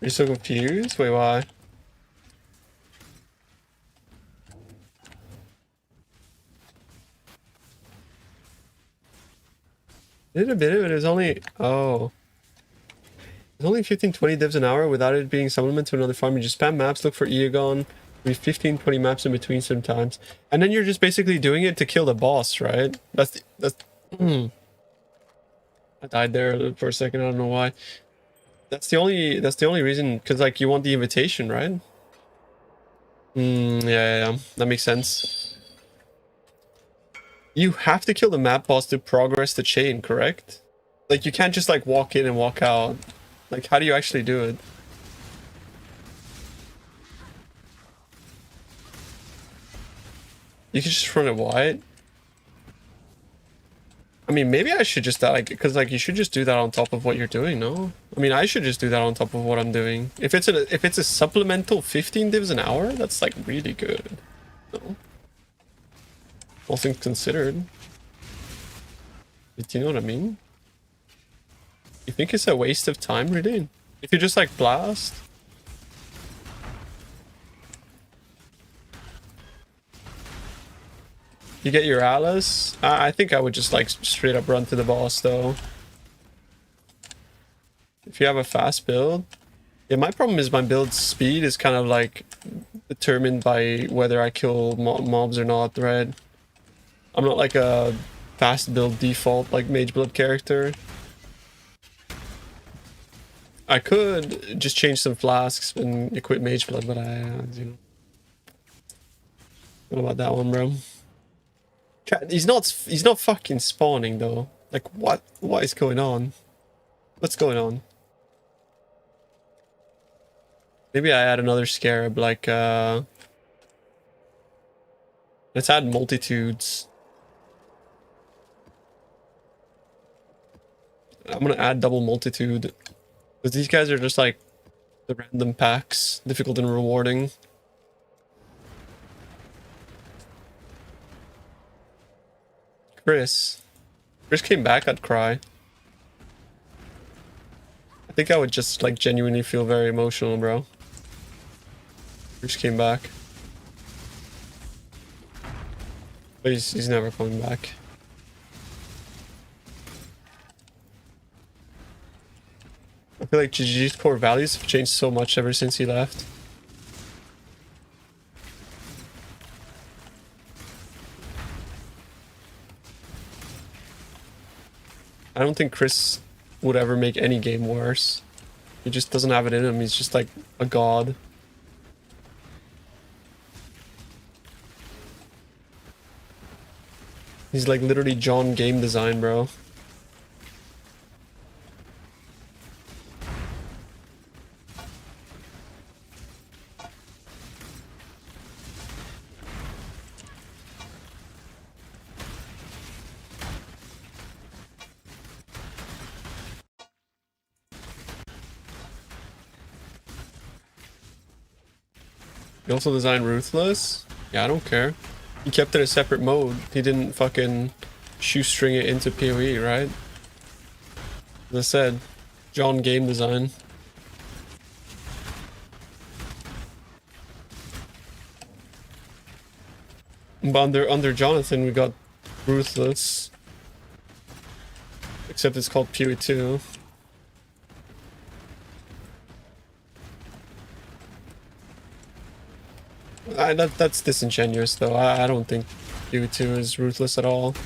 You're so confused? Wait, why? Did a bit of it. It was only... Oh. It's only 15-20 divs an hour without it being supplement to another farm. You just spam maps, look for Eagon. Be 15-20 maps in between sometimes. And then you're just basically doing it to kill the boss, right? That's... I died there for a second. I don't know why. That's the only reason, because like you want the invitation, right? Yeah, that makes sense. You have to kill the map boss to progress the chain, correct? Like you can't just like walk in and walk out. Like how do you actually do it? You can just run it wide. I mean, maybe I should just like, because like you should just do that on top of what you're doing, no? I mean, I should just do that on top of what I'm doing. If it's a supplemental 15 divs an hour, that's like really good. No? All things considered. Do you know what I mean? You think it's a waste of time, really? If you just like blast? You get your Alice. I think I would just like straight up run to the boss though. If you have a fast build. Yeah, my problem is my build speed is kind of like determined by whether I kill mobs or not, right? I'm not like a fast build default like Mage Blood character. I could just change some flasks and equip Mage Blood, but you know. What about that one, bro? He's not fucking spawning though. Like what is going on? What's going on? Maybe I add another scarab like let's add multitudes. I'm gonna add double multitude. Because these guys are just like the random packs, difficult and rewarding. Chris came back, I'd cry. I think I would just like genuinely feel very emotional, bro. Chris came back. But he's never coming back. I feel like GG's core values have changed so much ever since he left. I don't think Chris would ever make any game worse. He just doesn't have it in him. He's just like a god. He's like literally John game design, bro. He also designed Ruthless? Yeah, I don't care. He kept it a separate mode. He didn't fucking shoestring it into PoE, right? As I said, John game design. But under Jonathan we got Ruthless. Except it's called PoE 2. That's disingenuous though. I don't think PoE 2 is ruthless at all.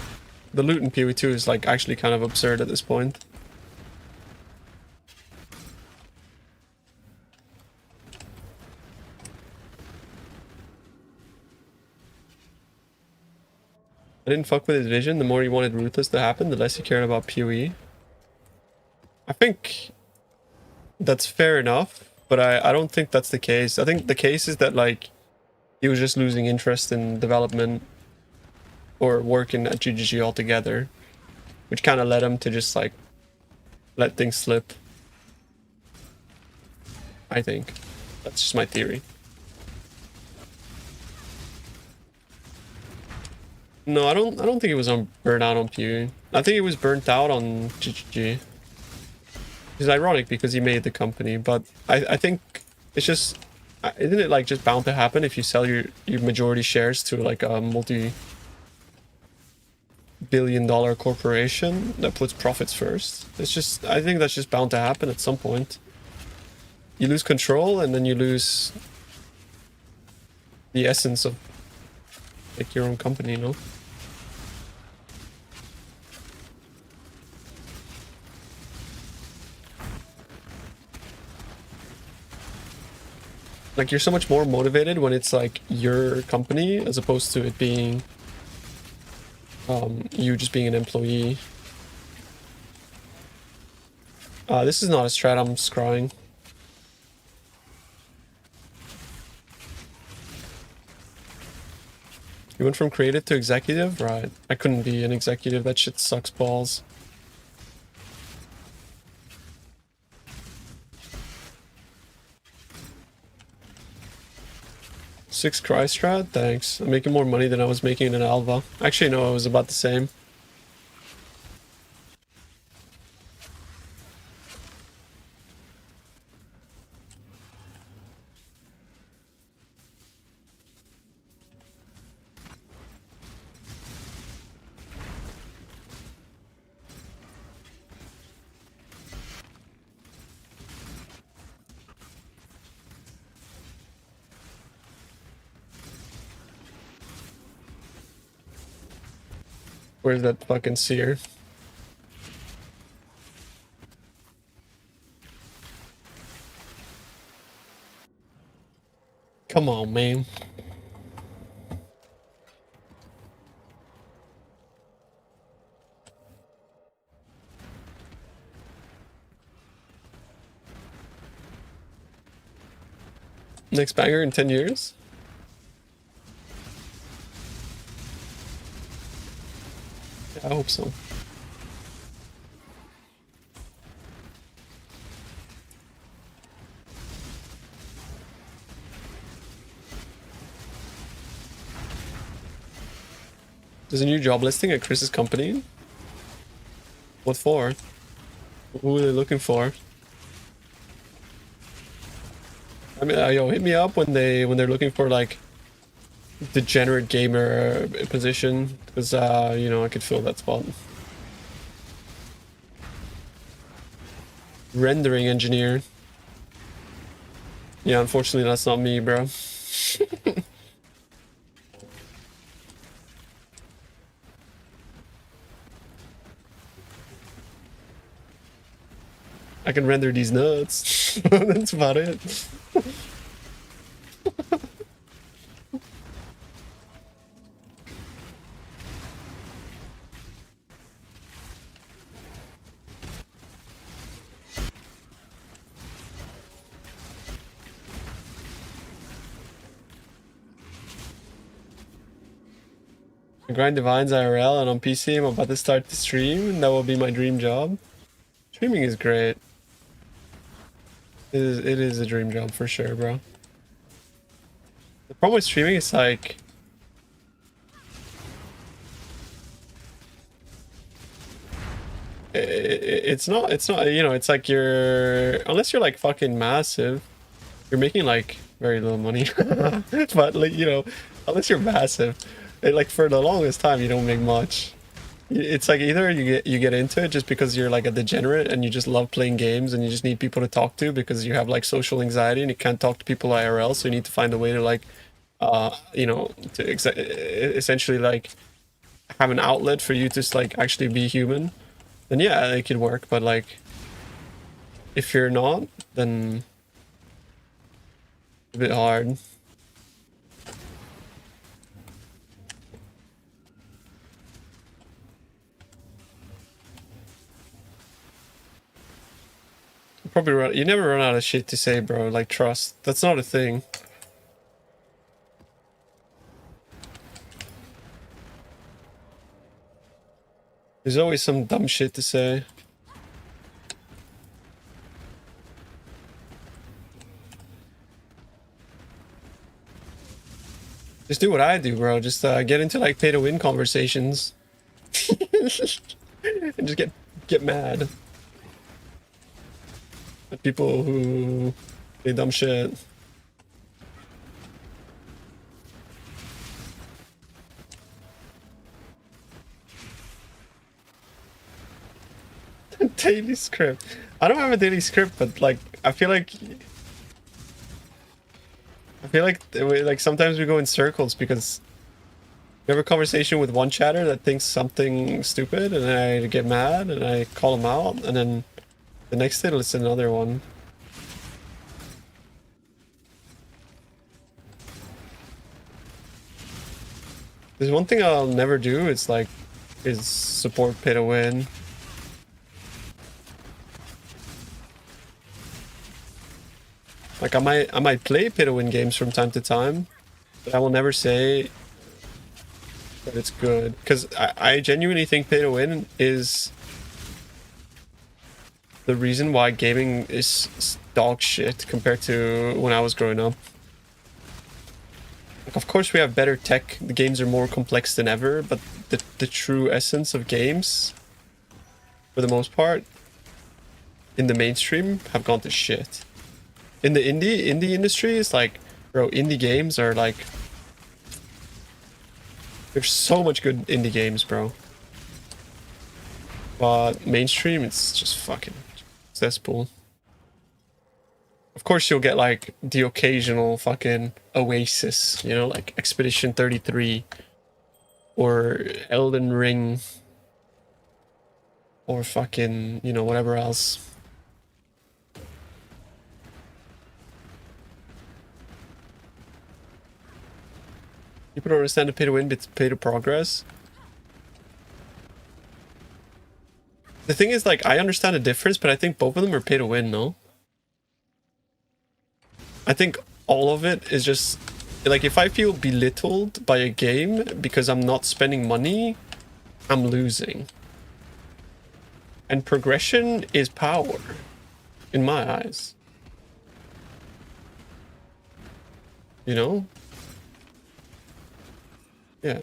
The loot in PoE 2 is like actually kind of absurd at this point. I didn't fuck with his vision. The more he wanted ruthless to happen, the less he cared about PoE. I think that's fair enough, but I don't think that's the case. I think the case is that like he was just losing interest in development or working at GGG altogether, which kind of led him to just like let things slip. I think that's just my theory. No, I don't think he was burnt out on PoE. I think he was burnt out on GGG. It's ironic because he made the company, but I think it's just, isn't it like just bound to happen if you sell your majority shares to like a multi-billion-dollar corporation that puts profits first? It's just, I think that's just bound to happen at some point. You lose control and then you lose the essence of like your own company, you know? Like you're so much more motivated when it's like your company as opposed to it being you just being an employee. This is not a strat, I'm scrying. You went from creative to executive? Right. I couldn't be an executive, that shit sucks balls. Six cry strat? Thanks. I'm making more money than I was making in Alva. Actually, no, it was about the same. Where's that fucking seer? Come on, man. Next banger in 10 years? Yeah, I hope so. There's a new job listing at Chris's company. What for? Who are they looking for? I mean, yo, hit me up when they're looking for like degenerate gamer position, because you know, I could fill that spot. Rendering engineer. Yeah, unfortunately, that's not me, bro. I can render these nuts. That's about it. I grind Divines IRL, and on PC I'm about to start the stream, and that will be my dream job. Streaming is great. It is a dream job for sure, bro. The problem with streaming is like, it's not, you know, it's like unless you're like fucking massive, you're making like very little money. But like, you know, unless you're massive, like for the longest time you don't make much. It's like either you get into it just because you're like a degenerate and you just love playing games and you just need people to talk to because you have like social anxiety and you can't talk to people IRL, so you need to find a way to like you know, to essentially like have an outlet for you to just like actually be human. Then yeah, it could work. But like if you're not, then it's a bit hard. You never run out of shit to say, bro. Like, trust. That's not a thing. There's always some dumb shit to say. Just do what I do, bro. Just get into like pay to win conversations. And just get mad at people who say dumb shit. Daily script. I don't have a daily script, but like I feel like sometimes we go in circles because we have a conversation with one chatter that thinks something stupid, and I get mad and I call him out, and then the next day it's another one. There's one thing I'll never do. It's like is support pay to win. Like I might play pay to win games from time to time, but I will never say that it's good, because I genuinely think pay to win is the reason why gaming is dog shit compared to when I was growing up. Like, of course we have better tech, the games are more complex than ever, but the true essence of games, for the most part, in the mainstream, have gone to shit. In the indie industry, it's like, bro, indie games are like, there's so much good indie games, bro. But mainstream, it's just fucking cesspool. Of course, you'll get like the occasional fucking oasis, you know, like Expedition 33. or Elden Ring, or fucking, you know, whatever else. People don't understand the pay to win, but pay to progress. The thing is, like, I understand the difference, but I think both of them are pay to win, no? I think all of it is just, like, if I feel belittled by a game because I'm not spending money, I'm losing. And progression is power, in my eyes. You know? Yeah.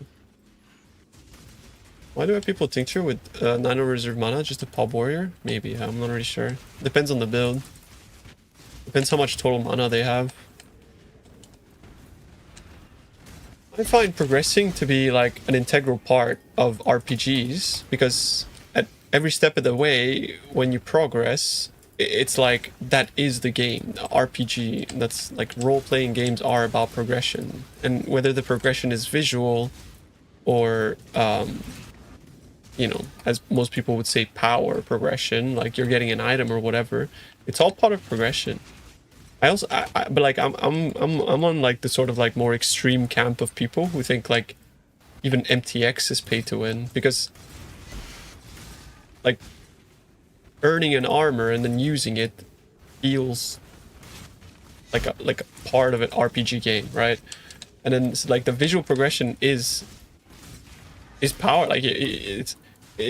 Why do I have people tincture with 9 reserve mana? Just a pop warrior? Maybe, I'm not really sure. Depends on the build. Depends how much total mana they have. I find progressing to be like an integral part of RPGs, because at every step of the way, when you progress, it's like that is the game. The RPG, that's like role-playing games are about progression. And whether the progression is visual or you know, as most people would say, power progression, like you're getting an item or whatever, it's all part of progression. But like I'm on like the sort of like more extreme camp of people who think like even MTX is pay to win, because like earning an armor and then using it feels like a part of an RPG game, right? And then like the visual progression is power. Like it's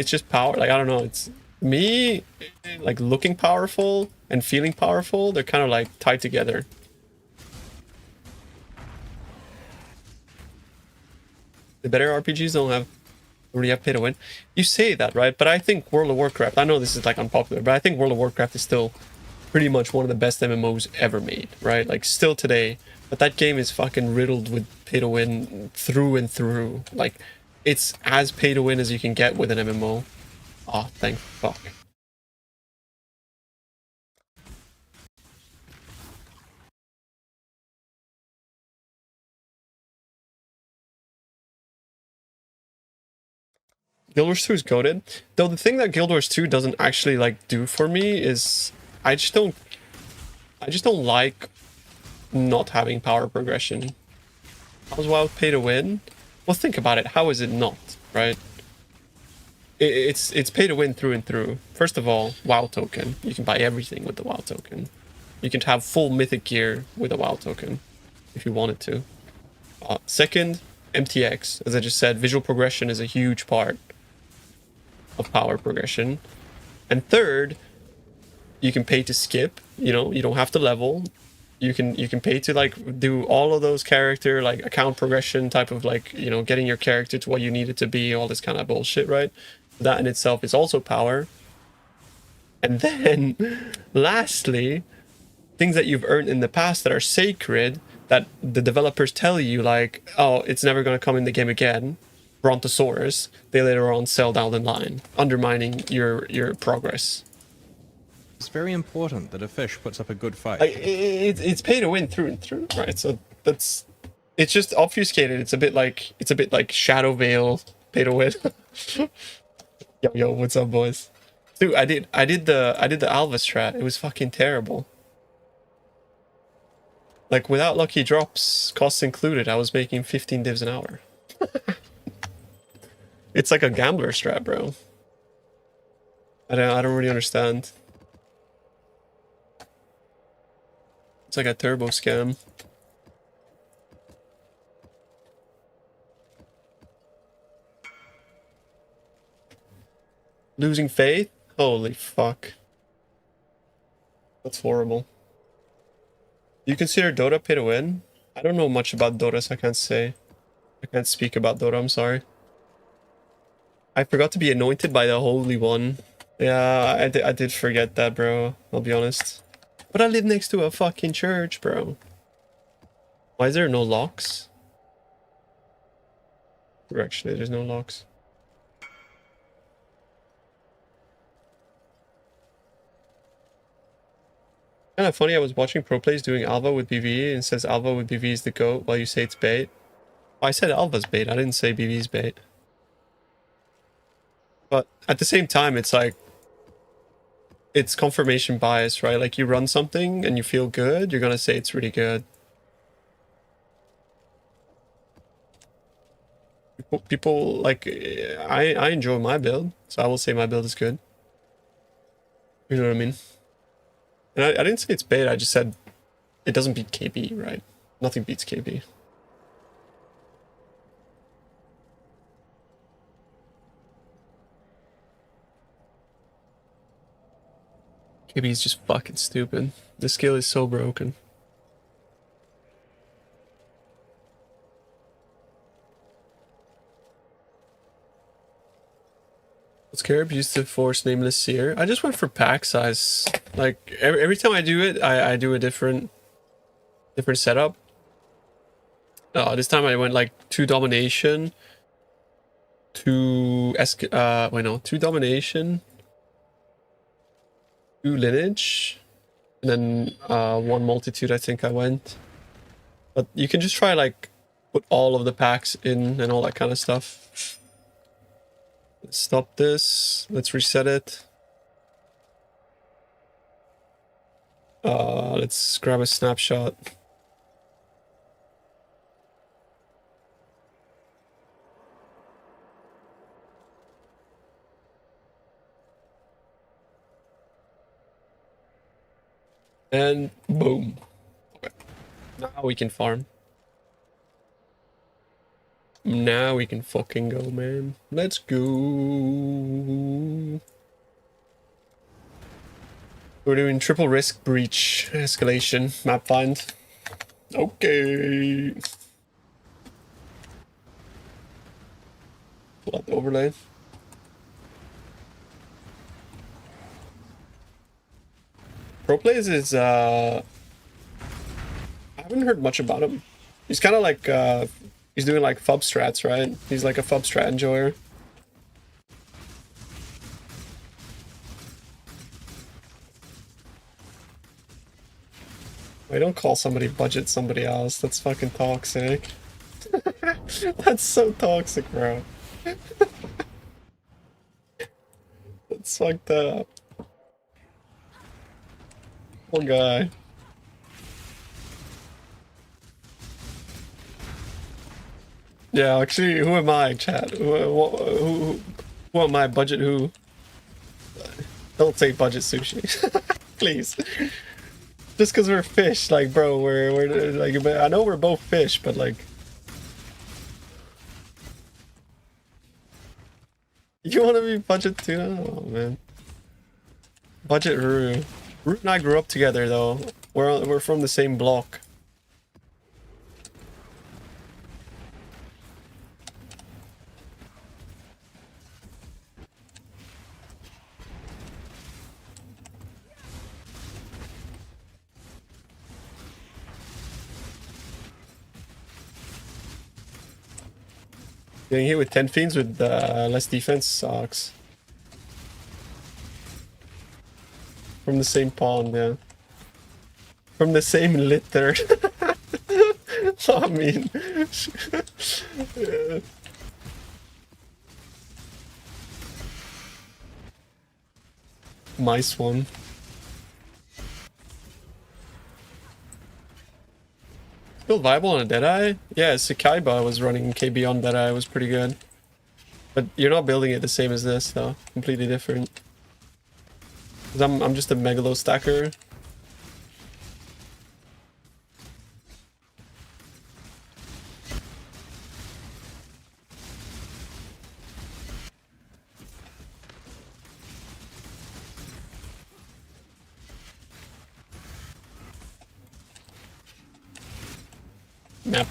just power. Like I don't know. It's me, like looking powerful and feeling powerful. They're kind of like tied together. The better RPGs don't really have pay to win. You say that, right? But I think World of Warcraft, I know this is like unpopular, but I think World of Warcraft is still pretty much one of the best MMOs ever made, right? Like still today. But that game is fucking riddled with pay to win through and through. Like it's as pay to win as you can get with an MMO. Oh, thank fuck. Guild Wars 2 is goated. Though the thing that Guild Wars 2 doesn't actually like do for me is I just don't like not having power progression. How's WoW pay to win? Well, think about it. How is it not, right? It's pay to win through and through. First of all, WoW token. You can buy everything with the WoW token. You can have full mythic gear with a WoW token if you wanted to. Second, MTX. As I just said, visual progression is a huge part of power progression. And third, you can pay to skip. You know, you don't have to level. You can pay to like do all of those character like account progression type of like, you know, getting your character to what you need it to be, all this kind of bullshit, right? That in itself is also power. And then lastly, things that you've earned in the past that are sacred, that the developers tell you like, oh, it's never going to come in the game again. Brontosaurus, they later on sell down the line, undermining your progress. It's very important that a fish puts up a good fight. Like, it's pay to win through and through, right? So it's just obfuscated. It's a bit like Shadow Veil pay to win. Yo, what's up, boys? Dude, I did the Alva strat. It was fucking terrible. Like without lucky drops, costs included, I was making 15 divs an hour. It's like a gambler strat, bro. I don't really understand. It's like a turbo scam. Losing faith? Holy fuck. That's horrible. Do you consider Dota pay to win? I don't know much about Dota, so I can't say. I can't speak about Dota, I'm sorry. I forgot to be anointed by the Holy One. Yeah, I did forget that, bro. I'll be honest. But I live next to a fucking church, bro. Why is there no locks? Actually, there's no locks. Kind of funny, I was watching pro plays doing Alva with BV and it says Alva with BV is the GOAT while you say it's bait. I said Alva's bait, I didn't say BV's bait. But at the same time, it's like, it's confirmation bias, right? Like you run something and you feel good, you're gonna say it's really good. People like, I enjoy my build, so I will say my build is good. You know what I mean? And I didn't say it's bad, I just said it doesn't beat KB, right? Nothing beats KB. KB is just fucking stupid. The skill is so broken. Scarab used to force Nameless Seer. I just went for pack size. Like every time I do it, I do a different setup. This time I went like 2 domination, 2 2 domination, 2 lineage, and then 1 multitude I think I went. But you can just try like put all of the packs in and all that kind of stuff. Let's stop this. Let's reset it. Let's grab a snapshot. And boom. Okay. Now we can farm. Now we can fucking go, man. Let's go. We're doing triple risk breach escalation map find. Okay. Pull out the overlay. Pro Plays is I haven't heard much about him. He's kind of like he's doing like fub strats, right? He's like a fub strat enjoyer. Wait, don't call somebody budget somebody else. That's fucking toxic. That's so toxic, bro. That's fucked up. Poor guy. Yeah, actually, who am I, chat? Who am I? Budget who? Don't say budget sushi. Please. Just because we're fish, like, bro, we're like, I know we're both fish, but like, you want to be budget too? Oh man, budget Rue. Rue and I grew up together though. We're from the same block. Getting hit with 10 fiends with less defense sucks. From the same pond, yeah. From the same litter. I mean... yeah. Nice one. Still viable on a Deadeye? Yeah, Sakaiba was running KB on Deadeye, it was pretty good. But you're not building it the same as this, though. Completely different. 'Cause I'm just a Megalo stacker. Map.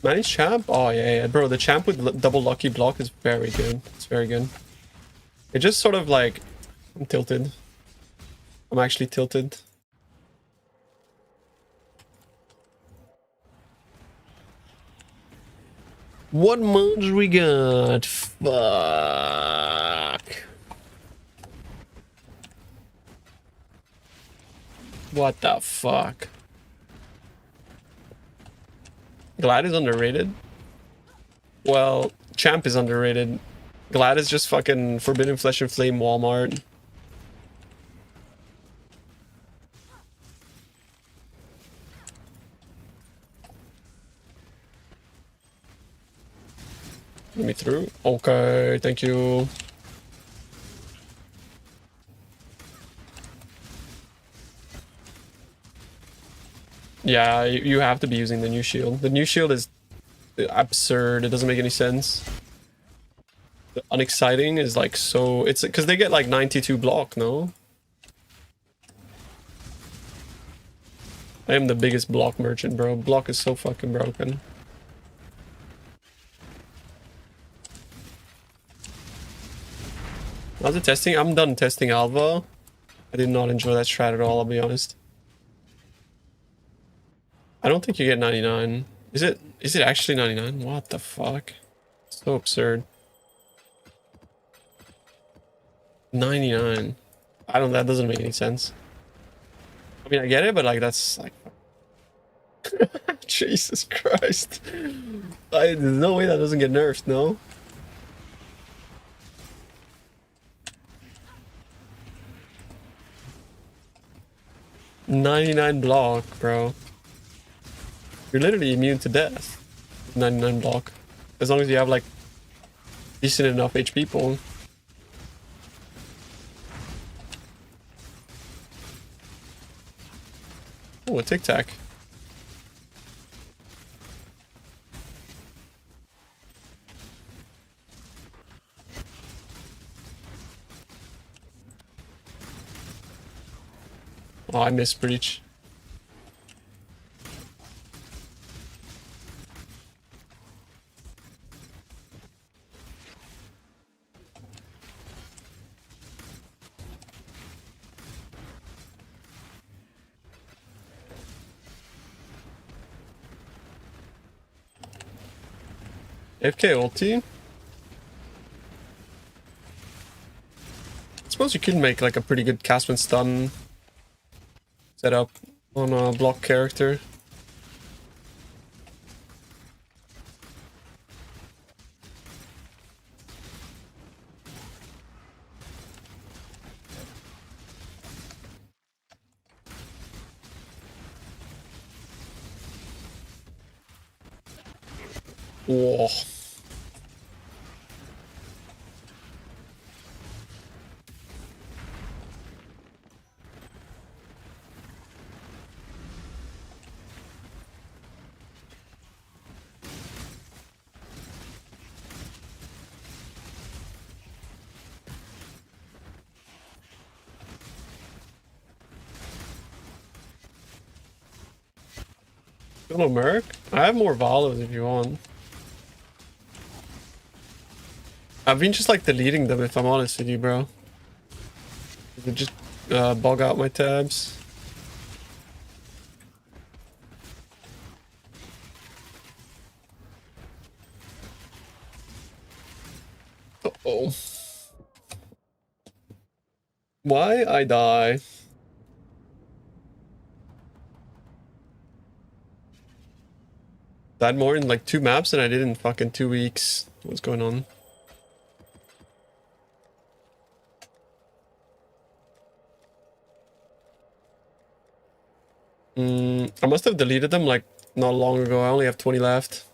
Nice champ? Oh yeah, bro, the champ with double lucky block is very good. It's very good. It just sort of like... I'm tilted. I'm actually tilted. What mods we got? Fuck. What the fuck? Glad is underrated? Well, Champ is underrated. Glad is just fucking Forbidden Flesh and Flame Walmart. Let me through. Okay, thank you. Yeah, you have to be using the new shield. The new shield is absurd. It doesn't make any sense. The unexciting is like so... It's because they get like 92 block, no? I am the biggest block merchant, bro. Block is so fucking broken. How's it testing? I'm done testing Alva. I did not enjoy that strat at all, I'll be honest. I don't think you get 99. Is it actually 99? What the fuck? So absurd. 99. That doesn't make any sense. I mean, I get it, but like, that's like... Jesus Christ. There's no way that doesn't get nerfed, no? $99 block, bro. You're literally immune to death. 99 block. As long as you have like decent enough HP pool. Oh, a tic tac. Oh, I missed breach. FK ulti. I suppose you could make like a pretty good cast when stun setup on a block character. Whoa. Hello, Merc. I have more Valos if you want. I've been just like deleting them if I'm honest with you, bro. They just bog out my tabs. Uh-oh. Why I die? Died more in like 2 maps than I did in fucking 2 weeks. What's going on? I must have deleted them like not long ago. I only have 20 left.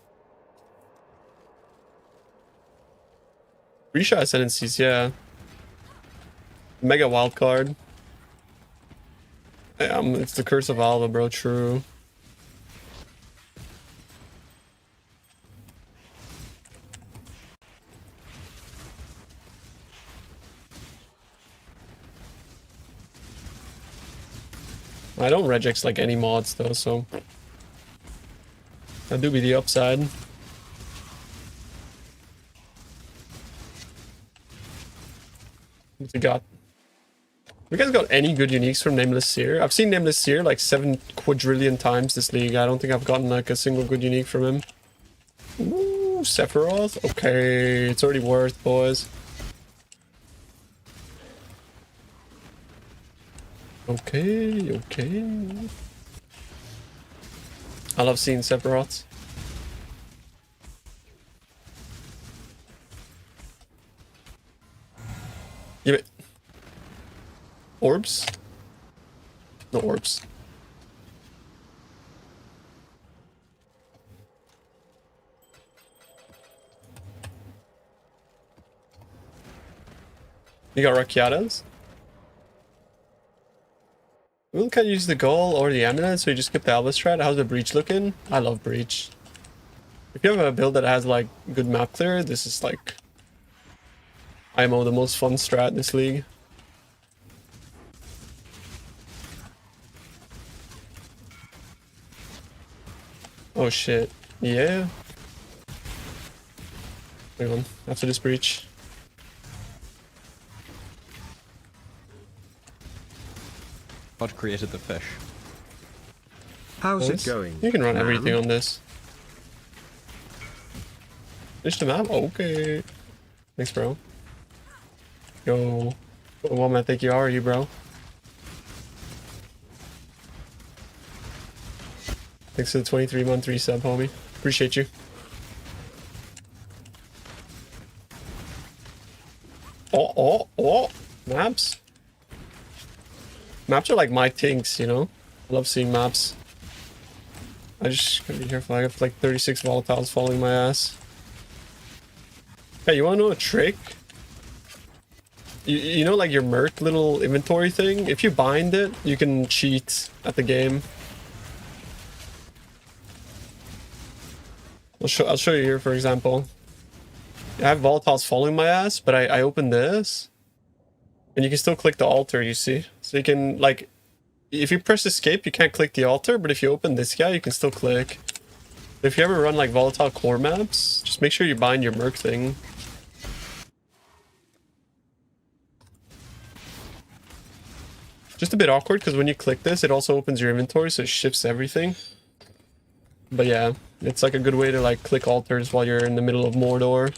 Reshot Ascendancies, yeah. Mega wildcard. It's the curse of Alva, bro, true. I don't regex like any mods though, so that do be the upside. What's we got? You guys got any good uniques from Nameless Seer? I've seen Nameless Seer like 7 quadrillion times this league. I don't think I've gotten like a single good unique from him. Ooh, Sephiroth? Okay, it's already worth, boys. Okay, okay. I love seeing Sephiroth. Give it. Orbs? No orbs. You got Rakiatas? We can use the goal or the amulet, so you just skip the Alba strat. How's the breach looking? I love breach. If you have a build that has like good map clear, this is like IMO the most fun strat in this league. Oh shit. Yeah. Hang on. After this breach. What created the fish? How's Nice. it going? You can run man? everything on this. Finish the map? Okay. Thanks, bro. Yo. What woman I think you are, you bro? Thanks for the 23-month resub, homie. Appreciate you. Oh. Maps. Maps are like my things, you know? I love seeing maps. I just gotta be careful. I have like 36 volatiles following my ass. Hey, you wanna know a trick? You know like your Merc little inventory thing? If you bind it, you can cheat at the game. I'll show you here, for example. I have volatiles following my ass, but I open this. And you can still click the altar, you see? So you can, like, if you press escape, you can't click the altar, but if you open this guy, you can still click. If you ever run, like, volatile core maps, just make sure you bind your Merc thing. Just a bit awkward, because when you click this, it also opens your inventory, so it shifts everything. But yeah, it's like a good way to, like, click altars while you're in the middle of Mordor.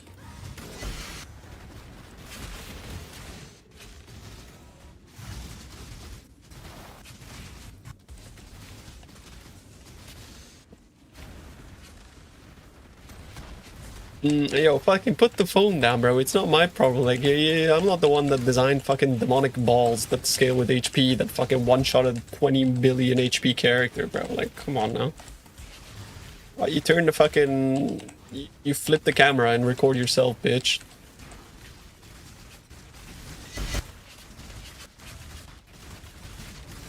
Yo, fucking put the phone down, bro. It's not my problem. Like, yeah, I'm not the one that designed fucking demonic balls that scale with HP that fucking one-shotted 20 billion HP character, bro. Like, come on now. You turn the fucking... You flip the camera and record yourself, bitch.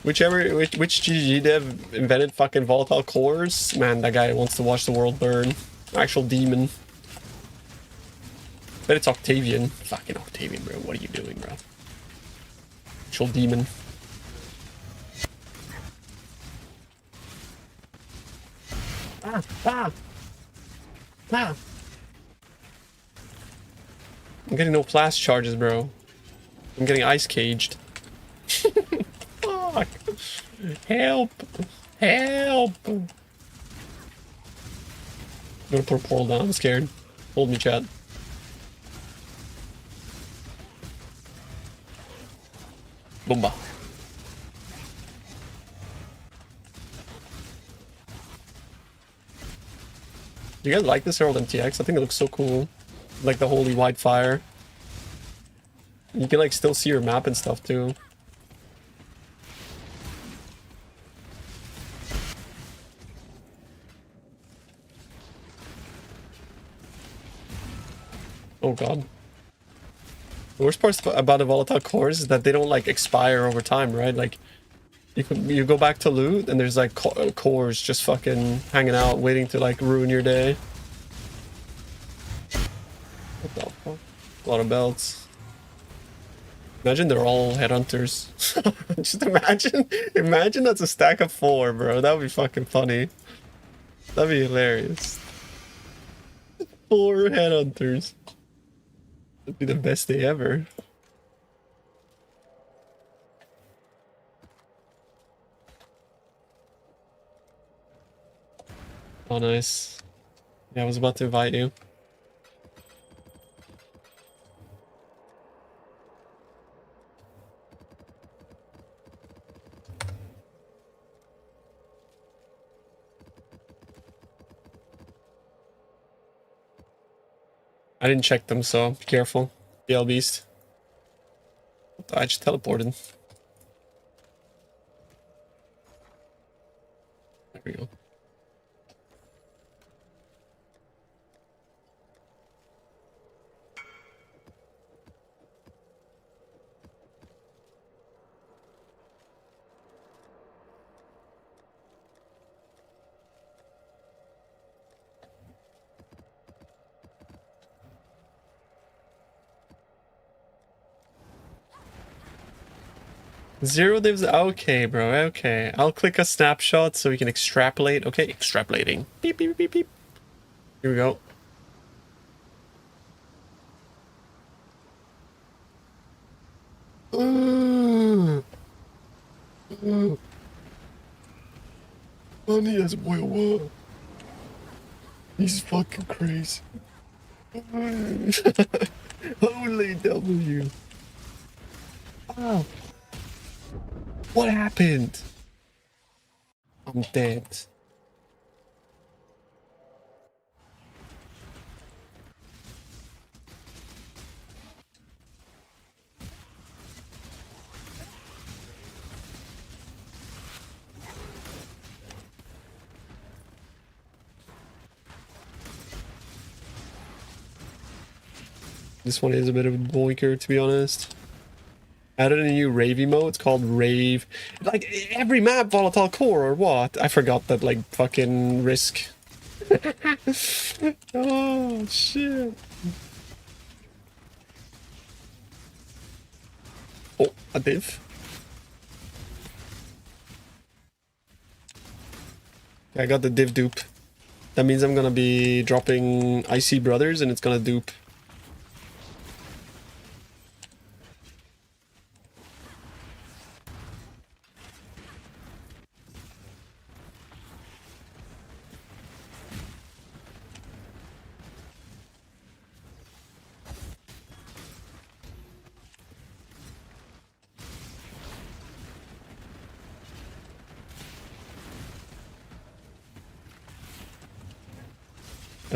Which GG dev invented fucking volatile cores? Man, that guy wants to watch the world burn. Actual demon. Bet it's Octavian. Fucking Octavian, bro. What are you doing, bro? Actual demon. Ah! I'm getting no flash charges, bro. I'm getting ice caged. Fuck! Help! Help! I'm gonna put a portal down. I'm scared. Hold me, chat. Boomba. Do you guys like this Herald MTX? I think it looks so cool. Like the holy white fire. You can like still see your map and stuff too. Oh god. The worst part about the volatile cores is that they don't like expire over time, right? Like you go back to loot and there's like cores just fucking hanging out waiting to like ruin your day. What the fuck? A lot of belts. Imagine they're all headhunters. Just imagine that's a stack of 4, bro. That would be fucking funny. That'd be hilarious. 4 headhunters. That'd be the best day ever. Oh, nice. Yeah, I was about to invite you. I didn't check them, so be careful. BL Beast. I just teleported. There we go. Zero divs, okay, bro, okay. I'll click a snapshot so we can extrapolate. Okay, extrapolating. Beep, beep, beep, beep. Here we go. Funny as boy, what? He's fucking crazy. Holy W. Oh. What happened? I'm dead. This one is a bit of a boinker, to be honest. Added a new rave emote. It's called Rave. Like, every map volatile core or what? I forgot that, like, fucking risk. Oh, shit. Oh, a div. I got the div dupe. That means I'm gonna be dropping Icy Brothers and it's gonna dupe.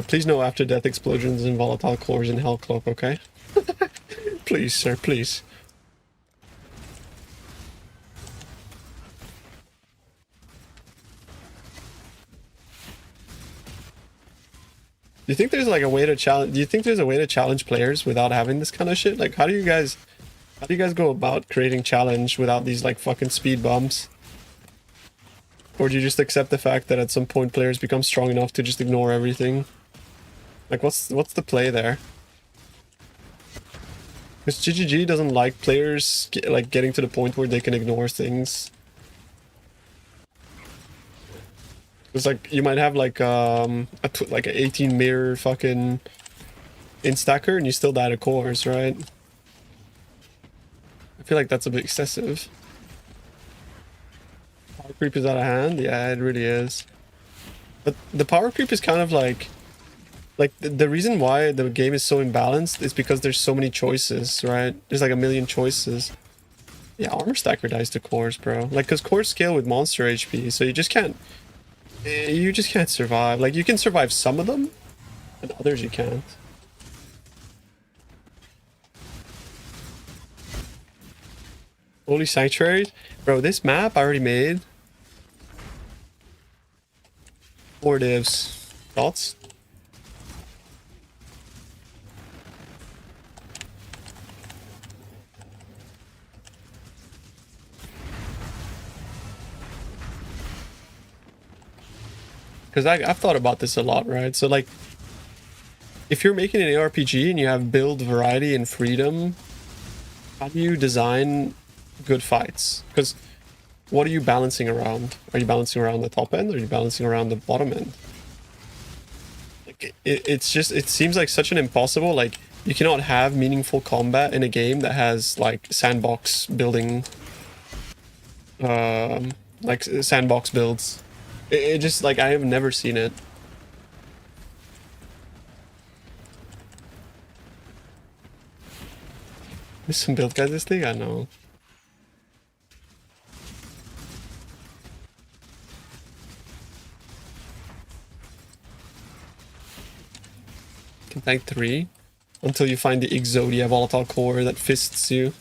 Please no after death explosions and volatile cores in Hellcloak, okay? Please, sir, please. Do you think there's like a way to challenge? Do you think there's a way to challenge players without having this kind of shit? Like, how do you guys go about creating challenge without these like fucking speed bumps? Or do you just accept the fact that at some point players become strong enough to just ignore everything? Like, what's the play there? Because GGG doesn't like players like getting to the point where they can ignore things. It's like you might have like like an 18 mirror fucking instacker and you still die to cores, right? I feel like that's a bit excessive. Power creep is out of hand. Yeah, it really is. But the power creep is kind of like the reason why the game is so imbalanced is because there's so many choices, right? There's like a million choices. Yeah, armor stacker dies to cores, bro. Like, cause cores scale with monster HP, so you just can't survive. Like, you can survive some of them, and others you can't. Holy Sanctuaries? Bro, this map I already made. 4 divs. Thoughts? Because I've thought about this a lot, right? So, like, if you're making an ARPG and you have build variety and freedom, how do you design good fights? Because what are you balancing around? Are you balancing around the top end or are you balancing around the bottom end? Like, it seems like such an impossible, like, you cannot have meaningful combat in a game that has, like, sandbox building, like, sandbox builds. It just, like, I have never seen it. There's some build guys this thing? I know. Can tank 3. until you find the Exodia volatile core that fists you.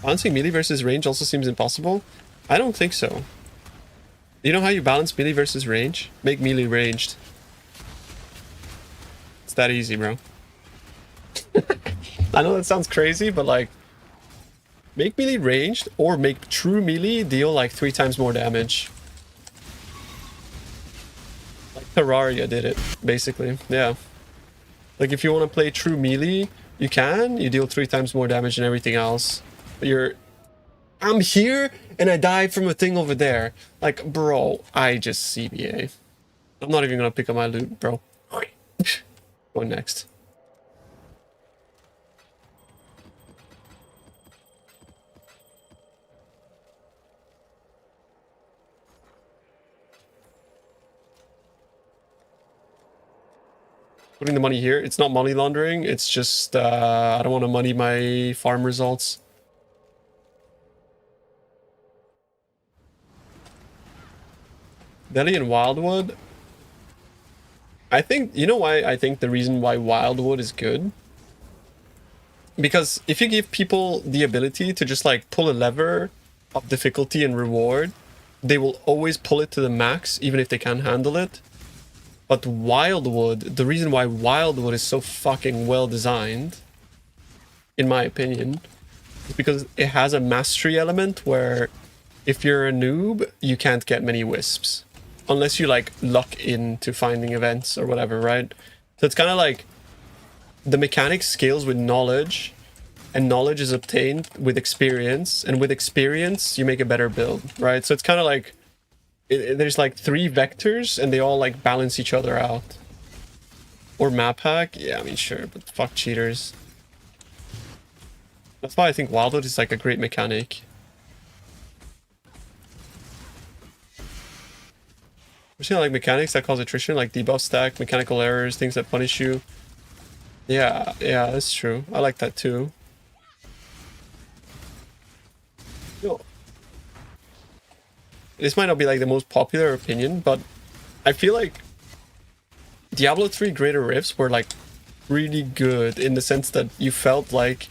Balancing melee versus range also seems impossible. I don't think so. You know how you balance melee versus range? Make melee ranged. It's that easy, bro. I know that sounds crazy, but like, make melee ranged or make true melee deal like 3 times more damage. Like Terraria did it, basically. Yeah. Like if you want to play true melee, you can. You deal 3 times more damage than everything else. But I'm here and I died from a thing over there. Like, bro, I just CBA. I'm not even gonna pick up my loot, bro. Going next. Putting the money here, it's not money laundering, it's just I don't want to muddy my farm results. Delhi and Wildwood. I think, you know why I think the reason why Wildwood is good? Because if you give people the ability to just like pull a lever of difficulty and reward, they will always pull it to the max, even if they can't handle it. But Wildwood, the reason why Wildwood is so fucking well designed, in my opinion, is because it has a mastery element where if you're a noob, you can't get many wisps. Unless you like luck into finding events or whatever, right? So it's kind of like the mechanic scales with knowledge, and knowledge is obtained with experience, and with experience you make a better build, right? So it's kind of like there's like 3 vectors and they all like balance each other out. Or map hack, yeah, I mean sure, but fuck cheaters. That's why I think Wildwood is like a great mechanic. We're seeing like mechanics that cause attrition, like debuff stack, mechanical errors, things that punish you. Yeah, that's true. I like that too. Yo. This might not be like the most popular opinion, but I feel like Diablo 3 Greater Rifts were like really good in the sense that you felt like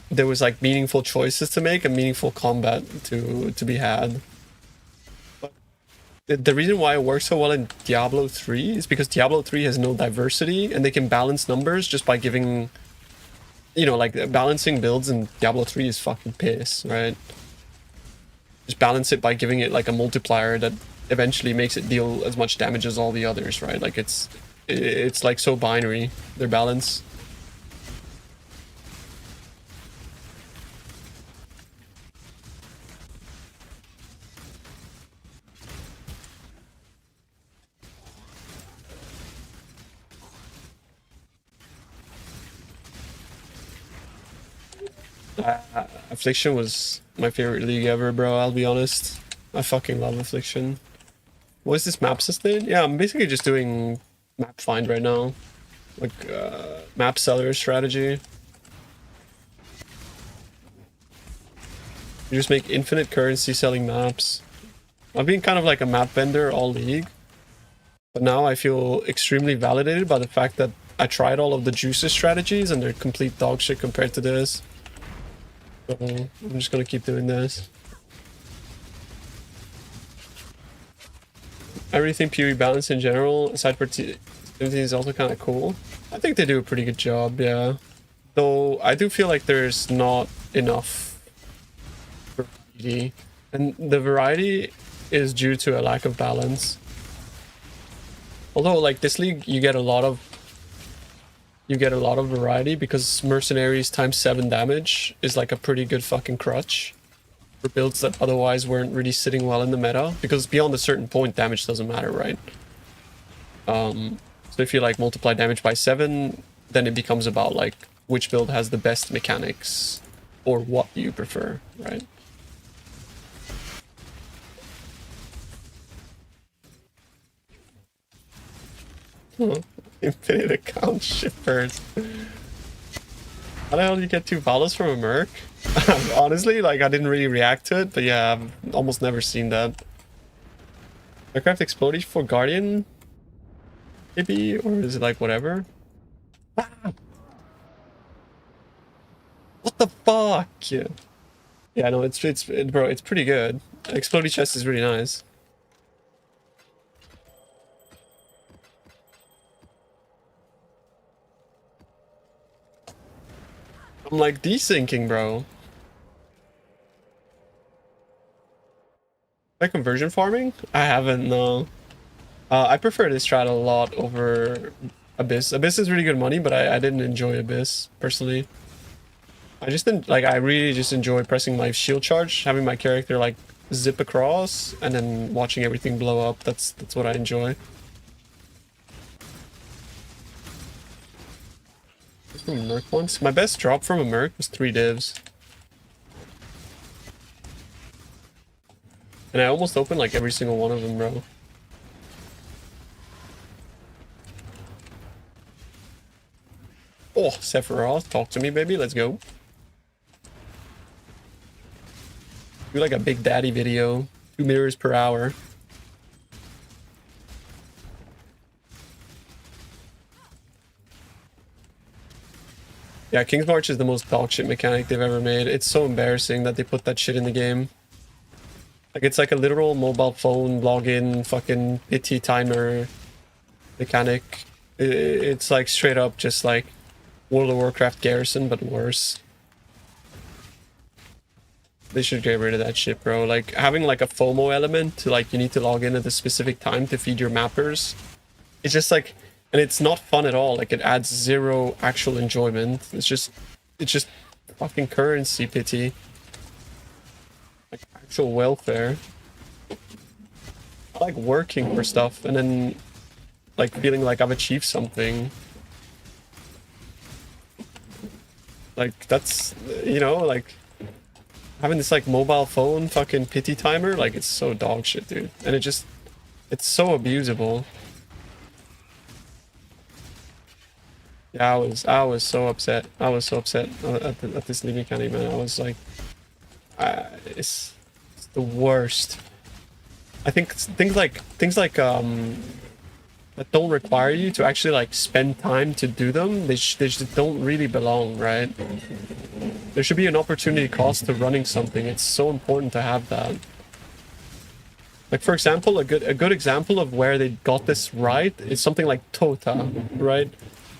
there was like meaningful choices to make and meaningful combat to be had. The reason why it works so well in Diablo 3 is because Diablo 3 has no diversity and they can balance numbers just by giving, you know, like balancing builds in Diablo 3 is fucking piss, right? Just balance it by giving it like a multiplier that eventually makes it deal as much damage as all the others, right? Like it's like so binary, their balance. Affliction was my favorite league ever, bro. I'll be honest. I fucking love Affliction. What is this map sustain? Yeah, I'm basically just doing map find right now. Like, map seller strategy. You just make infinite currency selling maps. I've been kind of like a map vendor all league. But now I feel extremely validated by the fact that I tried all of the juices strategies and they're complete dog shit compared to this. So I'm just gonna keep doing this. Everything PoE balance in general, aside for everything is also kind of cool. I think they do a pretty good job, yeah. Though I do feel like there's not enough variety, and the variety is due to a lack of balance. Although, like this league, you get a lot of variety because mercenaries times 7 damage is like a pretty good fucking crutch for builds that otherwise weren't really sitting well in the meta, because beyond a certain point damage doesn't matter, right? So if you like multiply damage by 7, then it becomes about like which build has the best mechanics or what you prefer, right? Infinite account shippers. How the hell did you get 2 follows from a Merc? Honestly, like, I didn't really react to it, but yeah, I've almost never seen that. Aircraft exploded for Guardian? Maybe? Or is it like whatever? Ah! What the fuck? Yeah, no, bro, it's pretty good. Exploding chest is really nice. I'm like desyncing, bro. Like conversion farming? I haven't, no. I prefer this strat a lot over Abyss. Abyss is really good money, but I didn't enjoy Abyss, personally. I just didn't, like, I really just enjoy pressing my shield charge, having my character, like, zip across, and then watching everything blow up. That's what I enjoy. Merc once. My best drop from a Merc was 3 divs. And I almost opened, like, every single one of them, bro. Oh, Sephiroth, talk to me, baby. Let's go. Do like a Big Daddy video. 2 mirrors per hour. Yeah, King's March is the most dogshit mechanic they've ever made. It's so embarrassing that they put that shit in the game. Like, it's like a literal mobile phone login fucking pity timer mechanic. It's like straight up just like World of Warcraft Garrison, but worse. They should get rid of that shit, bro. Like, having like a FOMO element to, like, you need to log in at a specific time to feed your mappers. It's just like, and it's not fun at all. Like, it adds 0 actual enjoyment. It's just fucking currency pity. Like, actual welfare. I like working for stuff and then, like, feeling like I've achieved something. Like, that's, you know, like, having this, like, mobile phone fucking pity timer, like, it's so dog shit, dude. And it's so abusable. Yeah, I was so upset. I was so upset at this league mechanic, man. I was like, it's the worst. I think things like that don't require you to actually, like, spend time to do them, they just don't really belong, right? There should be an opportunity cost to running something. It's so important to have that. Like, for example, a good example of where they got this right is something like Tota, right?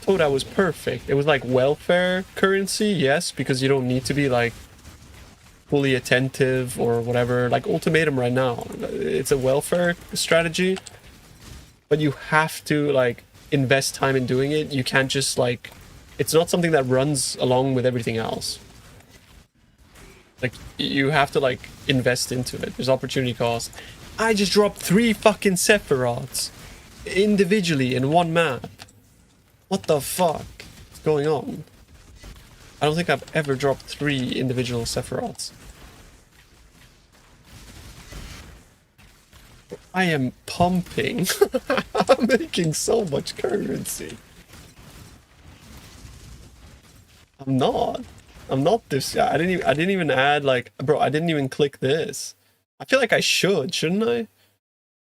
Tota was perfect. It was like welfare currency, yes, because you don't need to be, like, fully attentive or whatever. Like Ultimatum right now, it's a welfare strategy, but you have to, like, invest time in doing it. You can't just, like, it's not something that runs along with everything else. Like, you have to, like, invest into it. There's opportunity cost. I just dropped 3 fucking Sephiroths individually in one map. What the fuck is going on? I don't think I've ever dropped 3 individual Sephiroths. I am pumping. I'm making so much currency. I'm not this. I didn't even add, like, bro, I didn't even click this. I feel like I should, shouldn't I?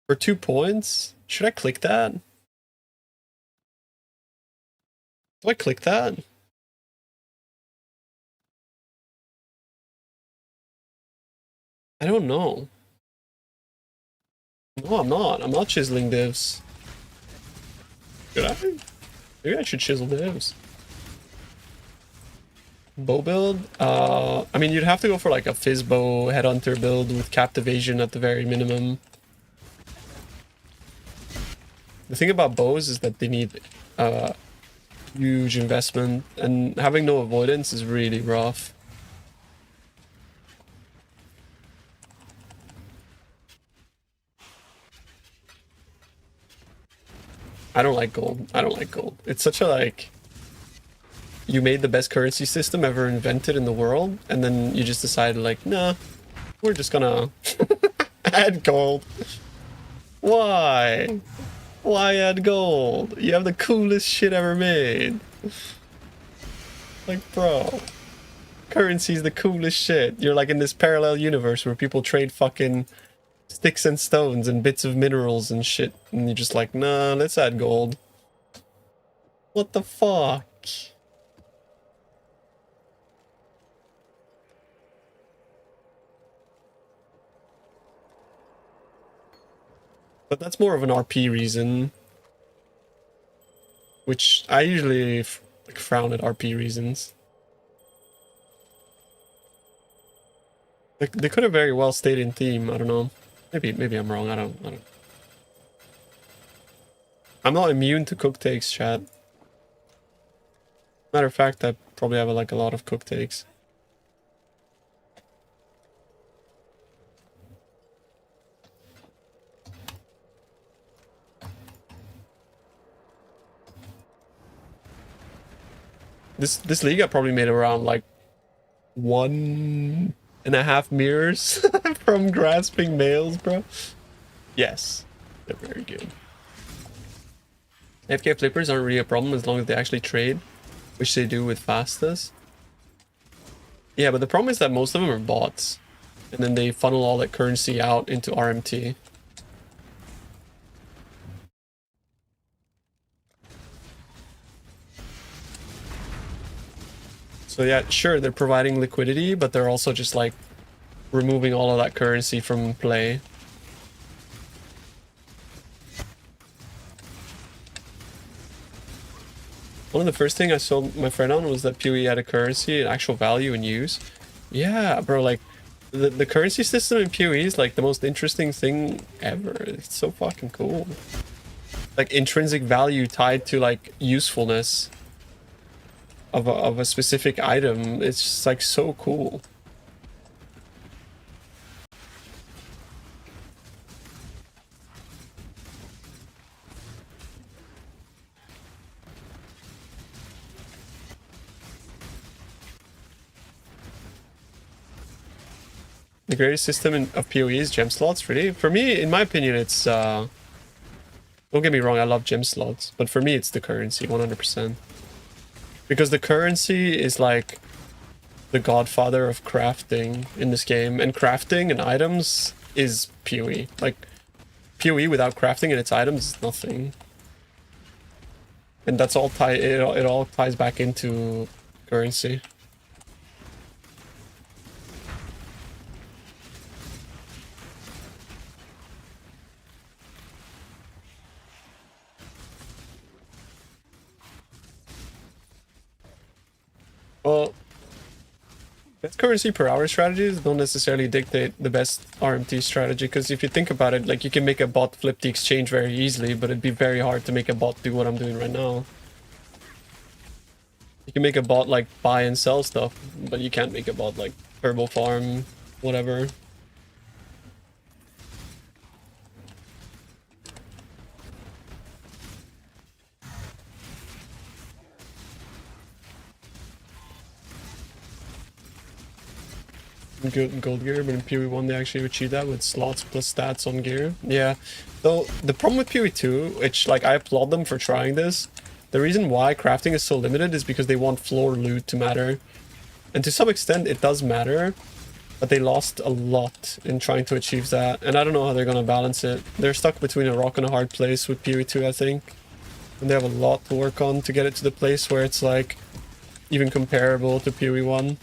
For 2 points? Should I click that? Do I click that? I don't know. No, I'm not. I'm not chiseling divs. Should I? Maybe I should chisel divs. Bow build? I mean, you'd have to go for, like, a Fizzbow Headhunter build with Captivation at the very minimum. The thing about bows is that they need huge investment, and having no avoidance is really rough. I don't like gold. I don't like gold. It's such a, like, you made the best currency system ever invented in the world, and then you just decided, like, nah, we're just gonna add gold. Why? Why add gold? You have the coolest shit ever made. Like, bro, currency is the coolest shit. You're like in this parallel universe where people trade fucking sticks and stones and bits of minerals and shit, and you're just like, nah, let's add gold. What the fuck? But that's more of an RP reason, which I usually like, frown at RP reasons. Like they could have very well stayed in theme. I don't know. Maybe I'm wrong. I don't. I'm not immune to cook takes, chat. Matter of fact, I probably have like a lot of cook takes. This league I probably made around like 1.5 mirrors from grasping males, bro. Yes, they're very good. FK flippers aren't really a problem as long as they actually trade, which they do with Fastas. Yeah, but the problem is that most of them are bots, and then they funnel all that currency out into RMT. So yeah, sure, they're providing liquidity, but they're also just like removing all of that currency from play. One of the first things I sold my friend on was that PoE had a currency, an actual value in use. Yeah, bro, like the currency system in PoE is like the most interesting thing ever. It's so fucking cool. Like intrinsic value tied to like usefulness of a specific item. It's just like so cool. The greatest system of PoE is gem slots, really? For me, in my opinion, it's don't get me wrong, I love gem slots, but for me it's the currency, 100%. Because the currency is like the godfather of crafting in this game, and crafting and items is PoE. Like, PoE without crafting and its items is nothing. And that's all it all ties back into currency. Well, best currency per hour strategies don't necessarily dictate the best RMT strategy, because if you think about it, like you can make a bot flip the exchange very easily, but it'd be very hard to make a bot do what I'm doing right now. You can make a bot like buy and sell stuff, but you can't make a bot like turbo farm, whatever. Good gold gear, but in PoE 1 they actually achieve that with slots plus stats on gear. Yeah, though the problem with PoE 2, which like I applaud them for trying this, the reason why crafting is so limited is because they want floor loot to matter. And to some extent it does matter, but they lost a lot in trying to achieve that, and I don't know how they're gonna balance it. They're stuck between a rock and a hard place with PoE 2, I think. And they have a lot to work on to get it to the place where it's like even comparable to PoE 1.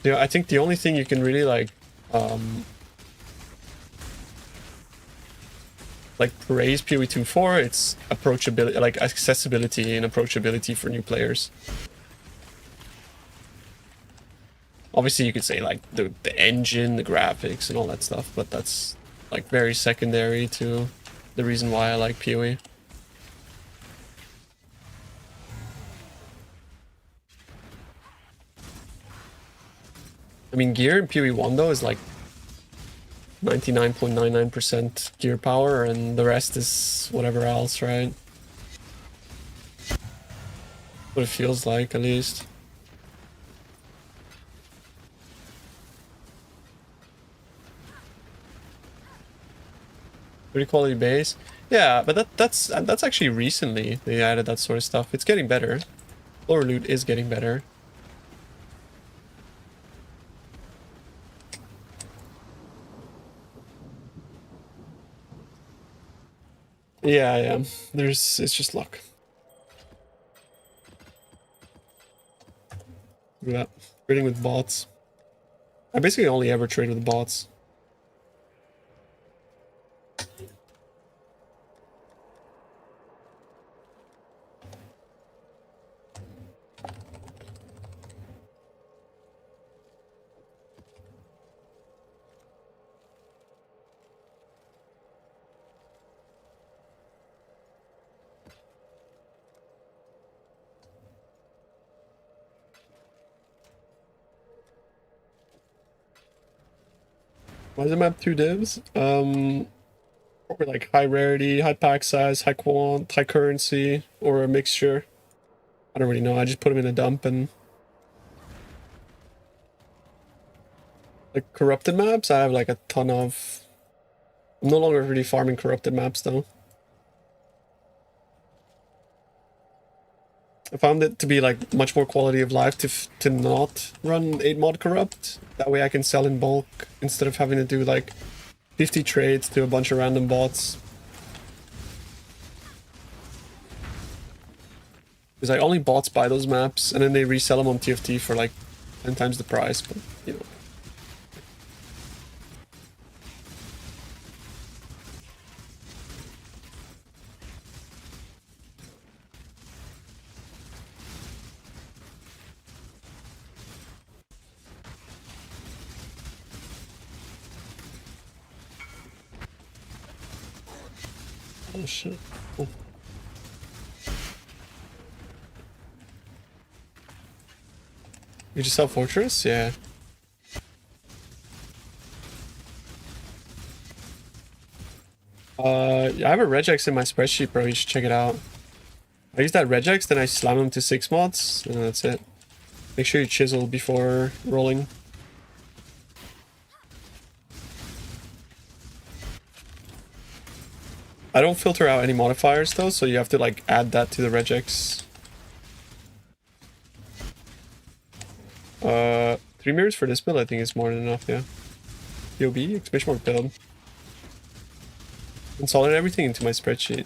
Yeah, I think the only thing you can really like praise PoE 2 for, it's approachability, like accessibility and approachability for new players. Obviously you could say like the engine, the graphics and all that stuff, but that's like very secondary to the reason why I like PoE. I mean, gear in PoE 1 though is like 99.99% gear power, and the rest is whatever else, right? What it feels like, at least. Pretty quality base. Yeah, but that's actually recently they added that sort of stuff. It's getting better. Lower loot is getting better. Yeah, yeah. It's just luck. Look at that. Trading with bots. I basically only ever trade with bots. Why is the map 2 divs? Probably like high rarity, high pack size, high quant, high currency, or a mixture. I don't really know. I just put them in a dump and like corrupted maps. I have like a ton of. I'm no longer really farming corrupted maps though. I found it to be like much more quality of life to not run 8 mod corrupt. That way I can sell in bulk instead of having to do like 50 trades to a bunch of random bots. Because like only bots buy those maps and then they resell them on TFT for like 10 times the price, but you know. Oh shit. Oh. You just sell Fortress? Yeah. I have a regex in my spreadsheet, bro. You should check it out. I use that regex, then I slam them to 6 mods, and that's it. Make sure you chisel before rolling. I don't filter out any modifiers though, so you have to like add that to the regex. 3 mirrors for this build I think is more than enough, yeah. PoB, exclamation mark build. Consolidate everything into my spreadsheet.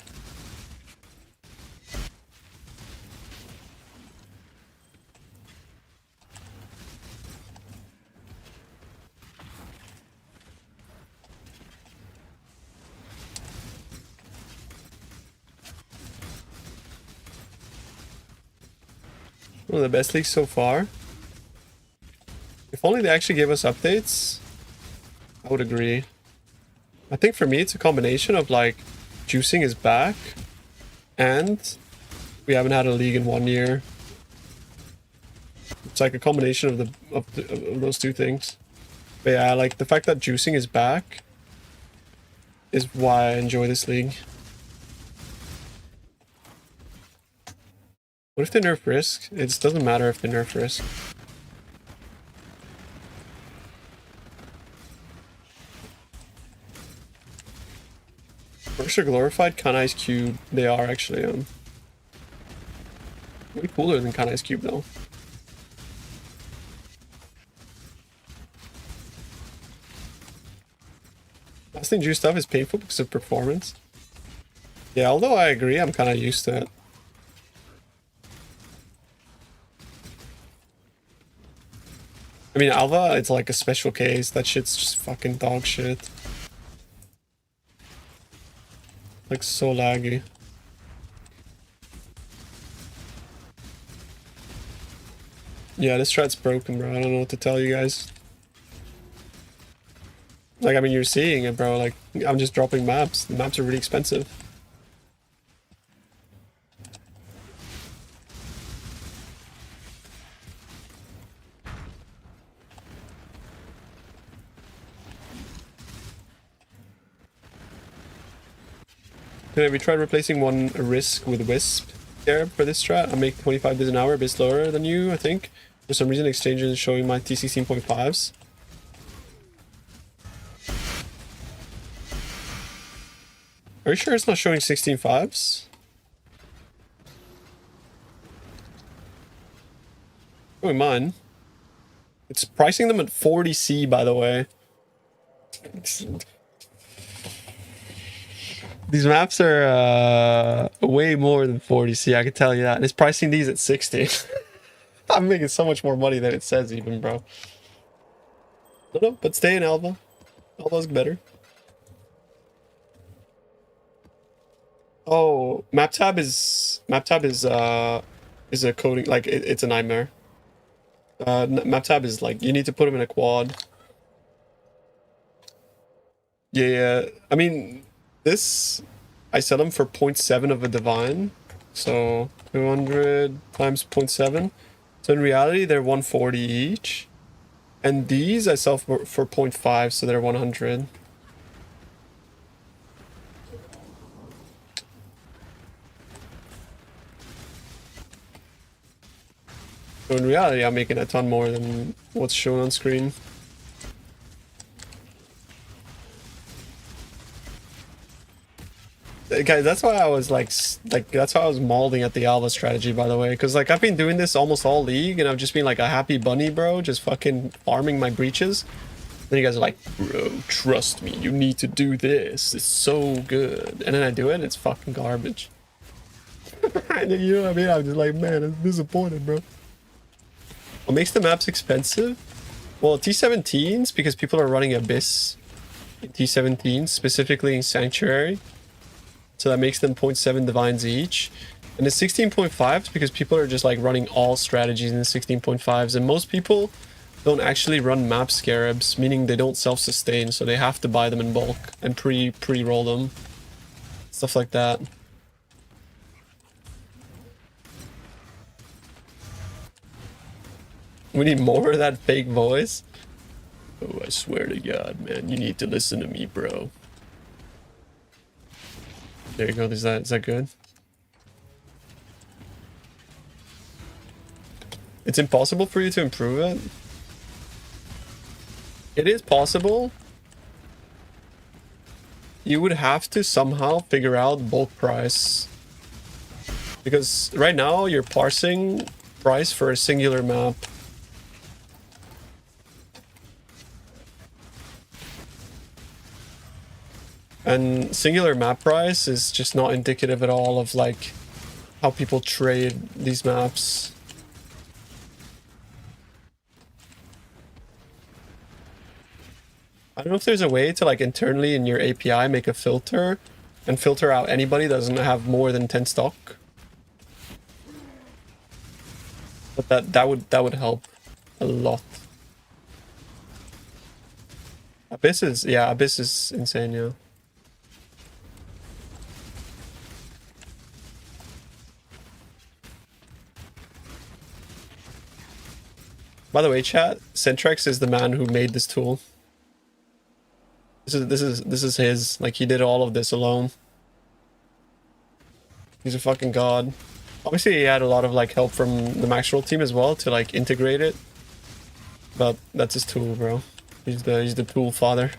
One of the best leagues so far. If only they actually gave us updates, I would agree. I think for me it's a combination of like juicing is back and we haven't had a league in 1 year. It's like a combination of those two things. But yeah, like the fact that juicing is back is why I enjoy this league. What if they nerf risk? It doesn't matter if they nerf risk. First are glorified, Kanai's Cube. They are actually way cooler than Kanai's Cube though. Lasting juice stuff is painful because of performance. Yeah, although I agree, I'm kind of used to it. I mean, Alva, it's like a special case. That shit's just fucking dog shit. Like, so laggy. Yeah, this strat's broken, bro. I don't know what to tell you guys. Like, I mean, you're seeing it, bro. Like, I'm just dropping maps. The maps are really expensive. Okay, we tried replacing one risk with Wisp here for this strat. I make 25 bids an hour, a bit slower than you, I think. For some reason, exchange is showing my T16.5s. Are you sure it's not showing 16.5s? Oh, mine. It's pricing them at 40C, by the way. These maps are way more than 40C, I can tell you that. And it's pricing these at 60. I'm making so much more money than it says even, bro. No, but stay in Alva. Alva's better. Oh, map tab is a coding, like it's a nightmare. Map tab is like you need to put them in a quad. Yeah. I mean, this I sell them for 0.7 of a divine, so 200 times 0.7. So in reality, they're 140 each, and these I sell for 0.5, so they're 100. So in reality, I'm making a ton more than what's shown on screen. Guys, that's why I was like that's why I was molding at the Alva strategy, by the way, because like I've been doing this almost all league, and I've just been like a happy bunny, bro, just fucking farming my breaches. Then you guys are like, bro, trust me, you need to do this. It's so good, and then I do it, and it's fucking garbage. You know what I mean? I'm just like, man, I'm disappointed, bro. What makes the maps expensive? Well, T17s, because people are running Abyss in T17s, specifically in Sanctuary. So that makes them 0.7 divines each. And the 16.5s because people are just like running all strategies in the 16.5s. And most people don't actually run map scarabs, meaning they don't self-sustain. So they have to buy them in bulk and pre-roll them. Stuff like that. We need more of that fake voice. Oh, I swear to God, man. You need to listen to me, bro. There you go. Is that good? It's impossible for you to improve it. It is possible. You would have to somehow figure out bulk price. Because right now you're parsing price for a singular map. And singular map price is just not indicative at all of like how people trade these maps. I don't know if there's a way to like internally in your API make a filter and filter out anybody that doesn't have more than 10 stock. But that would help a lot. Abyss is insane, yeah. By the way, chat, Centrex is the man who made this tool. This is his. Like, he did all of this alone. He's a fucking god. Obviously, he had a lot of like help from the Maxwell team as well to like integrate it. But that's his tool, bro. He's the tool father.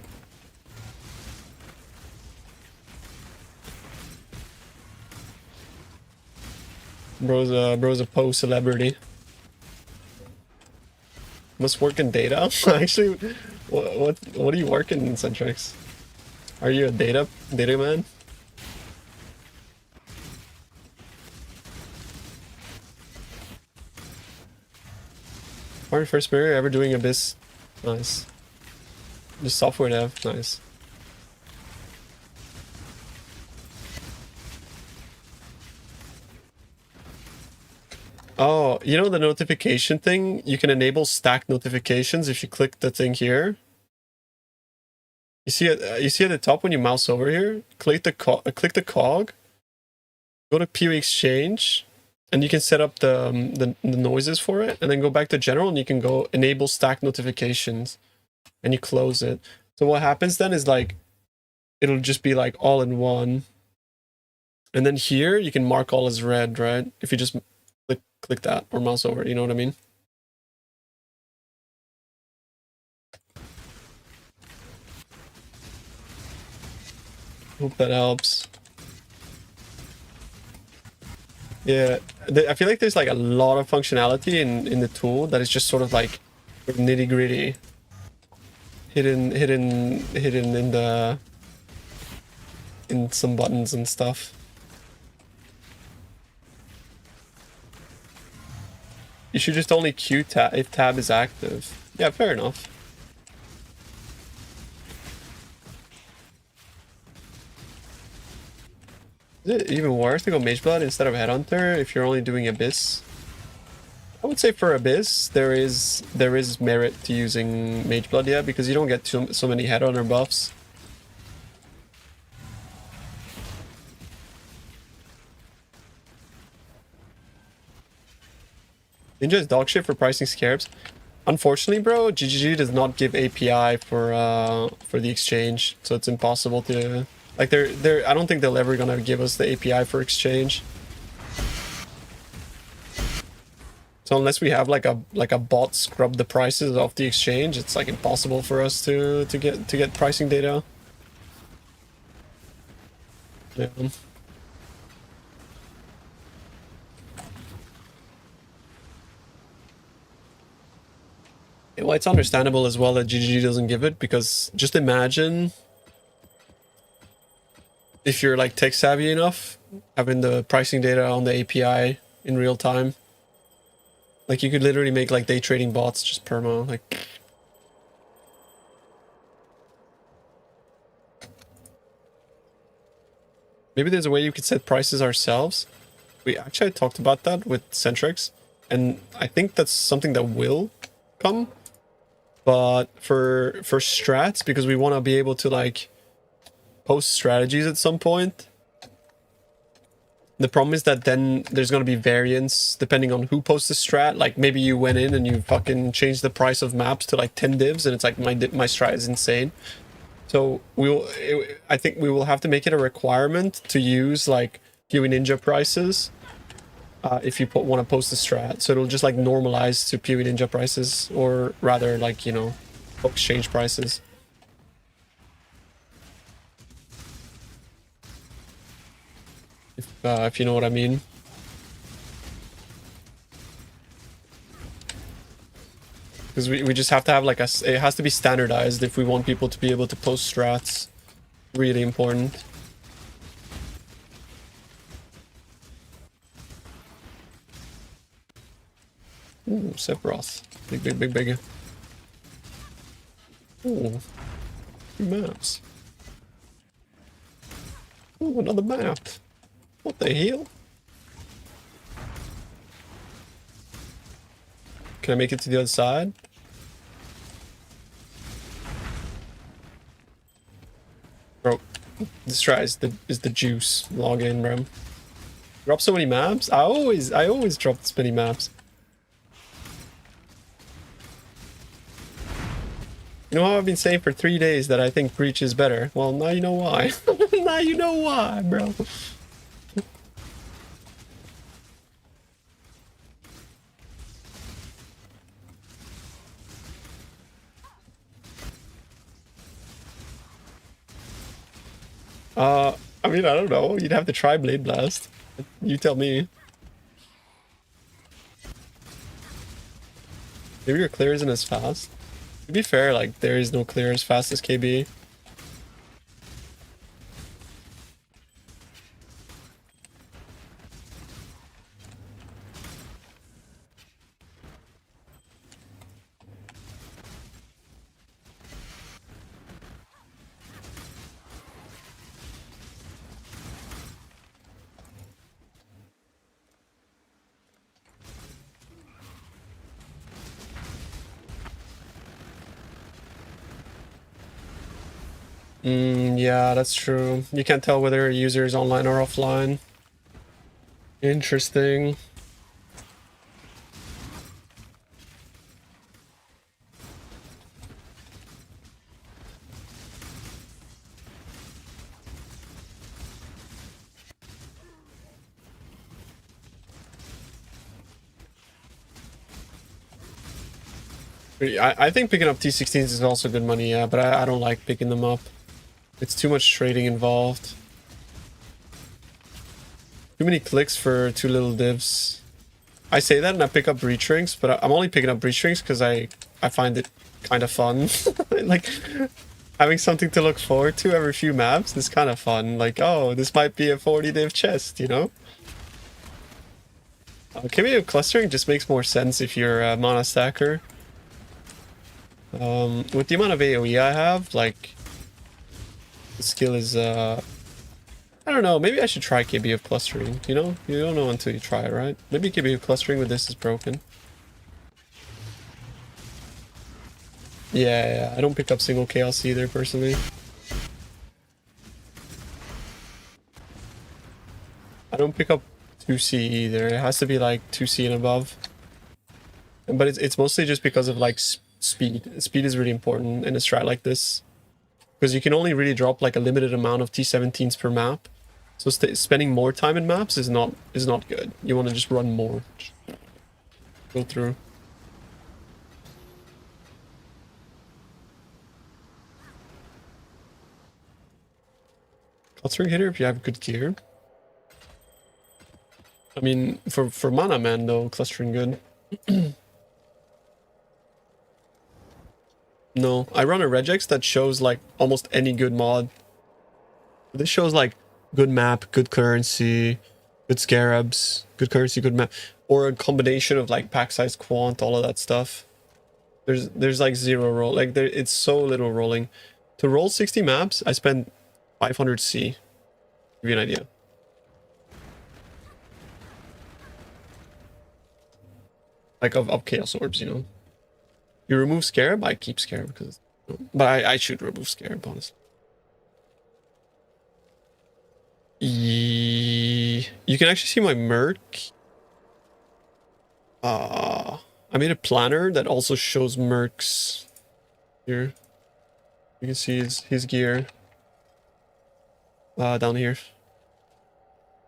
Bro's a PoE celebrity. Must work in data. Actually, what do you work in Centrex? Are you a data man? Our first mirror ever doing Abyss. Nice. Just software dev. Nice. Oh, you know the notification thing? You can enable stack notifications if you click the thing here. You see it? You see at the top when you mouse over here? Click the cog. Go to PoE Exchange, and you can set up the noises for it, and then go back to general, and you can go enable stack notifications, and you close it. So what happens then is like, it'll just be like all in one. And then here you can mark all as red, right? If you just click that or mouse over, you know what I mean? Hope that helps. Yeah, I feel like there's like a lot of functionality in the tool that is just sort of like nitty gritty, hidden in some buttons and stuff. You should just only Q tab if tab is active. Yeah, fair enough. Is it even worth to go Mage Blood instead of Headhunter if you're only doing Abyss? I would say for Abyss, there is merit to using Mage Blood, yeah, because you don't get so many Headhunter buffs. Ninja is dog shit for pricing scarabs. Unfortunately, bro, GGG does not give API for the exchange, so it's impossible to like they're I don't think they're ever gonna give us the API for exchange. So unless we have like a bot scrub the prices off the exchange, it's like impossible for us to get pricing data. Yeah. Well, it's understandable as well that GGG doesn't give it, because just imagine if you're like tech savvy enough, having the pricing data on the API in real time. Like you could literally make like day trading bots just perma, like. Maybe there's a way you could set prices ourselves. We actually talked about that with Centrix, and I think that's something that will come. But for strats, because we want to be able to like post strategies at some point. The problem is that then there's going to be variance depending on who posts the strat. Like maybe you went in and you fucking changed the price of maps to like 10 divs and it's like my strat is insane. So I think we will have to make it a requirement to use like PoE Ninja prices if you want to post a strat. So it'll just like normalize to PoE Ninja prices, or rather like, you know, exchange prices. If you know what I mean. Because we just have to have like it has to be standardized if we want people to be able to post strats. Really important. Ooh, Sephiroth. Big. Ooh. 2 maps. Ooh, another map. What the hell? Can I make it to the other side? Bro, this try is the juice. Log in, bro. Drop so many maps? I always drop this many maps. You know how I've been saying for 3 days that I think Breach is better? Well, now you know why. Now you know why, bro. I mean, I don't know. You'd have to try Blade Blast. You tell me. Maybe your clear isn't as fast. To be fair, like, there is no clear as fast as KB. Yeah, that's true. You can't tell whether a user is online or offline. Interesting. I think picking up T16s is also good money, yeah, but I don't like picking them up. It's too much trading involved. Too many clicks for too little divs. I say that and I pick up breach rings, but I'm only picking up breach rings because I find it kind of fun. Like, having something to look forward to every few maps is kind of fun. Like, oh, this might be a 40 div chest, you know? KBO clustering just makes more sense if you're a mana stacker. With the amount of AoE I have, like, the skill is, I don't know, maybe I should try KBF clustering, you know? You don't know until you try it, right? Maybe KBF clustering with this is broken. Yeah, I don't pick up single chaos either, personally. I don't pick up 2C either. It has to be like 2C and above. But it's mostly just because of like speed. Speed is really important in a strat like this. Because you can only really drop like a limited amount of T17s per map. So spending more time in maps is not good. You want to just run more. Go through. Clustering hitter if you have good gear. I mean, for mana man though, clustering good. No, I run a regex that shows like almost any good mod. This shows like good map, good currency, good scarabs, good currency, good map, or a combination of like pack size quant, all of that stuff. There's like zero roll, like it's so little rolling. To roll 60 maps, I spend 500 C. Give you an idea. Like of chaos orbs, you know. You remove scarab, I keep scarab because, but I should remove scarab honestly. You can actually see my merc. I made a planner that also shows mercs here. You can see his gear down here.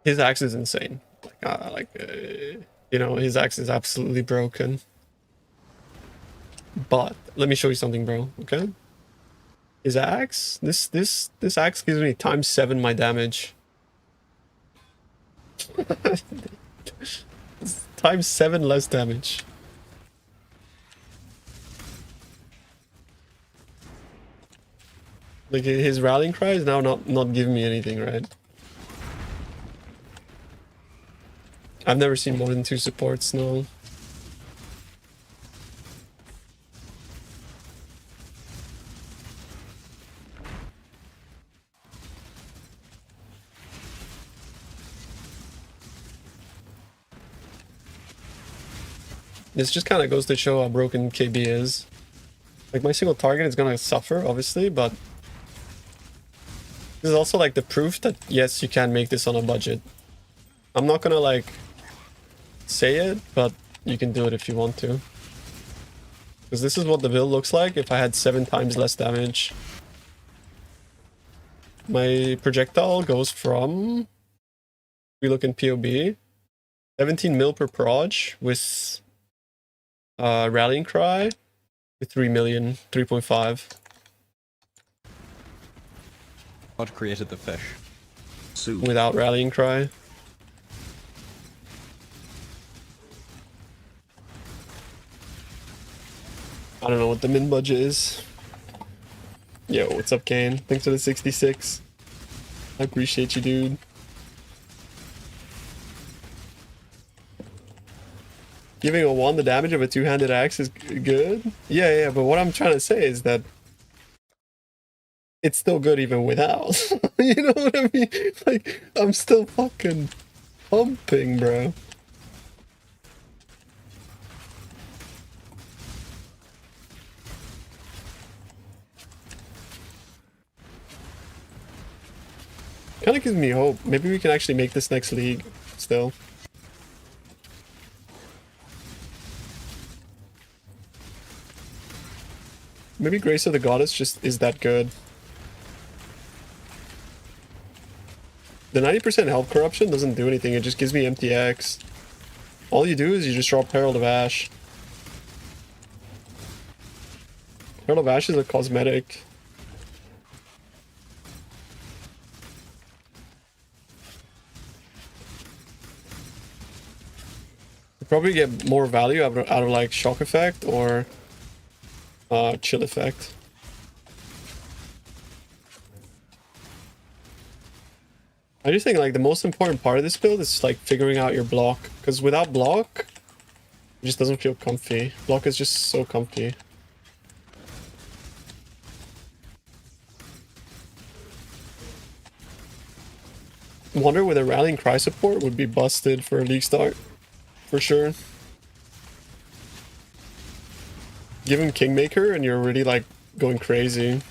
His axe is insane. You know, his axe is absolutely broken. But let me show you something, bro. Okay, his axe. This axe gives me ×7 my damage. ×7 less damage. Like his rallying cry is now not giving me anything, right? I've never seen more than 2 supports, no. This just kind of goes to show how broken KB is. Like, my single target is gonna suffer, obviously, but this is also like the proof that yes, you can make this on a budget. I'm not gonna like say it, but you can do it if you want to. Because this is what the build looks like if I had 7 times less damage. My projectile goes from, we look in POB, 17 mil per proj with rallying cry with 3 million, 3.5. God created the fish. Without rallying cry. I don't know what the min budget is. Yo, what's up, Kane? Thanks for the 66. I appreciate you, dude. Giving a 1 the damage of a 2-handed axe is good? Yeah, but what I'm trying to say is that it's still good even without. You know what I mean? Like, I'm still fucking pumping, bro. Kind of gives me hope. Maybe we can actually make this next league still. Maybe Grace of the Goddess just is that good. The 90% health corruption doesn't do anything, it just gives me MTX. All you do is you just drop Herald of Ash. Herald of Ash is a cosmetic. You probably get more value out of like shock effect or chill effect. I just think like the most important part of this build is like figuring out your block, because without block, it just doesn't feel comfy. Block is just so comfy. Wonder whether rallying cry support would be busted for a league start, for sure. Give him Kingmaker and you're already like going crazy.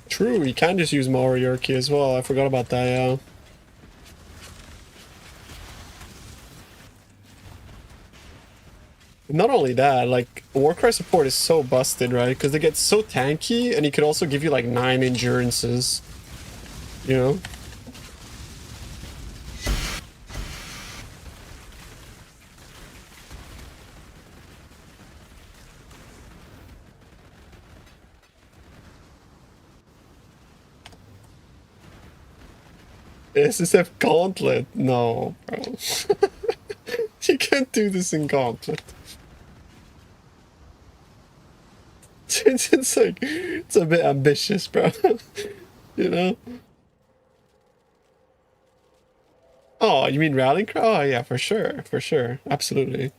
True, you can just use Moriarchy as well. I forgot about that, yeah. Not only that, like, Warcry support is so busted, right? Because they get so tanky, and he could also give you like 9 endurances. You know? SSF Gauntlet? No, bro. You can't do this in Gauntlet. It's like, it's a bit ambitious, bro. You know? Oh, you mean Rallying Cry? Oh, yeah, for sure. For sure. Absolutely.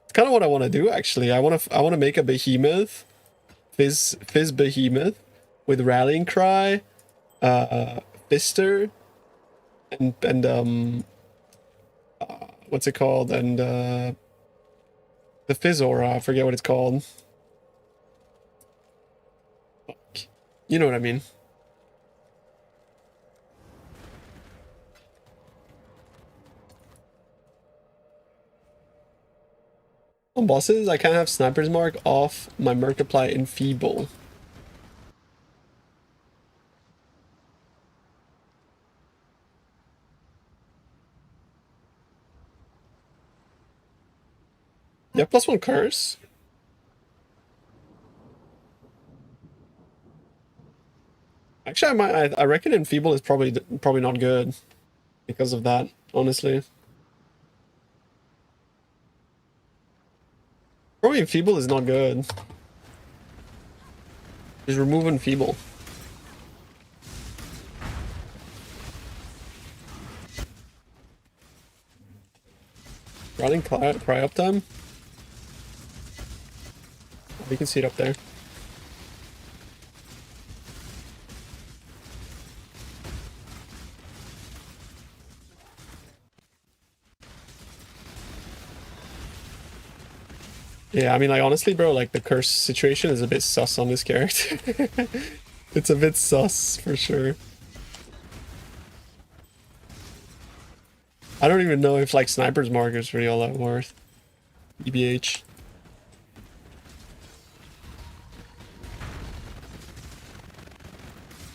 It's kind of what I want to do, actually. I want to make a behemoth. Fizz behemoth. With Rallying Cry. Fister. And what's it called? And, the Fizz Aura. I forget what it's called. You know what I mean. On bosses, I can't have Sniper's Mark off my Multiply Enfeeble. Yeah, +1 curse. Actually, I reckon Enfeeble is probably not good because of that, honestly. Probably Enfeeble is not good. Just remove Enfeeble. Running cry uptime. You can see it up there. Yeah, I mean, like, honestly, bro, like, the curse situation is a bit sus on this character. It's a bit sus, for sure. I don't even know if, like, Sniper's Mark is really all that worth. EBH.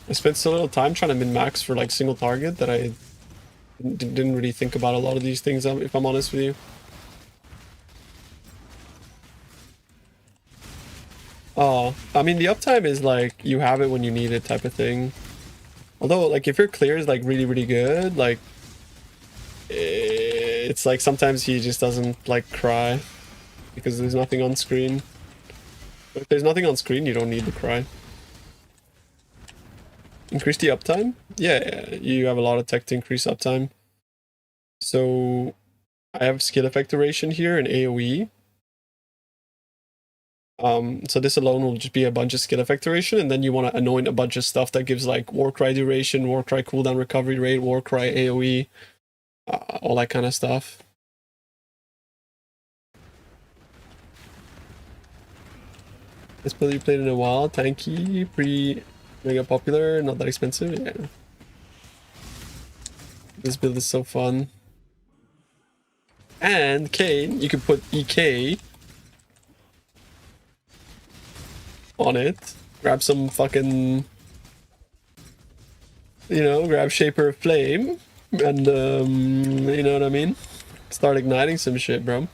I spent so little time trying to min-max for, like, single target that I didn't really think about a lot of these things, if I'm honest with you. Oh, I mean, the uptime is like, you have it when you need it type of thing. Although, like, if your clear is, like, really, really good, like, it's like sometimes he just doesn't, like, cry because there's nothing on screen. But if there's nothing on screen, you don't need to cry. Increase the uptime? Yeah, you have a lot of tech to increase uptime. So, I have skill effect duration here in AoE. So this alone will just be a bunch of skill effect duration, and then you want to anoint a bunch of stuff that gives like Warcry duration, Warcry cooldown recovery rate, Warcry AoE, all that kind of stuff. This build you played in a while, tanky, pretty mega popular, not that expensive, yeah. This build is so fun. And Kane, you can put EK on it. Grab some fucking, you know, grab Shaper of Flame, and you know what I mean? Start igniting some shit, bro.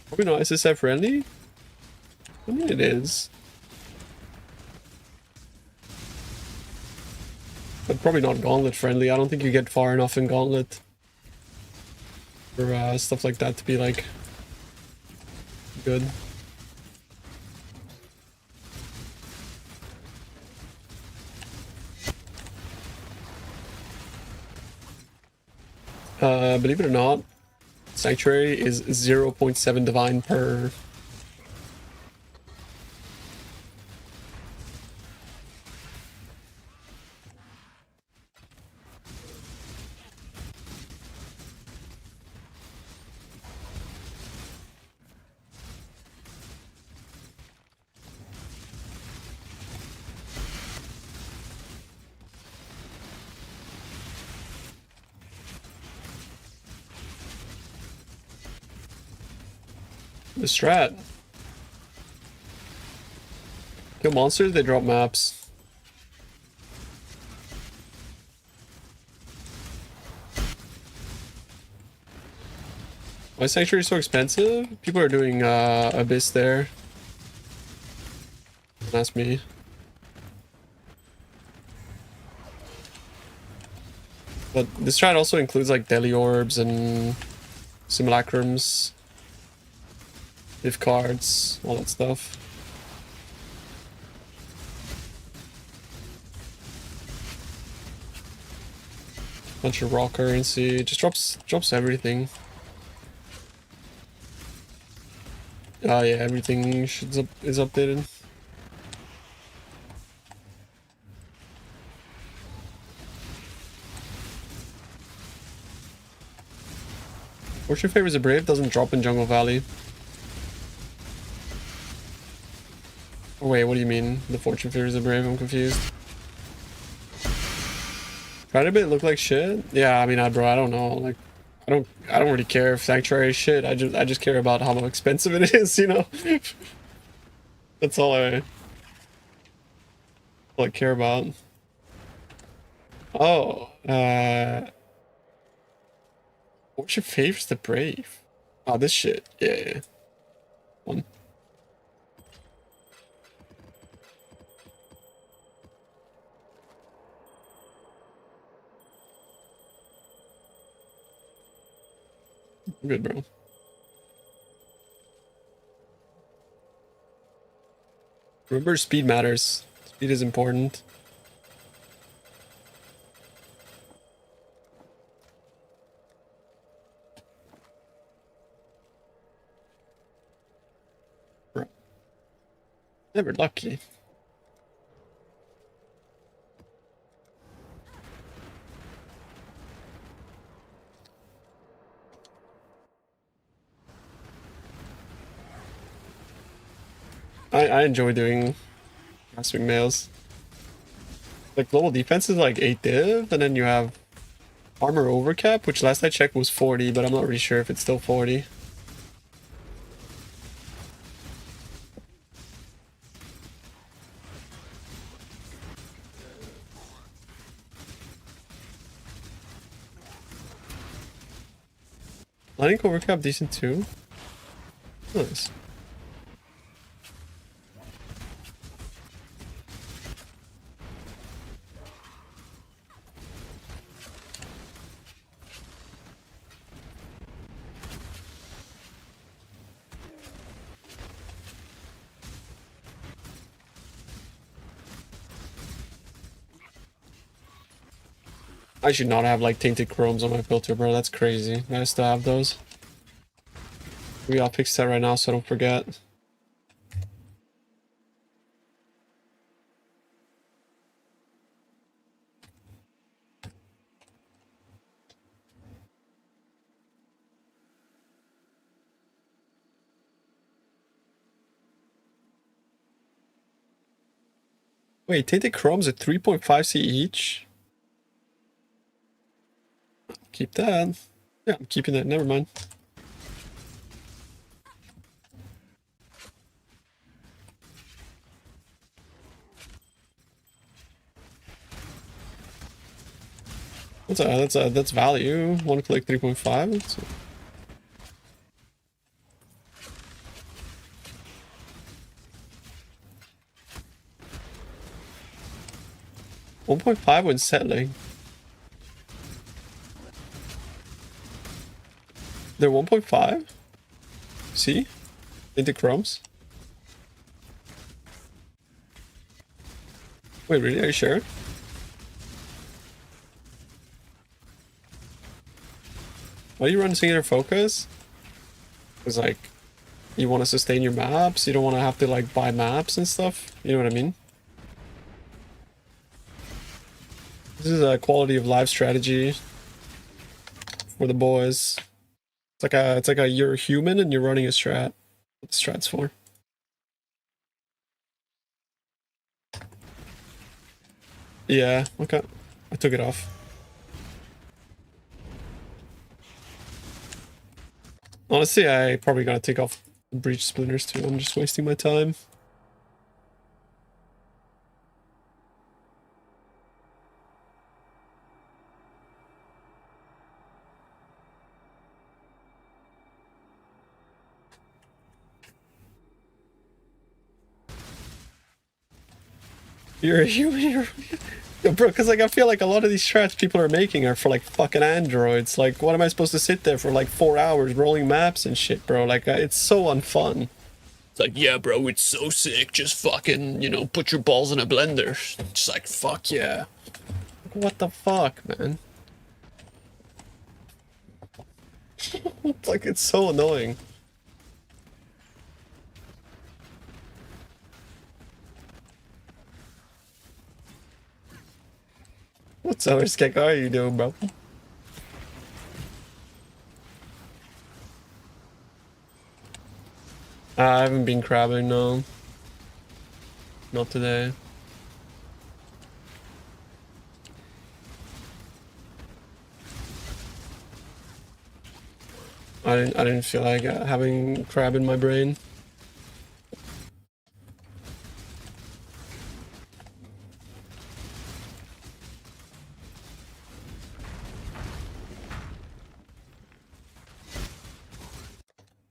Probably not SSF friendly? I mean, it is. But probably not Gauntlet friendly. I don't think you get far enough in Gauntlet for stuff like that to be like good. Believe it or not, Sanctuary is 0.7 divine per. The strat. Kill monsters, they drop maps. Why is Sanctuary so expensive? People are doing Abyss there. Don't ask me. But this strat also includes like Deli Orbs and Simulacrums. If cards, all that stuff. Bunch of raw currency, just drops everything. Oh yeah, everything is updated. Fortune Favors a Brave doesn't drop in Jungle Valley. Oh, wait, what do you mean? The Fortune Favors a Brave? I'm confused. Tried a bit, look like shit. Yeah, I mean, bro, I don't know. Like, I don't really care if Sanctuary is shit. I just care about how expensive it is, you know. That's all I care about. Oh, Fortune Favors the Brave. Oh, this shit. Yeah. One. Good, bro. Remember, speed matters. Speed is important. Bro. Never lucky. I enjoy doing Grasping Males. Like, global defense is like 8 div, and then you have armor overcap, which last I checked was 40, but I'm not really sure if it's still 40. Lightning overcap decent too. Nice. I should not have like tainted chromes on my filter, bro. That's crazy. I still have those. Maybe I'll fix that right now so I don't forget. Wait, tainted chromes at 3.5C each? Keep that. Yeah, I'm keeping that. Never mind. That's value. One click 3.5. 1.5 when settling. They're 1.5. See? Into crumbs. Wait, really? Are you sure? Why do you run singular focus? Because, like, you want to sustain your maps. You don't want to have to, like, buy maps and stuff. You know what I mean? This is a quality of life strategy for the boys. It's like a you're human and you're running a strat. What the strat's for. Yeah, okay. I took it off. Honestly, I probably gotta take off the breach splinters too. I'm just wasting my time. You're a human. Yo, bro, because like I feel like a lot of these strats people are making are for like fucking androids. Like, what am I supposed to sit there for like 4 hours rolling maps and shit, bro? Like, it's so unfun. It's like, yeah, bro, it's so sick. Just fucking, you know, put your balls in a blender. Just like, fuck yeah. What the fuck, man? It's like, it's so annoying. What's up, Skek? How are you doing, bro? I haven't been crabbing, no. Not today. I didn't feel like having crab in my brain.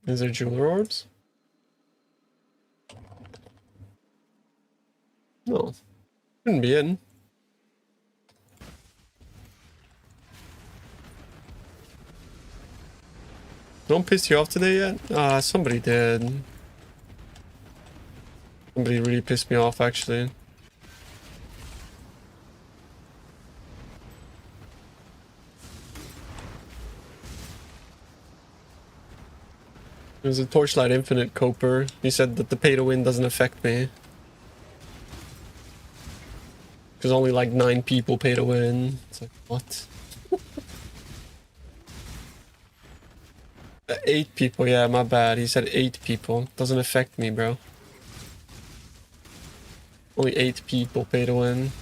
Is there jeweler orbs? No. Shouldn't be in. Don't piss you off today yet? Ah, somebody did. Somebody really pissed me off, actually. There's a Torchlight Infinite Coper. He said that the pay to win doesn't affect me. Because only like 9 people pay to win. It's like, what? 8 people, yeah, my bad. He said 8 people. Doesn't affect me, bro. Only 8 people pay to win.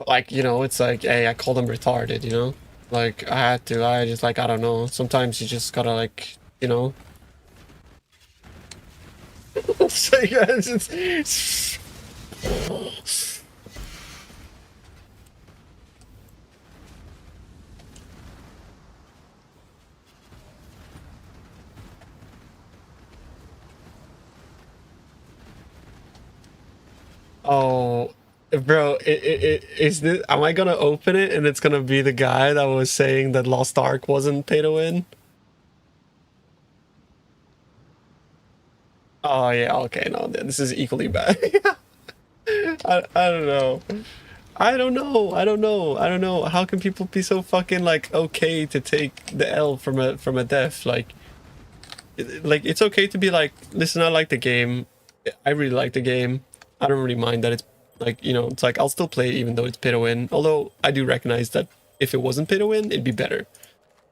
Like, you know, it's like, hey, I called them retarded, you know? Like, I had to. I just, like, I don't know. Sometimes you just gotta, like, you know? So, guys, it's... Oh, bro, is this? Am I gonna open it and it's gonna be the guy that was saying that Lost Ark wasn't pay to win? Oh yeah, okay, no, this is equally bad. I don't know. I don't know. I don't know. I don't know. How can people be so fucking like okay to take the L from a death? Like it's okay to be like, listen, I like the game. I really like the game. I don't really mind that it's like, you know, it's like I'll still play it even though it's pay to win. Although I do recognize that if it wasn't pay to win, it'd be better.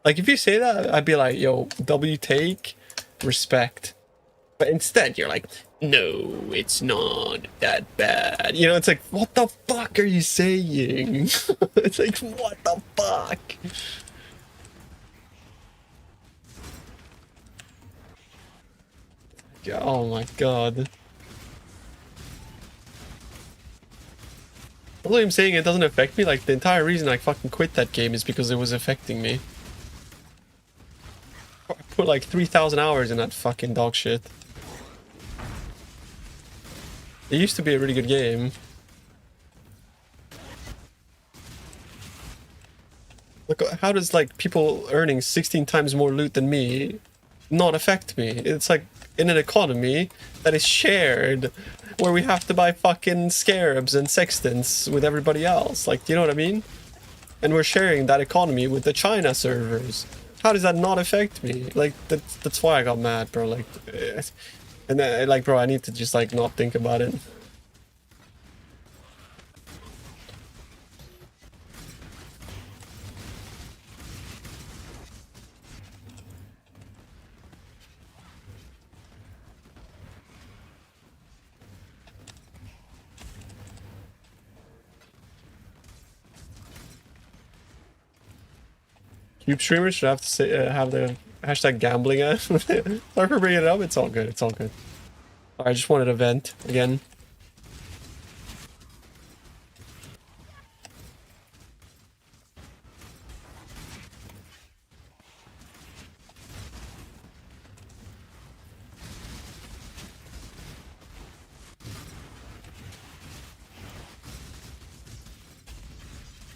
Like if you say that, I'd be like, yo, W take, respect. But instead you're like, no, it's not that bad. You know, it's like, what the fuck are you saying? It's like, what the fuck? Yeah, oh my god. Although I'm saying it doesn't affect me, like the entire reason I fucking quit that game is because it was affecting me. I put like 3,000 hours in that fucking dog shit. It used to be a really good game. Look, how does like people earning 16 times more loot than me not affect me? It's like in an economy that is shared, where we have to buy fucking scarabs and sextants with everybody else. Like, do you know what I mean? And we're sharing that economy with the China servers. How does that not affect me? Like, that's why I got mad, bro. Like, and then, like, bro, I need to just like not think about it. Cube streamers should have to say have the hashtag gambling ad. Sorry for bringing it up. It's all good. It's all good. I just wanted to vent again.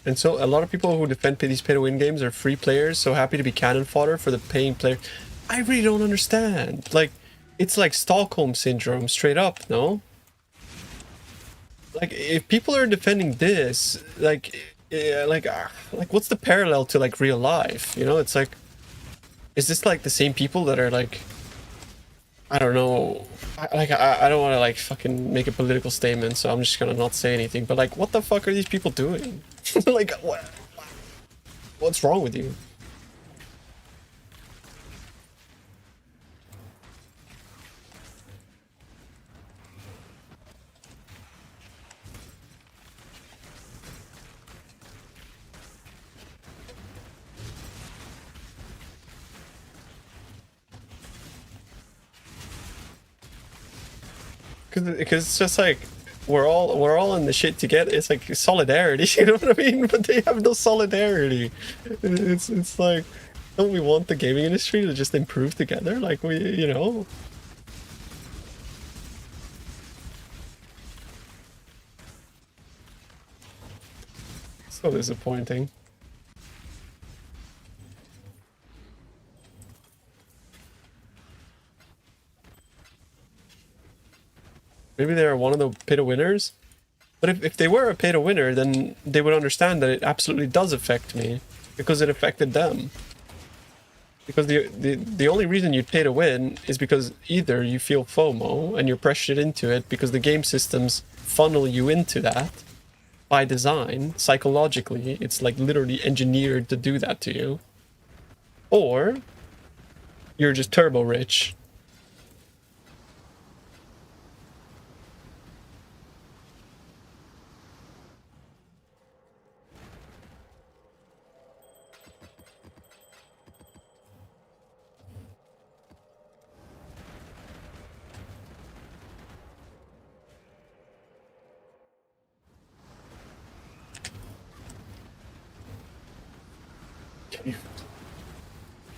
And so a lot of people who defend these pay-to-win games are free players, so happy to be cannon fodder for the paying player. I really don't understand. Like, it's like Stockholm syndrome, straight up, no? Like, if people are defending this, like, what's the parallel to like real life? You know, it's like, is this like the same people that are like, I don't know. I don't want to like fucking make a political statement, so I'm just gonna not say anything. But like, what the fuck are these people doing? Like, what's wrong with you? Because it's just like we're all in the shit together. It's like solidarity, you know what I mean? But they have no solidarity. It's like, don't we want the gaming industry to just improve together? Like, we, you know. So disappointing. Maybe they're one of the pay-to-winners? But if they were a pay-to-winner, then they would understand that it absolutely does affect me, because it affected them. Because the only reason you'd pay to win is because either you feel FOMO and you're pressured into it because the game systems funnel you into that by design, psychologically. It's like literally engineered to do that to you. Or you're just turbo rich.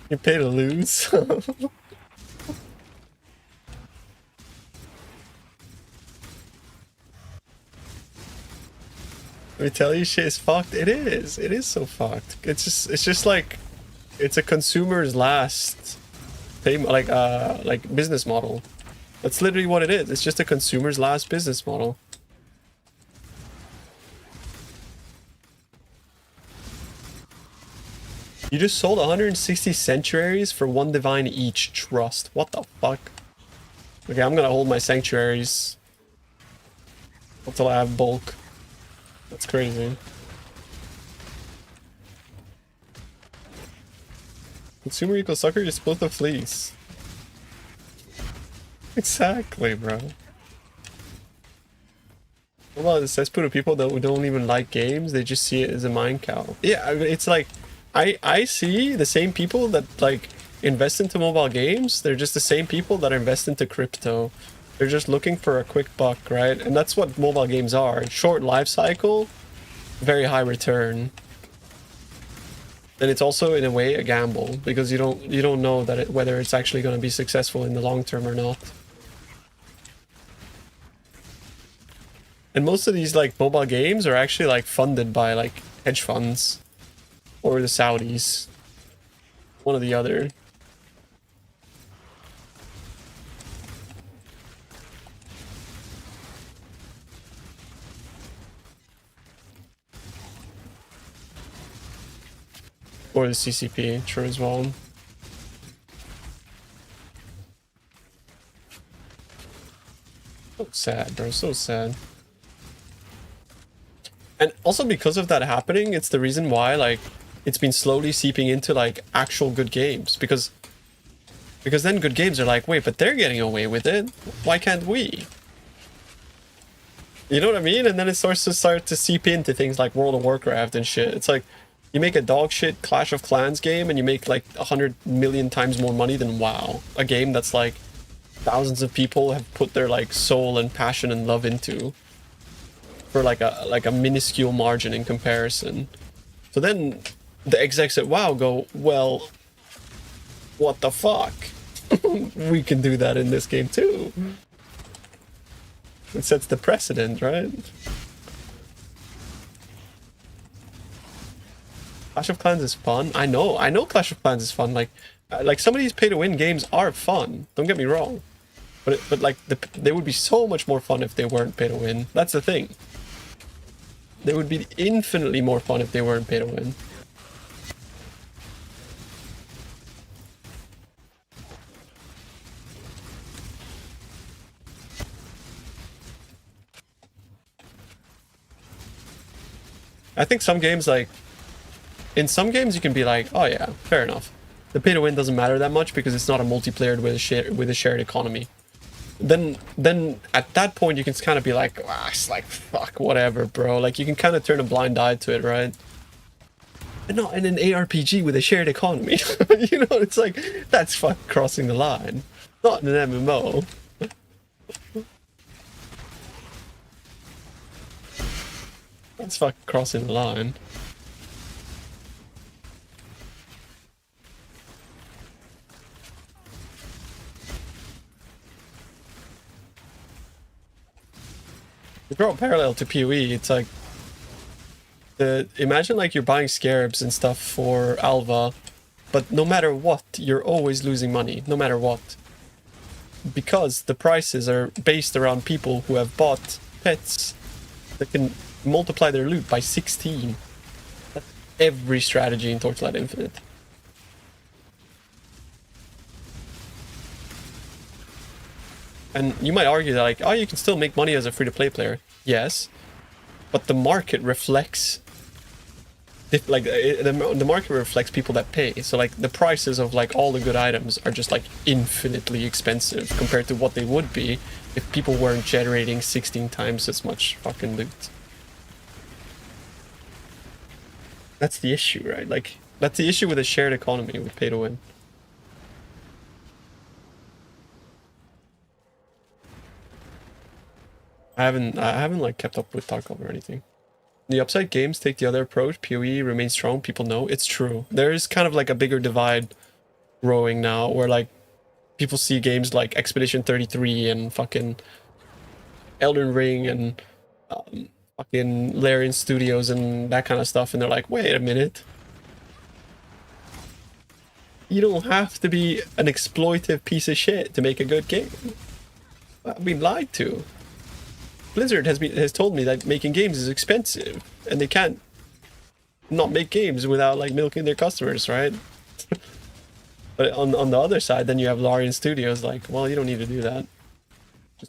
You pay to lose. Let me tell you, shit is fucked. It is. It is so fucked. It's just like, it's a consumer's last pay, like business model. That's literally what it is. It's just a consumer's last business model. You just sold 160 sanctuaries for 1 divine each. Trust. What the fuck? Okay, I'm gonna hold my sanctuaries until I have bulk. That's crazy. Consumer equals sucker, just split the fleece. Exactly, bro. What about the cesspool of people that don't even like games? They just see it as a mind cow. Yeah, it's like, I see the same people that like invest into mobile games. They're just the same people that invest into crypto. They're just looking for a quick buck, right? And that's what mobile games are. Short life cycle, very high return. And it's also in a way a gamble because you don't know that whether it's actually going to be successful in the long term or not. And most of these like mobile games are actually like funded by like hedge funds or the Saudis, one or the other. Or the CCP, true as well. So sad, bro, so sad. And also because of that happening, it's the reason why, like, it's been slowly seeping into, like, actual good games. Because then good games are like, wait, but they're getting away with it. Why can't we? You know what I mean? And then it starts to seep into things like World of Warcraft and shit. It's like, you make a dog shit Clash of Clans game and you make like 100 million times more money than WoW. A game that's like thousands of people have put their like soul and passion and love into for like a minuscule margin in comparison. So then the execs at WoW go, well, what the fuck? We can do that in this game too. It sets the precedent, right? Clash of Clans is fun. I know Clash of Clans is fun. Like some of these pay-to-win games are fun. Don't get me wrong, but like they would be so much more fun if they weren't pay-to-win. That's the thing. They would be infinitely more fun if they weren't pay-to-win. I think some games like. In some games, you can be like, oh yeah, fair enough. The pay to win doesn't matter that much because it's not a multiplayer with a shared economy. Then at that point, you can kind of be like, ah, it's like, fuck, whatever, bro. Like, you can kind of turn a blind eye to it, right? But not in an ARPG with a shared economy. You know, it's like, that's fuck crossing the line. Not in an MMO. That's fuck crossing the line. To draw a parallel to PoE, it's like imagine like you're buying scarabs and stuff for Alva, but no matter what, you're always losing money, no matter what. Because the prices are based around people who have bought pets that can multiply their loot by 16. That's every strategy in Torchlight Infinite. And you might argue that like, oh, you can still make money as a free-to-play player. Yes, but the market reflects, the market reflects people that pay. So like the prices of like all the good items are just like infinitely expensive compared to what they would be if people weren't generating 16 times as much fucking loot. That's the issue, right? Like that's the issue with a shared economy with pay to win. I haven't like kept up with Tarkov or anything. The Upside games take the other approach. PoE remains strong. People know it's true. There is kind of like a bigger divide growing now, where like people see games like Expedition 33 and fucking Elden Ring and fucking Larian Studios and that kind of stuff, and they're like, wait a minute. You don't have to be an exploitive piece of shit to make a good game. I've been lied to. Blizzard has told me that making games is expensive, and they can't not make games without like milking their customers, right? But on the other side, then you have Larian Studios like, well, you don't need to do that.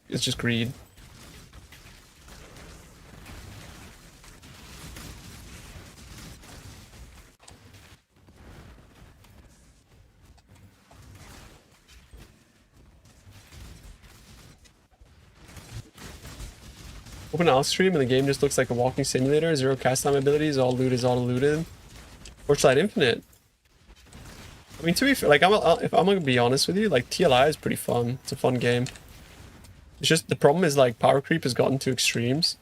It's just greed. Open Alpha stream and the game just looks like a walking simulator. Zero cast time abilities. All loot is auto-looted. Torchlight Infinite. I mean, to be fair, like if I'm gonna be honest with you, like TLI is pretty fun. It's a fun game. It's just the problem is like power creep has gotten to extremes.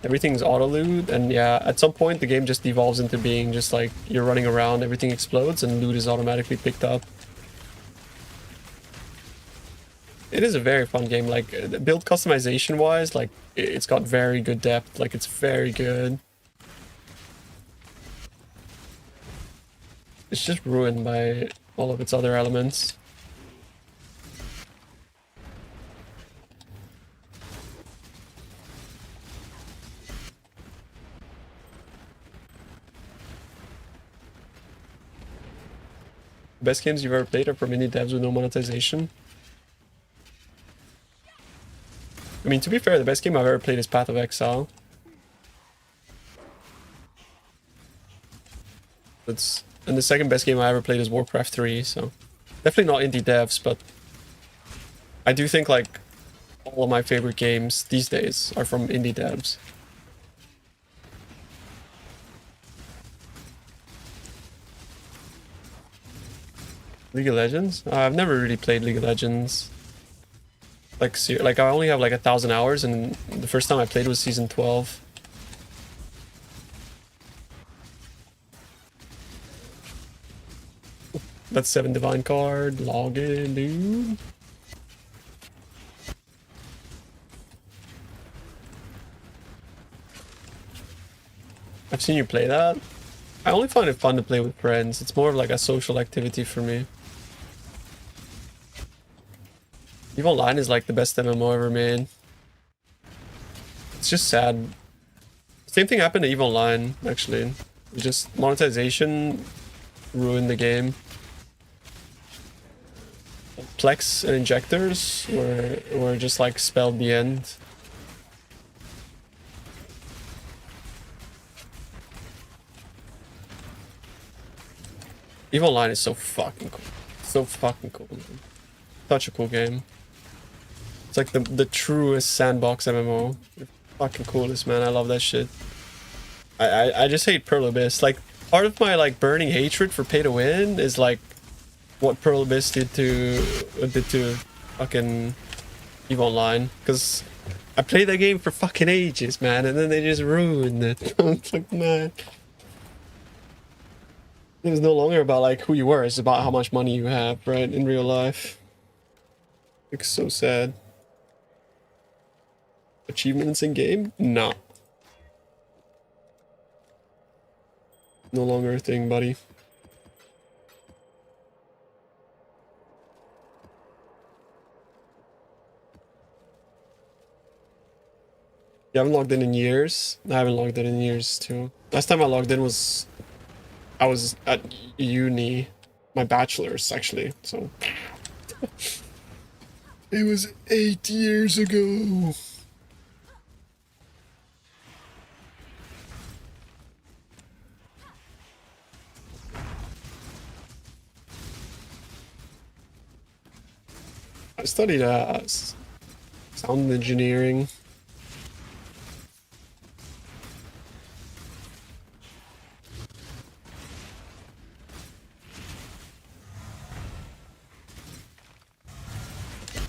Everything's auto loot, and yeah, at some point the game just devolves into being just like you're running around, everything explodes, and loot is automatically picked up. It is a very fun game. Like build customization wise, like it's got very good depth. Like it's very good. It's just ruined by all of its other elements. Best games you've ever played are from indie devs with no monetization. I mean, to be fair, the best game I've ever played is Path of Exile. And the second best game I ever played is Warcraft 3, so definitely not indie devs, but I do think like all of my favorite games these days are from indie devs. League of Legends? I've never really played League of Legends. Like I only have like 1,000 hours, and the first time I played was season 12. That's 7 divine card. Log in, dude. I've seen you play that. I only find it fun to play with friends. It's more of like a social activity for me. EVE Online is like the best MMO ever made. It's just sad. Same thing happened to EVE Online, actually. It's just monetization ruined the game. Plex and injectors were just like spelled the end. EVE Online is so fucking cool. So fucking cool, man. Such a cool game. It's like the truest sandbox MMO. It's fucking coolest, man. I love that shit. I just hate Pearl Abyss. Like, part of my like burning hatred for pay to win is like what Pearl Abyss did to fucking EVE Online. Because I played that game for fucking ages, man, and then they just ruined it. It's like, man. It was no longer about like who you were, it's about how much money you have, right, in real life. It's so sad. Achievements in game? No. No longer a thing, buddy. You haven't logged in years? I haven't logged in years too. Last time I logged in was I was at uni, my bachelor's actually, so it was 8 years ago. I studied sound engineering.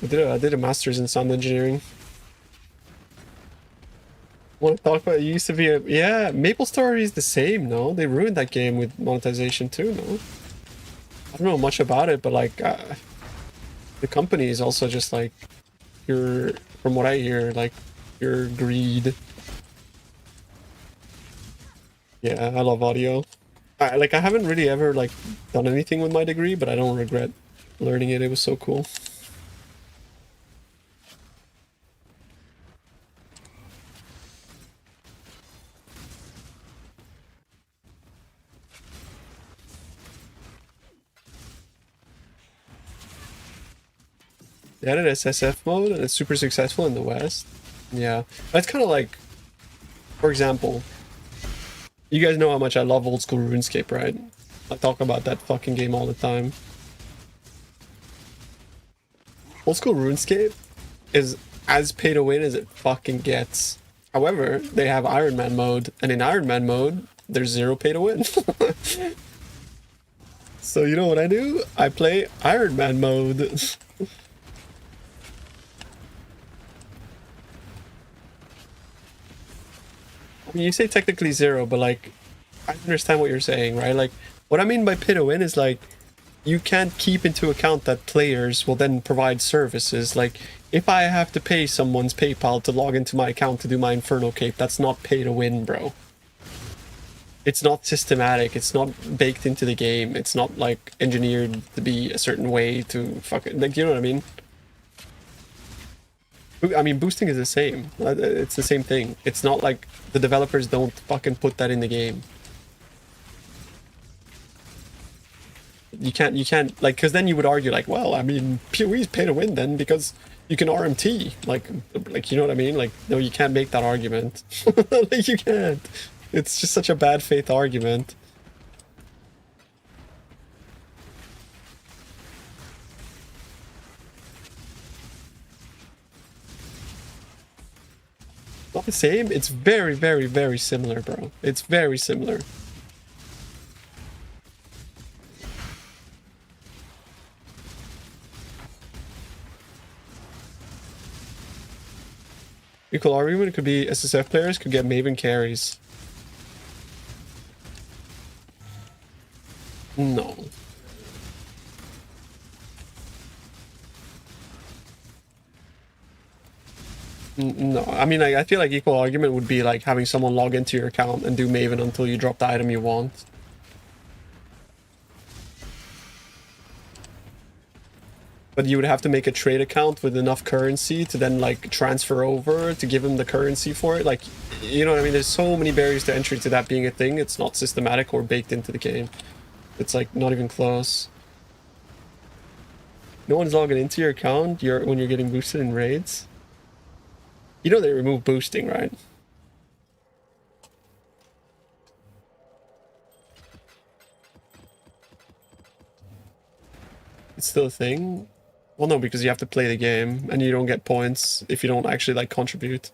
I did a master's in sound engineering. Want to talk about it? Used to be a yeah. MapleStory is the same. No, they ruined that game with monetization too. No, I don't know much about it, but like the company is also just like pure. From what I hear, like pure greed. Yeah, I love audio. I haven't really ever like done anything with my degree, but I don't regret learning it. It was so cool. They added SSF mode and it's super successful in the West. Yeah, that's kind of like, for example, you guys know how much I love old school RuneScape, right? I talk about that fucking game all the time. Old school RuneScape is as pay to win as it fucking gets. However, they have Iron Man mode, and in Iron Man mode, there's 0 pay to win. So you know what I do? I play Iron Man mode. I mean, you say technically zero, but like, I understand what you're saying, right? Like, what I mean by pay to win is like, you can't keep into account that players will then provide services. Like, if I have to pay someone's PayPal to log into my account to do my Inferno Cape, that's not pay to win, bro. It's not systematic. It's not baked into the game. It's not like engineered to be a certain way to fucking, like, you know what I mean? I mean, boosting is the same. It's the same thing. It's not like the developers don't fucking put that in the game. You can't, like, because then you would argue, like, well, I mean, PoE is pay to win then because you can RMT. Like, you know what I mean? Like, no, you can't make that argument. Like, you can't. It's just such a bad faith argument. Not the same. It's very, very, very similar, bro. It's very similar. Equal argument could be SSF players could get Maven carries. No. No, I mean, like, I feel like equal argument would be like having someone log into your account and do Maven until you drop the item you want. But you would have to make a trade account with enough currency to then like transfer over to give him the currency for it. Like, you know what I mean? There's so many barriers to entry to that being a thing. It's not systematic or baked into the game. It's like not even close. No one's logging into your account when you're getting boosted in raids. You know they remove boosting, right? It's still a thing? Well, no, because you have to play the game, and you don't get points if you don't actually, like, contribute.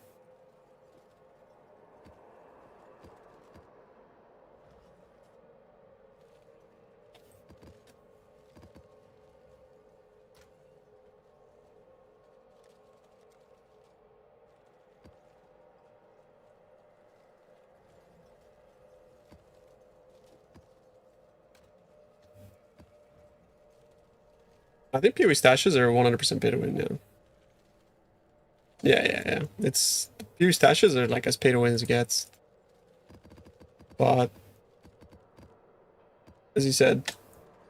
I think PoE stashes are 100% pay to win now. Yeah. It's PoE stashes are like as pay to win as it gets. But as you said,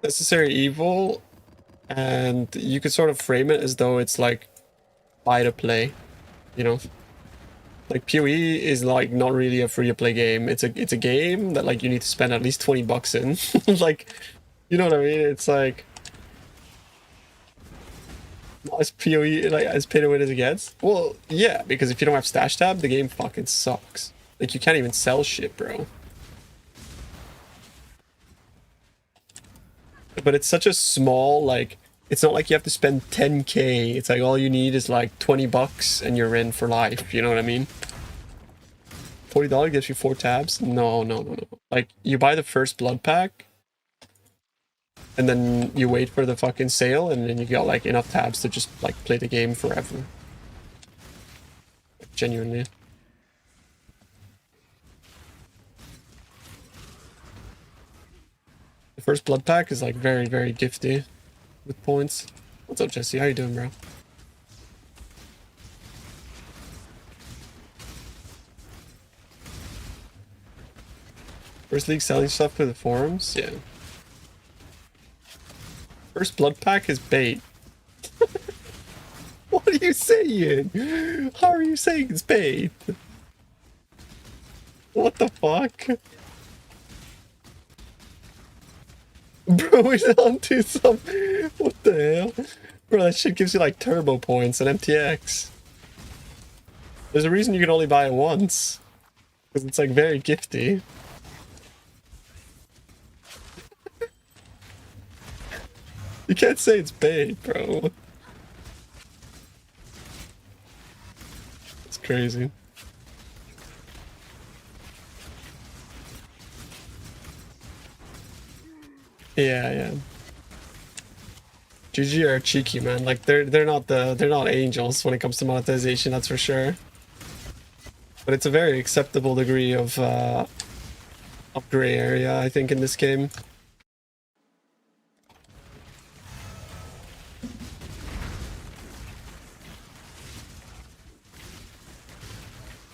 necessary evil, and you could sort of frame it as though it's like buy to play, you know? Like PoE is like not really a free to play game. It's a game that like you need to spend at least 20 bucks in. Like, you know what I mean? It's like as PoE, like as pay to win as it gets. Well, yeah, because if you don't have stash tab, the game fucking sucks. Like you can't even sell shit, bro. But it's such a small, like, it's not like you have to spend 10k. It's like all you need is like 20 bucks and you're in for life. You know what I mean? $40 gives you 4 tabs? No. Like, you buy the first blood pack, and then you wait for the fucking sale, and then you got like enough tabs to just like play the game forever. Genuinely. The first blood pack is like very, very gifty with points. What's up, Jesse? How you doing, bro? First league selling stuff to the forums? Yeah. First blood pack is bait. What are you saying? How are you saying it's bait? What the fuck? Bro, he's onto some... What the hell? Bro, that shit gives you like turbo points and MTX. There's a reason you can only buy it once. Because it's like very gifty. You can't say it's bait, bro. It's crazy. Yeah. GG are cheeky, man. Like they're not angels when it comes to monetization, that's for sure. But it's a very acceptable degree of gray area, I think, in this game.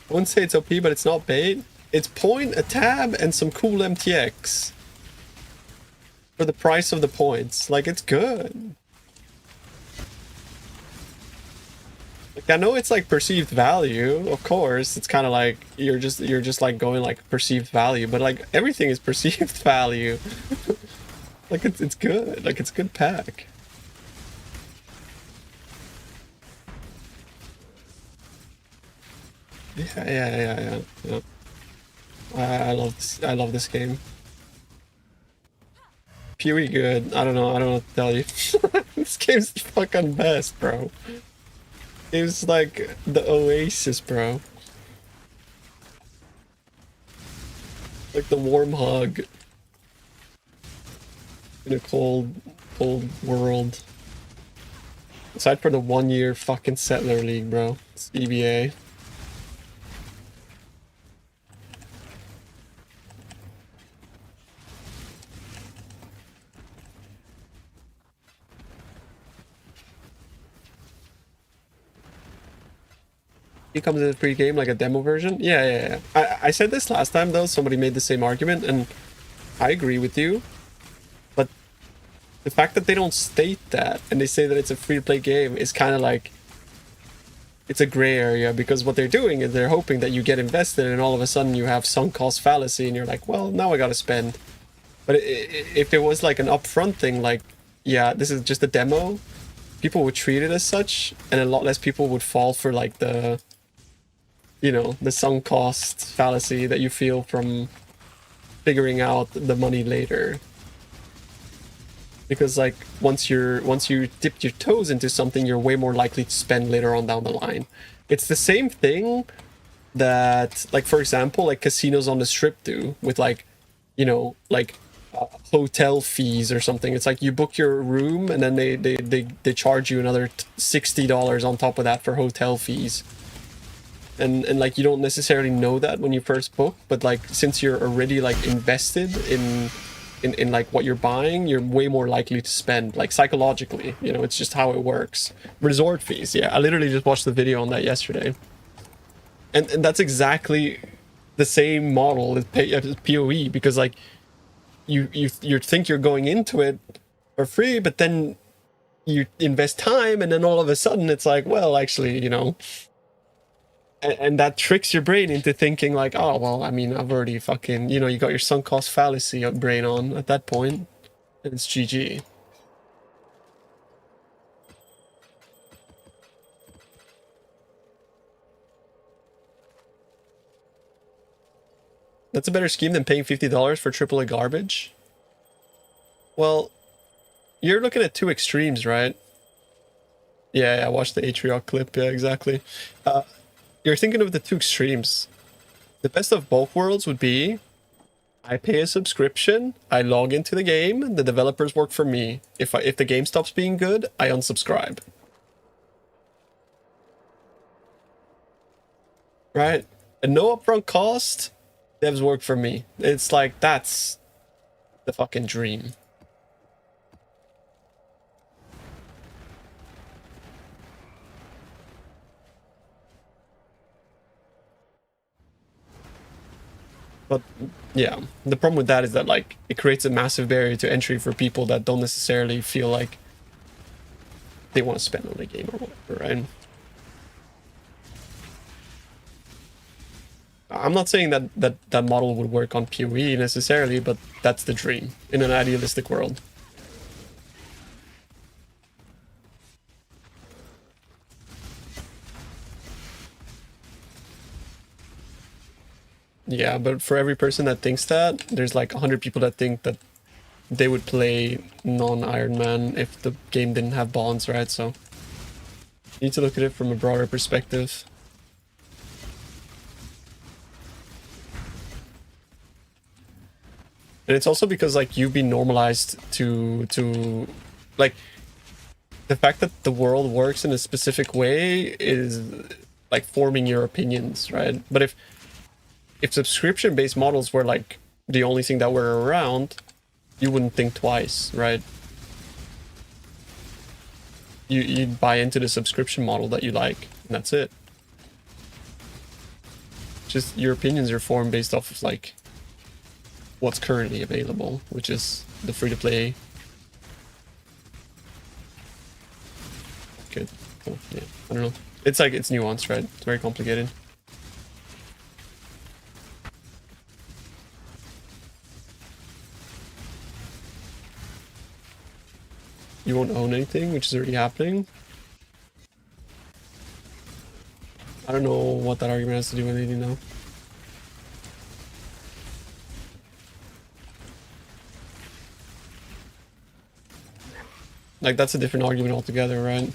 I wouldn't say it's OP, but it's not bait. It's point, a tab, and some cool MTX. For the price of the points. Like, it's good. Like, I know it's like perceived value, of course. It's kind of like you're just like going like perceived value, but like everything is perceived value. Like it's good. Like it's a good pack. Yeah. I love this game. PoE good. I don't know what to tell you. This game's the fucking best, bro. It was like the oasis, bro. Like the warm hug in a cold world. Aside from the 1 year fucking Settler League, bro. It's EVA. He comes in a free game, like a demo version. Yeah. I said this last time though. Somebody made the same argument, and I agree with you. But the fact that they don't state that and they say that it's a free-to-play game is kind of like it's a gray area, because what they're doing is they're hoping that you get invested, and all of a sudden you have sunk cost fallacy, and you're like, well, now I gotta spend. But if it was like an upfront thing, like, yeah, this is just a demo, people would treat it as such, and a lot less people would fall for like the, you know, the sunk cost fallacy that you feel from figuring out the money later. Because like once you dip your toes into something, you're way more likely to spend later on down the line. It's the same thing that, like, for example, like casinos on the strip do with, like, you know, like hotel fees or something. It's like you book your room and then they charge you another $60 on top of that for hotel fees. And like you don't necessarily know that when you first book, but like since you're already like invested in like what you're buying, you're way more likely to spend, like psychologically, you know. It's just how it works. Resort fees, yeah, I literally just watched the video on that yesterday, and that's exactly the same model as PoE, because like you think you're going into it for free, but then you invest time, and then all of a sudden it's like, well, actually, you know. And that tricks your brain into thinking like, oh, well, I mean, I've already fucking, you know, you got your sunk cost fallacy brain on at that point, and it's GG. That's a better scheme than paying $50 for AAA garbage. Well, you're looking at two extremes, right? Yeah, I watched the Atrioc clip. Yeah, exactly. You're thinking of the two extremes. The best of both worlds would be, I pay a subscription, I log into the game, the developers work for me. If the game stops being good, I unsubscribe. Right? And no upfront cost, devs work for me. It's like, that's the fucking dream. But yeah, the problem with that is that like it creates a massive barrier to entry for people that don't necessarily feel like they want to spend on the game or whatever, right? I'm not saying that model would work on PoE necessarily, but that's the dream in an idealistic world. Yeah, but for every person that thinks that, there's like 100 people that think that they would play non-Iron Man if the game didn't have bonds, right? So you need to look at it from a broader perspective. And it's also because like you've been normalized to like the fact that the world works in a specific way is like forming your opinions, right? But if subscription-based models were like the only thing that were around, you wouldn't think twice, right? You'd buy into the subscription model that you like, and that's it. Just your opinions are formed based off of like what's currently available, which is the free-to-play. Good. Cool. Yeah. I don't know. It's like, it's nuanced, right? It's very complicated. You won't own anything, which is already happening. I don't know what that argument has to do with anything though. Like, that's a different argument altogether, right?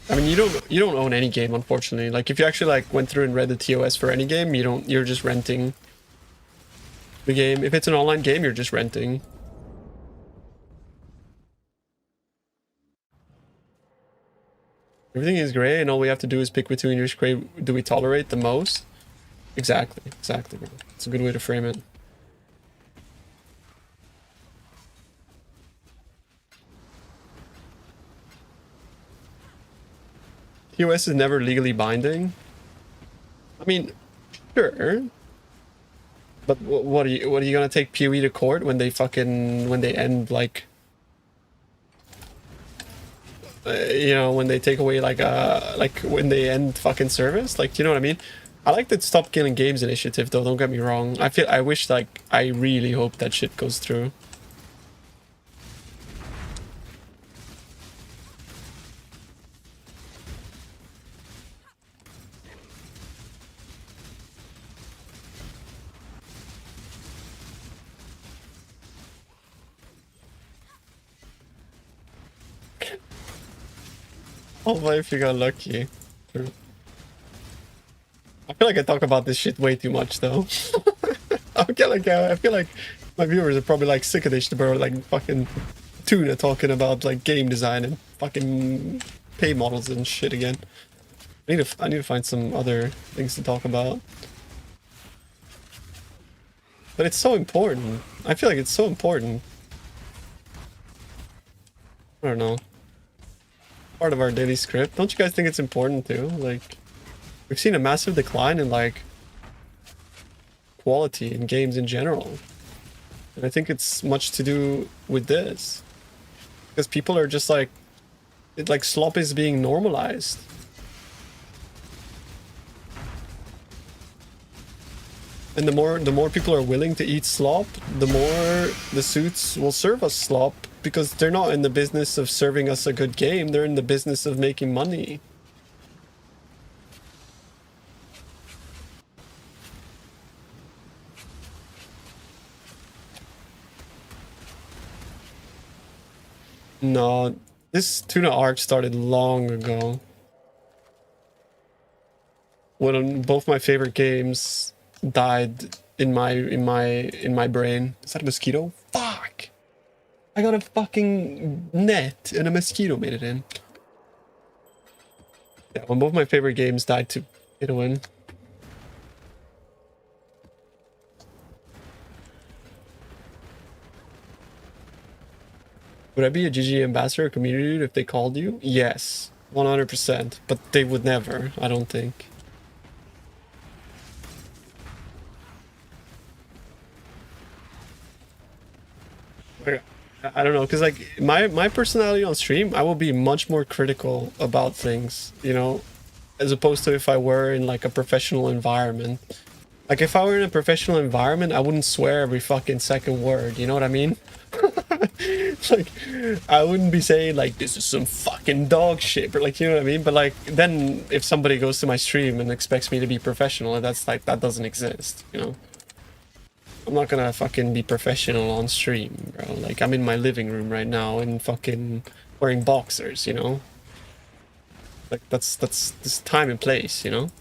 I mean, you don't own any game, unfortunately. Like, if you actually like went through and read the TOS for any game, you're just renting the game. If it's an online game, you're just renting. Everything is gray, and all we have to do is pick between which gray do we tolerate the most. Exactly, exactly, bro. It's a good way to frame it. TOS is never legally binding. I mean, sure. But what are you gonna take PoE to court when they end like, you know, when they take away like when they end fucking service? Like, you know what I mean? I like the Stop Killing Games initiative though, don't get me wrong. I wish, like, I really hope that shit goes through. Oh, what if you got lucky? True. I feel like I talk about this shit way too much though. I feel like my viewers are probably like sick of this shit, bro. Like fucking Tuna talking about like game design and fucking pay models and shit again. I need to find some other things to talk about. But it's so important. I feel like it's so important. I don't know. Part of our daily script. Don't you guys think it's important too? Like, we've seen a massive decline in like quality in games in general. And I think it's much to do with this. Because people are just like, slop is being normalized. And the more people are willing to eat slop, the more the suits will serve us slop, because they're not in the business of serving us a good game, they're in the business of making money. No, this Tuna arc started long ago. When both my favorite games died in my brain. Is that a mosquito? Fuck! I got a fucking net and a mosquito made it in. Yeah, when both my favorite games died to get a win. Would I be a GG ambassador or community leader if they called you? Yes, 100%. But they would never, I don't think. I don't know, because like my personality on stream, I will be much more critical about things, you know, as opposed to if I were in like a professional environment. Like if I were in a professional environment, I wouldn't swear every fucking second word, you know what I mean? Like, I wouldn't be saying like, this is some fucking dog shit, but like, you know what I mean? But like, then if somebody goes to my stream and expects me to be professional, that's like, that doesn't exist, you know? I'm not gonna fucking be professional on stream, bro. Like, I'm in my living room right now and fucking wearing boxers, you know? Like, that's this time and place, you know?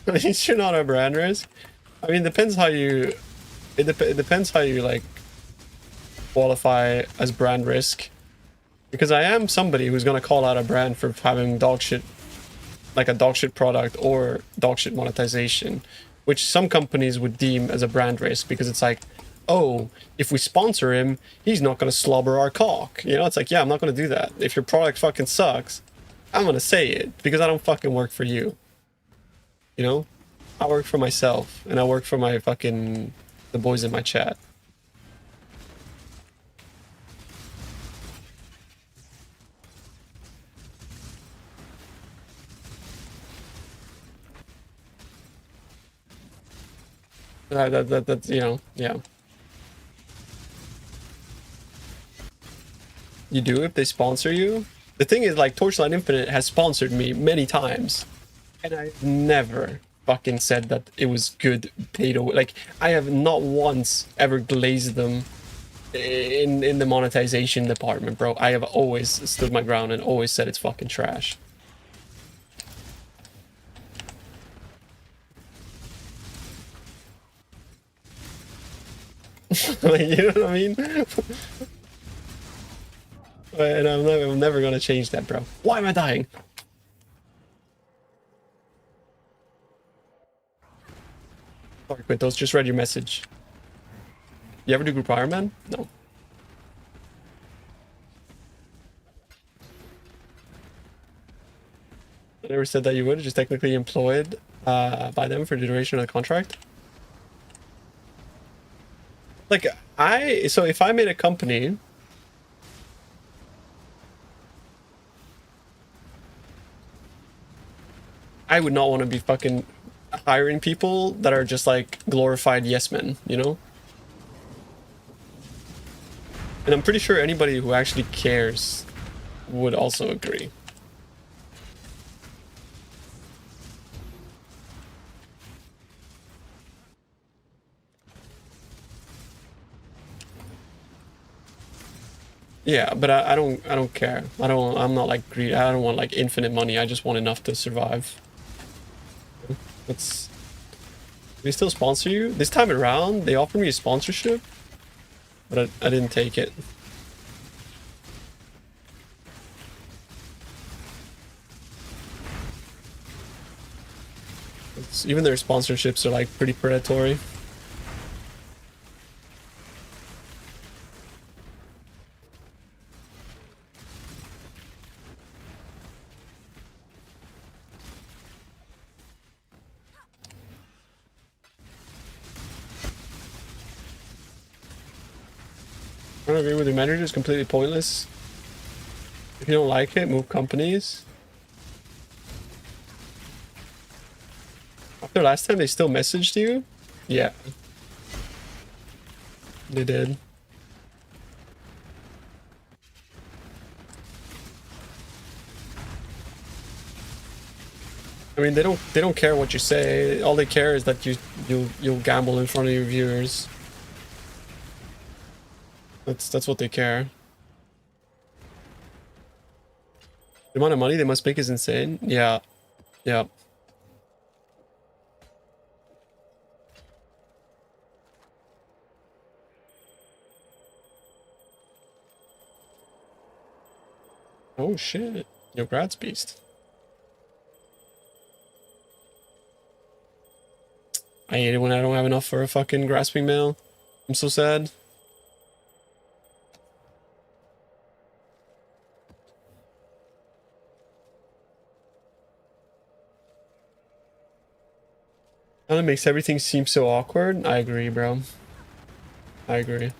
At least you're not a brand risk. I mean, depends how you. It depends how you like qualify as brand risk. Because I am somebody who's gonna call out a brand for having dog shit, like a dog shit product or dog shit monetization, which some companies would deem as a brand risk because it's like, oh, if we sponsor him, he's not gonna slobber our cock. You know, it's like, yeah, I'm not gonna do that. If your product fucking sucks, I'm gonna say it because I don't fucking work for you. You know, I work for myself and I work for my fucking the boys in my chat. That's, you know, yeah. You do if they sponsor you? The thing is, like, Torchlight Infinite has sponsored me many times. And I've never fucking said that it was good paid away. Like, I have not once ever glazed them in the monetization department, bro. I have always stood my ground and always said it's fucking trash. Like, you know what I mean? And I'm never gonna change that, bro. Why am I dying? Sorry, Quintos, just read your message. You ever do group Iron Man? No. I never said that you would, just technically employed by them for the duration of the contract. Like, so if I made a company, I would not want to be fucking hiring people that are just like glorified yes men, you know? And I'm pretty sure anybody who actually cares would also agree. Yeah, but I don't care. I'm not like greedy. I don't want like infinite money. I just want enough to survive. It's they still sponsor you? This time around, they offered me a sponsorship, but I didn't take it. Even their sponsorships are like pretty predatory. I don't agree with your manager. It's completely pointless. If you don't like it, move companies. After last time, they still messaged you? Yeah. They did. I mean, they don't care what you say. All they care is that you'll gamble in front of your viewers. That's what they care. The amount of money they must make is insane. Yeah. Yeah. Oh shit. Yo, Grad's beast. I hate it when I don't have enough for a fucking grasping mail. I'm so sad. And it makes everything seem so awkward. I agree, bro. I agree.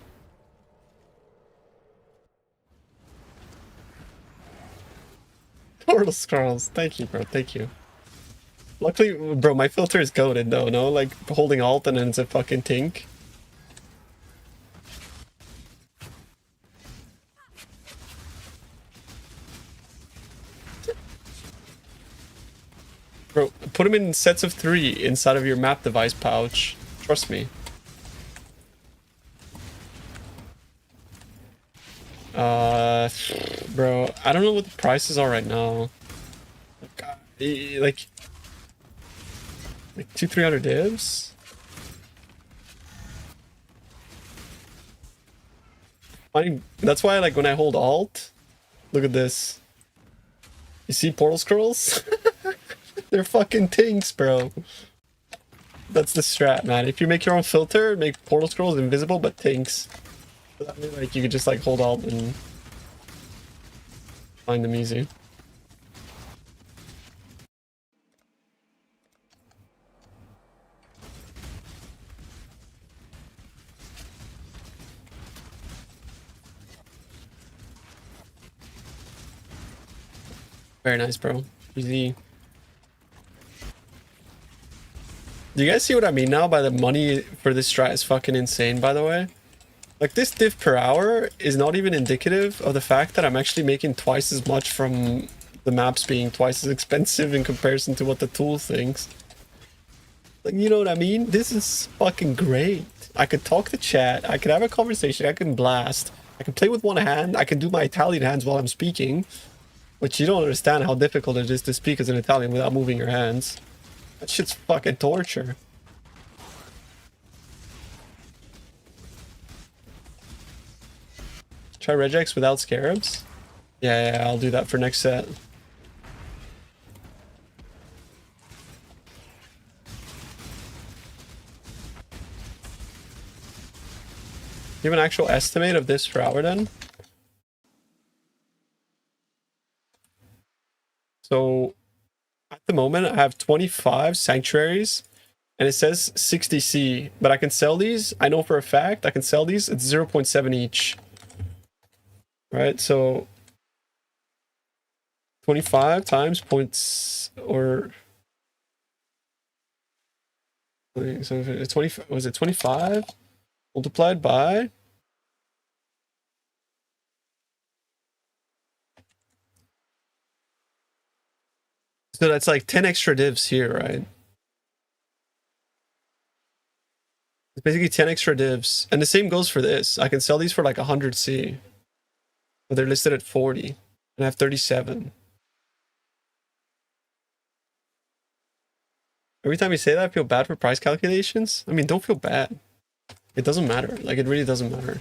Portal scrolls. Thank you, bro. Thank you. Luckily, bro, my filter is goated though, no? Like, holding alt and then it's a fucking tink. Bro, put them in sets of 3 inside of your map device pouch. Trust me. Bro, I don't know what the prices are right now. Like, Like 200-300 divs? That's why, like, when I hold alt, look at this. You see portal scrolls? They're fucking tinks, bro. That's the strat, man. If you make your own filter, make portal scrolls invisible, but tinks. So that means, like, you could just, like, hold alt and find them easy. Very nice, bro. Easy. Do you guys see what I mean now by the money for this strat is fucking insane, by the way? Like, this div per hour is not even indicative of the fact that I'm actually making twice as much from the maps being twice as expensive in comparison to what the tool thinks. Like, you know what I mean? This is fucking great. I could talk to chat, I could have a conversation, I can blast, I can play with one hand, I can do my Italian hands while I'm speaking. But you don't understand how difficult it is to speak as an Italian without moving your hands. That shit's fucking torture. Try regex without scarabs? Yeah, I'll do that for next set. You have an actual estimate of this per hour then? So at the moment I have 25 sanctuaries and it says 60C, but I can sell these. I know for a fact I can sell these at 0.7 each. Right, so 25 times points or so it's 20, was it 25 multiplied by so that's like 10 extra divs here, right? It's basically 10 extra divs. And the same goes for this. I can sell these for like 100C. But they're listed at 40. And I have 37. Every time you say that, I feel bad for price calculations. I mean, don't feel bad. It doesn't matter. Like, it really doesn't matter.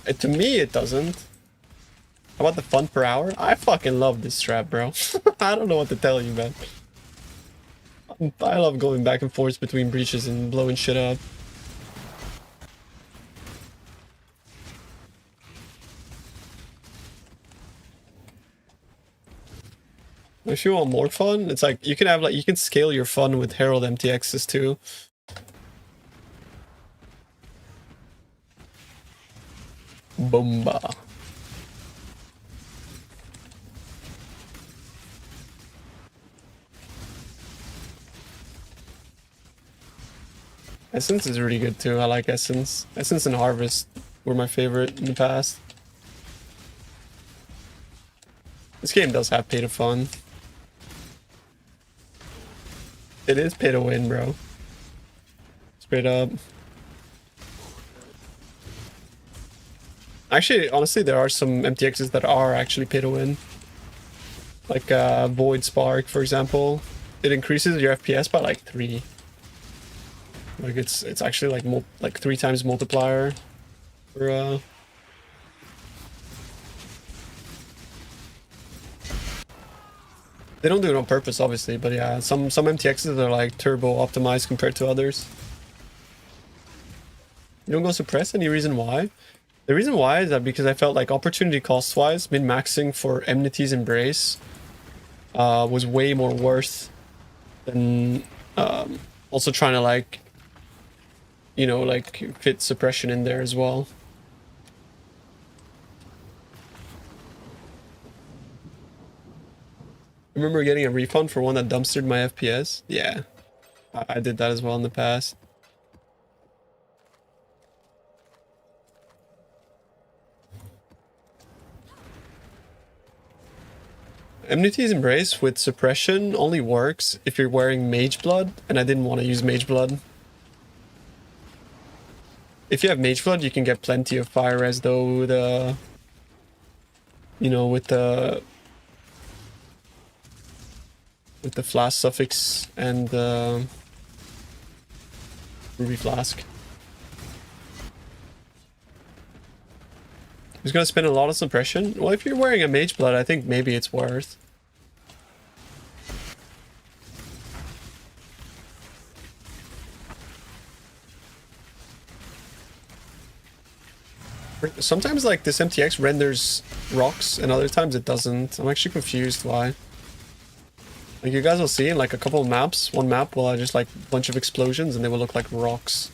To me, it doesn't. How about the fun per hour? I fucking love this strat, bro. I don't know what to tell you, man. I love going back and forth between breaches and blowing shit up. If you want more fun, it's like you can have like you can scale your fun with Herald MTXs too. Bomba. Essence is really good too. I like Essence. Essence and Harvest were my favorite in the past. This game does have pay to fun. It is pay to win, bro. Straight up. Actually, honestly, there are some MTXs that are actually pay to win. Like Void Spark, for example. It increases your FPS by like 3. Like it's actually like 3 times multiplier for they don't do it on purpose, obviously, but yeah, some MTXs are like turbo optimized compared to others. You don't go suppress? Any reason why? The reason why is that because I felt like opportunity cost wise, min-maxing for Enmity's Embrace was way more worth than also trying to like, you know, like fit suppression in there as well. I remember getting a refund for one that dumpstered my FPS. Yeah, I did that as well in the past. Enmity's Embrace with suppression only works if you're wearing Mage Blood, and I didn't want to use Mage Blood. If you have Mage Blood, you can get plenty of fire res though with you know, with the flash suffix and Ruby Flask. He's gonna spend a lot of suppression. Well, if you're wearing a Mage Blood, I think maybe it's worth. Sometimes like this MTX renders rocks and other times it doesn't. I'm actually confused why. Like you guys will see in like a couple of maps, one map will just like a bunch of explosions and they will look like rocks.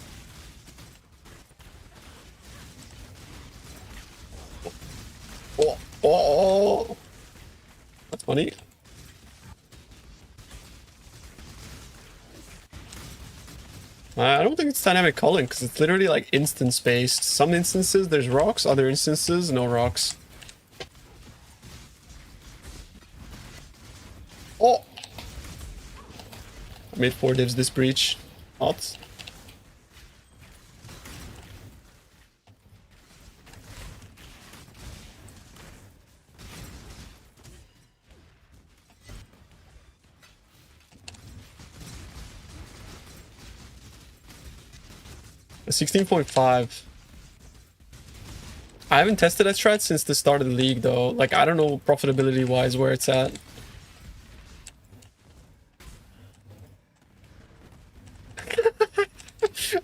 Oh, oh, that's funny. I don't think it's dynamic culling because it's literally like instance based. Some instances there's rocks, other instances no rocks. Oh! I made 4 divs this breach. Hot. A 16.5. I haven't tested that strat since the start of the league though. Like I don't know profitability wise where it's at.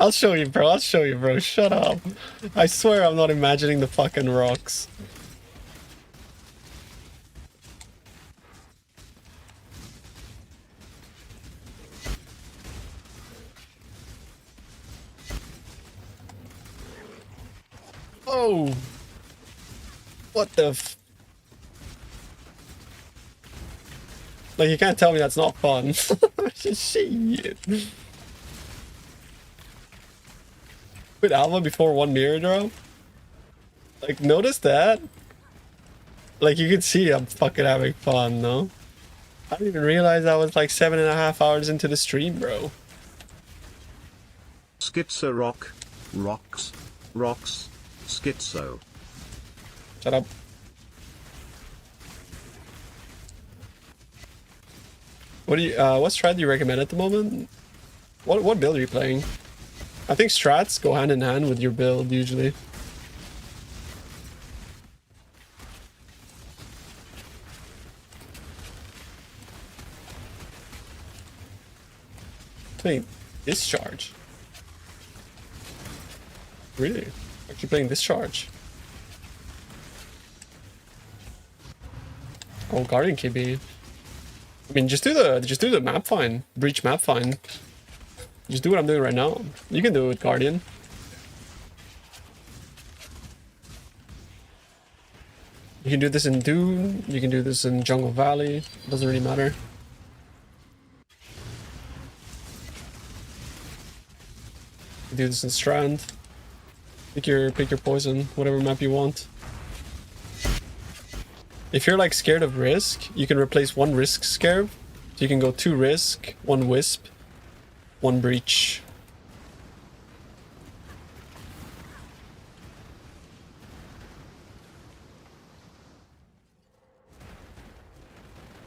I'll show you, bro. I'll show you, bro. Shut up. I swear I'm not imagining the fucking rocks. Oh! What the f... Like, you can't tell me that's not fun. Shit. With Alva before 1 mirror draw? Like, notice that? Like, you can see I'm fucking having fun, no? I didn't even realize I was like 7.5 hours into the stream, bro. Schizo rock. Rocks. Rocks. Schizo. Shut up. What strat do you recommend at the moment? What build are you playing? I think strats go hand in hand with your build usually. Playing Discharge. Really? Actually playing Discharge. Oh, Guardian KB. I mean, just do the map find, breach map find. Just do what I'm doing right now. You can do it, Guardian. You can do this in Dune. You can do this in Jungle Valley. It doesn't really matter. You do this in Strand. Pick your poison, whatever map you want. If you're like scared of risk, you can replace 1 risk scarab. So you can go 2 risk, 1 wisp, 1 breach.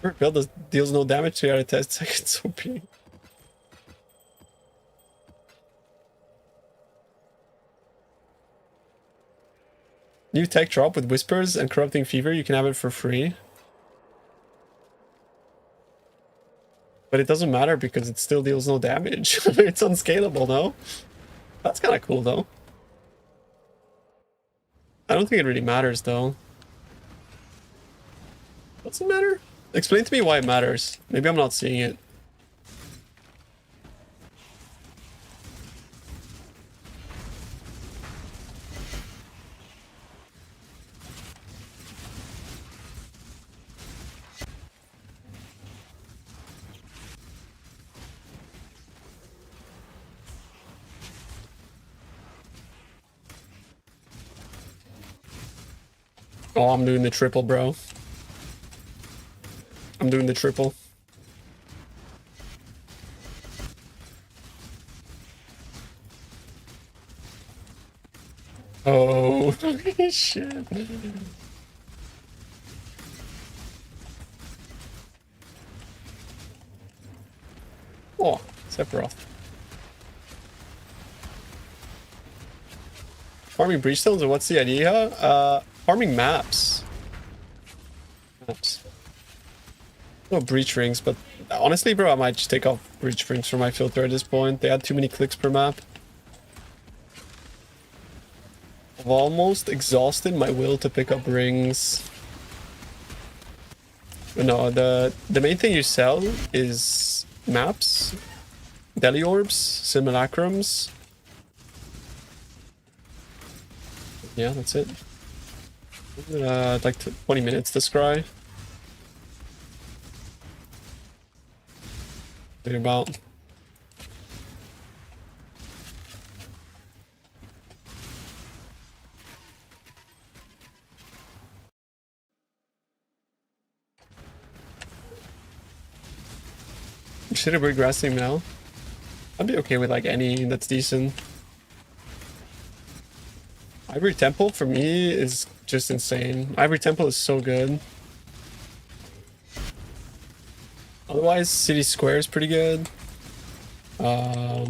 Your build deals no damage to your test. It's OP. New tech drop with Whispers and Corrupting Fever, you can have it for free. But it doesn't matter because it still deals no damage. It's unscalable, no? That's kind of cool, though. I don't think it really matters, though. Does it matter? Explain to me why it matters. Maybe I'm not seeing it. Oh, I'm doing the triple, bro. I'm doing the triple. Oh, shit. Oh, Sephiroth. farming breach stones, and what's the idea? Farming maps. Maps. No breach rings, but honestly, bro, I might just take off breach rings from my filter at this point. They had too many clicks per map. I've almost exhausted my will to pick up rings. But no, the main thing you sell is maps, deli orbs, simulacrums. Yeah, that's it. Like 20 minutes to scry. About. Should I break grassing now? I'd be okay with like any that's decent. Ivory Temple for me is just insane. Ivory Temple is so good. Otherwise, City Square is pretty good. I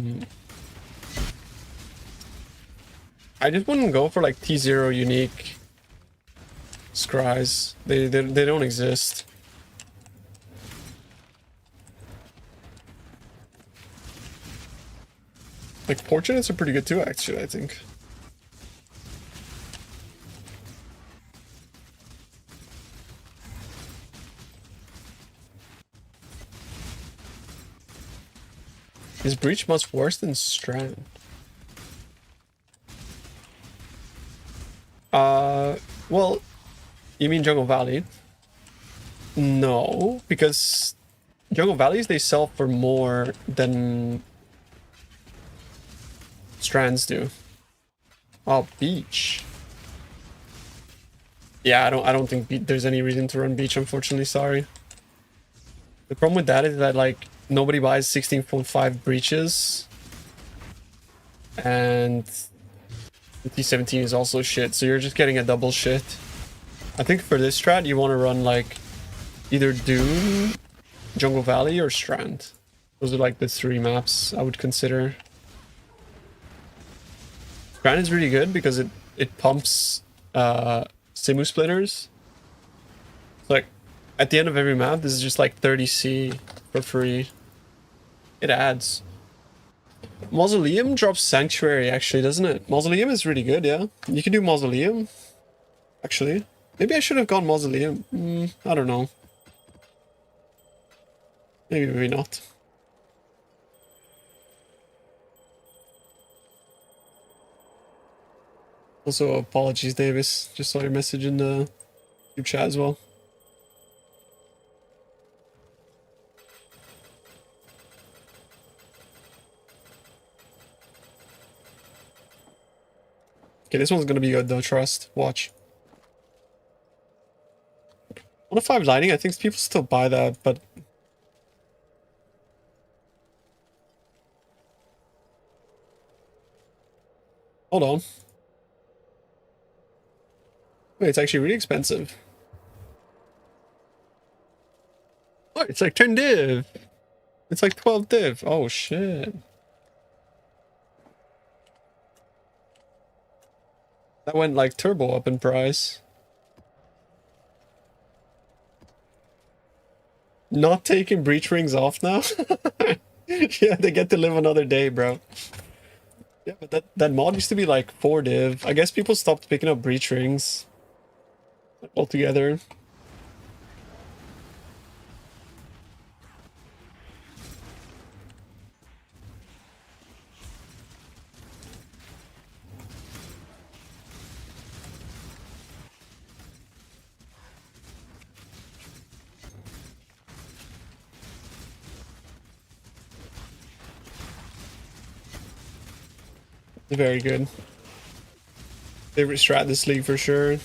just wouldn't go for like T0 unique scries. They don't exist. Like Fortunates are pretty good too, actually, I think. Is Breach much worse than Strat? Well, you mean Jungle Valley? No, because Jungle Valleys, they sell for more than Strands do. Oh, Beach. Yeah, I don't think there's any reason to run Beach, unfortunately, sorry. The problem with that is that, like, nobody buys 16.5 breaches. And the T17 is also shit, so you're just getting a double shit. I think for this strat, you want to run, like, either Dune, Jungle Valley, or Strand. Those are, like, the three maps I would consider. Strand is really good because it pumps Simu splitters. It's like, at the end of every map, this is just like 30C for free. It adds. Mausoleum drops Sanctuary, actually, doesn't it? Mausoleum is really good, yeah. You can do Mausoleum, actually. Maybe I should have gone Mausoleum. I don't know. Maybe not. Also, apologies, Davis. Just saw your message in the group chat as well. Okay, this one's gonna be good though, trust. Watch. 105 lighting, I think people still buy that, but... Hold on. Wait, it's actually really expensive. Oh, it's like 10 div. It's like 12 div. Oh, shit. That went like turbo up in price. Not taking breach rings off now? Yeah, they get to live another day, bro. Yeah, but that mod used to be like 4 div. I guess people stopped picking up breach rings altogether. Very good. Favorite strat this league for sure.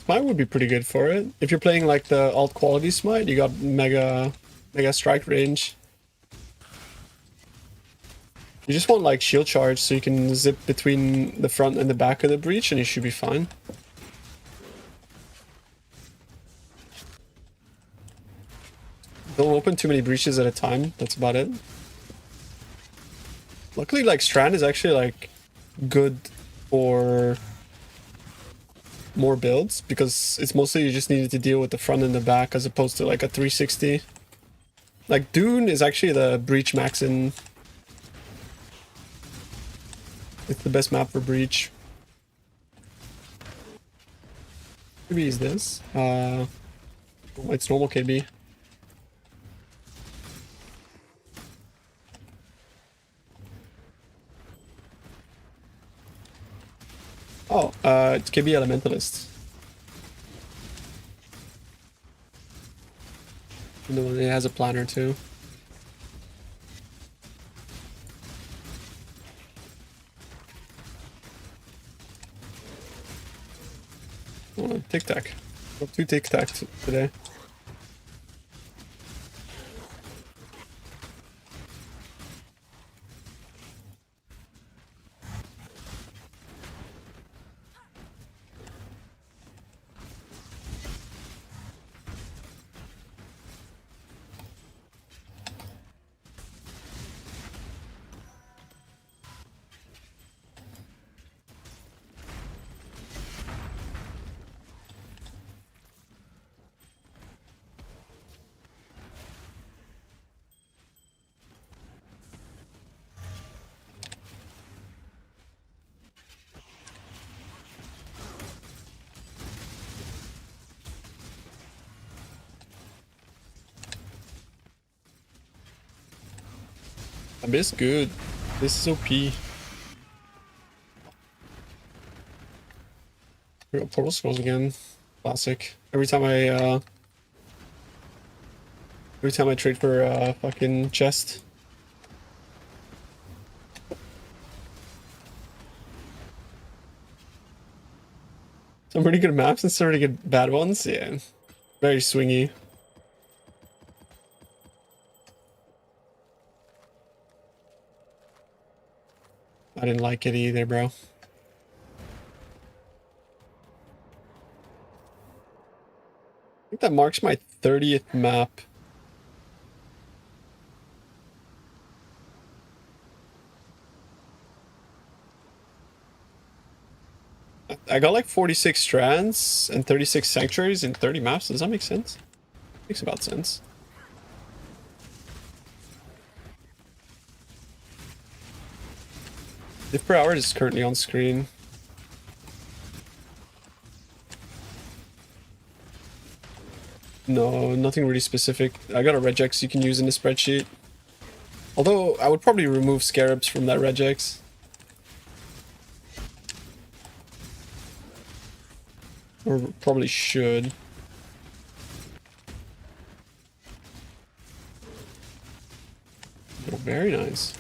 Smite would be pretty good for it. If you're playing like the alt quality Smite, you got mega strike range. You just want like shield charge so you can zip between the front and the back of the breach and you should be fine. Don't open too many breaches at a time, that's about it. Luckily like Strat is actually like good for more builds because it's mostly you just needed to deal with the front and the back as opposed to like a 360. Like Dune is actually the breach max in. It's the best map for breach. KB is this. It's normal KB. Oh, it's KB Elementalist. And it has a planner too. Oh, Tic Tac. Got 2 Tic Tac today. Abyss good. This is OP. We got portal scrolls again. Classic. Every time I trade for a fucking chest. Some pretty good maps and some pretty good bad ones. Yeah. Very swingy. I didn't like it either, bro. I think that marks my 30th map. I got like 46 strands and 36 sanctuaries in 30 maps. Does that make sense? Makes about sense. Diff per hour is currently on screen. No, nothing really specific. I got a regex you can use in the spreadsheet. Although, I would probably remove scarabs from that regex. Or probably should. Oh, very nice.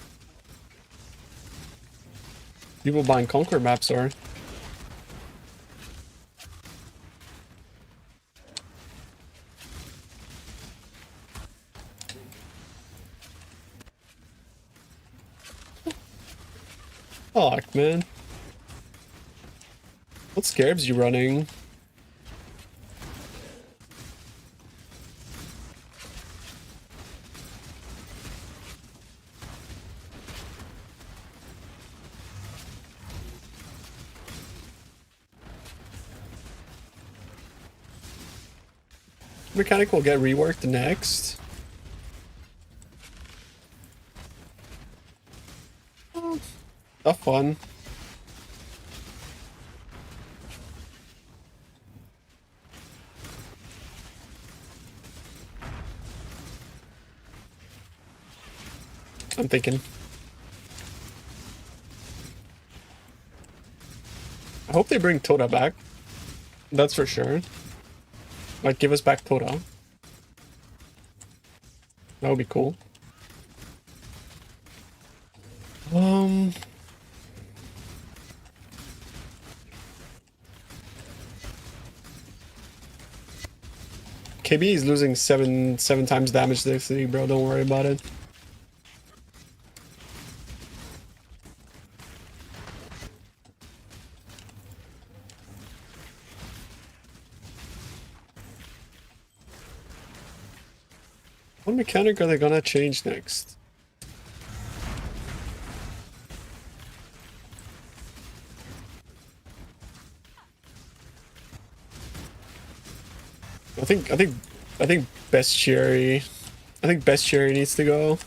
People buying Conquer maps are. Fuck, man. What scarabs you running? Mechanic will get reworked next. Oh, that's fun. I'm thinking. I hope they bring Toda back. That's for sure. Like, give us back Toda. That would be cool. KB is losing seven times damage to the bro. Don't worry about it. What mechanic are they gonna change next? I think bestiary. I think bestiary needs to go.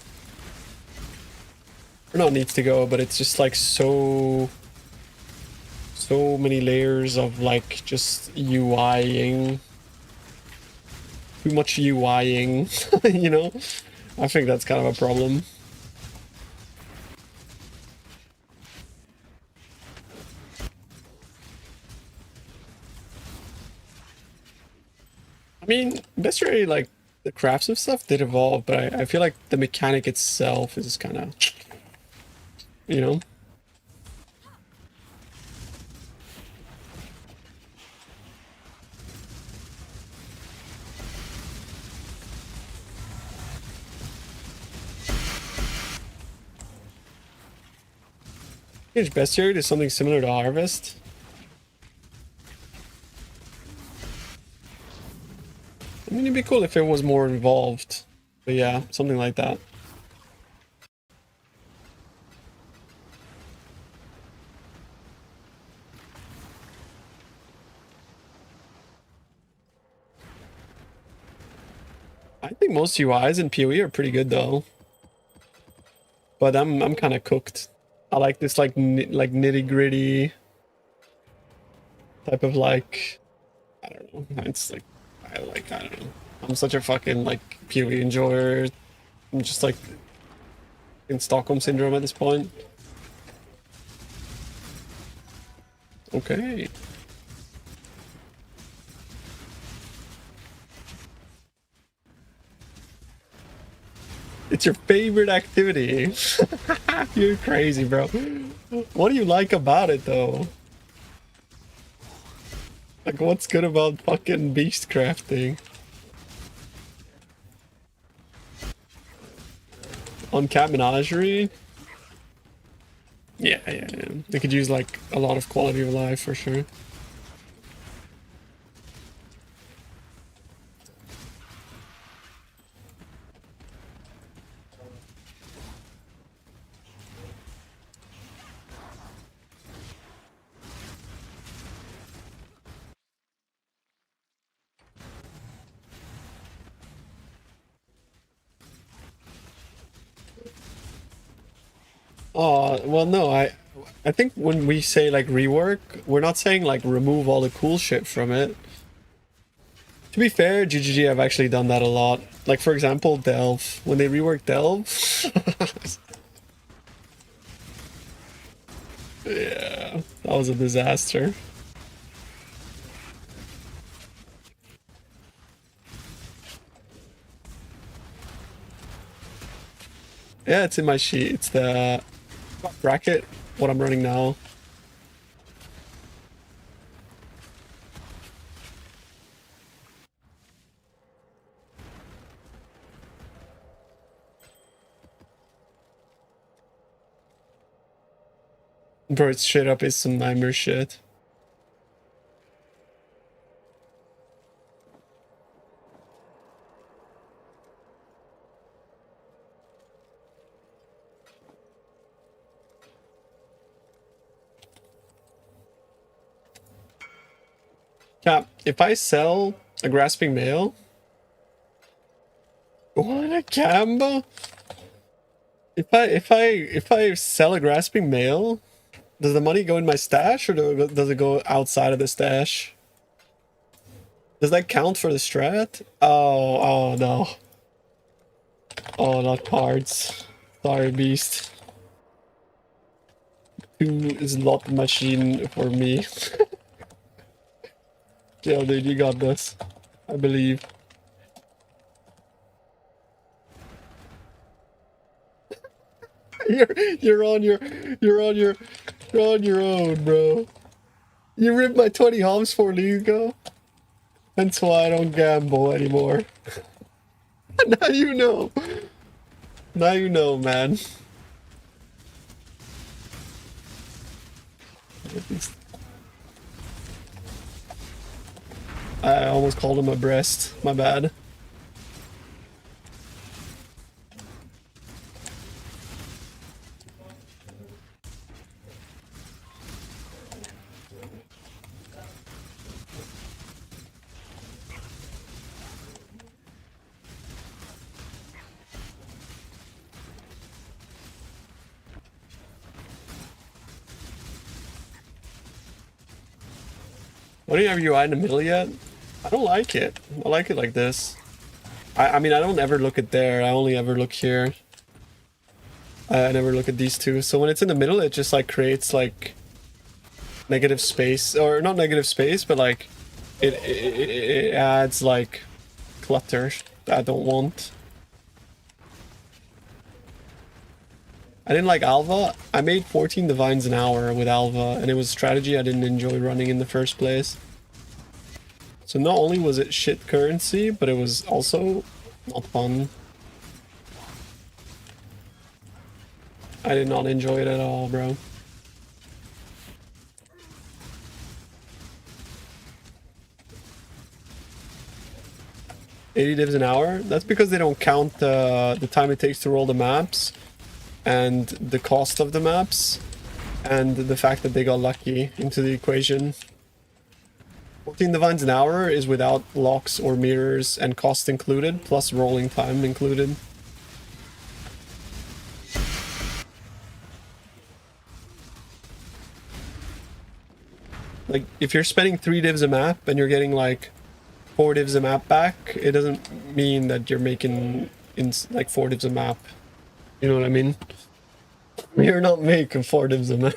Or not needs to go, but it's just like so many layers of like just UIing. Too much UIing, you know? I think that's kind of a problem. I mean, bestiary, like, the crafts of stuff did evolve, but I feel like the mechanic itself is kind of, you know? Change bestiary to something similar to harvest. I mean, it'd be cool if it was more involved. But yeah, something like that. I think most UIs in PoE are pretty good though. But I'm kind of cooked. I like this like nitty gritty type of like, I don't know. It's like I don't know. I'm such a fucking like PoE enjoyer. I'm just like in Stockholm syndrome at this point. Okay. It's your favorite activity. You're crazy, bro. What do you like about it though? Like what's good about fucking beast crafting? On Cat Menagerie? Yeah. They could use like a lot of quality of life for sure. Oh, well, no, I think when we say like rework, we're not saying like remove all the cool shit from it. To be fair, GGG have actually done that a lot. Like for example, Delve. When they reworked Delve. Yeah, that was a disaster. Yeah, it's in my sheet. It's the bracket, what I'm running now. Bro, it's straight up is some nightmare shit. Yeah, if I sell a grasping male, what a combo! If I sell a grasping male, does the money go in my stash or does it go outside of the stash? Does that count for the strat? Oh no. Oh, not cards. Sorry, beast. 2 is not the machine for me. Yeah, dude, you got this. I believe. You're on your own, bro. You ripped my 20 homs 4 leagues ago. That's why I don't gamble anymore. Now you know. Now you know, man. I almost called him a breast. My bad. What are you at in the middle yet? I don't like it. I like it like this. I mean, I don't ever look at there. I only ever look here. I never look at these two. So when it's in the middle, it just like creates like negative space, or not negative space, but like it adds like clutter that I don't want. I didn't like Alva. I made 14 divines an hour with Alva, and it was a strategy I didn't enjoy running in the first place. So not only was it shit currency, but it was also not fun. I did not enjoy it at all, bro. $80 divs an hour? That's because they don't count the time it takes to roll the maps, and the cost of the maps, and the fact that they got lucky into the equation. 14 divines an hour is without locks or mirrors and cost included, plus rolling time included. Like, if you're spending 3 divs a map and you're getting like 4 divs a map back, it doesn't mean that you're making like 4 divs a map. You know what I mean? You're not making 4 divs a map.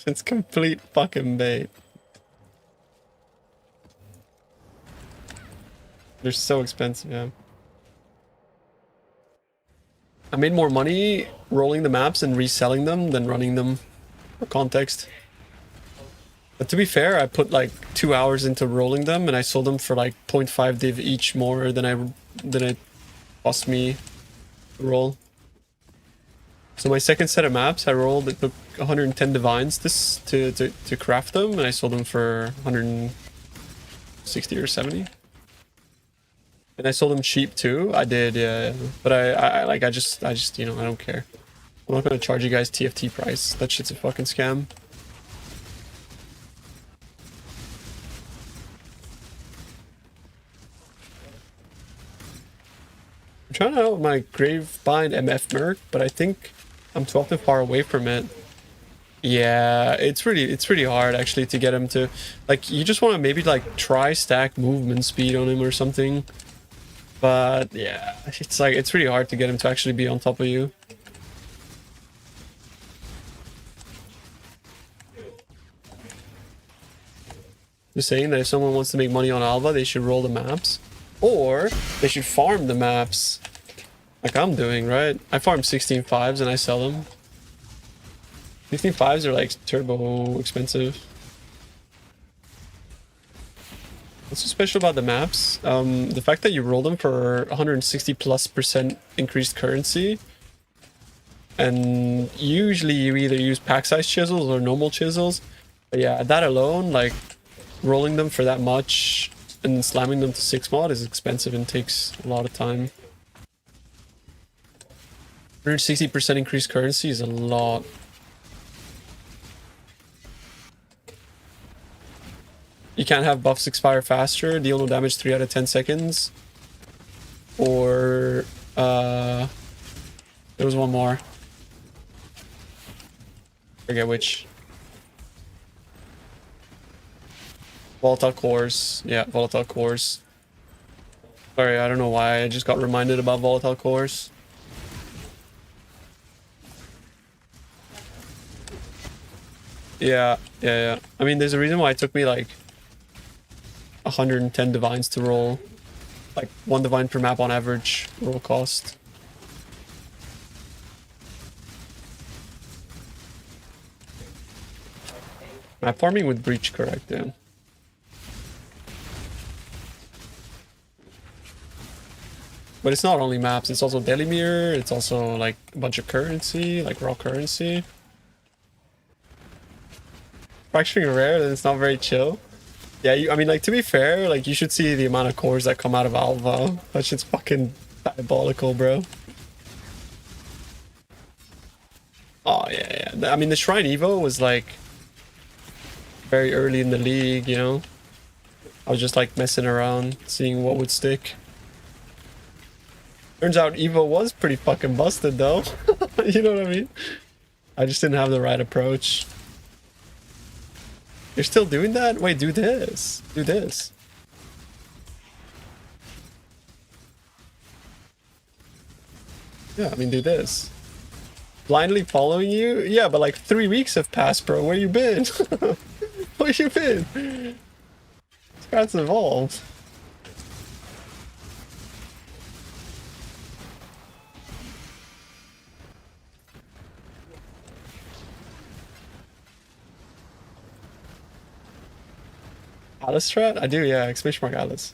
It's complete fucking bait. They're so expensive, yeah. I made more money rolling the maps and reselling them than running them, for context. But to be fair, I put like 2 hours into rolling them, and I sold them for like 0.5 div each more than it cost me to roll. So my second set of maps, I rolled, it took 110 divines to craft them, and I sold them for 160 or 70. And I sold them cheap too. I did, yeah. But I just, you know, I don't care. I'm not gonna charge you guys TFT price. That shit's a fucking scam. I'm trying out my Gravebind MF Merc, but I think I'm too often far away from it. Yeah, it's really hard actually to get him to, like, you just want to maybe like try stack movement speed on him or something. But yeah, it's like, it's really hard to get him to actually be on top of you. Just saying that if someone wants to make money on Alva, they should roll the maps. Or they should farm the maps. Like I'm doing, right? I farm 16 5s and I sell them. 16 5s are like turbo expensive. What's so special about the maps? The fact that you roll them for 160+% increased currency. And usually you either use pack size chisels or normal chisels. But yeah, that alone, like rolling them for that much and slamming them to 6 mod is expensive and takes a lot of time. 160% increased currency is a lot. You can't have buffs expire faster, deal no damage 3 out of 10 seconds. Or, there was one more. Forget which. Volatile cores. Yeah, volatile cores. Sorry, I don't know why I just got reminded about volatile cores. Yeah. I mean, there's a reason why it took me like 110 divines to roll. Like 1 divine per map on average roll cost. Map farming with breach, correct, yeah. But it's not only maps, it's also daily mirror, it's also like a bunch of currency, like raw currency. Fracturing rare, then it's not very chill. Yeah, I mean, like, to be fair, like, you should see the amount of cores that come out of Alva. That shit's fucking diabolical, bro. Oh, yeah, yeah. I mean, the Shrine Evo was, like, very early in the league, you know? I was just, like, messing around, seeing what would stick. Turns out Evo was pretty fucking busted, though. You know what I mean? I just didn't have the right approach. You're still doing that? Wait, do this. Do this. Yeah, I mean, do this. Blindly following you? Yeah, but like 3 weeks have passed, bro. Where you been? Where you been? Strat's evolved. Alice strat? I do, yeah. Exclamation mark Alice.